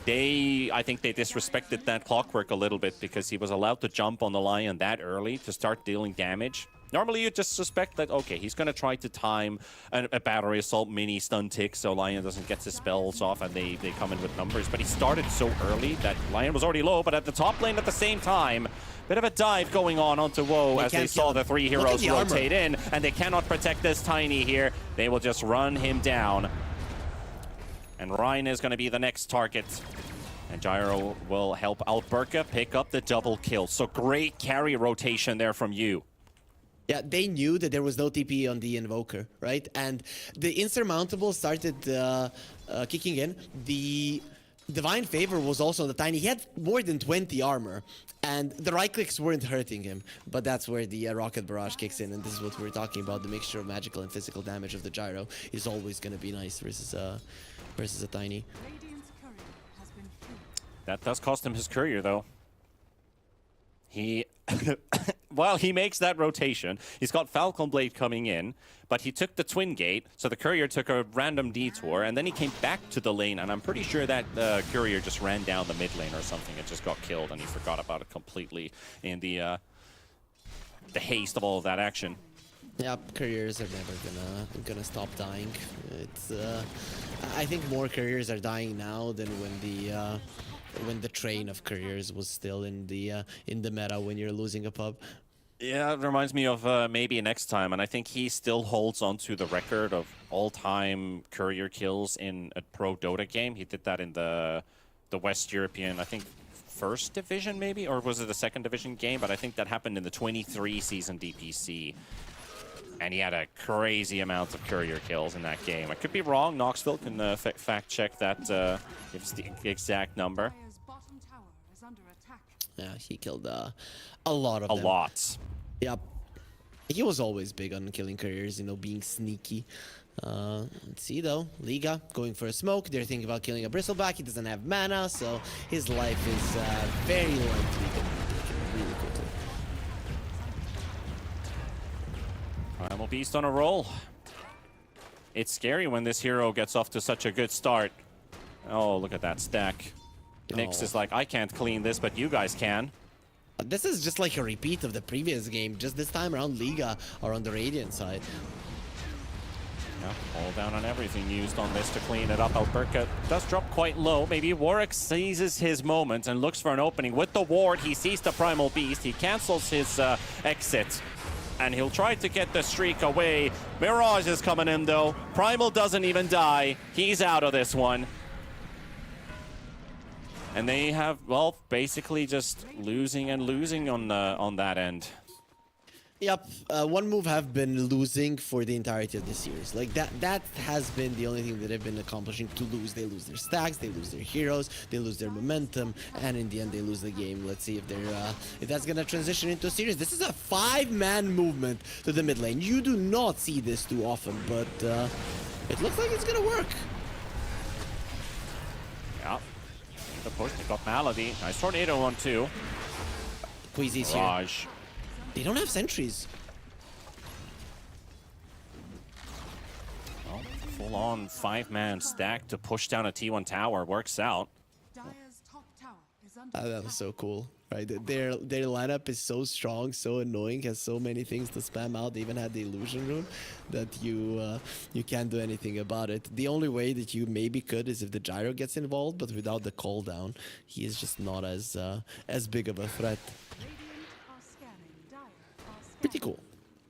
I think they disrespected that clockwork a little bit, because he was allowed to jump on the Lion that early to start dealing damage. Normally you just suspect that, okay, he's going to try to time a battery assault mini stun tick so Lion doesn't get his spells off and they come in with numbers. But he started so early that Lion was already low, but at the top lane at the same time, bit of a dive going on onto Woe as they saw the 3 heroes rotate in, and they cannot protect this Tiny here. They will just run him down. And Ryan is going to be the next target. And Gyro will help Alberca pick up the double kill. So great carry rotation there from you.
Yeah, they knew that there was no TP on the Invoker, right? And the Insurmountable started kicking in. The Divine Favor was also on the Tiny. He had more than 20 armor, and the right clicks weren't hurting him. But that's where the Rocket Barrage kicks in, and this is what we're talking about. The mixture of magical and physical damage of the Gyro is always going to be nice versus a Tiny.
Radiant's courier has been killed.
That does cost him his courier, though. He... While he makes that rotation, he's got Falcon Blade coming in, but he took the Twin Gate, so the courier took a random detour, and then he came back to the lane, and I'm pretty sure that the courier just ran down the mid lane or something. It just got killed, and he forgot about it completely in the haste of all of that action.
Yeah, couriers are never gonna stop dying. It's I think more couriers are dying now than when the train of couriers was still in the meta when you're losing a pub.
Yeah, it reminds me of maybe next time, and I think he still holds on to the record of all-time courier kills in a pro Dota game. He did that in the West European, I think first division maybe, or was it a second division game? But I think that happened in the 23 season DPC. And he had a crazy amount of courier kills in that game. I could be wrong. Knoxville can fact check that, give us the exact number.
Dire's bottom tower is under attack.
Yeah, he killed a lot of them.
A lot.
Yep. He was always big on killing couriers, you know, being sneaky. Let's see though. Liga going for a smoke. They're thinking about killing a bristleback. He doesn't have mana, so his life is very likely to be taken really quickly.
Primal Beast on a roll. It's scary when this hero gets off to such a good start. Oh, look at that stack. Nyx is like, I can't clean this, but you guys can.
This is just like a repeat of the previous game. Just this time around, Liga are on the Radiant side.
Yeah, all down on everything used on this to clean it up. Alberca does drop quite low. Maybe Warwick seizes his moment and looks for an opening. With the ward, he sees the Primal Beast. He cancels his exit. And he'll try to get the streak away. Mirage is coming in though. Primal doesn't even die. He's out of this one. And they have, well, basically just losing and losing on that end.
Yep, one move have been losing for the entirety of the series. Like that has been the only thing that they've been accomplishing to lose. They lose their stacks, they lose their heroes, they lose their momentum, and in the end they lose the game. Let's see if they're if that's gonna transition into a series. This is a 5-man movement to the mid lane. You do not see this too often, but it looks like it's gonna work.
Yeah. The push, they got Malady. Nice tornado on too.
Queasy's here.
Mirage.
They don't have sentries.
Well, full-on 5-man stack to push down a T1 tower works out.
Dire's top tower is under
That was so cool, right? Their lineup is so strong, so annoying, has so many things to spam out. They even had the illusion rune that you can't do anything about it. The only way that you maybe could is if the gyro gets involved, but without the call down, he is just not as big of a threat.
Radiant are scanning. Dire are scanning.
Pretty cool.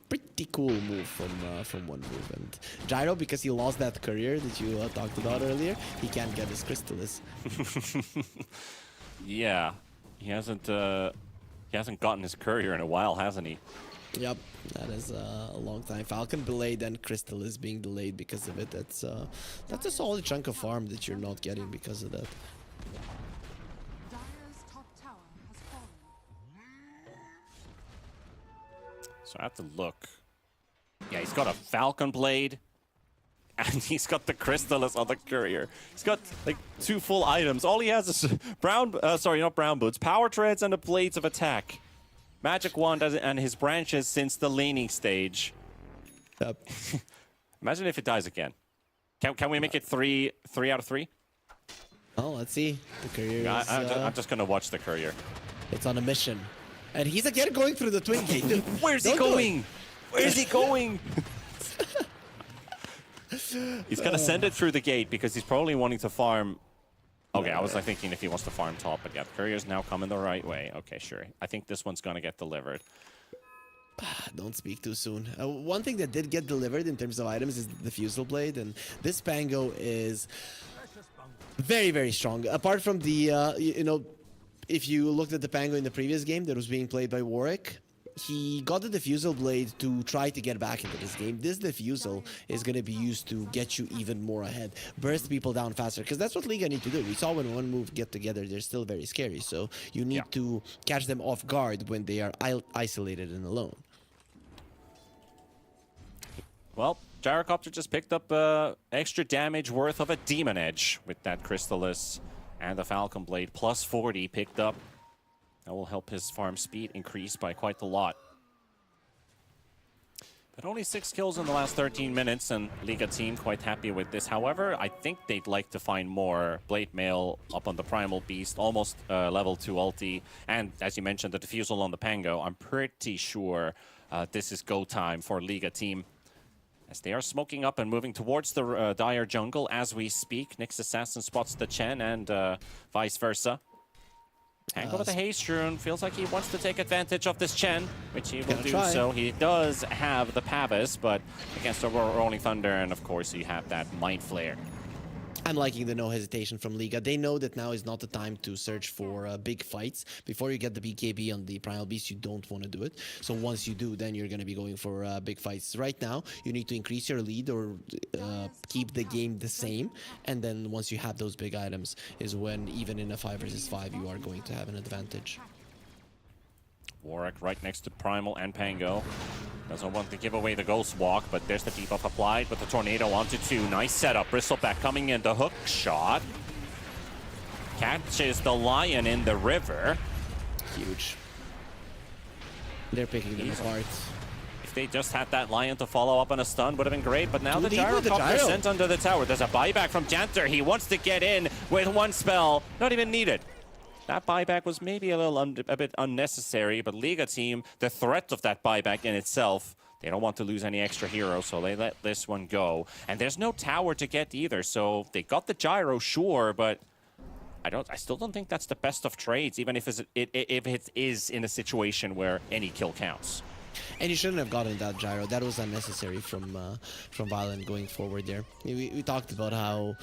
Pretty cool move from one move. And Gyro, because he lost that courier that you talked about earlier, he can't get his Crystallis.
Yeah, he hasn't gotten his courier in a while, hasn't he?
Yep, that is a long time. Falcon delayed and Crystallis being delayed because of it. That's a solid chunk of farm that you're not getting because of that.
Dire's top tower has fallen.
So I have to look. Yeah, he's got a Falcon Blade. And he's got the Crystallis on the courier. He's got like 2 full items. All he has is not brown boots, power treads and the blades of attack. Magic wand and his branches since the laning stage.
Yep.
Imagine if it dies again. Can we make it 3 out of 3?
Oh, let's see. The courier is,
I'm just gonna watch the courier.
it's on a mission. And he's again going through the twin gate. Dude,
Where's he
don't do it.
going? Where's he going? He's gonna send it through the gate because he's probably wanting to farm. Okay, I was like thinking if he wants to farm top, but yeah, the courier's now coming the right way. Okay, sure. I think this one's gonna get delivered.
Don't speak too soon. One thing that did get delivered in terms of items is the Fusel Blade, and this Pango is very, very strong. Apart from the, you know, if you looked at the Pango in the previous game that was being played by Warwick, he got the Diffusal Blade to try to get back into this game. This Diffusal is going to be used to get you even more ahead. Burst people down faster, because that's what Liga need to do. We saw when one move get together, they're still very scary. So you need to catch them off guard when they are isolated and alone.
Well, Gyrocopter just picked up extra damage worth of a Demon Edge with that Crystallis and the Falcon Blade. Plus 40 picked up. That will help his farm speed increase by quite a lot. But only 6 kills in the last 13 minutes, and Liga team quite happy with this. However, I think they'd like to find more Blade Mail up on the Primal Beast, almost level 2 ulti. And as you mentioned, the Diffusal on the Pango. I'm pretty sure this is go time for Liga team, as they are smoking up and moving towards the Dire jungle as we speak. Nyx Assassin spots the Chen and vice versa. Tango with the haste rune. Feels like he wants to take advantage of this Chen, which he will do so. He does have the Pavis, but against the Rolling Thunder, and of course you have that Mind Flare.
I'm liking the no hesitation from Liga. They know that now is not the time to search for big fights. Before you get the BKB on the Primal Beast, you don't want to do it. So once you do, then you're going to be going for big fights. Right now, you need to increase your lead or keep the game the same. And then once you have those big items is when, even in a 5 versus 5, you are going to have an advantage.
Warwick right next to Primal and Pango. Doesn't want to give away the Ghost Walk, but there's the debuff applied with the Tornado onto 2. Nice setup. Bristleback coming in, the hook shot. Catches the Lion in the river.
Huge. They're picking them apart.
If they just had that Lion to follow up on a stun, would have been great, but now the
Gyro
Gyrocopter sent under the tower. There's a buyback from Janter. He wants to get in with one spell. Not even needed. That buyback was maybe a bit unnecessary, but Liga team, the threat of that buyback in itself, they don't want to lose any extra heroes, so they let this one go. And there's no tower to get either, so they got the Gyro, sure, but I still don't think that's the best of trades, even if it is in a situation where any kill counts.
And you shouldn't have gotten that Gyro. That was unnecessary from Violent going forward there. We talked about how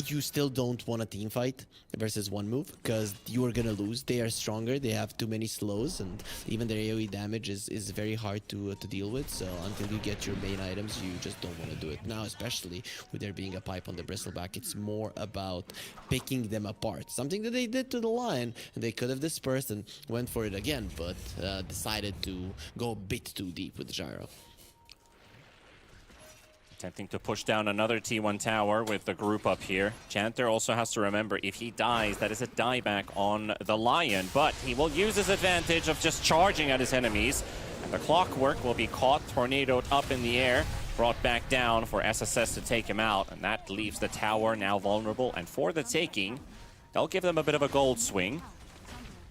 you still don't want a team fight versus one move because you are gonna lose. They are stronger. They have too many slows, and even their AoE damage is very hard to deal with. So until you get your main items, you just don't want to do it. Now, especially with there being a pipe on the Bristleback, it's more about picking them apart. Something that they did to the Lion, and they could have dispersed and went for it again, but decided to go a bit too deep with the Gyro.
Attempting to push down another T1 tower with the group up here. Chanter also has to remember, if he dies, that is a dieback on the Lion, but he will use his advantage of just charging at his enemies. And the Clockwork will be caught, tornadoed up in the air, brought back down for SSS to take him out, and that leaves the tower now vulnerable. And for the taking, they'll give them a bit of a gold swing.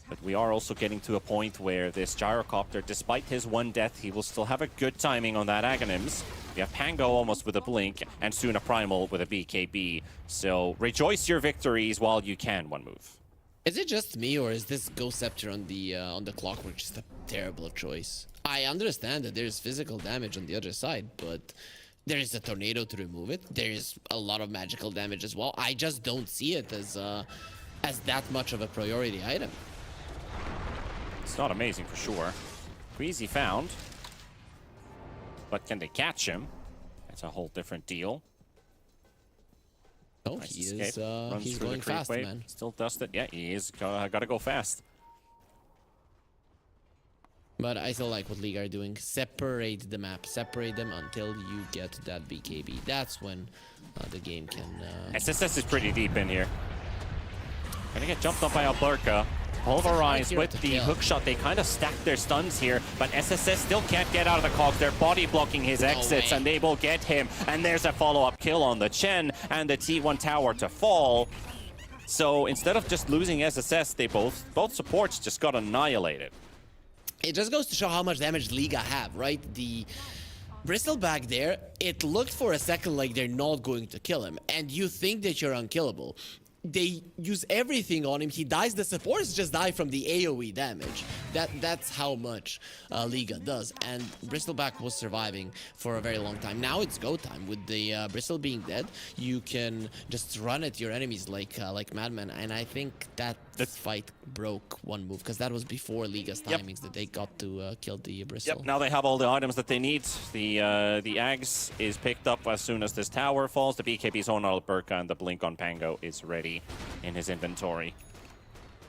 But we are also getting to a point where this Gyrocopter, despite his one death, he will still have a good timing on that Aghanims. We have Pango almost with a blink, and soon a Primal with a BKB. So rejoice your victories while you can, one move.
Is it just me, or is this Ghost Scepter on the Clockwork just a terrible choice? I understand that there's physical damage on the other side, but there is a tornado to remove it. There is a lot of magical damage as well. I just don't see it as that much of a priority item.
It's not amazing for sure. Queasy found. But can they catch him? That's a whole different deal.
Oh,
nice
he
escape.
is he's going fast,
wave.
man.
Still does it. Yeah, he is. Gotta go fast.
But I still like what League are doing. Separate the map. Separate them until you get that BKB. That's when the game can...
SSS is pretty deep in here. Gonna get jumped on by Alberca. Pulverized with the hook shot. They kind of stacked their stuns here, but SSS still can't get out of the cogs. They're body blocking his exits, and they will get him. And there's a follow-up kill on the Chen and the T1 tower to fall. So instead of just losing SSS, they both supports just got annihilated.
It just goes to show how much damage Liga have, right? The Bristleback there, it looked for a second like they're not going to kill him, and you think that you're unkillable. They use everything on him. He dies. The supports just die from the AoE damage. That's how much Liga does. And Bristleback was surviving for a very long time. Now it's go time. With the Bristle being dead, you can just run at your enemies like madmen. And I think that fight broke one move, because that was before Liga's timings that they got to kill the Bristle.
Yep, now they have all the items that they need. The Ags is picked up as soon as this tower falls. The BKB's on Alberca, and the blink on Pango is ready in his inventory.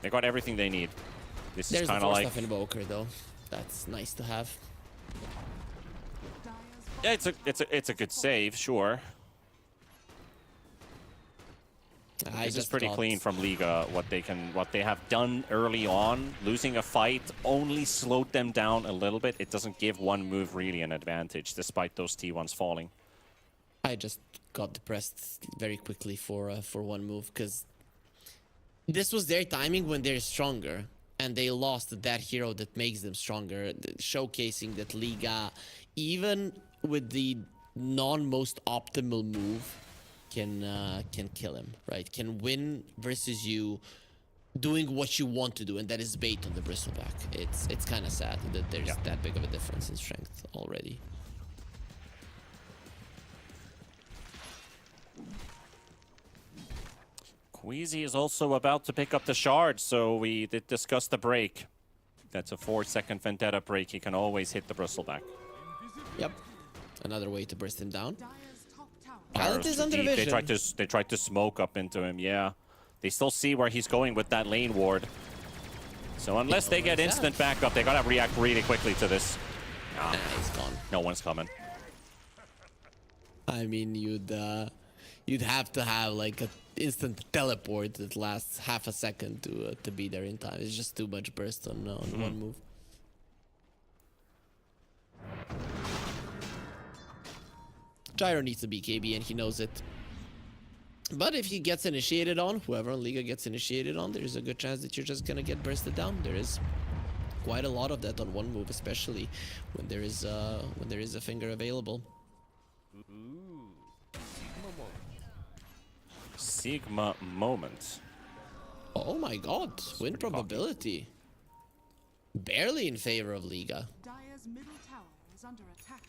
They got everything they need. This is kind of like...
There's the Invoker, though. That's nice to have.
Yeah, it's a good save, sure. This is pretty clean from Liga. What they have done early on, losing a fight only slowed them down a little bit. It doesn't give one move really an advantage, despite those T1s falling.
I just got depressed very quickly for one move, because this was their timing when they're stronger, and they lost that hero that makes them stronger, showcasing that Liga, even with the non-most optimal move, can kill him, right? Can win versus you doing what you want to do, and that is bait on the Bristleback. It's kind of sad that there's that big of a difference in strength already.
Queasy is also about to pick up the shard, so we did discuss the break. That's a 4-second Vendetta break. He can always hit the bristleback.
Yep. Another way to burst him down.
Dire's top tower.
Talent is under vision.
They tried to smoke up into him, yeah. They still see where he's going with that lane ward. So unless they get instant backup, they gotta react really quickly to this.
Nah, he's gone.
No one's coming.
I mean, you'd have to have like an instant teleport that lasts half a second to be there in time. It's just too much burst on one move. Gyro needs to be KB and he knows it. But if he gets initiated on, whoever on Liga gets initiated on, there's a good chance that you're just gonna get bursted down. There is quite a lot of that on one move, especially when there is a finger available.
Sigma moment.
Oh my god, win probability. Barely in favor of Liga.
Dire's middle tower is under attack.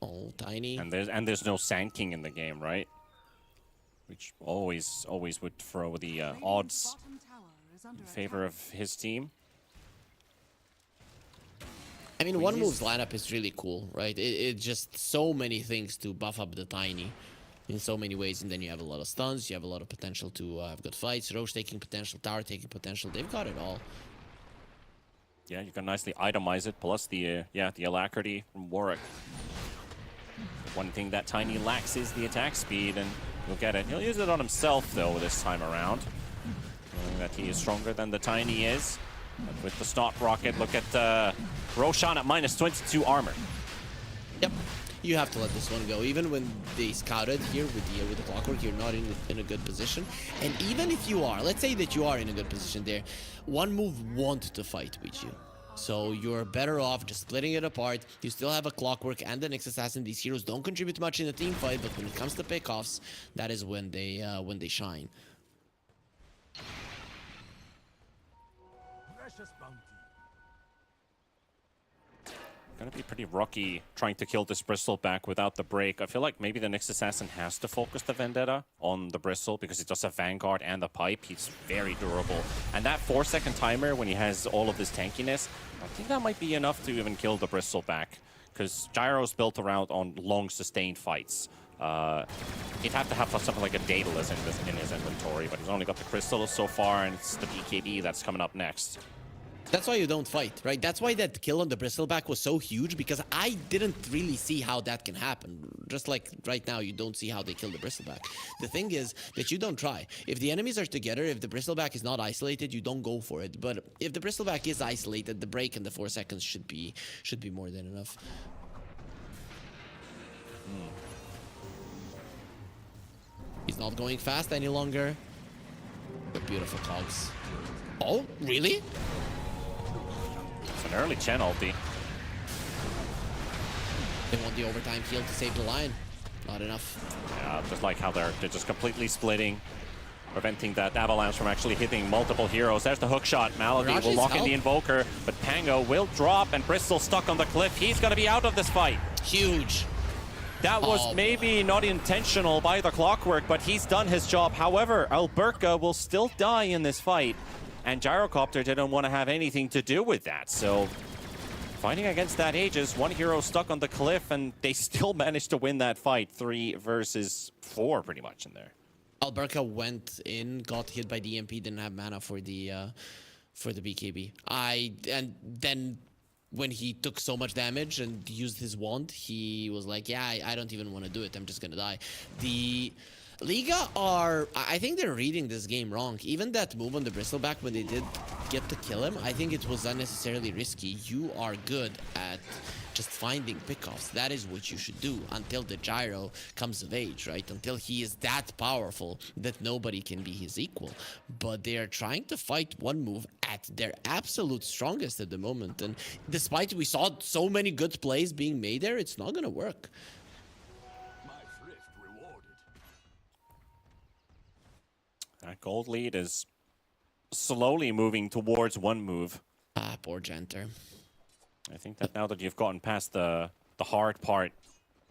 Oh, Tiny.
And there's no Sand King in the game, right? Which always would throw the odds
Bottom tower is under
in favor
attack.
of his team.
I mean, one move's lineup is really cool, right? It just so many things to buff up the Tiny in so many ways, and then you have a lot of stuns, you have a lot of potential to have good fights, Roche taking potential, tower taking potential, they've got it all.
Yeah, you can nicely itemize it, plus the alacrity from Warwick. One thing that Tiny lacks is the attack speed, and he'll get it. He'll use it on himself, though, this time around. Knowing that he is stronger than the Tiny is. But with the Snot Rocket, look at Roshan at minus 22 armor.
Yep, you have to let this one go. Even when they scouted here with the clockwork, you're not in a good position. And even if you are, let's say that you are in a good position there, one move won't to fight with you. So you're better off just splitting it apart. You still have a clockwork and the Nyx Assassin. These heroes don't contribute much in a team fight, but when it comes to pickoffs, that is when they shine.
Gonna be pretty rocky trying to kill this Bristleback without the break. I feel like maybe the Nyx Assassin has to focus the Vendetta on the Bristle because it does have Vanguard and the Pipe. He's very durable. And that 4-second timer when he has all of this tankiness, I think that might be enough to even kill the Bristleback because Gyro's built around on long sustained fights. He'd have to have something like a Daedalus in his inventory, but he's only got the Crystal so far, and it's the BKB that's coming up next.
That's why you don't fight, right? That's why that kill on the Bristleback was so huge, because I didn't really see how that can happen. Just like right now, you don't see how they kill the Bristleback. The thing is that you don't try. If the enemies are together, if the Bristleback is not isolated, you don't go for it. But if the Bristleback is isolated, the break and the 4 seconds should be more than enough. He's not going fast any longer. But beautiful cogs. Oh, really?
It's an early Chen ulti.
They want the overtime heal to save the line. Not enough.
Yeah, just like how they're just completely splitting, preventing that avalanche from actually hitting multiple heroes. There's the hook shot. Malady will lock in the Invoker, but Pango will drop, and Bristol stuck on the cliff. He's going to be out of this fight.
Huge.
That was maybe not intentional by the Clockwork, but he's done his job. However, Alberca will still die in this fight, and Gyrocopter didn't want to have anything to do with that. So fighting against that Aegis, one hero stuck on the cliff, and they still managed to win that fight. 3 versus 4 pretty much in there.
Alberca went in, got hit by the EMP, didn't have mana for the BKB. And then when he took so much damage and used his wand, he was like, yeah, I don't even want to do it. I'm just going to die. The Liga I think they're reading this game wrong. Even that move on the Bristleback when they did get to kill him, I think it was unnecessarily risky. You are good at just finding pickoffs. That is what you should do until the Gyro comes of age, right? Until he is that powerful that nobody can be his equal. But they are trying to fight one move at their absolute strongest at the moment. And despite we saw so many good plays being made there, it's not going to work.
That gold lead is slowly moving towards one move.
Ah, poor Janter.
I think that now that you've gotten past the hard part,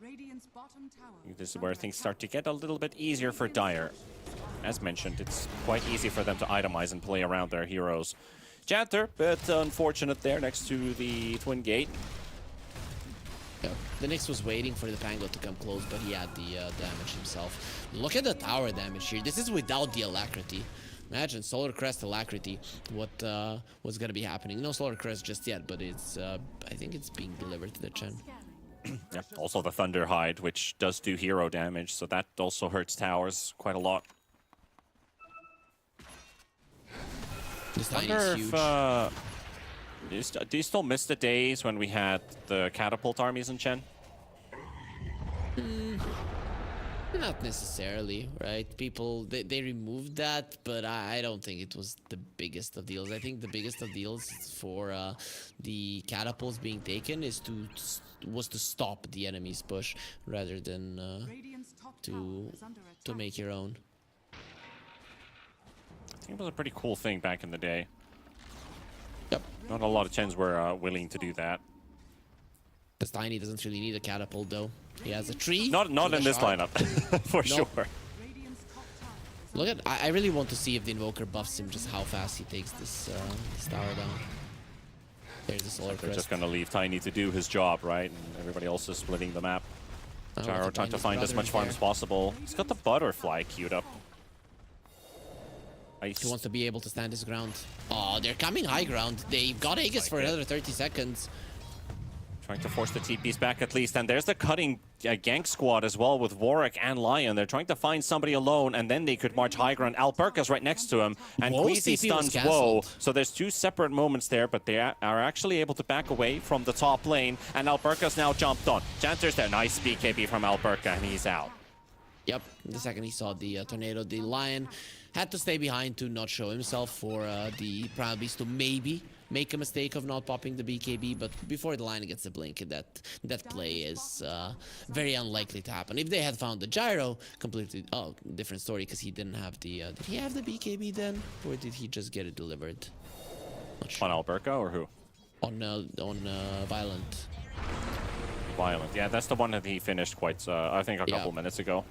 Radiant's bottom tower
this is where things start to get a little bit easier for Dire. as mentioned, it's quite easy for them to itemize and play around their heroes. Janter, bit unfortunate there next to the Twin Gate.
Yeah. The Nyx was waiting for the Pango to come close, but he had the damage himself. Look at the tower damage here. This is without the Alacrity. Imagine Solar Crest Alacrity. What's gonna be happening? No Solar Crest just yet, but it's I think it's being delivered to the Chen.
Yeah. Also the Thunder Hide, which does do hero damage, so that also hurts towers quite a lot.
This Tiny
Wonder
is huge.
if, do you still miss the days when we had the catapult armies in Chen?
Not necessarily, right? People, they removed that, but I don't think it was the biggest of deals. I think the biggest of deals for the catapults being taken was to stop the enemy's push rather than
Radiant's top tower
to
is under
to
attack.
make your own.
I think it was a pretty cool thing back in the day.
Yep.
Not a lot of Chens were willing to do that.
This Tiny doesn't really need a catapult though. He has a tree.
Not
with a
in this
shard.
lineup, for sure.
Radiant's top tower is
Look at, I really want to see if the Invoker buffs him, just how fast he takes this tower down. There's the Solar
They're
Crest.
just gonna leave Tiny to do his job, right? And everybody else is splitting the map.
Oh,
Gyro
the
trying to
Tiny's
find as
brother
much
is
farm
there.
as possible. He's got the butterfly queued up.
He wants to be able to stand his ground. Oh, they're coming high ground. They've got Aegis for another 30 seconds.
Trying to force the TPs back at least. And there's the cutting gank squad as well with Warwick and Lion. They're trying to find somebody alone, and then they could march high ground. Alperca's right next to him, and
Woe's
Queasy
TP was
stuns Woe.
cancelled.
So there's two separate moments there, but they are actually able to back away from the top lane, and Alperca's now jumped on. Janter's there. Nice BKB from Alperca, and he's out.
Yep, the second he saw the tornado, the Lion had to stay behind to not show himself for the Primal Beast to maybe make a mistake of not popping the BKB, but before the Lion gets a blink, that play is very unlikely to happen. If they had found the Gyro, completely, different story, because he didn't have the, did he have the BKB then? Or did he just get it delivered? Not sure.
On Alperca or who?
On Violent.
Violent. Yeah, that's the one that he finished quite, I think, a
Yeah.
couple minutes ago.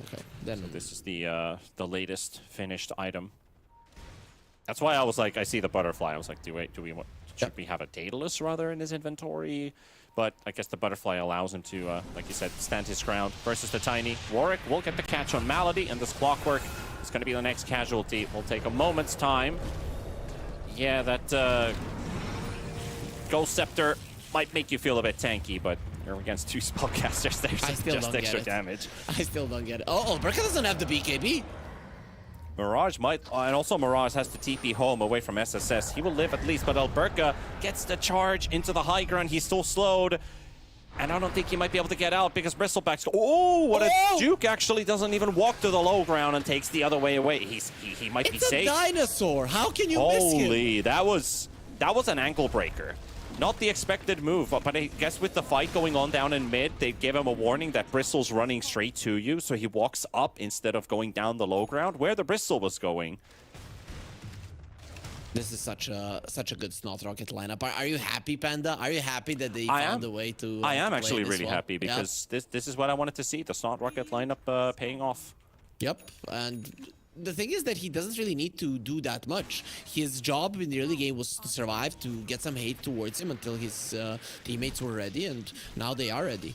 Okay, then
This is the latest finished item. That's why I was like, I see the butterfly. I was like, should we have a Daedalus rather in his inventory? But I guess the butterfly allows him to, like you said, stand his ground versus the Tiny. Warwick will get the catch on Malady, and this Clockwork is going to be the next casualty. Will take a moment's time. Yeah, that Ghost Scepter might make you feel a bit tanky, but you're against two spellcasters. There's
I still
just
don't get
extra
it.
damage.
I still don't get it. Oh, Berka doesn't have the BKB.
Mirage might, and also Mirage has to TP home away from SSS. He will live at least, but Alberca gets the charge into the high ground. He's still slowed, and I don't think he might be able to get out because Bristleback's. Oh, what a Duke actually doesn't even walk to the low ground and takes the other way away. He might be
It's a
safe.
dinosaur. How can you miss him?
Holy, that was an ankle breaker. Not the expected move, but I guess with the fight going on down in mid, they gave him a warning that Bristle's running straight to you, so he walks up instead of going down the low ground where the Bristle was going.
This is such a good Snot Rocket lineup. Are you happy, Panda? Are you happy that they found a way to?
I am
to play
actually
this
really
well?
happy because this is what I wanted to see, the Snot Rocket lineup paying off.
Yep, and the thing is that he doesn't really need to do that much. His job in the early game was to survive, to get some hate towards him until his teammates were ready, and now they are ready.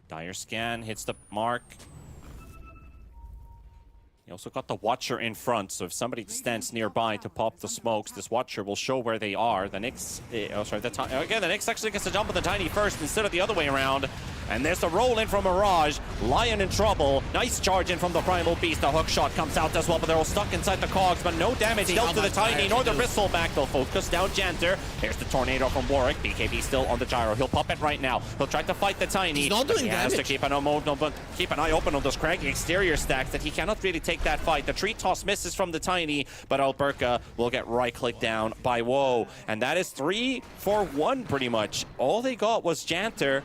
Dire Scan hits the mark. He also got the Watcher in front, so if somebody stands nearby to pop the smokes, this Watcher will show where they are. The Nyx, the Nyx actually gets to jump on the Tiny first instead of the other way around. And there's the roll in from Mirage. Lion in trouble. Nice charge in from the Primal Beast. The hook shot comes out as well, but they're all stuck inside the cogs. But no damage dealt to the Tiny nor the Bristleback. They'll focus down Janter. Here's the Tornado from Warwick. BKB still on the Gyro. He'll pop it right now. He'll try to fight the Tiny.
He's not doing
he has to
damage.
keep an eye open on those craggy exterior stacks that he cannot really take that fight. The tree toss misses from the Tiny, but Alberca will get right-clicked down by Woe. And that is 3 for 1 pretty much. All they got was Janter.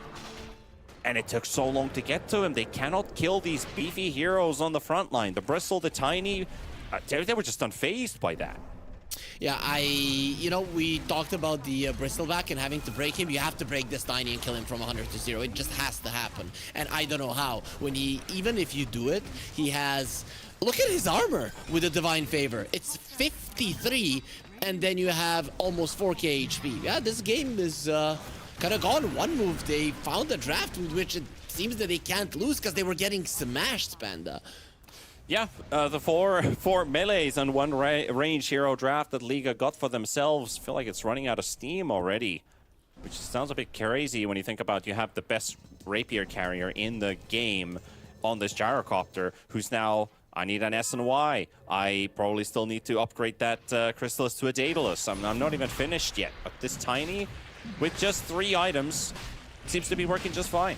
And it took so long to get to him. They cannot kill these beefy heroes on the front line. The Bristle, the Tiny, they were just unfazed by that.
Yeah, you know, we talked about the Bristleback and having to break him. You have to break this Tiny and kill him from 100 to 0. It just has to happen. And I don't know how. Even if you do it, he has... Look at his armor with the Divine Favor. It's 53, and then you have almost 4k HP. Yeah, this game is kind of gone one move. They found a draft with which it seems that they can't lose because they were getting smashed, Panda.
Yeah, the four melees and one range hero draft that Liga got for themselves feel like it's running out of steam already, which sounds a bit crazy when you think about you have the best rapier carrier in the game on this gyrocopter, who's now, I need an S and Y. I probably still need to upgrade that Chrysalis to a Daedalus. I'm not even finished yet, but this Tiny, with just 3 items, seems to be working just fine.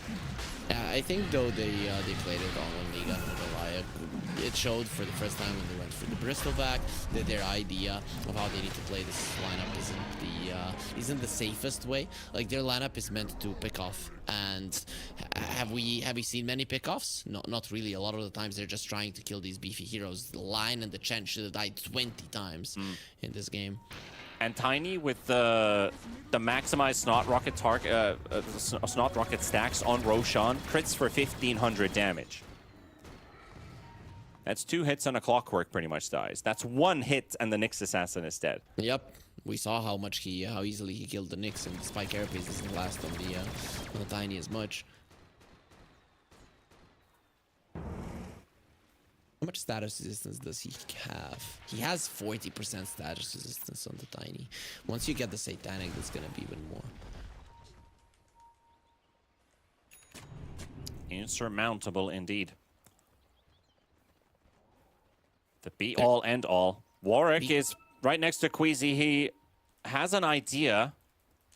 Yeah, I think though they played it on Liga, not gonna lie. It showed for the first time when they went for the Bristleback that their idea of how they need to play this lineup isn't the safest way. Like, their lineup is meant to pick off, and have we seen many pickoffs? Not really. A lot of the times they're just trying to kill these beefy heroes. The Line and the Chen should have died 20 times in this game.
And Tiny with the maximized Snot Rocket stacks on Roshan, crits for 1500 damage. That's 2 hits and a Clockwork pretty much dies. That's 1 hit and the Nyx Assassin is dead.
Yep, we saw how easily he killed the Nyx, and the Spike Carapace doesn't last on the Tiny as much. How much status resistance does he have? He has 40% status resistance on the Tiny. Once you get the Satanic, that's gonna be even more.
Insurmountable indeed. The be-all, end-all. Warwick is right next to Queasy. He has an idea.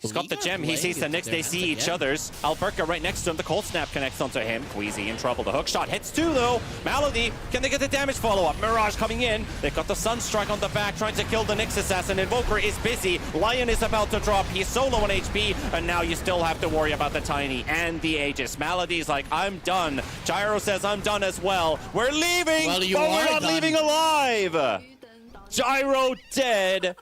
He's got the gem. He sees the Nyx. They see each other's. Alberca right next to him. The Cold Snap connects onto him. Queasy in trouble. The hook shot hits 2 though. Malady, can they get the damage follow-up? Mirage coming in. They've got the Sunstrike on the back trying to kill the Nyx Assassin. Invoker is busy. Lion is about to drop. He's solo on HP. And now you still have to worry about the Tiny and the Aegis. Malady's like, I'm done. Gyro says, I'm done as well. We're leaving,
well,
but we're not leaving alive. Gyro dead.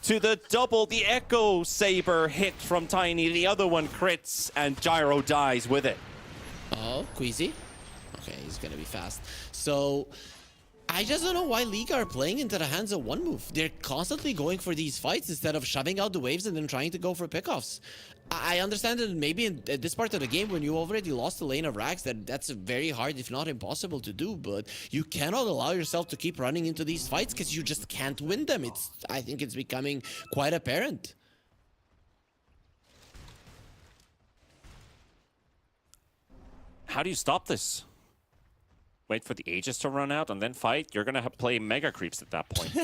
To the double, the Echo Saber hit from Tiny. The other one crits, and Gyro dies with it.
Oh, Queasy. Okay, he's gonna be fast. So, I just don't know why Liga are playing into the hands of one move. They're constantly going for these fights instead of shoving out the waves and then trying to go for pickoffs. I understand that maybe at this part of the game, when you already lost the lane of Rax, that's very hard, if not impossible to do, but you cannot allow yourself to keep running into these fights because you just can't win them. I think it's becoming quite apparent.
How do you stop this? Wait for the Aegis to run out and then fight? You're gonna play Mega Creeps at that point.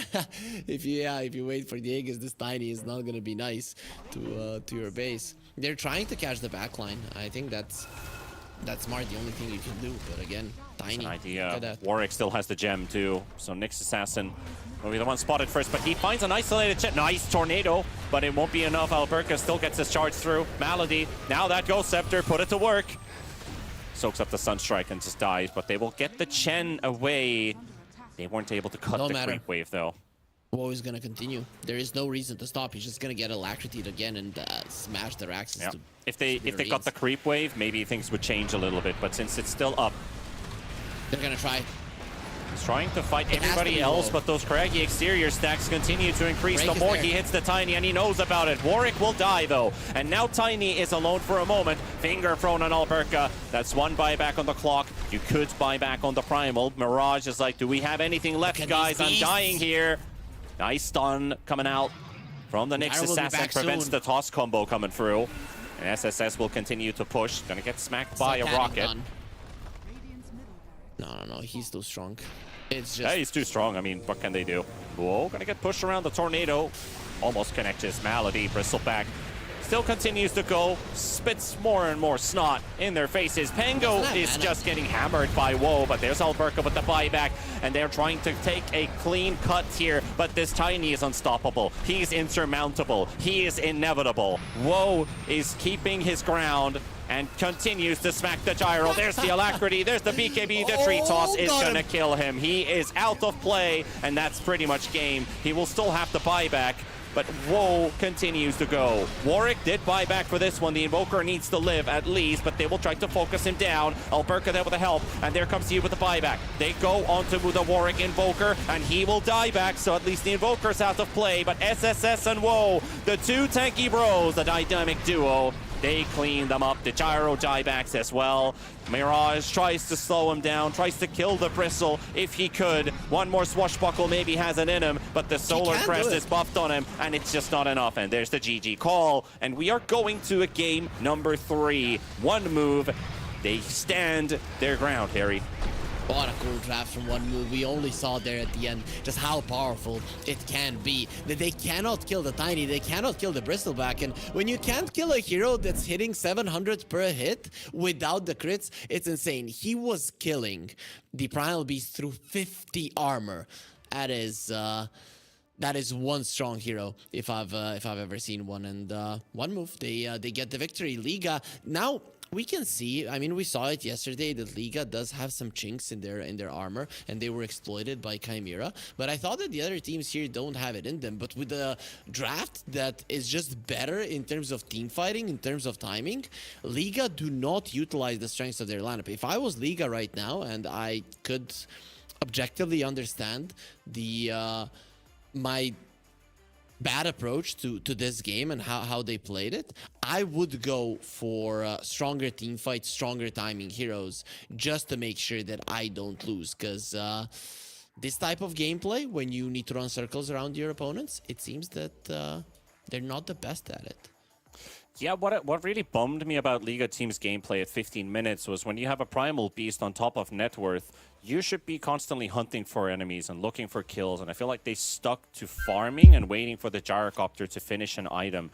If you wait for the Aegis, this Tiny is not gonna be nice to your base. They're trying to catch the backline. I think that's smart. The only thing you can do. But again, Tiny.
An idea. Warwick still has the gem too. So Nyx Assassin will be the one spotted first, but he finds an isolated jet. Nice tornado, but it won't be enough. Alberca still gets his charge through. Malady. Now that Ghost Scepter, put it to work. Soaks up the Sunstrike and just dies, but they will get the Chen away. They weren't able to cut the creep wave though.
WoW is gonna continue. There is no reason to stop. He's just gonna get Alacrity again and smash their axes.
Yeah. If they got the creep wave, maybe things would change a little bit. But since it's still up,
they're gonna try.
He's trying to fight everybody else, but those craggy exterior stacks continue to increase. The more he hits the Tiny, and he knows about it. Warwick will die, though. And now Tiny is alone for a moment. Finger thrown on Alberca. That's 1 buyback on the clock. You could buy back on the Primal. Mirage is like, do we have anything left, guys? I'm dying here. Nice stun coming out from the Nyx Assassin. Prevents the toss combo coming through. And SSS will continue to push. Gonna get smacked by a rocket.
No, he's too strong. It's just...
Yeah, he's too strong. I mean, what can they do? Whoa, gonna get pushed around the tornado. Almost connects his Malady. Bristleback still continues to go. Spits more and more snot in their faces. Pango is just getting hammered by Woe, but there's Alberca with the buyback, and they're trying to take a clean cut here, but this Tiny is unstoppable. He's insurmountable. He is inevitable. Woe is keeping his ground. and continues to smack the gyro. There's the alacrity, there's the BKB, the tree toss is
got
gonna
him.
kill him. He is out of play, and that's pretty much game. He will still have to buy back, but Woe continues to go. Warwick did buy back for this one. The Invoker needs to live at least, but they will try to focus him down. Alberca there with the help, and there comes you with the buyback. They go onto the Warwick Invoker, and he will die back, so at least the Invoker's out of play. But SSS and Woe, the two tanky bros, the dynamic duo, they clean them up. The gyro diebacks as well. Mirage tries to slow him down, tries to kill the Bristle if he could. One more swashbuckle maybe has it in him, but the Solar Crest is buffed on him, and it's just not enough. And there's the GG call, and we are going to a game number 3. One move. They stand their ground, Harry.
What a cool draft from one move. We only saw there at the end just how powerful it can be. That they cannot kill the Tiny, they cannot kill the Bristleback. And when you can't kill a hero that's hitting 700 per hit without the crits, it's insane. He was killing the Primal Beast through 50 armor. That is one strong hero if I've ever seen one. And one move, they get the victory. Liga now. We can see, I mean, we saw it yesterday that Liga does have some chinks in their armor, and they were exploited by Chimera. But I thought that the other teams here don't have it in them. But with a draft that is just better in terms of team fighting, in terms of timing, Liga do not utilize the strengths of their lineup. If I was Liga right now and I could objectively understand the my bad approach to this game and how they played it, I would go for stronger team fights, stronger timing heroes, just to make sure that I don't lose. Because this type of gameplay, when you need to run circles around your opponents, it seems that they're not the best at it.
Yeah, what really bummed me about Liga team's gameplay at 15 minutes was when you have a Primal Beast on top of net worth, you should be constantly hunting for enemies and looking for kills. And I feel like they stuck to farming and waiting for the Gyrocopter to finish an item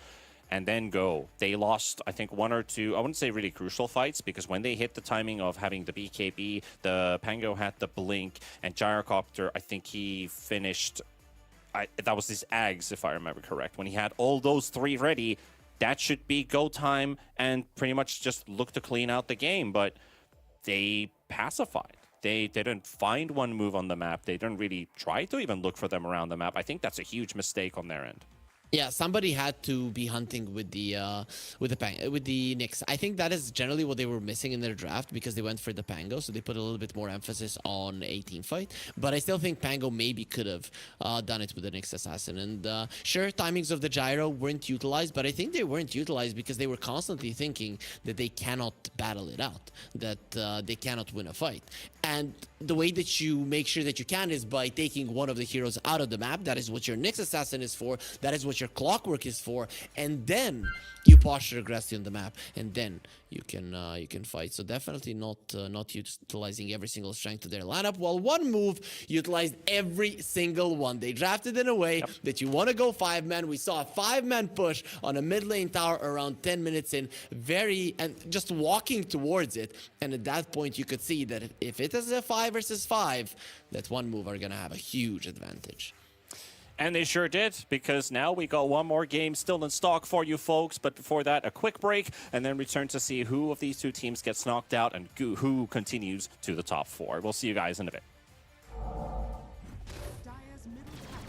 and then go. They lost, I think, 1 or 2, I wouldn't say really crucial fights, because when they hit the timing of having the BKB, the Pango had the blink, and Gyrocopter, I think he finished, that was his Ags, if I remember correct. When he had all those 3 ready, that should be go time and pretty much just look to clean out the game. But they pacified. They didn't find one move on the map. They didn't really try to even look for them around the map. I think that's a huge mistake on their end.
Yeah, somebody had to be hunting with the Nyx. I think that is generally what they were missing in their draft, because they went for the Pango, so they put a little bit more emphasis on a team fight. But I still think Pango maybe could have done it with the Nyx Assassin. And sure, timings of the gyro weren't utilized, but I think they weren't utilized because they were constantly thinking that they cannot battle it out, that they cannot win a fight. And the way that you make sure that you can is by taking one of the heroes out of the map. That is what your Nyx Assassin is for. That is what your Clockwork is for. And then you posture aggressively on the map, and then you can fight. So definitely not utilizing every single strength of their lineup. While one move utilized every single one. They drafted in a way that you want to go 5-man. We saw a 5-man push on a mid lane tower around 10 minutes in, and just walking towards it. And at that point, you could see that if it is a 5 versus 5, that one move are gonna have a huge advantage.
And they sure did, because now we got one more game still in stock for you folks. But before that, a quick break, and then return to see who of these two teams gets knocked out and who continues to the top 4. We'll see you guys in a bit.
Dire's middle tower.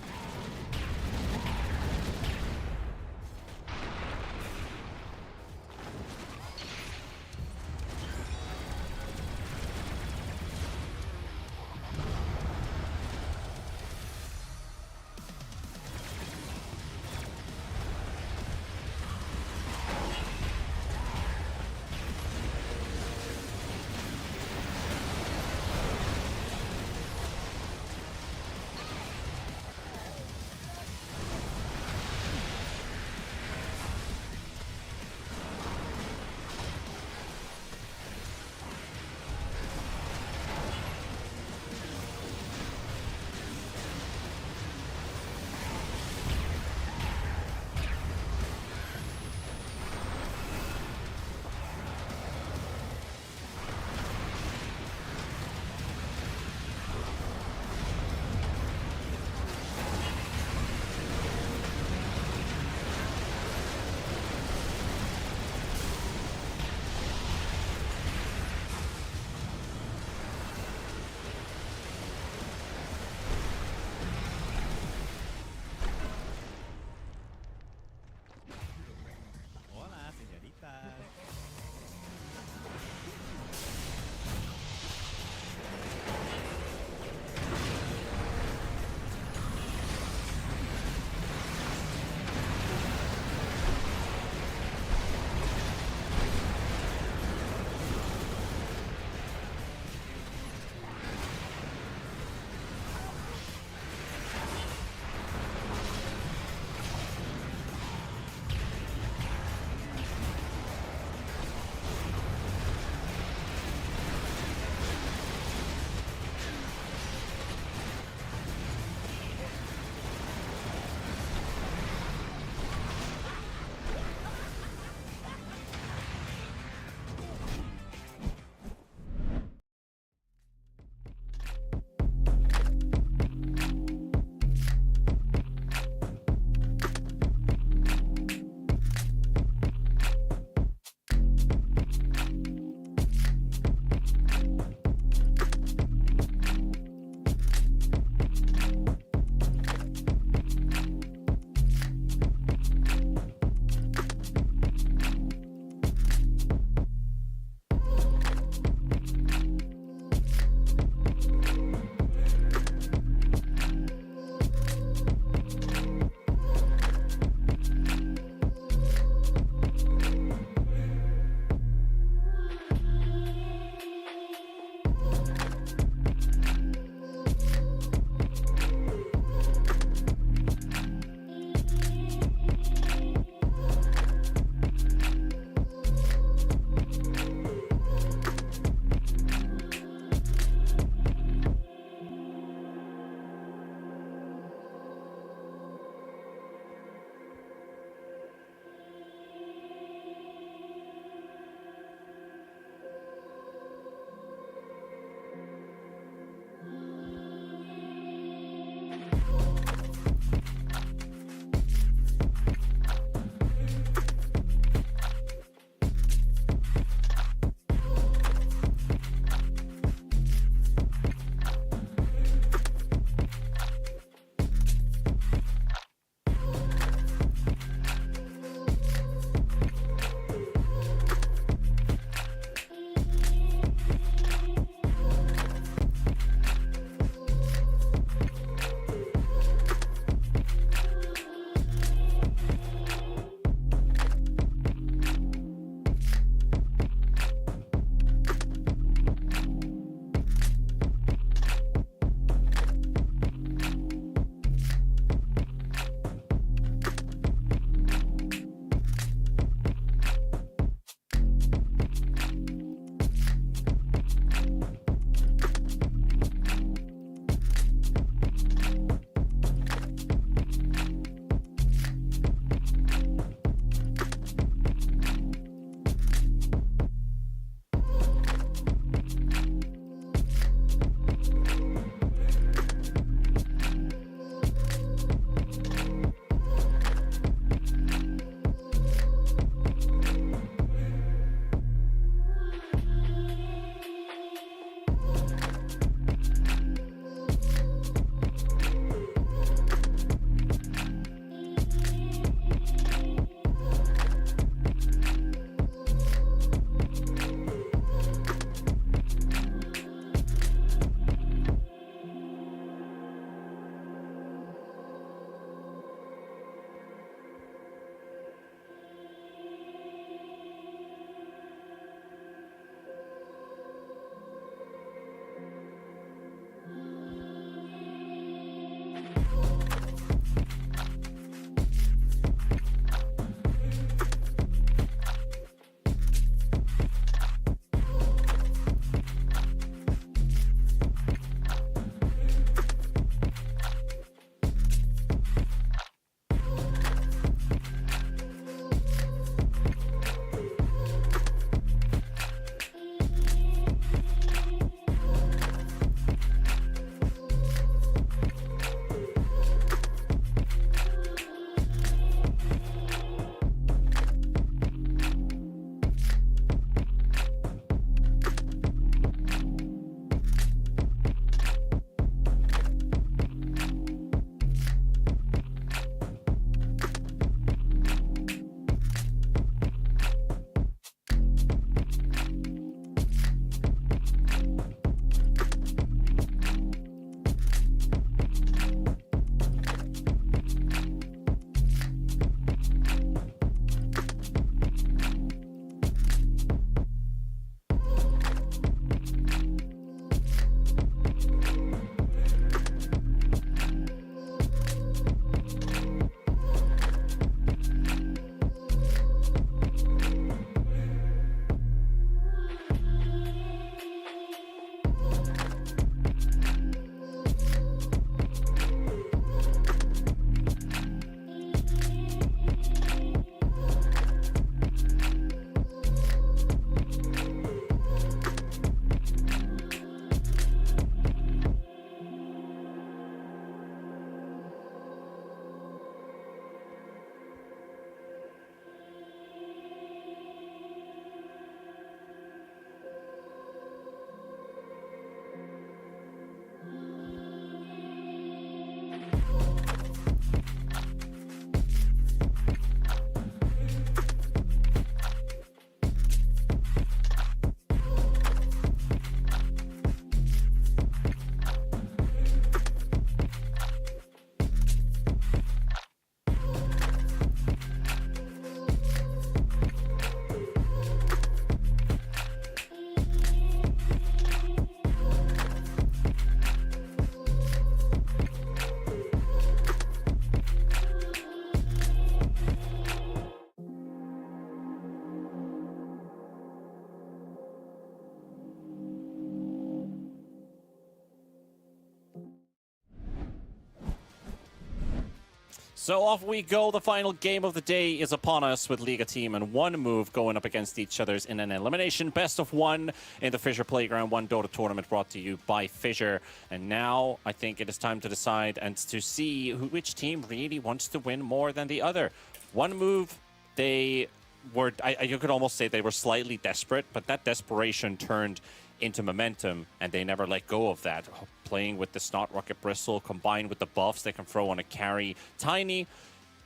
So off we go. The final game of the day is upon us with Liga Team and One Move going up against each other's in an elimination best of one in the FISSURE Playground 1 Dota tournament brought to you by FISSURE. And now I think it is time to decide and to see which team really wants to win more than the other. One Move, they were, you could almost say they were slightly desperate, but that desperation turned into momentum, and they never let go of that. Playing with the Snot Rocket Bristle, combined with the buffs they can throw on a carry, Tiny,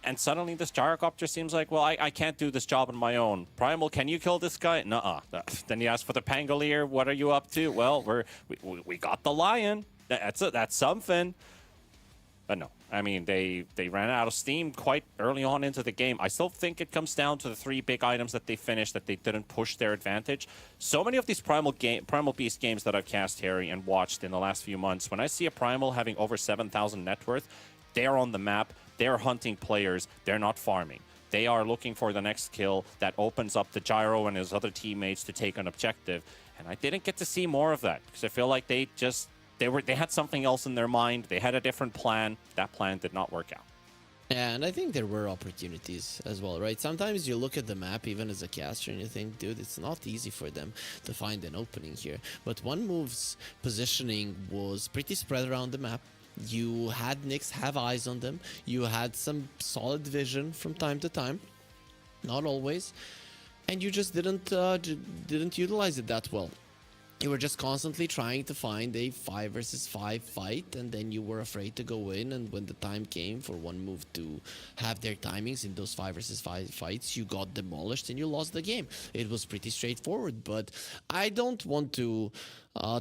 and suddenly this Gyrocopter seems like, well, I can't do this job on my own. Primal, can you kill this guy? Nuh-uh. Then you ask for the Pangolier, what are you up to? Well, we got the Lion. That's something. But no, I mean, they ran out of steam quite early on into the game. I still think it comes down to the 3 big items that they finished, that they didn't push their advantage. So many of these Primal Beast games that I've cast, Harry, and watched in the last few months, when I see a Primal having over 7,000 net worth, they're on the map, they're hunting players, they're not farming. They are looking for the next kill that opens up the Gyro and his other teammates to take an objective. And I didn't get to see more of that, because I feel like they had something else in their mind. They had a different plan. That plan did not work out.
Yeah, and I think there were opportunities as well, right? Sometimes you look at the map, even as a caster, and you think, dude, it's not easy for them to find an opening here. But One Move's positioning was pretty spread around the map. You had Nyx have eyes on them. You had some solid vision from time to time. Not always. And you just didn't utilize it that well. You were just constantly trying to find a 5 versus 5 fight, and then you were afraid to go in, and when the time came for One Move to have their timings in those 5 versus 5 fights, you got demolished and you lost the game. It was pretty straightforward, but I don't want to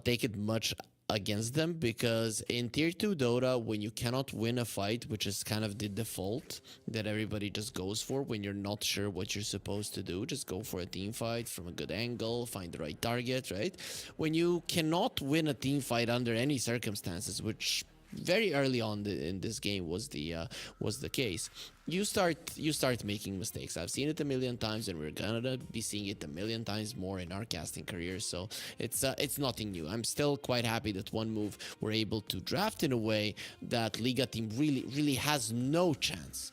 take it much against them, because in tier 2 Dota, when you cannot win a fight, which is kind of the default that everybody just goes for when you're not sure what you're supposed to do, just go for a team fight from a good angle, find the right target, right? When you cannot win a team fight under any circumstances, which very early on in this game was the case, you start making mistakes. I've seen it a million times, and we're gonna be seeing it a million times more in our casting career. So it's nothing new. I'm still quite happy that One Move were able to draft in a way that Liga team really has no chance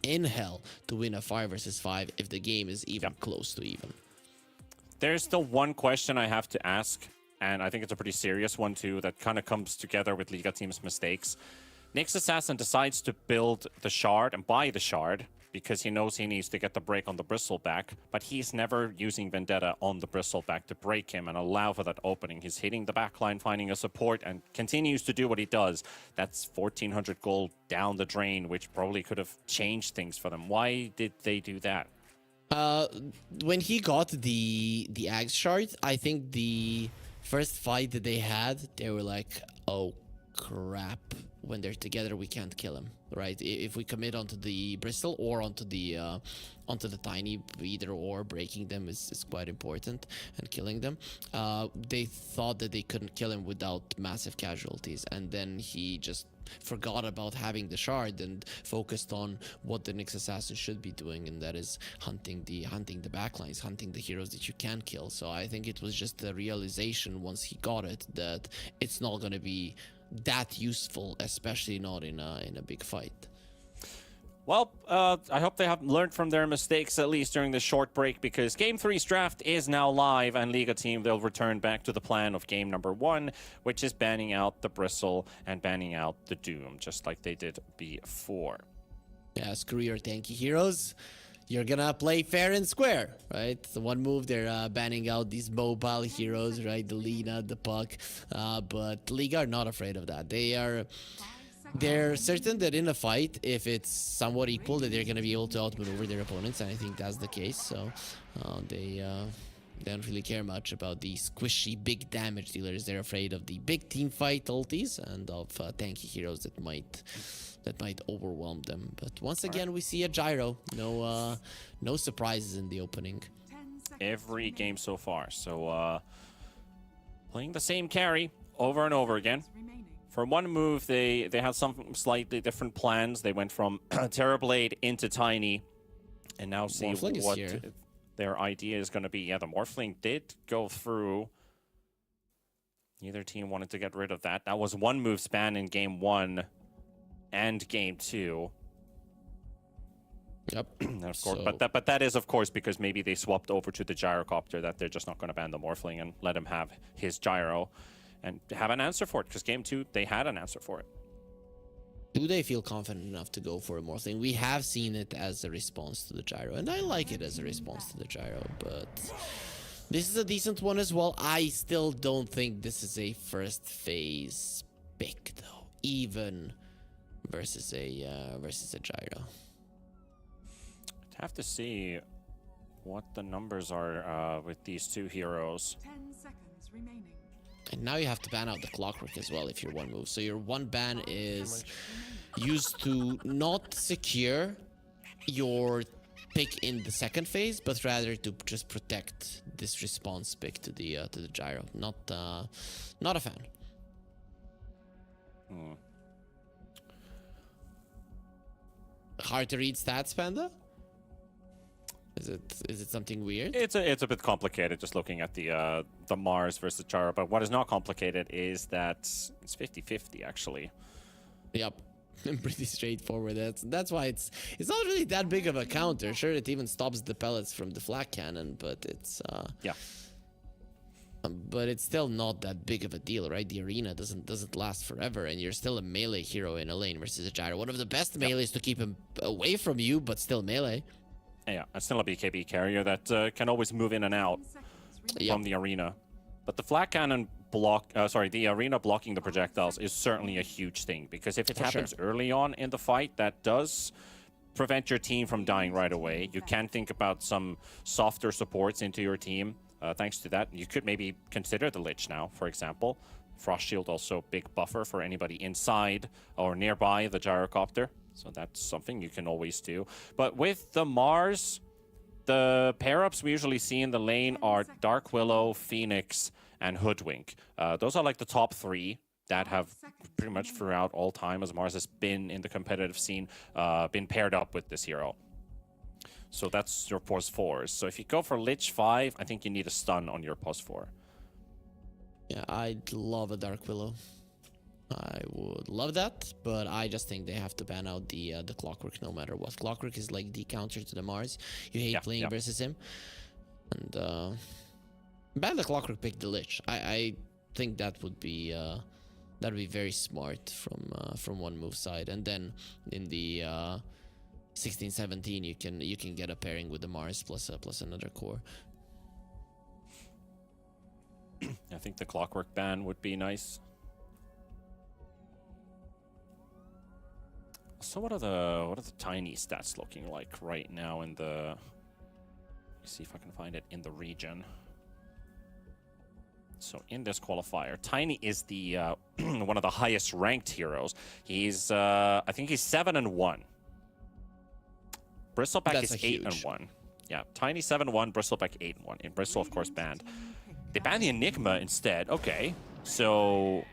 in hell to win a 5 versus 5 if the game is even close to even.
There's still one question I have to ask, and I think it's a pretty serious one too, that kind of comes together with Liga team's mistakes. Nyx Assassin decides to build the shard and buy the shard because he knows he needs to get the break on the Bristleback, but he's never using Vendetta on the Bristleback to break him and allow for that opening. He's hitting the backline, finding a support, and continues to do what he does. That's 1,400 gold down the drain, which probably could have changed things for them. Why did they do that?
When he got the Axe shard, I think the first fight that they had, they were like, oh crap, when they're together we can't kill him, right? If we commit onto the Bristol or onto the Tiny, either or, breaking them is quite important, and killing them. They thought that they couldn't kill him without massive casualties, and then he just forgot about having the shard and focused on what the Nyx Assassin should be doing, and that is hunting the backlines, hunting the heroes that you can kill. So I think it was just a realization once he got it that it's not going to be that useful, especially not in a big fight.
Well, I hope they have learned from their mistakes, at least during this short break, because Game 3's draft is now live, and Liga team, they'll return back to the plan of game number 1, which is banning out the Bristle and banning out the Doom, just like they did before.
Yeah, screw your tanky heroes. You're gonna play fair and square, right? The One Move, they're banning out these mobile heroes, right? The Lina, the Puck, but Liga are not afraid of that. They're certain that in a fight, if it's somewhat equal, that they're going to be able to outmaneuver their opponents, and I think that's the case. So they don't really care much about the squishy big damage dealers. They're afraid of the big team fight ultis and of tanky heroes that might overwhelm them. But once again, we see a Gyro. No surprises in the opening.
Every game so far. So playing the same carry over and over again. For One Move, they had some slightly different plans. They went from Terrorblade into Tiny, and now see what their idea is going to be. Yeah, the Morphling did go through. Neither team wanted to get rid of that. That was One Move's ban in game 1 and game 2.
Yep.
And of course,
So-
but that is of course because maybe they swapped over to the gyrocopter, that they're just not going to ban the Morphling and let him have his gyro and have an answer for it. Because game 2 they had an answer for it.
Do they feel confident enough to go for a Morphling? We have seen it as a response to the gyro, and I like it as a response to the gyro, but this is a decent one as well. I still don't think this is a first phase pick though, even versus a gyro.
I'd have to see what the numbers are with these two heroes.
10 seconds remaining.
And now you have to ban out the Clockwork as well if you're one move. So your one ban is used to not secure your pick in the second phase, but rather to just protect this response pick to the gyro. Not a fan. Hard to read stats, Panda? Is it something weird?
It's a bit complicated just looking at the Mars versus Gyro, but what is not complicated is that it's 50-50 actually.
Yep. Pretty straightforward. That's why it's not really that big of a counter. Sure, it even stops the pellets from the flak cannon, but it's
Yeah.
But it's still not that big of a deal, right? The arena doesn't last forever, and you're still a melee hero in a lane versus a gyro. One of the best melees to keep him away from you, but still melee.
Yeah, and still a BKB carrier that can always move in and out
10 seconds remaining.
Yep.
from the arena. But the flak cannon the arena blocking the projectiles is certainly a huge thing, because if it
For
happens early on in the fight, that does prevent your team from dying right away. You can think about some softer supports into your team. Thanks to that, you could maybe consider the Lich now, for example. Frost Shield also big buffer for anybody inside or nearby the gyrocopter. So that's something you can always do. But with the Mars, the pair-ups we usually see in the lane are Dark Willow, Phoenix, and Hoodwink. Those are like the top 3 that have pretty much throughout all time as Mars has been in the competitive scene, been paired up with this hero. So that's your pos 4s. So if you go for Lich 5, I think you need a stun on your pos 4.
Yeah, I'd love a Dark Willow. I would love that, but I just think they have to ban out the Clockwork no matter what. Clockwork is like the counter to the Mars. You hate playing versus him, and ban the Clockwork, pick the Lich. I think that would be very smart from one move side, and then in the 16-17 you can get a pairing with the Mars plus another core.
I think the Clockwork ban would be nice. So what are the tiny stats looking like right now in the? Let me see if I can find it in the region. So in this qualifier, Tiny is the one of the highest ranked heroes. He's I think he's 7-1. Bristleback
That's
is
a huge.
8-1. Yeah, Tiny 7-1, Bristleback 8-1. And Bristle of course banned. They banned the Enigma instead. Okay, so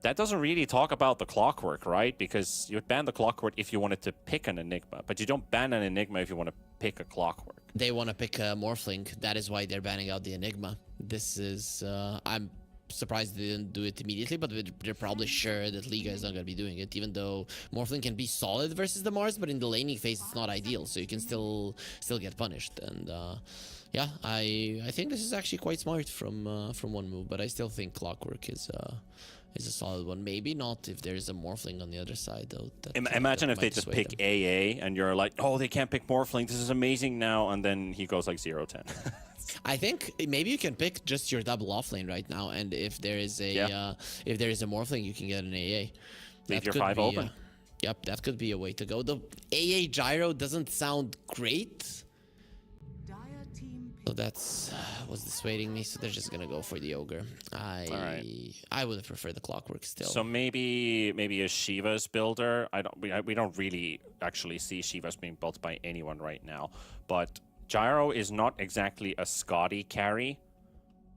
that doesn't really talk about the Clockwork, right? Because you would ban the Clockwork if you wanted to pick an Enigma, but you don't ban an Enigma if you want to pick a Clockwork.
They want to pick a Morphling. That is why they're banning out the Enigma. This is I'm surprised they didn't do it immediately, but they're probably sure that Liga is not going to be doing it, even though Morphling can be solid versus the Mars, but in the laning phase it's not ideal, so you can still get punished. And yeah, I think this is actually quite smart from one move, but I still think Clockwork is a solid one. Maybe not if there's a Morphling on the other side, though.
Imagine
that
if they
might
just
sway
pick
them.
AA and you're like, oh, they can't pick Morphling. This is amazing now. And then he goes like 0-10.
I think maybe you can pick just your double offlane right now, and if there is a Morphling, you can get an AA.
Leave your
could
5
be,
open.
Yep, that could be a way to go. The AA gyro doesn't sound great,
Dire team
so that's was dissuading me. So they're just gonna go for the ogre. I would have preferred the Clockwork still.
So maybe a Shiva's builder. We don't really actually see Shiva's being built by anyone right now. But Gyro is not exactly a Scotty carry.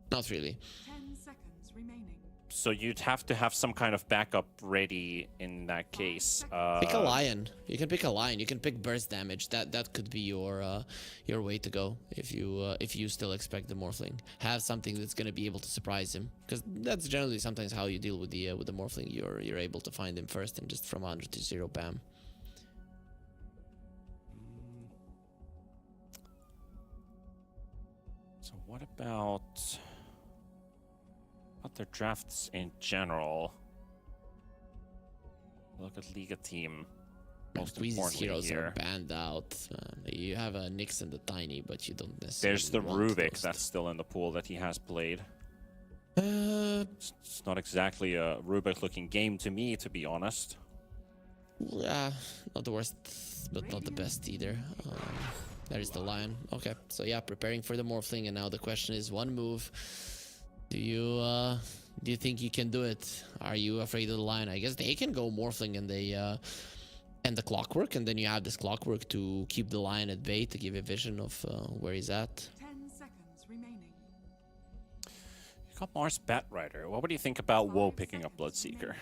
Not really.
10 seconds remaining.
So you'd have to have some kind of backup ready in that case.
Pick a lion. You can pick a lion. You can pick burst damage. That could be your way to go if you still expect the Morphling. Have something that's gonna be able to surprise him, because that's generally sometimes how you deal with the Morphling. You're able to find him first and just from 100 to 0 bam.
So what about their drafts in general? Look at Liga team. Most
Breeze's
importantly
heroes
here.
are banned out. You have a Nyx and the Tiny, but you don't necessarily.
There's the
want
Rubik
those
that's still in the pool that he has played.
Uh,
It's not exactly a Rubik-looking game to me, to be honest.
yeah, not the worst, but not the best either. There is the Lion. Okay, so yeah, preparing for the Morphling, and now the question is one move. Do you think you can do it? Are you afraid of the Lion? I guess they can go Morphling and they and the Clockwork, and then you have this Clockwork to keep the Lion at bay to give a vision of where he's at.
10 seconds remaining.
You got Mars Batrider. What would you think about Woe picking up Bloodseeker?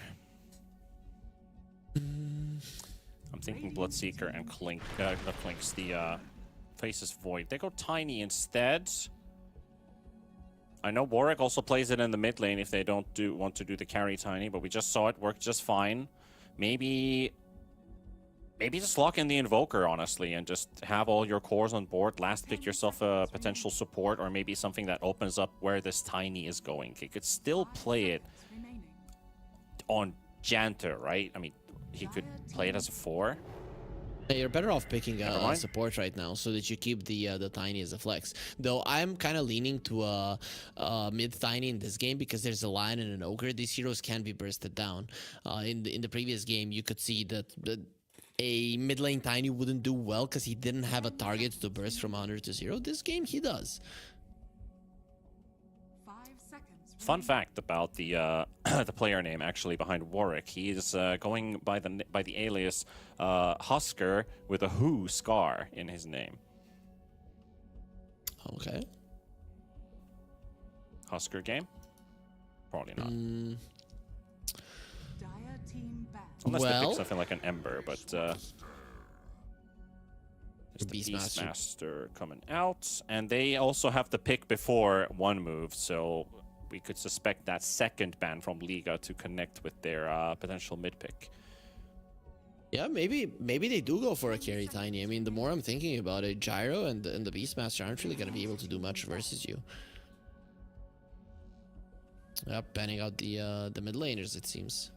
I'm thinking Bloodseeker and Clink, not Clinks, the Faces Void. They go Tiny instead. I know Warwick also plays it in the mid lane if they don't want to do the carry Tiny, but we just saw it work just fine. Maybe just lock in the Invoker, honestly, and just have all your cores on board. Last pick yourself a potential support, or maybe something that opens up where this Tiny is going. You could still play it
Remaining.
on Janter, right? I mean, he could play it as a 4.
Yeah, you're better off picking
Never
a
mind.
support right now so that you keep the Tiny as a flex. Though I'm kind of leaning to a mid Tiny in this game because there's a Lion and an Ogre. These heroes can be bursted down. In the previous game, you could see that a mid lane Tiny wouldn't do well because he didn't have a target to burst from 100 to 0. This game, he does.
5 seconds.
Fun fact about the the player name actually behind Warwick. He is going by the alias Husker with a Who scar in his name.
Okay.
Husker game? Probably not.
Dire team back.
Unless they
Well-
pick something like an Ember, but there's the
Beastmaster.
Beastmaster coming out, and they also have the pick before one move, so we could suspect that second ban from Liga to connect with their potential mid pick.
Yeah, maybe they do go for a carry Tiny. I mean, the more I'm thinking about it, Gyro and the Beastmaster aren't really going to be able to do much versus you. Yep, banning out the mid laners, it seems.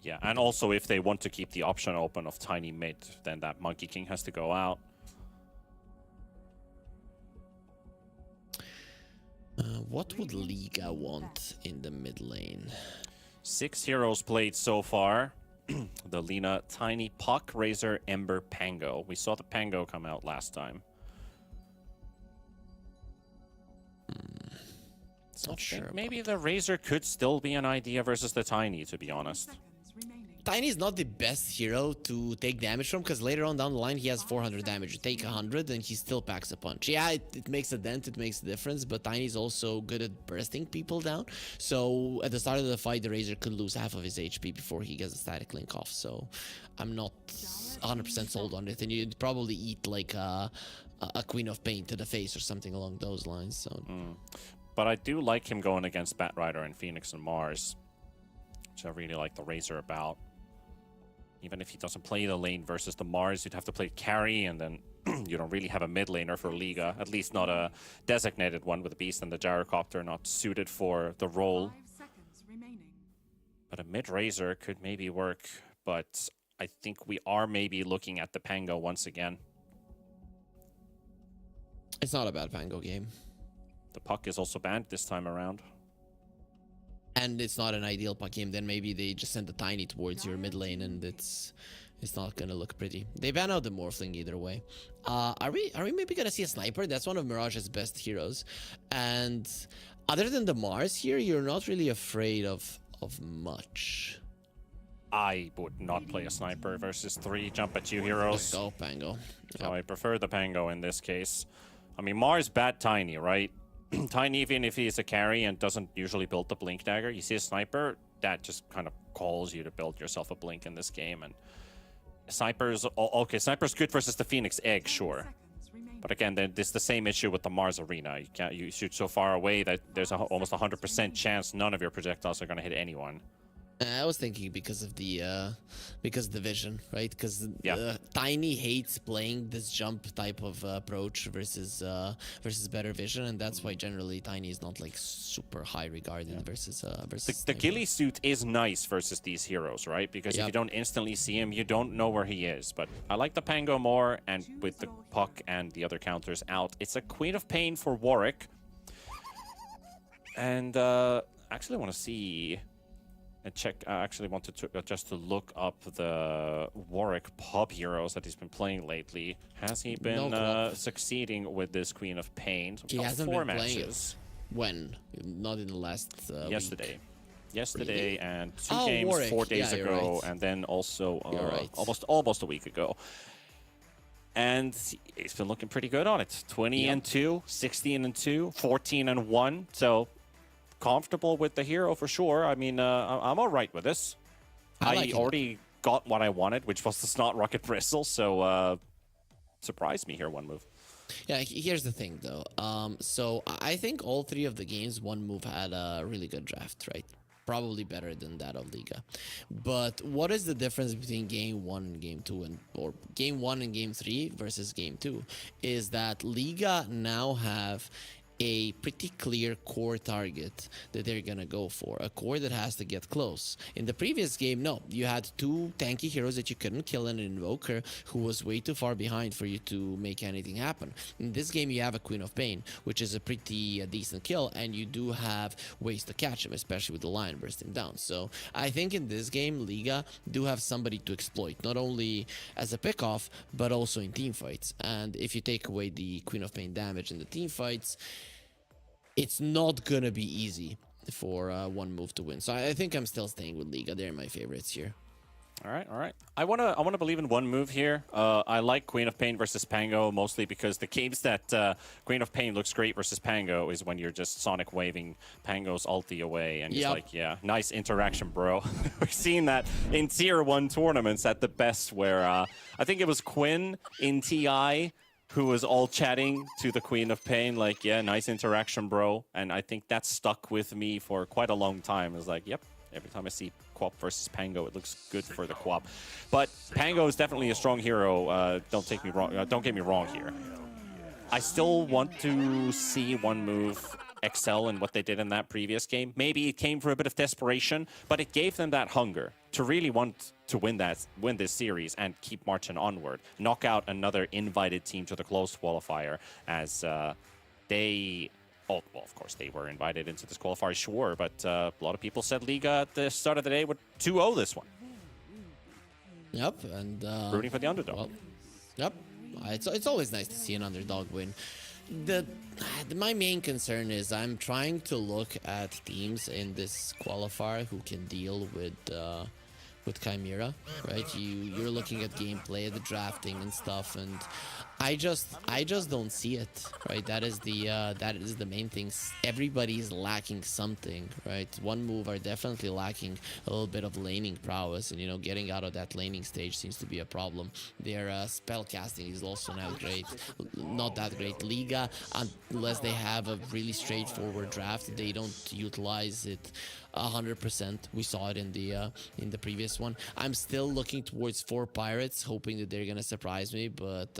Yeah, and also if they want to keep the option open of Tiny mid, then that Monkey King has to go out.
What would Liga want in the mid lane?
6 heroes played so far. The Lina, Tiny, Puck, Razor, Ember, Pango. We saw the Pango come out last time. So
Not sure.
maybe the Razor could still be an idea versus the Tiny, to be honest.
Seconds remaining.
Tiny is not the best hero to take damage from because later on down the line he has 400 damage. You take 100 and he still packs a punch. Yeah, it makes a dent, it makes a difference, but Tiny is also good at bursting people down. So at the start of the fight, the Razor could lose half of his HP before he gets a static link off. So I'm not 100% sold on it, and you'd probably eat like a Queen of Pain to the face or something along those lines. So.
But I do like him going against Batrider and Phoenix and Mars, which I really like the Razor about. Even if he doesn't play the lane versus the Mars, you'd have to play carry, and then you don't really have a mid laner for Liga, at least not a designated one with the Beast and the Gyrocopter not suited for the role.
5 seconds remaining.
But a mid Razor could maybe work, but I think we are maybe looking at the Pango once again.
It's not a bad Pango game.
The Puck is also banned this time around.
And it's not an ideal puck game, then maybe they just send the Tiny towards your mid lane and it's not gonna look pretty. They ban out the Morphling either way. Are we maybe gonna see a Sniper? That's one of Mirage's best heroes. And other than the Mars here, you're not really afraid of much.
I would not play a Sniper versus 3 jump at you
Let's
heroes.
go, Pango.
So I prefer the Pango in this case. I mean, Mars bat Tiny, right? Tiny, even if he's a carry and doesn't usually build the Blink Dagger, you see a Sniper, that just kind of calls you to build yourself a Blink in this game. And Sniper's, okay, Sniper's good versus the Phoenix Egg, sure.
Seconds remaining.
But again, there's the same issue with the Mars Arena. You shoot so far away that there's almost 100% chance none of your projectiles are going to hit anyone.
I was thinking because of the vision, right? Because
Yeah.
Tiny hates playing this jump type of approach versus better vision, and that's why generally Tiny is not like super high regarded versus
The
Sniper.
ghillie suit is nice versus these heroes, right? Because if
Yep.
you don't instantly see him, you don't know where he is. But I like the Pango more, and with the Puck and the other counters out, it's a Queen of Pain for Warwick. And actually want to see and check. I actually wanted to just to look up the Warwick pub heroes that he's been playing lately. Has he been
No
succeeding with this Queen of Pain?
He
Got
hasn't
4
been playing
matches.
it. When? Not in the last
Yesterday.
week.
Yesterday
Really?
and 2
Oh,
games
Warwick.
4 days
Yeah, you're
ago,
right.
and then also
You're right.
almost a week ago. And he's been looking pretty good on it. 20-2, 16-2, 14-1. So comfortable with the hero for sure. I mean, I'm all right with this.
I
I
like it.
already got what I wanted, which was the Snot Rocket Bristle. So surprised me here, one move.
Yeah, here's the thing though. So I think all three of the games, one move had a really good draft, right? Probably better than that of Liga. But what is the difference between game 1 and game 2 or game 1 and game 3 versus game 2 is that Liga now have a pretty clear core target that they're gonna go for, a core that has to get close. In the previous game, no, you had 2 tanky heroes that you couldn't kill and an invoker who was way too far behind for you to make anything happen. In this game, you have a Queen of Pain, which is a pretty decent kill, and you do have ways to catch him, especially with the Lion bursting down. So I think in this game, Liga do have somebody to exploit, not only as a pickoff, but also in team fights. And if you take away the Queen of Pain damage in the team fights, it's not gonna be easy for one move to win. So I think I'm still staying with Liga. They're my favorites here.
All right. I wanna believe in one move here. I like Queen of Pain versus Pango mostly because the games that Queen of Pain looks great versus Pango is when you're just Sonic waving Pango's ulti away, and it's
Yep.
like, yeah, nice interaction, bro. We've seen that in Tier 1 tournaments at the best, where I think it was Quinn in TI who was all chatting to the Queen of Pain, like, yeah, nice interaction, bro. And I think that stuck with me for quite a long time. It's like, yep, every time I see Quap versus Pango, it looks good for the Quap. But Pango is definitely a strong hero. Don't get me wrong here. I still want to see one move excel in what they did in that previous game. Maybe it came from a bit of desperation, but it gave them that hunger to really want to win this series and keep marching onward. Knock out another invited team to the closed qualifier, as they... Oh, well, of course, they were invited into this qualifier, sure, but a lot of people said Liga at the start of the day would 2-0 this one.
Yep, and
Rooting for the underdog.
well, yep, it's always nice to see an underdog win. My main concern is I'm trying to look at teams in this qualifier who can deal with Chimera, right? You're looking at gameplay, the drafting and stuff, and I just don't see it, right? That is the main thing. Everybody is lacking something, right? One move are definitely lacking a little bit of laning prowess, and getting out of that laning stage seems to be a problem. Their spell casting is also not that great. Liga, unless they have a really straightforward draft, they don't utilize it 100%. We saw it in the previous one. I'm still looking towards 4 Pirates, hoping that they're gonna surprise me, but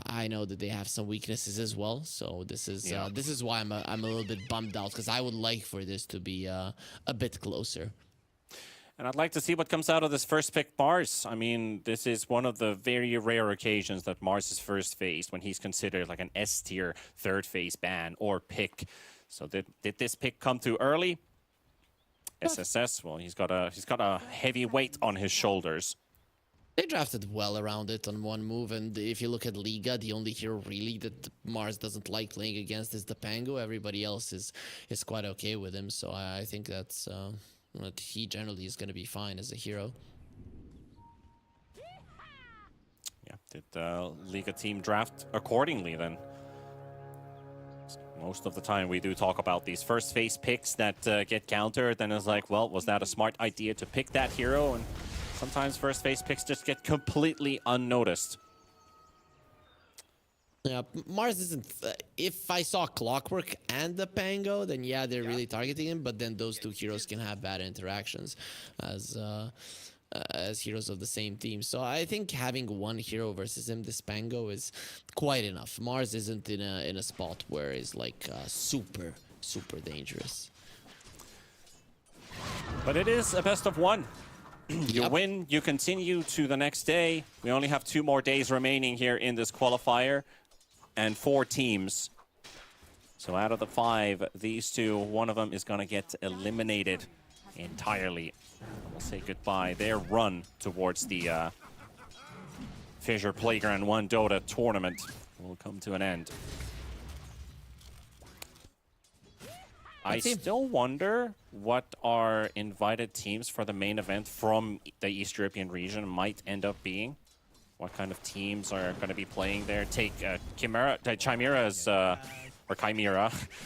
I know that they have some weaknesses as well. So this is why I'm a little bit bummed out, because I would like for this to be a bit closer.
And I'd like to see what comes out of this first pick Mars. I mean, this is one of the very rare occasions that Mars is first faced when he's considered like an S tier third phase ban or pick. So did this pick come too early? SSS, well, he's got a heavy weight on his shoulders.
They drafted well around it on one move, and if you look at Liga, the only hero really that Mars doesn't like playing against is the Pango. Everybody else is quite okay with him, so I think that he generally is going to be fine as a hero.
Yeah, did the Liga team draft accordingly then? Most of the time we do talk about these first phase picks that get countered, and it's like, well, was that a smart idea to pick that hero? And sometimes first phase picks just get completely unnoticed.
Yeah, Mars isn't. if I saw Clockwork and the Pango, then yeah, they're really targeting him. But then those two heroes can have bad interactions as heroes of the same team. So I think having one hero versus him, this Pango, is quite enough. Mars isn't in a spot where it's like super dangerous.
But it is a best of one. You win, you continue to the next day. We only have 2 more days remaining here in this qualifier and 4 teams. So out of the 5, these 2, one of them is going to get eliminated entirely. We'll say goodbye. Their run towards the Fissure Playground 1 Dota tournament will come to an end. I still wonder what our invited teams for the main event from the East European region might end up being. What kind of teams are going to be playing there? Take Chimera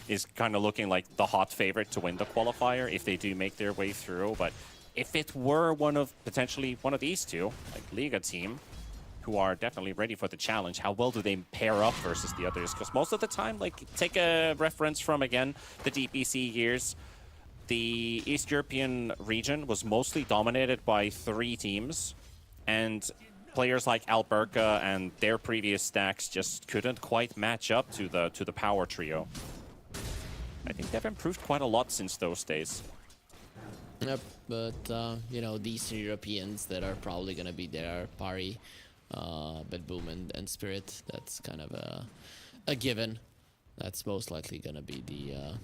is kind of looking like the hot favorite to win the qualifier if they do make their way through. But if it were potentially one of these 2, like Liga team, who are definitely ready for the challenge, how well do they pair up versus the others? Because most of the time, like, take a reference from, again, the DPC years, the East European region was mostly dominated by 3 teams, and players like Alberca and their previous stacks just couldn't quite match up to the power trio. I think they've improved quite a lot since those days.
Yep, but, you know, the Eastern Europeans that are probably going to be there, Pari, BetBoom and Spirit, that's kind of a given. That's most likely gonna be the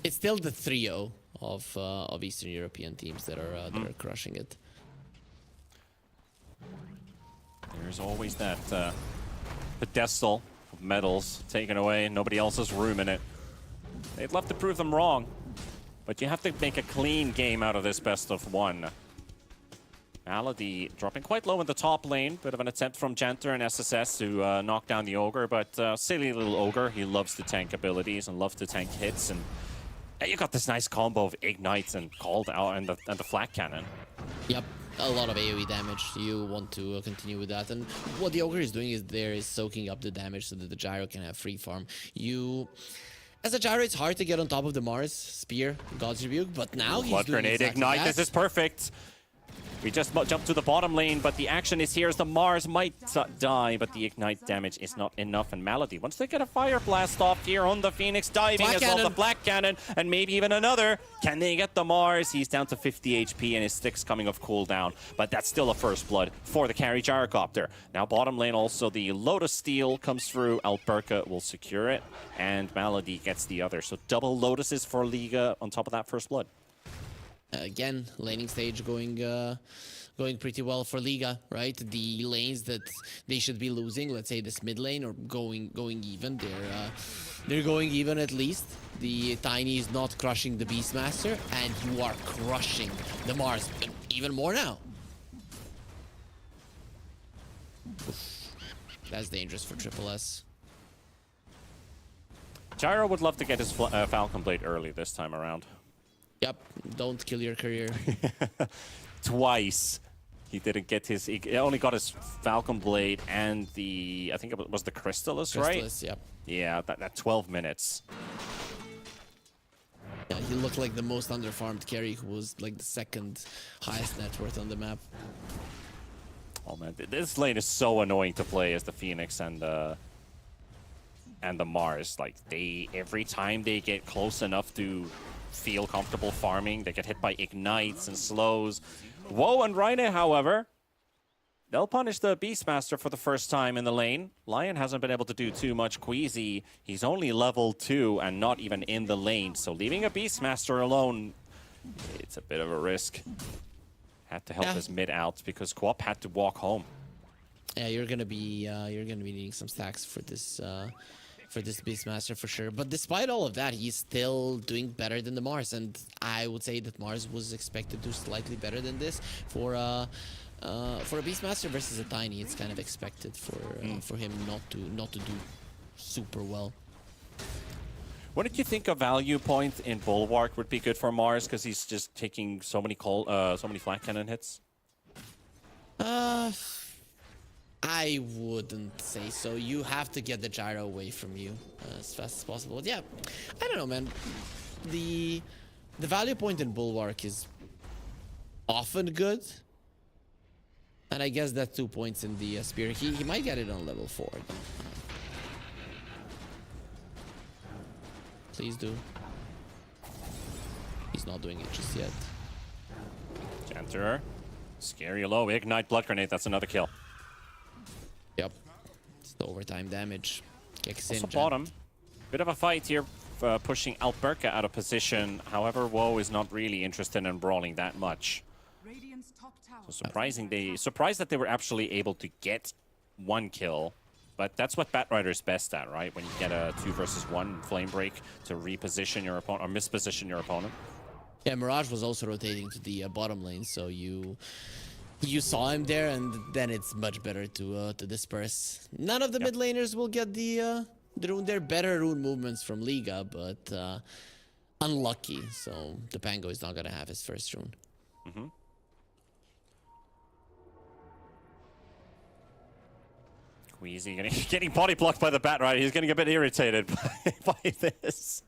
it's still the trio of Eastern European teams that are crushing it.
There's always that pedestal of medals taken away and nobody else's room in it. They'd love to prove them wrong, but you have to make a clean game out of this best of 1. Malady dropping quite low in the top lane. Bit of an attempt from Janter and SSS to knock down the Ogre, but silly little Ogre. He loves to tank abilities and loves to tank hits. And you got this nice combo of Ignites and Called Out and the Flak Cannon.
Yep, a lot of AoE damage. You want to continue with that. And what the Ogre is doing is soaking up the damage so that the Gyro can have free farm. As a Gyro, it's hard to get on top of the Mars, Spear, God's Rebuke, but now he's
Blood
doing
Grenade
exactly
Ignite,
that.
this is perfect. We just jumped to the bottom lane, but the action is here as the Mars might die, but the Ignite damage is not enough. And Malady, once they get a Fire Blast off here on the Phoenix, diving
Black
as well,
Cannon.
the Black Cannon, and maybe even another. Can they get the Mars? He's down to 50 HP and his stick's coming off cooldown, but that's still a first blood for the carry Gyrocopter. Now bottom lane also, the Lotus Steel comes through, Alberca will secure it, and Malady gets the other. So double Lotuses for Liga on top of that first blood.
Again, laning stage going pretty well for Liga, right? The lanes that they should be losing, let's say this mid lane, or going even, they're going even at least. The Tiny is not crushing the Beastmaster, and you are crushing the Mars even more now. That's dangerous for Triple S.
Gyro would love to get his Falcon Blade early this time around.
Yep, don't kill your career.
Twice. He didn't get his... He only got his Falcon Blade and the... I think it was the Crystallis, right?
Crystallis, yep.
Yeah, that 12 minutes.
Yeah, he looked like the most underfarmed carry, who was like the 2nd highest net worth on the map.
Oh man, this lane is so annoying to play as the Phoenix and the Mars. Like, every time they get close enough to feel comfortable farming, they get hit by ignites and slows. Woe and Rhine, however, they'll punish the Beastmaster for the first time in the lane. Lion hasn't been able to do too much. Queasy, he's only level 2 and not even in the lane. So leaving a Beastmaster alone, it's a bit of a risk. Had to help his mid out because Quap had to walk home.
Yeah, you're gonna be needing some stacks for this Beastmaster for sure. But despite all of that, he's still doing better than the Mars, and I would say that Mars was expected to do slightly better than this for a Beastmaster versus a Tiny. It's kind of expected for him not to do super well.
What did you think a value point in Bulwark would be good for Mars because he's just taking so many Flak Cannon hits?
I wouldn't say so. You have to get the gyro away from you as fast as possible. But yeah, I don't know, man. The value point in Bulwark is often good. And I guess that 2 points in the spear, he might get it on level 4. Though. Please do. He's not doing it just yet.
Janter, scary low, ignite blood grenade, that's another kill.
Yep. It's the overtime damage. Kicks
Also
in.
bottom. Bit of a fight here, pushing Alberca out of position. However, Woe is not really interested in brawling that much.
Radiant's top tower.
So surprised that they were actually able to get 1 kill. But that's what Batrider's best at, right? When you get a 2 versus 1 flame break to reposition your opponent or misposition your opponent.
Yeah, Mirage was also rotating to the bottom lane, so you saw him there, and then it's much better to disperse. None of the mid laners will get the rune. They're better rune movements from Liga, but unlucky. So the Pango is not gonna have his first rune.
Mm-hmm. Queasy getting body blocked by the Batrider. He's getting a bit irritated by this.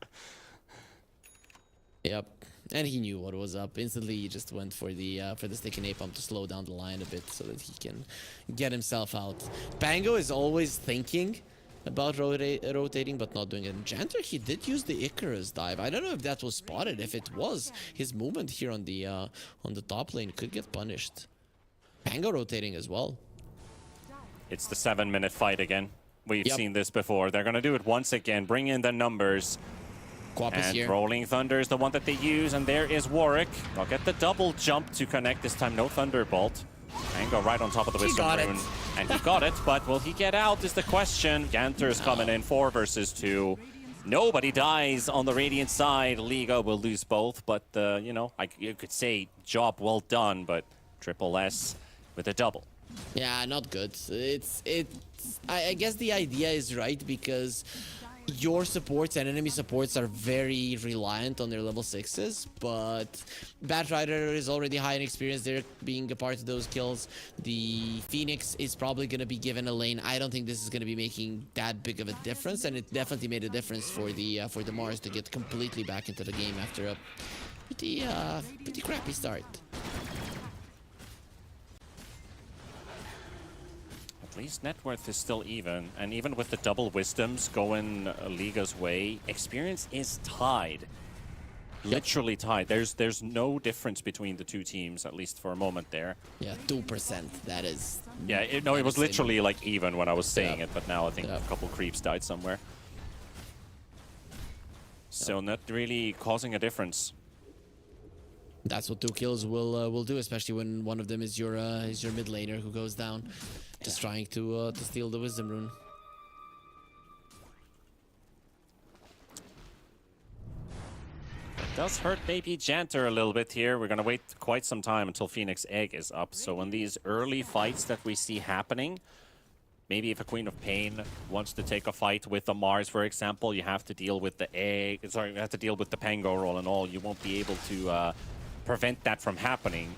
Yep. And he knew what was up. Instantly, he just went for the sticky napalm to slow down the line a bit so that he can get himself out. Pango is always thinking about rotating, but not doing it. And Janter, he did use the Icarus dive. I don't know if that was spotted. If it was, his movement here on the top lane could get punished. Pango rotating as well.
It's the 7-minute fight again. We've seen this before. They're gonna do it once again. Bring in the numbers.
Quap is here.
Rolling Thunder is the one that they use, and there is Warwick. They'll get the double jump to connect this time. No Thunderbolt. And go right on top of the Wisdom Rune. And he got it, but will he get out is the question. Ganter's coming in 4 versus 2. Nobody dies on the Radiant side. Liga will lose both, but, you know, you could say job well done, but Triple S with a double.
Yeah, not good. I guess the idea is right because your supports and enemy supports are very reliant on their level 6s, but Batrider is already high in experience. They're being a part of those kills. The Phoenix is probably going to be given a lane. I don't think this is going to be making that big of a difference, and it definitely made a difference for the Mars to get completely back into the game after a pretty crappy start.
At least net worth is still even, and even with the double wisdoms going Liga's way, experience is tied. Literally tied. There's no difference between the two teams, at least for a moment there.
Yeah, 2%. That is.
Yeah, it was literally like even when I was saying it, but now I think a couple creeps died somewhere. So not really causing a difference.
That's what 2 kills will do, especially when one of them is your mid laner who goes down, just trying to steal the wisdom rune.
It does hurt maybe Janter a little bit here. We're gonna wait quite some time until Phoenix Egg is up. So in these early fights that we see happening, maybe if a Queen of Pain wants to take a fight with the Mars, for example, you have to deal with the egg. Sorry, you have to deal with the Pango roll and all. You won't be able to prevent that from happening.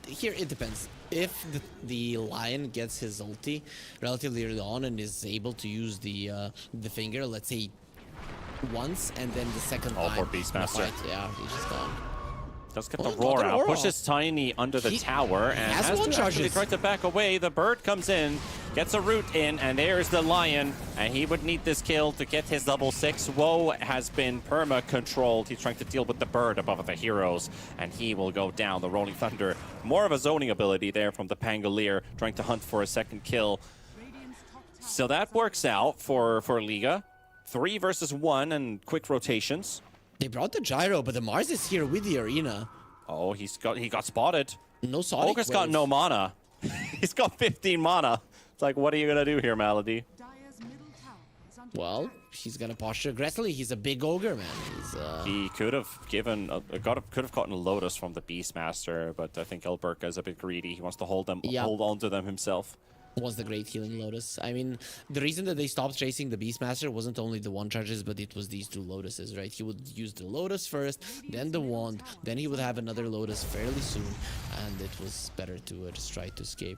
Here it depends. If the Lion gets his ulti relatively early on and is able to use the finger, let's say once, and then the second time.
For Beastmaster.
Yeah, he's just gone.
Does get the roar out, pushes Tiny under the tower, and has to actually try to back away. The bird comes in, gets a root in, and there's the Lion, and he would need this kill to get his level 6. Woe has been perma-controlled. He's trying to deal with the bird above the heroes, and he will go down. The Rolling Thunder, more of a zoning ability there from the Pangolier, trying to hunt for a second kill. So that works out for Liga. 3 versus 1 and quick rotations.
They brought the gyro, but the Mars is here with the arena.
Oh, he got spotted.
No Sonic
Ogre's got no mana. He's got 15 mana. It's like, what are you gonna do here, Malady?
Well, he's gonna posture aggressively. He's a big ogre, man.
He could have given could have gotten a Lotus from the Beastmaster, but I think Alberca is a bit greedy. He wants to hold on to them himself.
Was the great healing Lotus. I mean, the reason that they stopped chasing the Beastmaster wasn't only the one charges, but it was these two Lotuses, right? He would use the Lotus first, then the wand, then he would have another Lotus fairly soon, and it was better to just try to escape.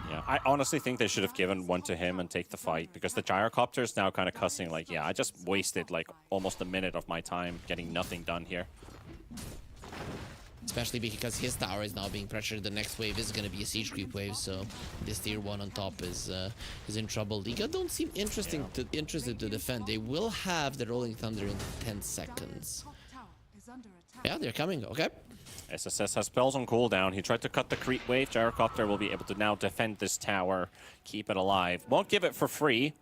Yeah, I honestly think they should have given one to him and take the fight, because the Gyrocopter is now kind of cussing like, yeah, I just wasted like almost a minute of my time getting nothing done here.
Especially because his tower is now being pressured. The next wave is going to be a siege creep wave, so this tier 1 on top is in trouble. Liga don't seem interested to defend. They will have the Rolling Thunder in 10 seconds.
Top tower is under attack.
Yeah, they're coming. Okay.
SSS has spells on cooldown. He tried to cut the creep wave. Gyrocopter will be able to now defend this tower, keep it alive. Won't give it for free.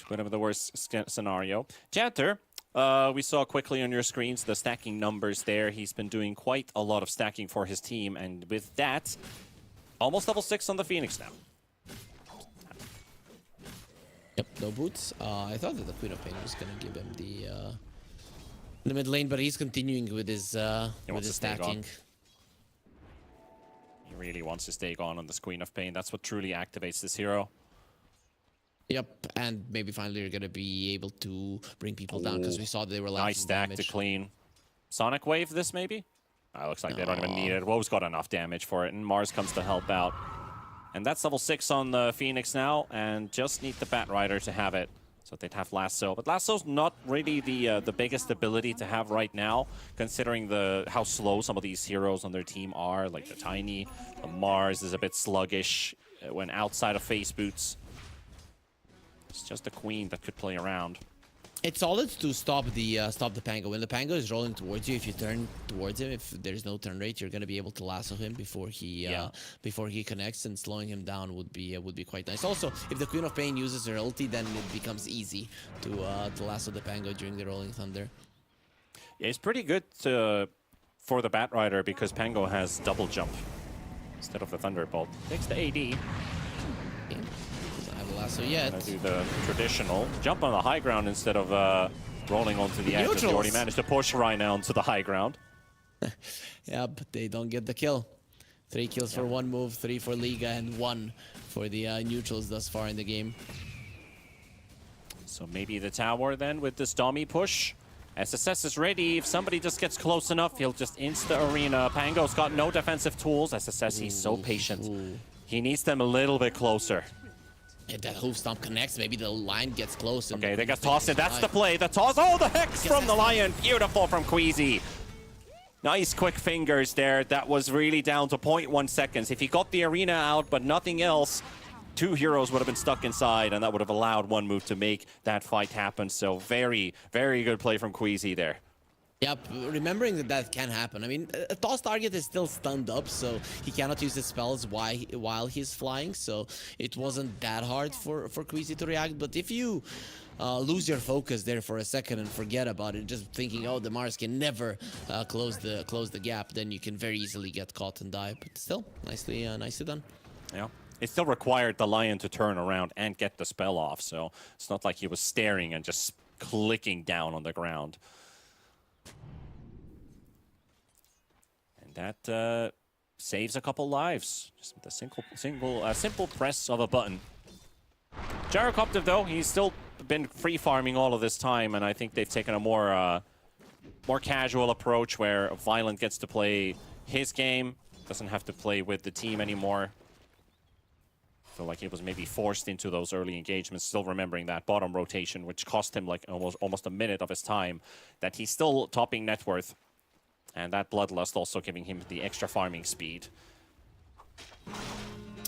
Whatever the worst scenario. Janter, we saw quickly on your screens the stacking numbers there. He's been doing quite a lot of stacking for his team, and with that, almost level 6 on the Phoenix now.
Yep, no boots. I thought that the Queen of Pain was going to give him the mid lane, but he's continuing with his stacking.
He really wants to stay on this Queen of Pain. That's what truly activates this hero.
Yep, and maybe finally you're going to be able to bring people down, because we saw they were lacking
Nice stack
damage.
to clean. Sonic Wave this maybe? Looks like they don't even need it. Woe's got enough damage for it, and Mars comes to help out. And that's level 6 on the Phoenix now, and just need the Bat Rider to have it. So they'd have Lasso. But Lasso's not really the biggest ability to have right now, considering how slow some of these heroes on their team are. Like the Tiny, the Mars is a bit sluggish when outside of face boots. It's just the Queen that could play around.
It's solid to stop the Pango. When the Pango is rolling towards you, if you turn towards him, if there's no turn rate, you're going to be able to lasso him before he connects, and slowing him down would be quite nice. Also, if the Queen of Pain uses her ulti, then it becomes easy to lasso the Pango during the Rolling Thunder.
Yeah, it's pretty good for the Bat Rider, because Pango has double jump instead of the Thunderbolt. Takes the AD.
Yeah. So yeah,
Gonna do the traditional jump on the high ground instead of rolling onto the edge. He already managed to push Rhino onto the high ground.
Yeah, but they don't get the kill. 3 kills for 1 move, 3 for Liga, and 1 for the neutrals thus far in the game.
So maybe the tower then with this dummy push. SSS is ready. If somebody just gets close enough, he'll just insta arena. Pango's got no defensive tools. SSS, he's so patient. He needs them a little bit closer.
If that hoof stomp connects, maybe the line gets close. And
okay, they got tossed in. That's the play. The toss. Oh, the hex from the Lion. Beautiful from Queasy. Nice quick fingers there. That was really down to 0.1 seconds. If he got the arena out, but nothing else, 2 heroes would have been stuck inside, and that would have allowed 1 move to make that fight happen. So very, very good play from Queasy there.
Yep, remembering that can happen. I mean, a toss target is still stunned up, so he cannot use his spells while he's flying, so it wasn't that hard for Queasy to react. But if you lose your focus there for a second and forget about it, just thinking, oh, the Mars can never close the gap, then you can very easily get caught and die. But still, nicely done.
Yeah. It still required the Lion to turn around and get the spell off, so it's not like he was staring and just clicking down on the ground. That saves a couple lives, just with a simple press of a button. Gyrocopter, though, he's still been free farming all of this time, and I think they've taken a more casual approach where Violent gets to play his game, doesn't have to play with the team anymore. I feel like he was maybe forced into those early engagements, still remembering that bottom rotation, which cost him like almost a minute of his time, that he's still topping net worth. And that Bloodlust also giving him the extra farming speed.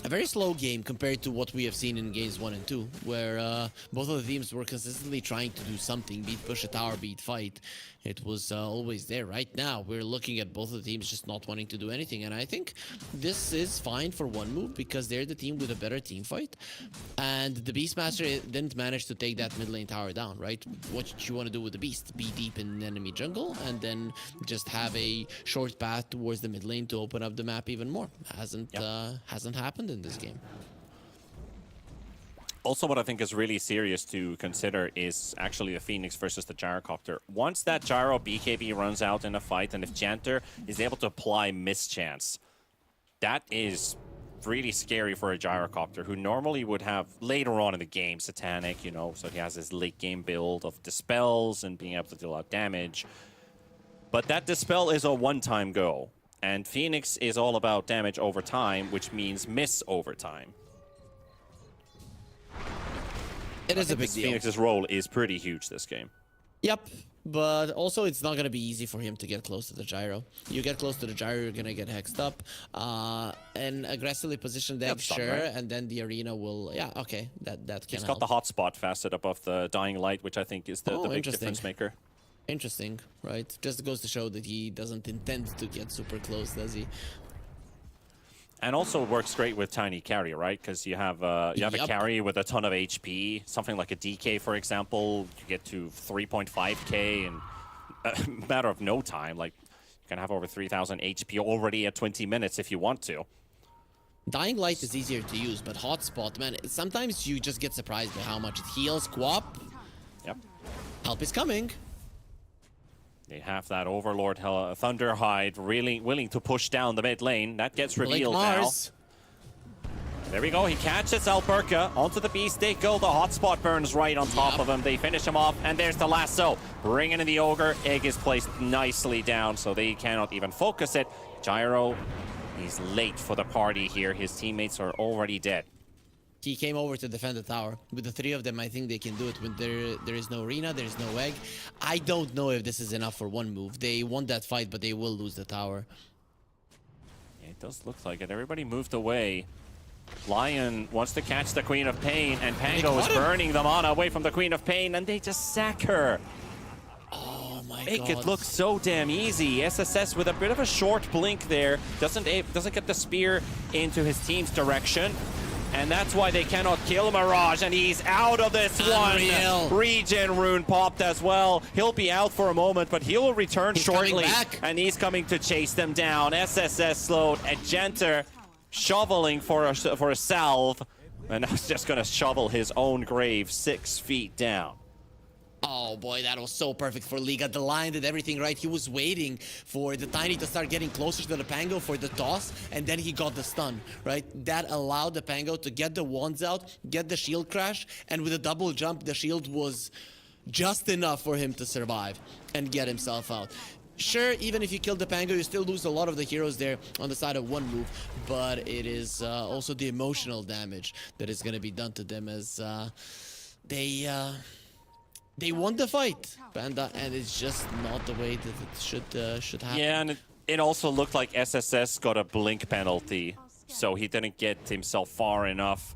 A very slow game compared to what we have seen in games 1 and 2, where both of the teams were consistently trying to do something, be it push a tower, be it fight. It was always there. Right now, we're looking at both of the teams just not wanting to do anything, and I think this is fine for 1 move, because they're the team with a better team fight, and the Beastmaster didn't manage to take that mid lane tower down, right? What you want to do with the Beast? Be deep in enemy jungle, and then just have a short path towards the mid lane to open up the map even more. Hasn't happened in this game.
Also, what I think is really serious to consider is actually the Phoenix versus the Gyrocopter. Once that Gyro BKB runs out in a fight, and if Janter is able to apply Mischance, that is really scary for a gyrocopter who normally would have later on in the game Satanic, you know, so he has his late game build of dispels and being able to deal out damage. But that dispel is a one-time go, and Phoenix is all about damage over time, which means miss over time.
It is a big deal.
Phoenix's role is pretty huge this game.
Yep, but also it's not going to be easy for him to get close to the gyro. You get close to the gyro, you're going to get hexed up. And aggressively positioned deck, sure, right? And then the arena will... Yeah, okay, that can
He's
help.
got the hotspot facet above the Dying Light, which I think is the big difference maker.
Interesting, right? Just goes to show that he doesn't intend to get super close, does he?
And also works great with tiny carry, right? Because you have a carry with a ton of HP. Something like a DK, for example, you get to 3.5k in a matter of no time. Like, you can have over 3,000 HP already at 20 minutes if you want to.
Dying Light is easier to use, but Hotspot, man, sometimes you just get surprised by how much it heals. Quap.
Yep.
Help is coming.
They have that Overlord Thunderhide really willing to push down the mid lane. That gets revealed now. There we go. He catches Alberca. Onto the Beast they go. The hotspot burns right on top of him. They finish him off. And there's the lasso. Bringing in the Ogre. Egg is placed nicely down, so they cannot even focus it. Gyro, he's late for the party here. His teammates are already dead.
He came over to defend the tower. With the three of them, I think they can do it. When there is no arena, there is no egg. I don't know if this is enough for one move. They won that fight, but they will lose the tower.
Yeah, it does look like it. Everybody moved away. Lion wants to catch the Queen of Pain, and Pango is burning the mana away from the Queen of Pain, and they just sack her.
Oh my god.
Make it look so damn easy. SSS with a bit of a short blink there. Doesn't get the spear into his team's direction. And that's why they cannot kill Mirage, and he's out of this one. Regen rune popped as well. He'll be out for a moment, but he'll return shortly. And he's coming to chase them down. SSS slowed. Agenter shoveling for a salve. And now he's just going to shovel his own grave 6 feet down.
Oh boy, that was so perfect for Liga. The Lion did everything right. He was waiting for the Tiny to start getting closer to the Pango for the toss, and then he got the stun, right? That allowed the Pango to get the wands out, get the shield crash, and with a double jump, the shield was just enough for him to survive and get himself out. Sure, even if you kill the Pango, you still lose a lot of the heroes there on the side of one move, but it is also the emotional damage that is going to be done to them as they won the fight, Panda, and it's just not the way that it should happen.
Yeah, and it also looked like SSS got a blink penalty, so he didn't get himself far enough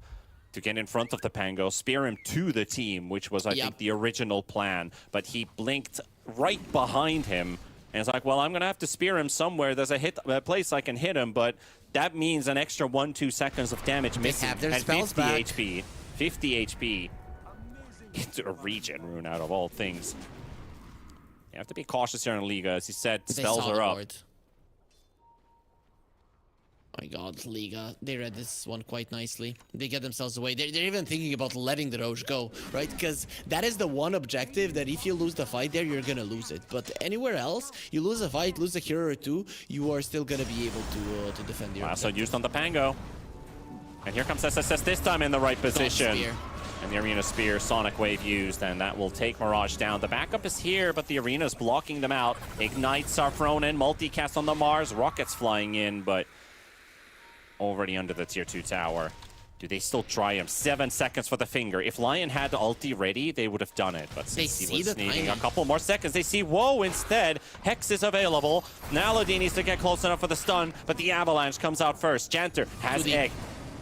to get in front of the Pango, spear him to the team, which was, I think, the original plan. But he blinked right behind him, and it's like, well, I'm going to have to spear him somewhere. There's a place I can hit him, but that means an extra 1-2 seconds of damage missing.
Have their
and
spells
50
back.
HP. 50 HP. Into a regen rune out of all things. You have to be cautious here in Liga. As he said, spells are up.
My god, Liga, they read this one quite nicely. They get themselves away. They're even thinking about letting the Roche go, right? Because that is the one objective that if you lose the fight there, you're gonna lose it. But anywhere else, you lose a fight, lose a hero or two, you are still gonna be able to defend your
So used on the Pango. And here comes SSS this time in the right position. And the Arena Spear, Sonic Wave used, and that will take Mirage down. The backup is here, but the Arena's blocking them out. Ignites are thrown in, multicast on the Mars, rockets flying in, but already under the tier 2 tower. Do they still try him? 7 seconds for the finger. If Lion had the ulti ready, they would have done it. But since he was needing a couple more seconds, they see Woe instead. Hex is available. Nalodi needs to get close enough for the stun, but the Avalanche comes out first. Janter has Egg.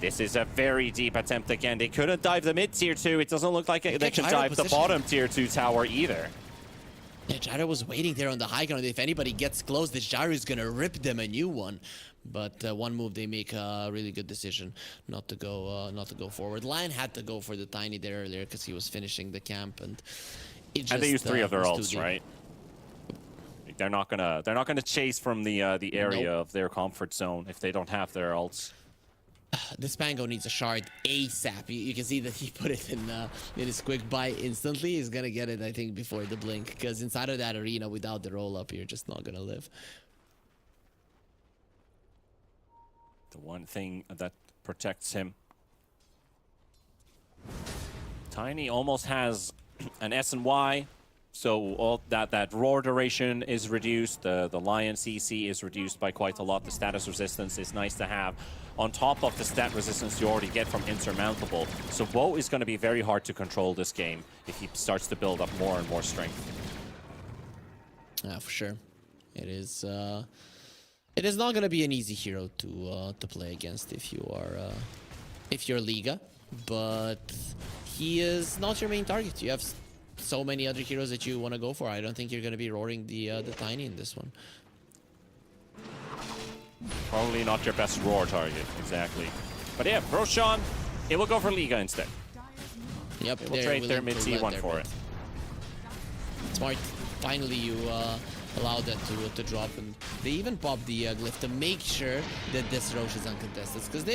This is a very deep attempt again. They couldn't dive the mid tier 2. It doesn't look like they can dive the bottom tier 2 tower either.
Yeah, Gyro was waiting there on the high ground. If anybody gets close, this Gyro is gonna rip them a new one. But one move, they make a really good decision not to go forward. Lion had to go for the Tiny there earlier because he was finishing the camp, and it just,
and they used 3 of their ults, right? They're not gonna chase from the area of their comfort zone if they don't have their ults.
This Pango needs a shard ASAP. You can see that he put it in his quick buy instantly. He's gonna get it, I think, before the blink, because inside of that arena, without the roll up, you're just not gonna live.
The one thing that protects him. Tiny almost has an S and Y, so all that roar duration is reduced. The Lion CC is reduced by quite a lot. The status resistance is nice to have on top of the stat resistance you already get from Insurmountable. So Woe is going to be very hard to control this game if he starts to build up more and more strength.
Yeah, for sure. It is not going to be an easy hero to play against if you're Liga, but he is not your main target. You have so many other heroes that you want to go for. I don't think you're going to be roaring the Tiny in this one.
Probably not your best roar target, exactly. But yeah, Roshan, it will go for Liga instead.
Yep,
It will trade their mid C1 for it.
Smart. Finally, you allowed that to drop, and they even popped the glyph to make sure that this Rosh is uncontested, because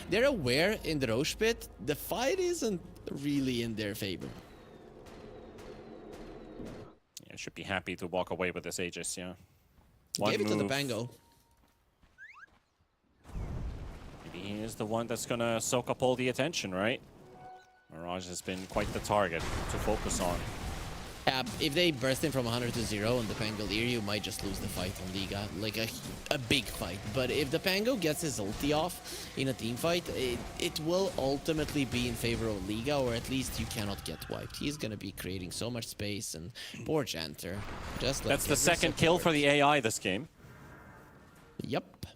they're aware in the Rosh pit the fight isn't really in their favor.
Yeah, should be happy to walk away with this Aegis, yeah.
Gave it to the Pango.
Maybe he is the one that's gonna soak up all the attention, right? Mirage has been quite the target to focus on.
If they burst in from 100 to 0 on the Pangolier, you might just lose the fight on Liga, like a big fight. But if the Pango gets his ulti off in a team fight, it will ultimately be in favor of Liga, or at least you cannot get wiped. He's going to be creating so much space, and poor Janter. Just like
That's the second kill for the AI this game.
Yep.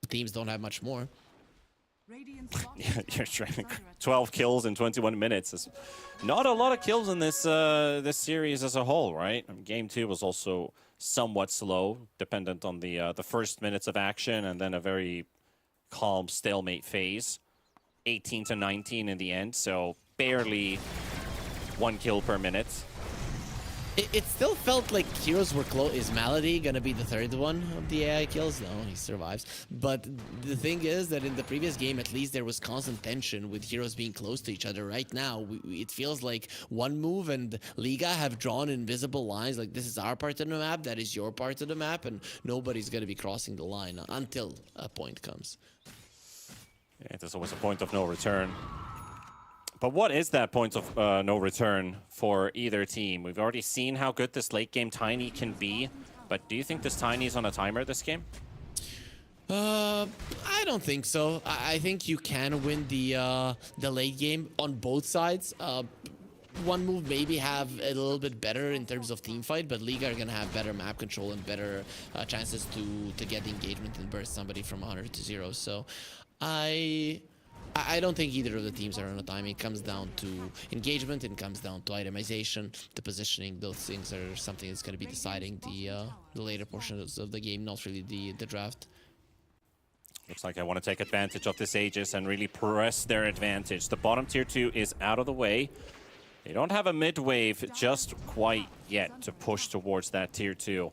Teams don't have much more.
Yeah, you're trying 12 kills in 21 minutes. It's not a lot of kills in this this series as a whole, right? Game 2 was also somewhat slow, dependent on the first minutes of action, and then a very calm stalemate phase. 18 to 19 in the end, so barely 1 kill per minute.
It still felt like heroes were close. Is Malady gonna be the third one of the AI kills? No, he survives. But the thing is that in the previous game, at least there was constant tension with heroes being close to each other. Right now, it feels like one move and Liga have drawn invisible lines. Like, this is our part of the map, that is your part of the map, and nobody's gonna be crossing the line until a point comes.
Yeah, there's always a point of no return. But what is that point of no return for either team? We've already seen how good this late game Tiny can be, but do you think this Tiny is on a timer this game?
I don't think so. I think you can win the late game on both sides. One move maybe have a little bit better in terms of team fight, but Liga are gonna have better map control and better chances to get engagement and burst somebody from 100 to 0. So I don't think either of the teams are on a time. It comes down to engagement, it comes down to itemization, the positioning. Those things are something that's going to be deciding the later portions of the game, not really the draft.
Looks like I want to take advantage of this Aegis and really press their advantage. The bottom tier 2 is out of the way. They don't have a mid wave just quite yet to push towards that tier 2.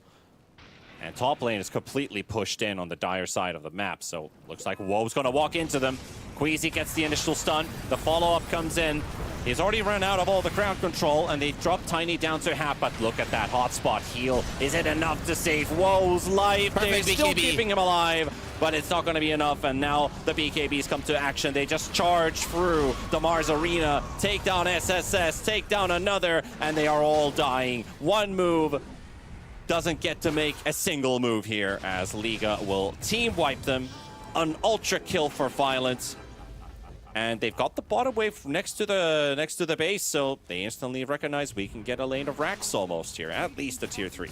And top lane is completely pushed in on the dire side of the map, so looks like Woe's gonna walk into them. Queasy gets the initial stun, the follow-up comes in. He's already run out of all the crowd control, and they drop Tiny down to half, but look at that hotspot heal. Is it enough to save Woe's life? They're still keeping him alive, but it's not gonna be enough, and now the BKBs come to action. They just charge through the Mars Arena, take down SSS, take down another, and they are all dying. One move doesn't get to make a single move here, as Liga will team wipe them. An ultra kill for Violence, and they've got the bottom wave next to the base, so they instantly recognize we can get a lane of racks almost here, at least a tier 3.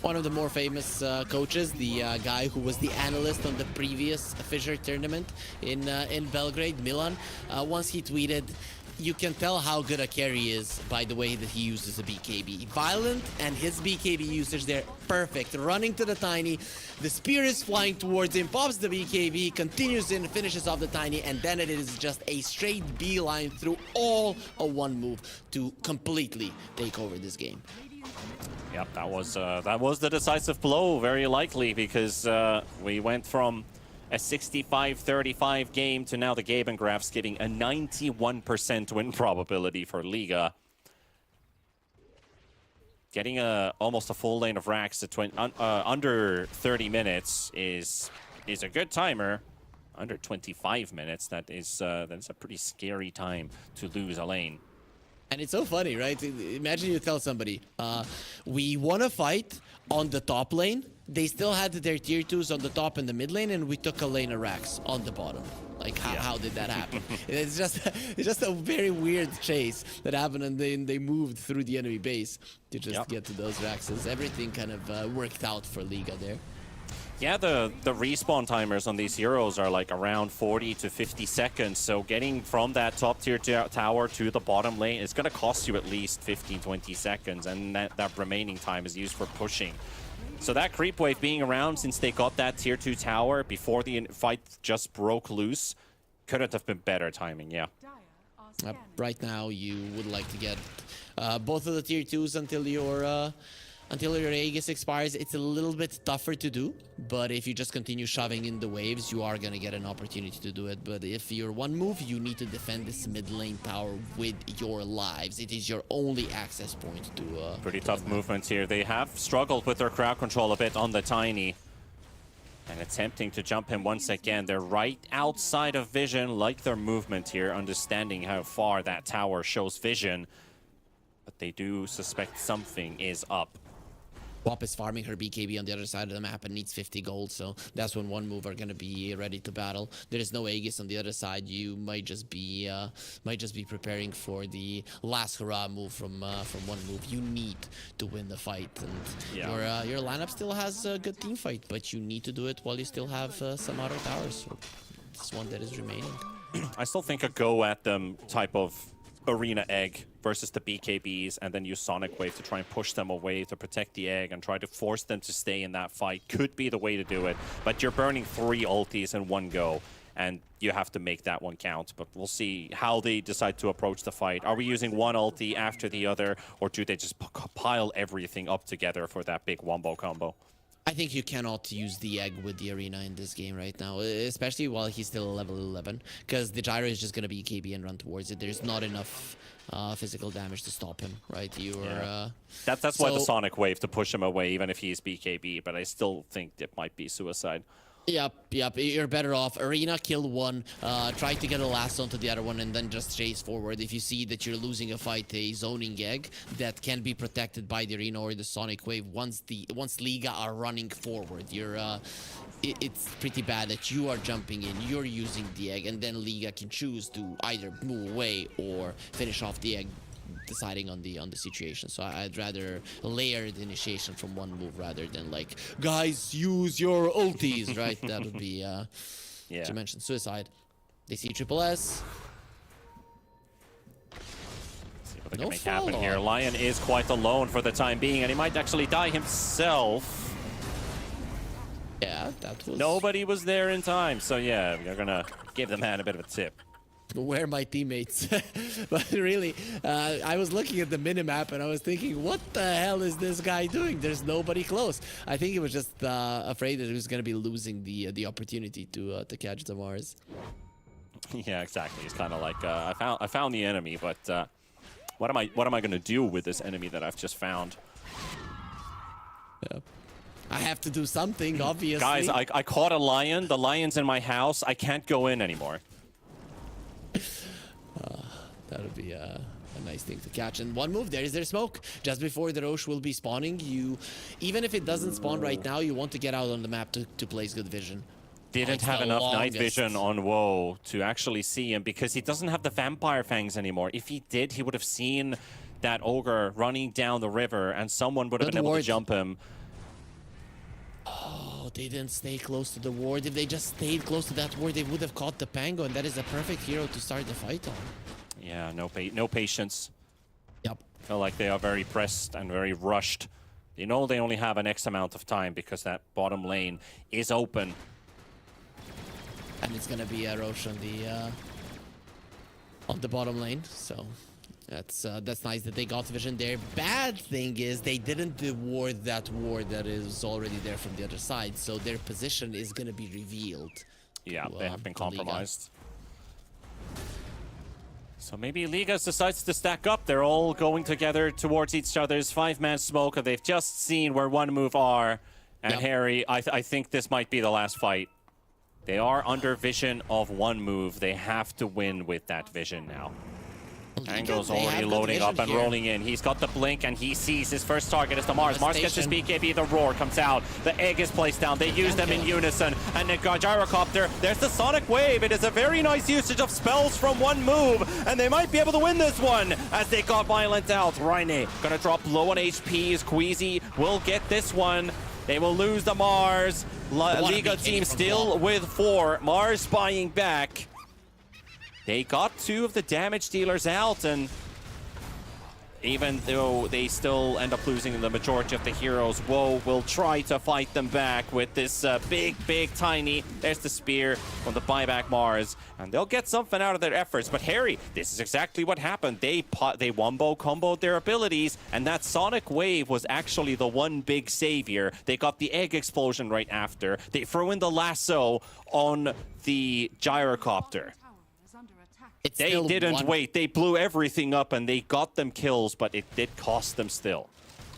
One of the more famous coaches, the guy who was the analyst on the previous FISSURE tournament in Belgrade, Milan, once he tweeted, "You can tell how good a carry is by the way that he uses a BKB. Violent and his BKB usage, they're perfect. Running to the Tiny, the spear is flying towards him, pops the BKB, continues in, finishes off the Tiny, and then it is just a straight beeline through all of one move to completely take over this game."
Yep, that was the decisive blow, very likely, because we went from a 65-35 game to now the Gaben graphs giving a 91% win probability for Liga. Getting almost a full lane of racks at under 30 minutes is is a good timer. Under 25 minutes, that's a pretty scary time to lose a lane.
And it's so funny, right? Imagine you tell somebody, we won a fight on the top lane. They still had their tier 2s on the top and the mid lane, and we took a lane of Rax on the bottom. Like, how did that happen? it's just a very weird chase that happened, and then they moved through the enemy base to just get to those Raxes. Everything kind of worked out for Liga there.
Yeah, the respawn timers on these heroes are like around 40 to 50 seconds, so getting from that top tier tower to the bottom lane is going to cost you at least 15-20 seconds, and that remaining time is used for pushing. So that creep wave being around since they got that tier 2 tower before the fight just broke loose couldn't have been better timing, yeah.
Right now, you would like to get both of the tier 2s until your Aegis expires. It's a little bit tougher to do, but if you just continue shoving in the waves, you are going to get an opportunity to do it. But if you're one move, you need to defend this mid lane tower with your lives. It is your only access point to...
Pretty tough movements here. They have struggled with their crowd control a bit on the Tiny. And attempting to jump him once again. They're right outside of vision, like their movement here, understanding how far that tower shows vision. But they do suspect something is up.
Wop is farming her BKB on the other side of the map and needs 50 gold, so that's when one move are going to be ready to battle. There is no Aegis on the other side. You might just be preparing for the last hurrah move from one move. You need to win the fight, and your lineup still has a good team fight, but you need to do it while you still have some other towers. So this one that is remaining.
I still think a go at them type of arena egg versus the BKBs, and then use Sonic Wave to try and push them away to protect the egg and try to force them to stay in that fight could be the way to do it. But you're burning 3 ultis in one go, and you have to make that one count. But we'll see how they decide to approach the fight. Are we using one ulti after the other, or do they just pile everything up together for that big wombo combo?
I think you cannot use the egg with the arena in this game right now, especially while he's still level 11, because the gyro is just going to be KB and run towards it. There's not enough physical damage to stop him, right?
That's why the Sonic Wave to push him away, even if he's BKB, but I still think it might be suicide.
Yep. You're better off. Arena, kill one, try to get a last onto the other one, and then just chase forward. If you see that you're losing a fight, a zoning egg that can be protected by the Arena or the Sonic Wave once Liga are running forward. It's pretty bad that you are jumping in, you're using the egg, and then Liga can choose to either move away or finish off the egg, deciding on the situation. So I'd rather layer the initiation from one move rather than like, guys, use your ultis, right? That would be you mentioned suicide. They see triple S.
See what they can make happen here. Lion is quite alone for the time being, and he might actually die himself.
Yeah, that was...
Nobody was there in time, so yeah, we're gonna give the man a bit of a tip.
Where are my teammates? But really, I was looking at the minimap and I was thinking, what the hell is this guy doing? There's nobody close. I think he was just afraid that he was going to be losing the opportunity to catch the Mars.
Yeah, exactly. He's kind of like, I found the enemy, but what am I going to do with this enemy that I've just found?
Yeah. I have to do something, obviously.
Guys, I caught a lion. The lion's in my house. I can't go in anymore.
That would be a nice thing to catch. And one move, there is their smoke. Just before the Roche will be spawning, even if it doesn't spawn right now, you want to get out on the map to place good vision.
Didn't have enough night vision on Woe to actually see him because he doesn't have the vampire fangs anymore. If he did, he would have seen that ogre running down the river and someone would have been able to jump him.
Oh, they didn't stay close to the ward. If they just stayed close to that ward, they would have caught the Pango, and that is a perfect hero to start the fight on.
Yeah, no patience.
Yep.
Feel like they are very pressed and very rushed. You know they only have an X amount of time because that bottom lane is open.
And it's gonna be a Roche on the bottom lane, so that's nice that they got vision there. Bad thing is they didn't ward that ward that is already there from the other side, so their position is gonna be revealed.
Yeah, they have been compromised. So maybe Liga decides to stack up. They're all going together towards each other's 5-man smoke. They've just seen where one move are. And Harry, I think this might be the last fight. They are under vision of one move. They have to win with that vision now. Tango's already loading up and rolling in. He's got the blink and he sees his first target is the Mars. Mars gets his BKB, the roar comes out. The egg is placed down. They use them in unison. And the gyrocopter, there's the sonic wave. It is a very nice usage of spells from one move. And they might be able to win this one as they got violent out. Raine gonna drop low on HP. Squeezy will get this one. They will lose the Mars. Liga team still with 4. Mars spying back. They got 2 of the damage dealers out, and even though they still end up losing the majority of the heroes, Woe will try to fight them back with this big tiny. There's the spear from the buyback Mars, and they'll get something out of their efforts. But Harry, this is exactly what happened. They wombo comboed their abilities, and that sonic wave was actually the one big savior. They got the egg explosion right after. They threw in the lasso on the gyrocopter. They didn't wait. They blew everything up and they got them kills, but it did cost them still.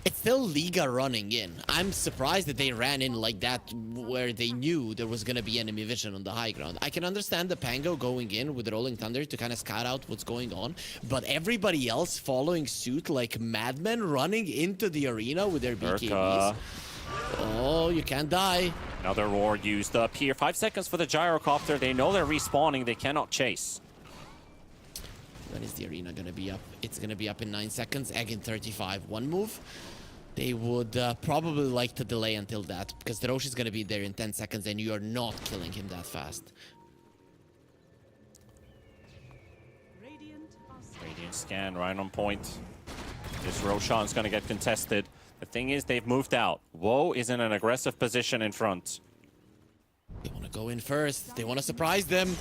It's still Liga running in. I'm surprised that they ran in like that where they knew there was going to be enemy vision on the high ground. I can understand the Pango going in with the Rolling Thunder to kind of scout out what's going on, but everybody else following suit like madmen running into the arena with their BKBs. Oh, you can't die.
Another roar used up here. 5 seconds for the gyrocopter. They know they're respawning. They cannot chase.
When is the arena gonna be up? It's gonna be up in 9 seconds. Egg in 35. One move. They would probably like to delay until that, because the Rosh is gonna be there in 10 seconds and you are not killing him that fast.
Radiant scan right on point. This Roshan's gonna get contested. The thing is, they've moved out. Woe is in an aggressive position in front.
They want to go in first. They want to surprise them.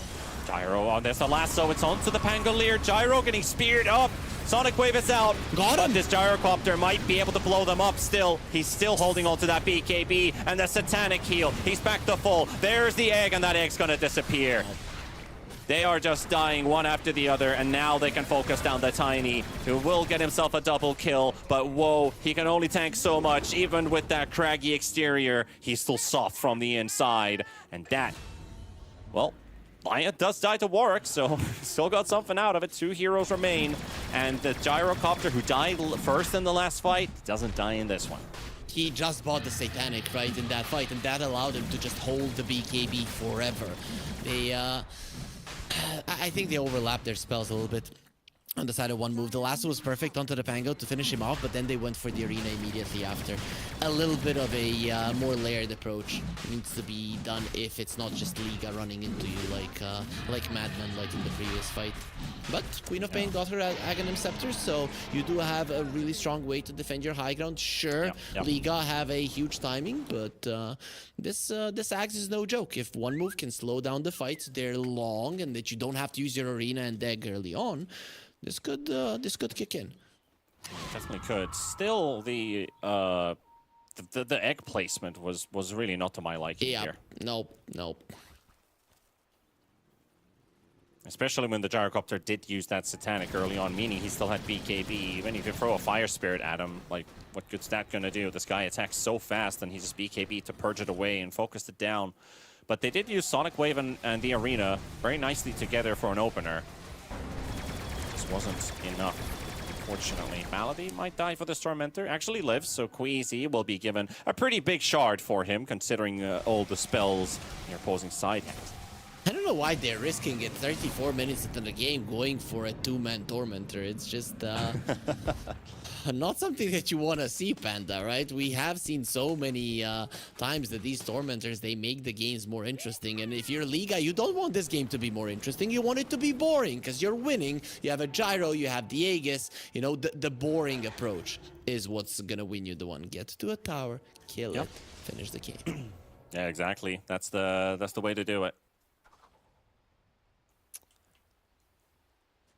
Gyro on this, the lasso, it's onto the Pangolier. Gyro getting speared up. Sonic Wave is out.
Got him.
But this Gyrocopter might be able to blow them up still. He's still holding on to that BKB and the Satanic Heal. He's back to full. There's the egg, and that egg's gonna disappear. They are just dying one after the other, and now they can focus down the Tiny, who will get himself a double kill. But whoa, he can only tank so much. Even with that craggy exterior, he's still soft from the inside. And that, well, Lion does die to Warwick, so still got something out of it. 2 heroes remain, and the Gyrocopter, who died first in the last fight, doesn't die in this one.
He just bought the Satanic, right, in that fight, and that allowed him to just hold the BKB forever. They, I think they overlapped their spells a little bit on the side of one move. The lasso was perfect onto the Pango to finish him off, but then they went for the arena immediately after. A little bit of a more layered approach needs to be done if it's not just Liga running into you like madmen like in the previous fight. But Queen of Pain got her Aghanim Scepter, so you do have a really strong way to defend your high ground. Sure, Liga have a huge timing, but this Axe is no joke. If one move can slow down the fights, they're long, and that you don't have to use your arena and deck early on, this could kick in.
Definitely could. Still, the egg placement was really not to my liking here.
Nope.
Especially when the Gyrocopter did use that Satanic early on, meaning he still had BKB. Even if you throw a Fire Spirit at him, like, what good's that gonna do? This guy attacks so fast, and he just BKB to purge it away and focused it down. But they did use Sonic Wave and the arena very nicely together for an opener. This wasn't enough, unfortunately. Malady might die for this Tormentor. Actually lives, so Queasy will be given a pretty big shard for him, considering all the spells on your opposing side has.
I don't know why they're risking it 34 minutes into the game going for a 2-man Tormentor. It's just not something that you want to see, Panda, right? We have seen so many times that these Tormentors, they make the games more interesting. And if you're Liga, you don't want this game to be more interesting. You want it to be boring because you're winning. You have a Gyro, you have the Aegis. You know, the boring approach is what's going to win you the one. Get to a tower, kill it, finish the game.
Yeah, exactly. That's the way to do it.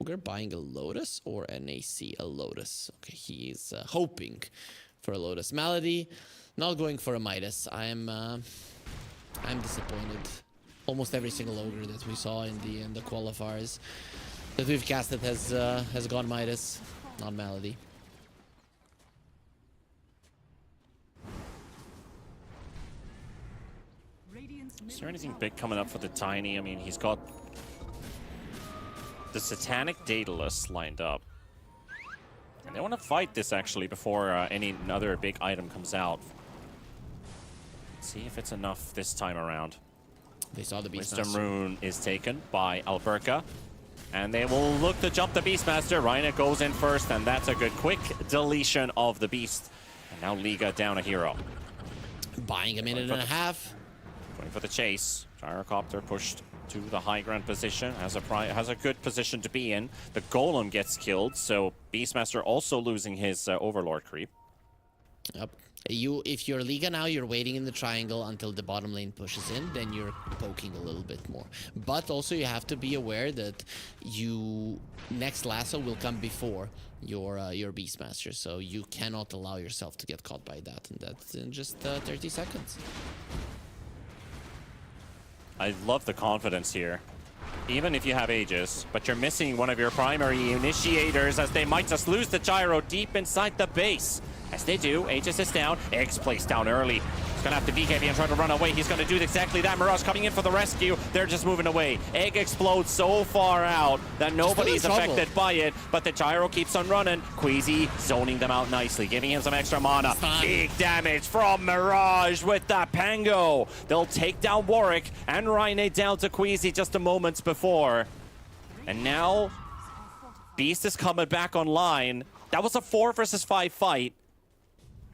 We're buying a Lotus or an AC? A Lotus. Okay, he's hoping for a Lotus. Malady, not going for a Midas. I'm disappointed. Almost every single ogre that we saw in the qualifiers that we've casted has gone Midas, not Malady.
Is there anything big coming up for the Tiny? I mean, he's got the Satanic Daedalus lined up. And they want to fight this, actually, before any other big item comes out. See if it's enough this time around.
They saw the Beastmaster.
Wisdom Rune is taken by Alberca. And they will look to jump the Beastmaster. Reyna goes in first, and that's a good quick deletion of the Beast. And now Liga down a hero.
Buying a minute and a half.
Going for the chase. Gyrocopter pushed to the high ground position. Has a good position to be in. The Golem gets killed, so Beastmaster also losing his Overlord creep.
Yep. If you're Liga now, you're waiting in the triangle until the bottom lane pushes in, then you're poking a little bit more. But also you have to be aware that next lasso will come before your Beastmaster, so you cannot allow yourself to get caught by that, and that's in just 30 seconds.
I love the confidence here. Even if you have Aegis, but you're missing one of your primary initiators, as they might just lose the gyro deep inside the base. As they do, Aegis is down. Egg's placed down early. He's gonna have to BKB and try to run away. He's gonna do exactly that. Mirage coming in for the rescue. They're just moving away. Egg explodes so far out that nobody's affected by it, but the gyro keeps on running. Queasy zoning them out nicely, giving him some extra mana. Big damage from Mirage with that Pango. They'll take down Warwick and Rhine down to Queasy just a moments before. And now, Beast is coming back online. That was a 4 versus 5 fight.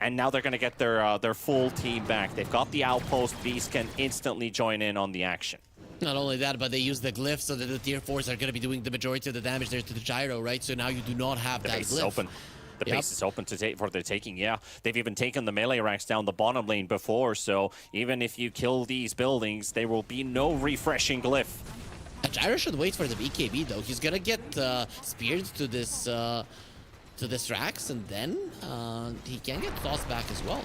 And now they're going to get their full team back. They've got the outpost. Beast can instantly join in on the action.
Not only that, but they use the glyph so that the tier 4s are going to be doing the majority of the damage there to the gyro, right? So now you do not have that
base
glyph.
Is open. The base is open for the taking, yeah. They've even taken the melee racks down the bottom lane before, so even if you kill these buildings, there will be no refreshing glyph.
Gyro should wait for the BKB, though. He's going to get speared to this Rax, and then he can get tossed back as well.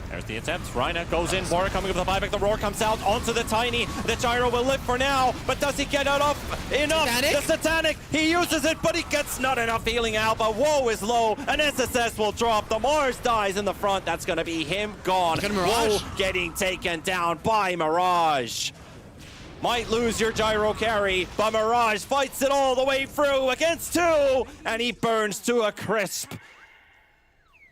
There's the attempt. Rhina goes in. Warwick coming with the buyback. The roar comes out onto the Tiny. The gyro will live for now, but does he get out of enough?
Satanic?
The Satanic, he uses it, but he gets not enough healing out. But Woe is low, and SSS will drop. The Mars dies in the front. That's going to be him gone. Woe getting taken down by Mirage. Might lose your gyro carry, but Mirage fights it all the way through against 2, and he burns to a crisp.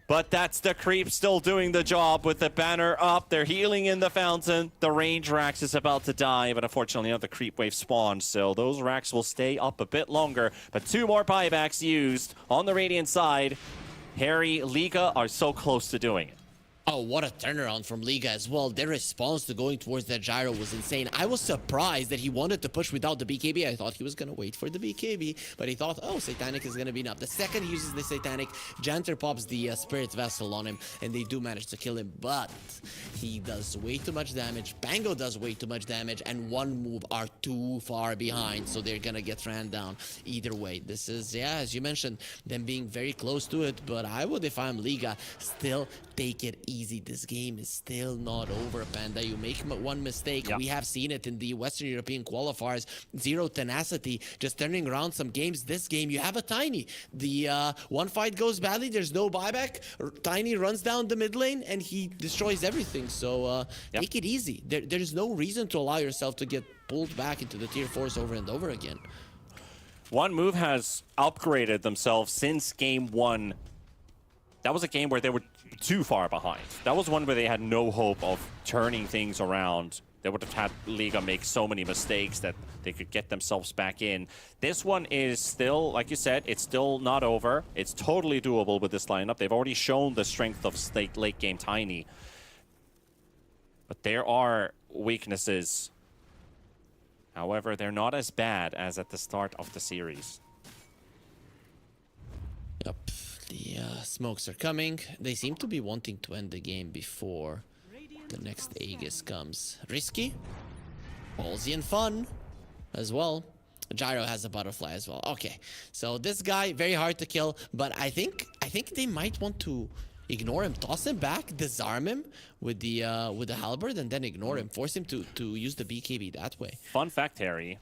But that's the creep still doing the job with the banner up. They're healing in the fountain. The range Rax is about to die, but unfortunately another creep wave spawned, so those Rax will stay up a bit longer. But 2 more buybacks used on the Radiant side. Harry, Liga are so close to doing it.
Oh, what a turnaround from Liga as well. Their response to going towards that gyro was insane. I was surprised that he wanted to push without the BKB. I thought he was going to wait for the BKB, but he thought, oh, Satanic is going to be enough. The second he uses the Satanic, Janter pops the Spirit Vessel on him, and they do manage to kill him, but he does way too much damage. Pango does way too much damage, and one move are too far behind, so they're going to get ran down either way. This is, yeah, as you mentioned, them being very close to it, but I would, if I'm Liga, still take it easy. This game is still not over, Panda. You make one mistake. Yep. We have seen it in the Western European qualifiers. Zero tenacity, just turning around some games. This game, you have a Tiny. The one fight goes badly. There's no buyback. Tiny runs down the mid lane, and he destroys everything. So take it easy. There's no reason to allow yourself to get pulled back into the tier 4s over and over again.
One Move has upgraded themselves since game 1. That was a game where they were too far behind. That was one where they had no hope of turning things around. They would have had Liga make so many mistakes that they could get themselves back in. This one is still, like you said, it's still not over. It's totally doable with this lineup. They've already shown the strength of late game Tiny. But there are weaknesses. However, they're not as bad as at the start of the series.
Yep. The smokes are coming. They seem to be wanting to end the game before the next Aegis comes. Risky, ballsy and fun as well. Gyro has a butterfly as well. Okay, so this guy, very hard to kill, but I think they might want to ignore him, toss him back, disarm him with the halberd, and then ignore him, force him to use the BKB that way.
Fun fact, Harry.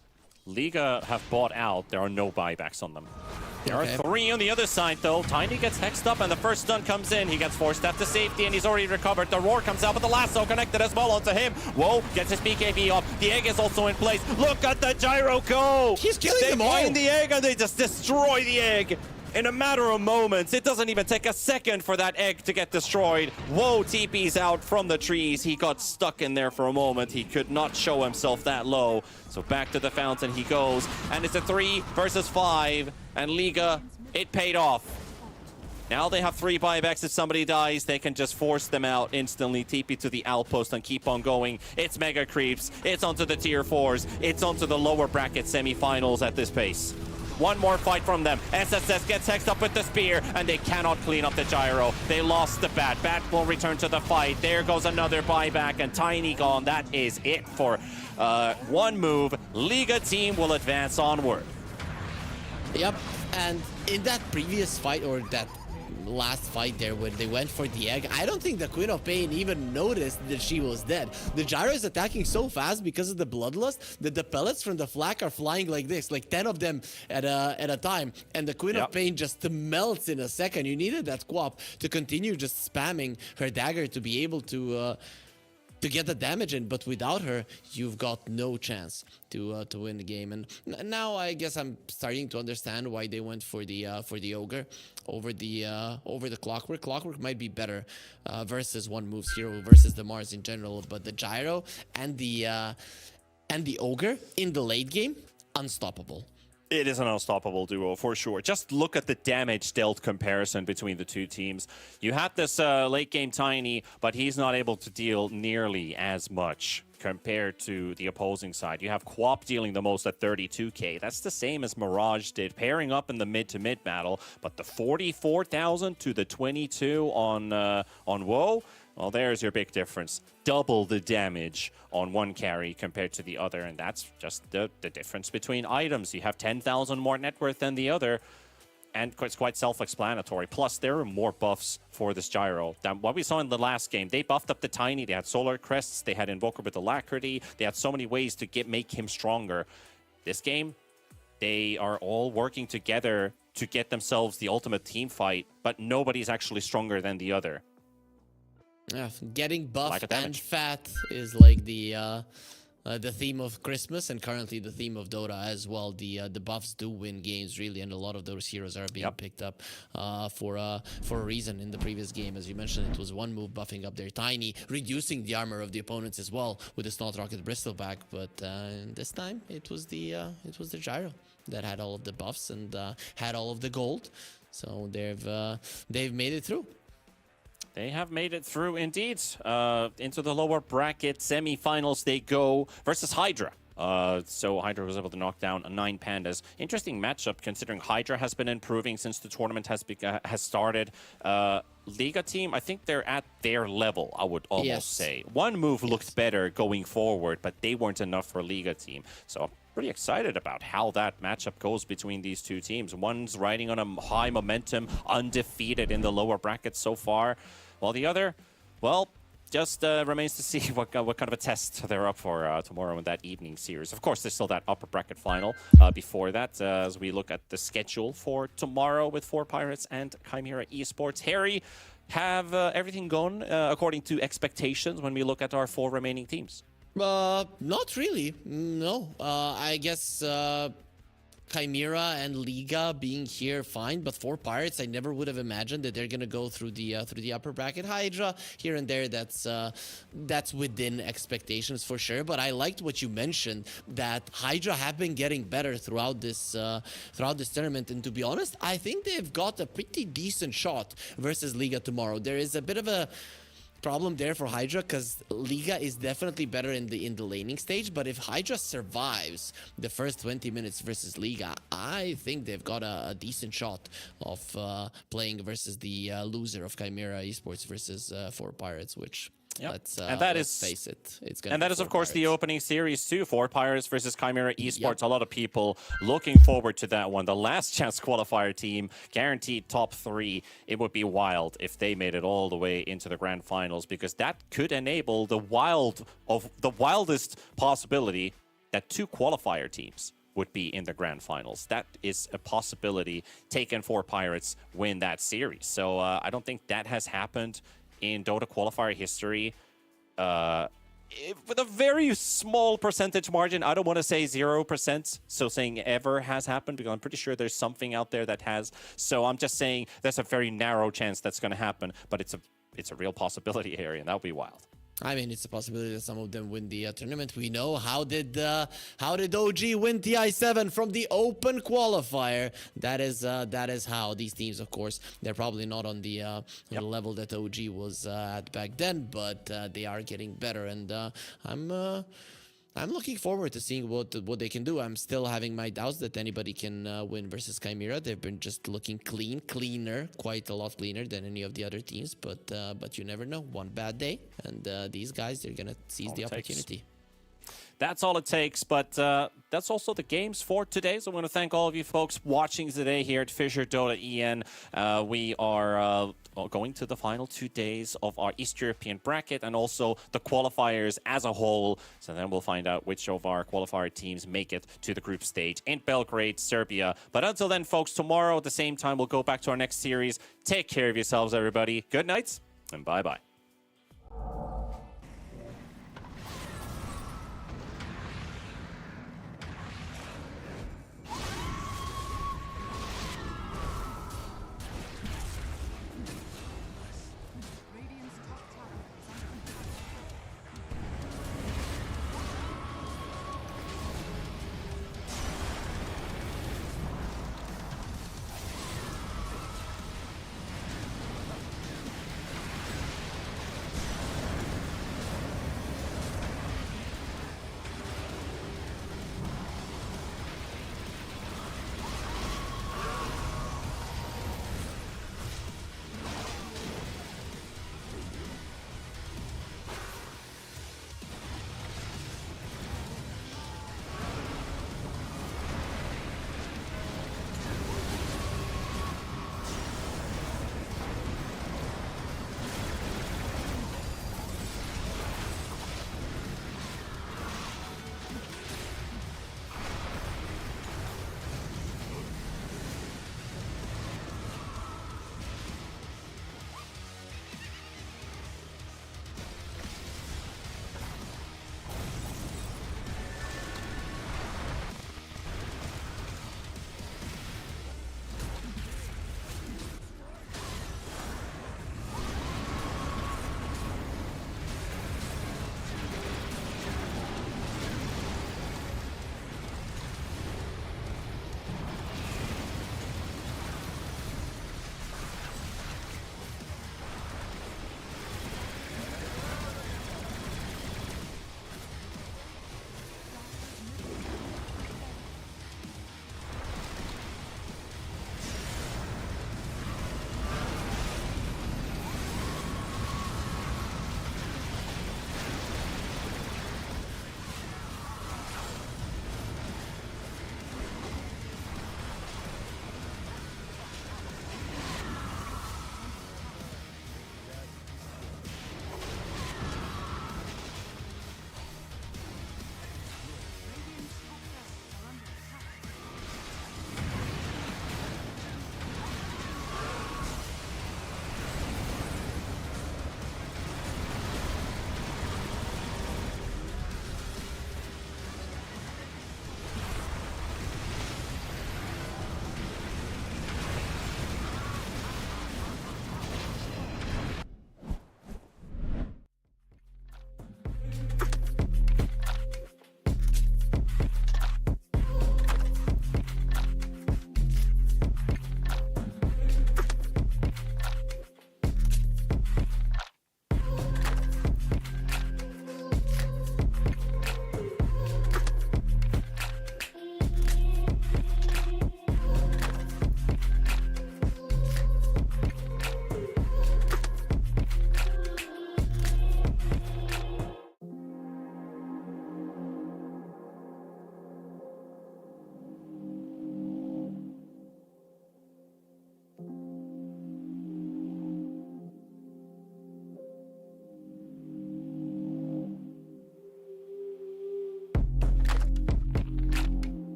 Liga have bought out. There are no buybacks on them. There are 3 on the other side, though. Tiny gets hexed up, and the first stun comes in. He gets forced out to safety, and he's already recovered. The roar comes out, but the lasso connected as well onto him. Whoa, gets his BKB off. The egg is also in place. Look at the gyro go!
He's killing them all.
They find the egg, and they just destroy the egg. In a matter of moments, it doesn't even take a second for that egg to get destroyed. Whoa, TP's out from the trees. He got stuck in there for a moment. He could not show himself that low. So back to the fountain he goes. And it's a 3 versus 5. And Liga, it paid off. Now they have 3 buybacks. If somebody dies, they can just force them out instantly. TP to the outpost and keep on going. It's mega creeps. It's onto the tier 4s. It's onto the lower bracket semifinals at this pace. One more fight from them. SSS gets hexed up with the spear, and they cannot clean up the gyro. They lost the bat. Bat will return to the fight. There goes another buyback, and Tiny gone. That is it for one move. Liga team will advance onward.
Yep, and in that previous fight, or that last fight there when they went for the egg, I don't think the Queen of Pain even noticed that she was dead. The gyro is attacking so fast because of the bloodlust that the pellets from the flak are flying like this, like 10 of them at a time, and the Queen of Pain just melts in a second. You needed that Quap to continue just spamming her dagger to be able to get the damage in, but without her, you've got no chance to win the game. And now I guess I'm starting to understand why they went for the ogre over the clockwork. Clockwork might be better versus one moves hero versus the Mars in general, but the gyro and the ogre in the late game, unstoppable.
It is an unstoppable duo for sure. Just look at the damage dealt comparison between the two teams. You had this late game Tiny, but he's not able to deal nearly as much compared to the opposing side. You have Quap dealing the most at 32k. That's the same as Mirage did, pairing up in the mid-to-mid battle. But the 44,000 to the 22 on WoW, well, there's your big difference. Double the damage on one carry compared to the other, and that's just the difference between items. You have 10,000 more net worth than the other, and it's quite self-explanatory. Plus, there are more buffs for this gyro than what we saw in the last game. They buffed up the Tiny, they had Solar Crests, they had Invoker with Alacrity, they had so many ways to make him stronger. This game, they are all working together to get themselves the ultimate team fight, but nobody's actually stronger than the other.
Yeah, getting buff and fat is like the theme of Christmas, and currently the theme of Dota as well. The buffs do win games, really, and a lot of those heroes are being picked up for a reason. In the previous game, as you mentioned, it was one move buffing up their Tiny, reducing the armor of the opponents as well with the Snot Rocket Bristleback. But this time it was the gyro that had all of the buffs and had all of the gold. So they've made it through.
They have made it through, indeed. Into the lower bracket semifinals they go versus Hydra. So Hydra was able to knock down 9 Pandas. Interesting matchup, considering Hydra has been improving since the tournament has started. Liga team, I think they're at their level, I would almost say. One move looked better going forward, but they weren't enough for Liga team. So I'm pretty excited about how that matchup goes between these two teams. One's riding on a high momentum, undefeated in the lower bracket so far, while the other, well, just remains to see what kind of a test they're up for tomorrow in that evening series. Of course, there's still that upper bracket final before that, as we look at the schedule for tomorrow with 4 Pirates and Chimera Esports. Harry, have everything gone according to expectations when we look at our 4 remaining teams?
Not really. No. I guess Chimera and Liga being here, fine, but 4 Pirates, I never would have imagined that they're gonna go through the upper bracket. Hydra here and there, that's within expectations for sure. But I liked what you mentioned, that Hydra have been getting better throughout this tournament, and to be honest, I think they've got a pretty decent shot versus Liga tomorrow. There is a bit of a problem there for Hydra because Liga is definitely better in the laning stage, but if Hydra survives the first 20 minutes versus Liga, I think they've got a decent shot of playing versus the loser of Chimera Esports versus 4 Pirates, which let's face it, it's gonna.
And that is, of course,
Pirates.
the opening series too. 4 Pirates versus Chimera Esports. A lot of people looking forward to that one. The last chance qualifier team, guaranteed top 3. It would be wild if they made it all the way into the grand finals, because that could enable the wildest possibility that 2 qualifier teams would be in the grand finals. That is a possibility taken for Pirates win that series. So I don't think that has happened in Dota qualifier history. With a very small percentage margin, I don't want to say 0%, so saying ever has happened, because I'm pretty sure there's something out there that has. So I'm just saying there's a very narrow chance that's going to happen, but it's a real possibility area, and that would be wild.
I mean, it's a possibility that some of them win the tournament. We know how did OG win TI7 from the open qualifier. That is how these teams, of course, they're probably not on the level that OG was at back then, but they are getting better, and I'm looking forward to seeing what they can do. I'm still having my doubts that anybody can win versus Chimera. They've been just looking cleaner, quite a lot cleaner than any of the other teams. But you never know. One bad day, and these guys, they're gonna seize the opportunity.
That's all it takes, but that's also the games for today. So I want to thank all of you folks watching today here at Fissure Dota EN. We are going to the final 2 days of our East European bracket and also the qualifiers as a whole. So then we'll find out which of our qualifier teams make it to the group stage in Belgrade, Serbia. But until then, folks, tomorrow at the same time, we'll go back to our next series. Take care of yourselves, everybody. Good night, and bye-bye.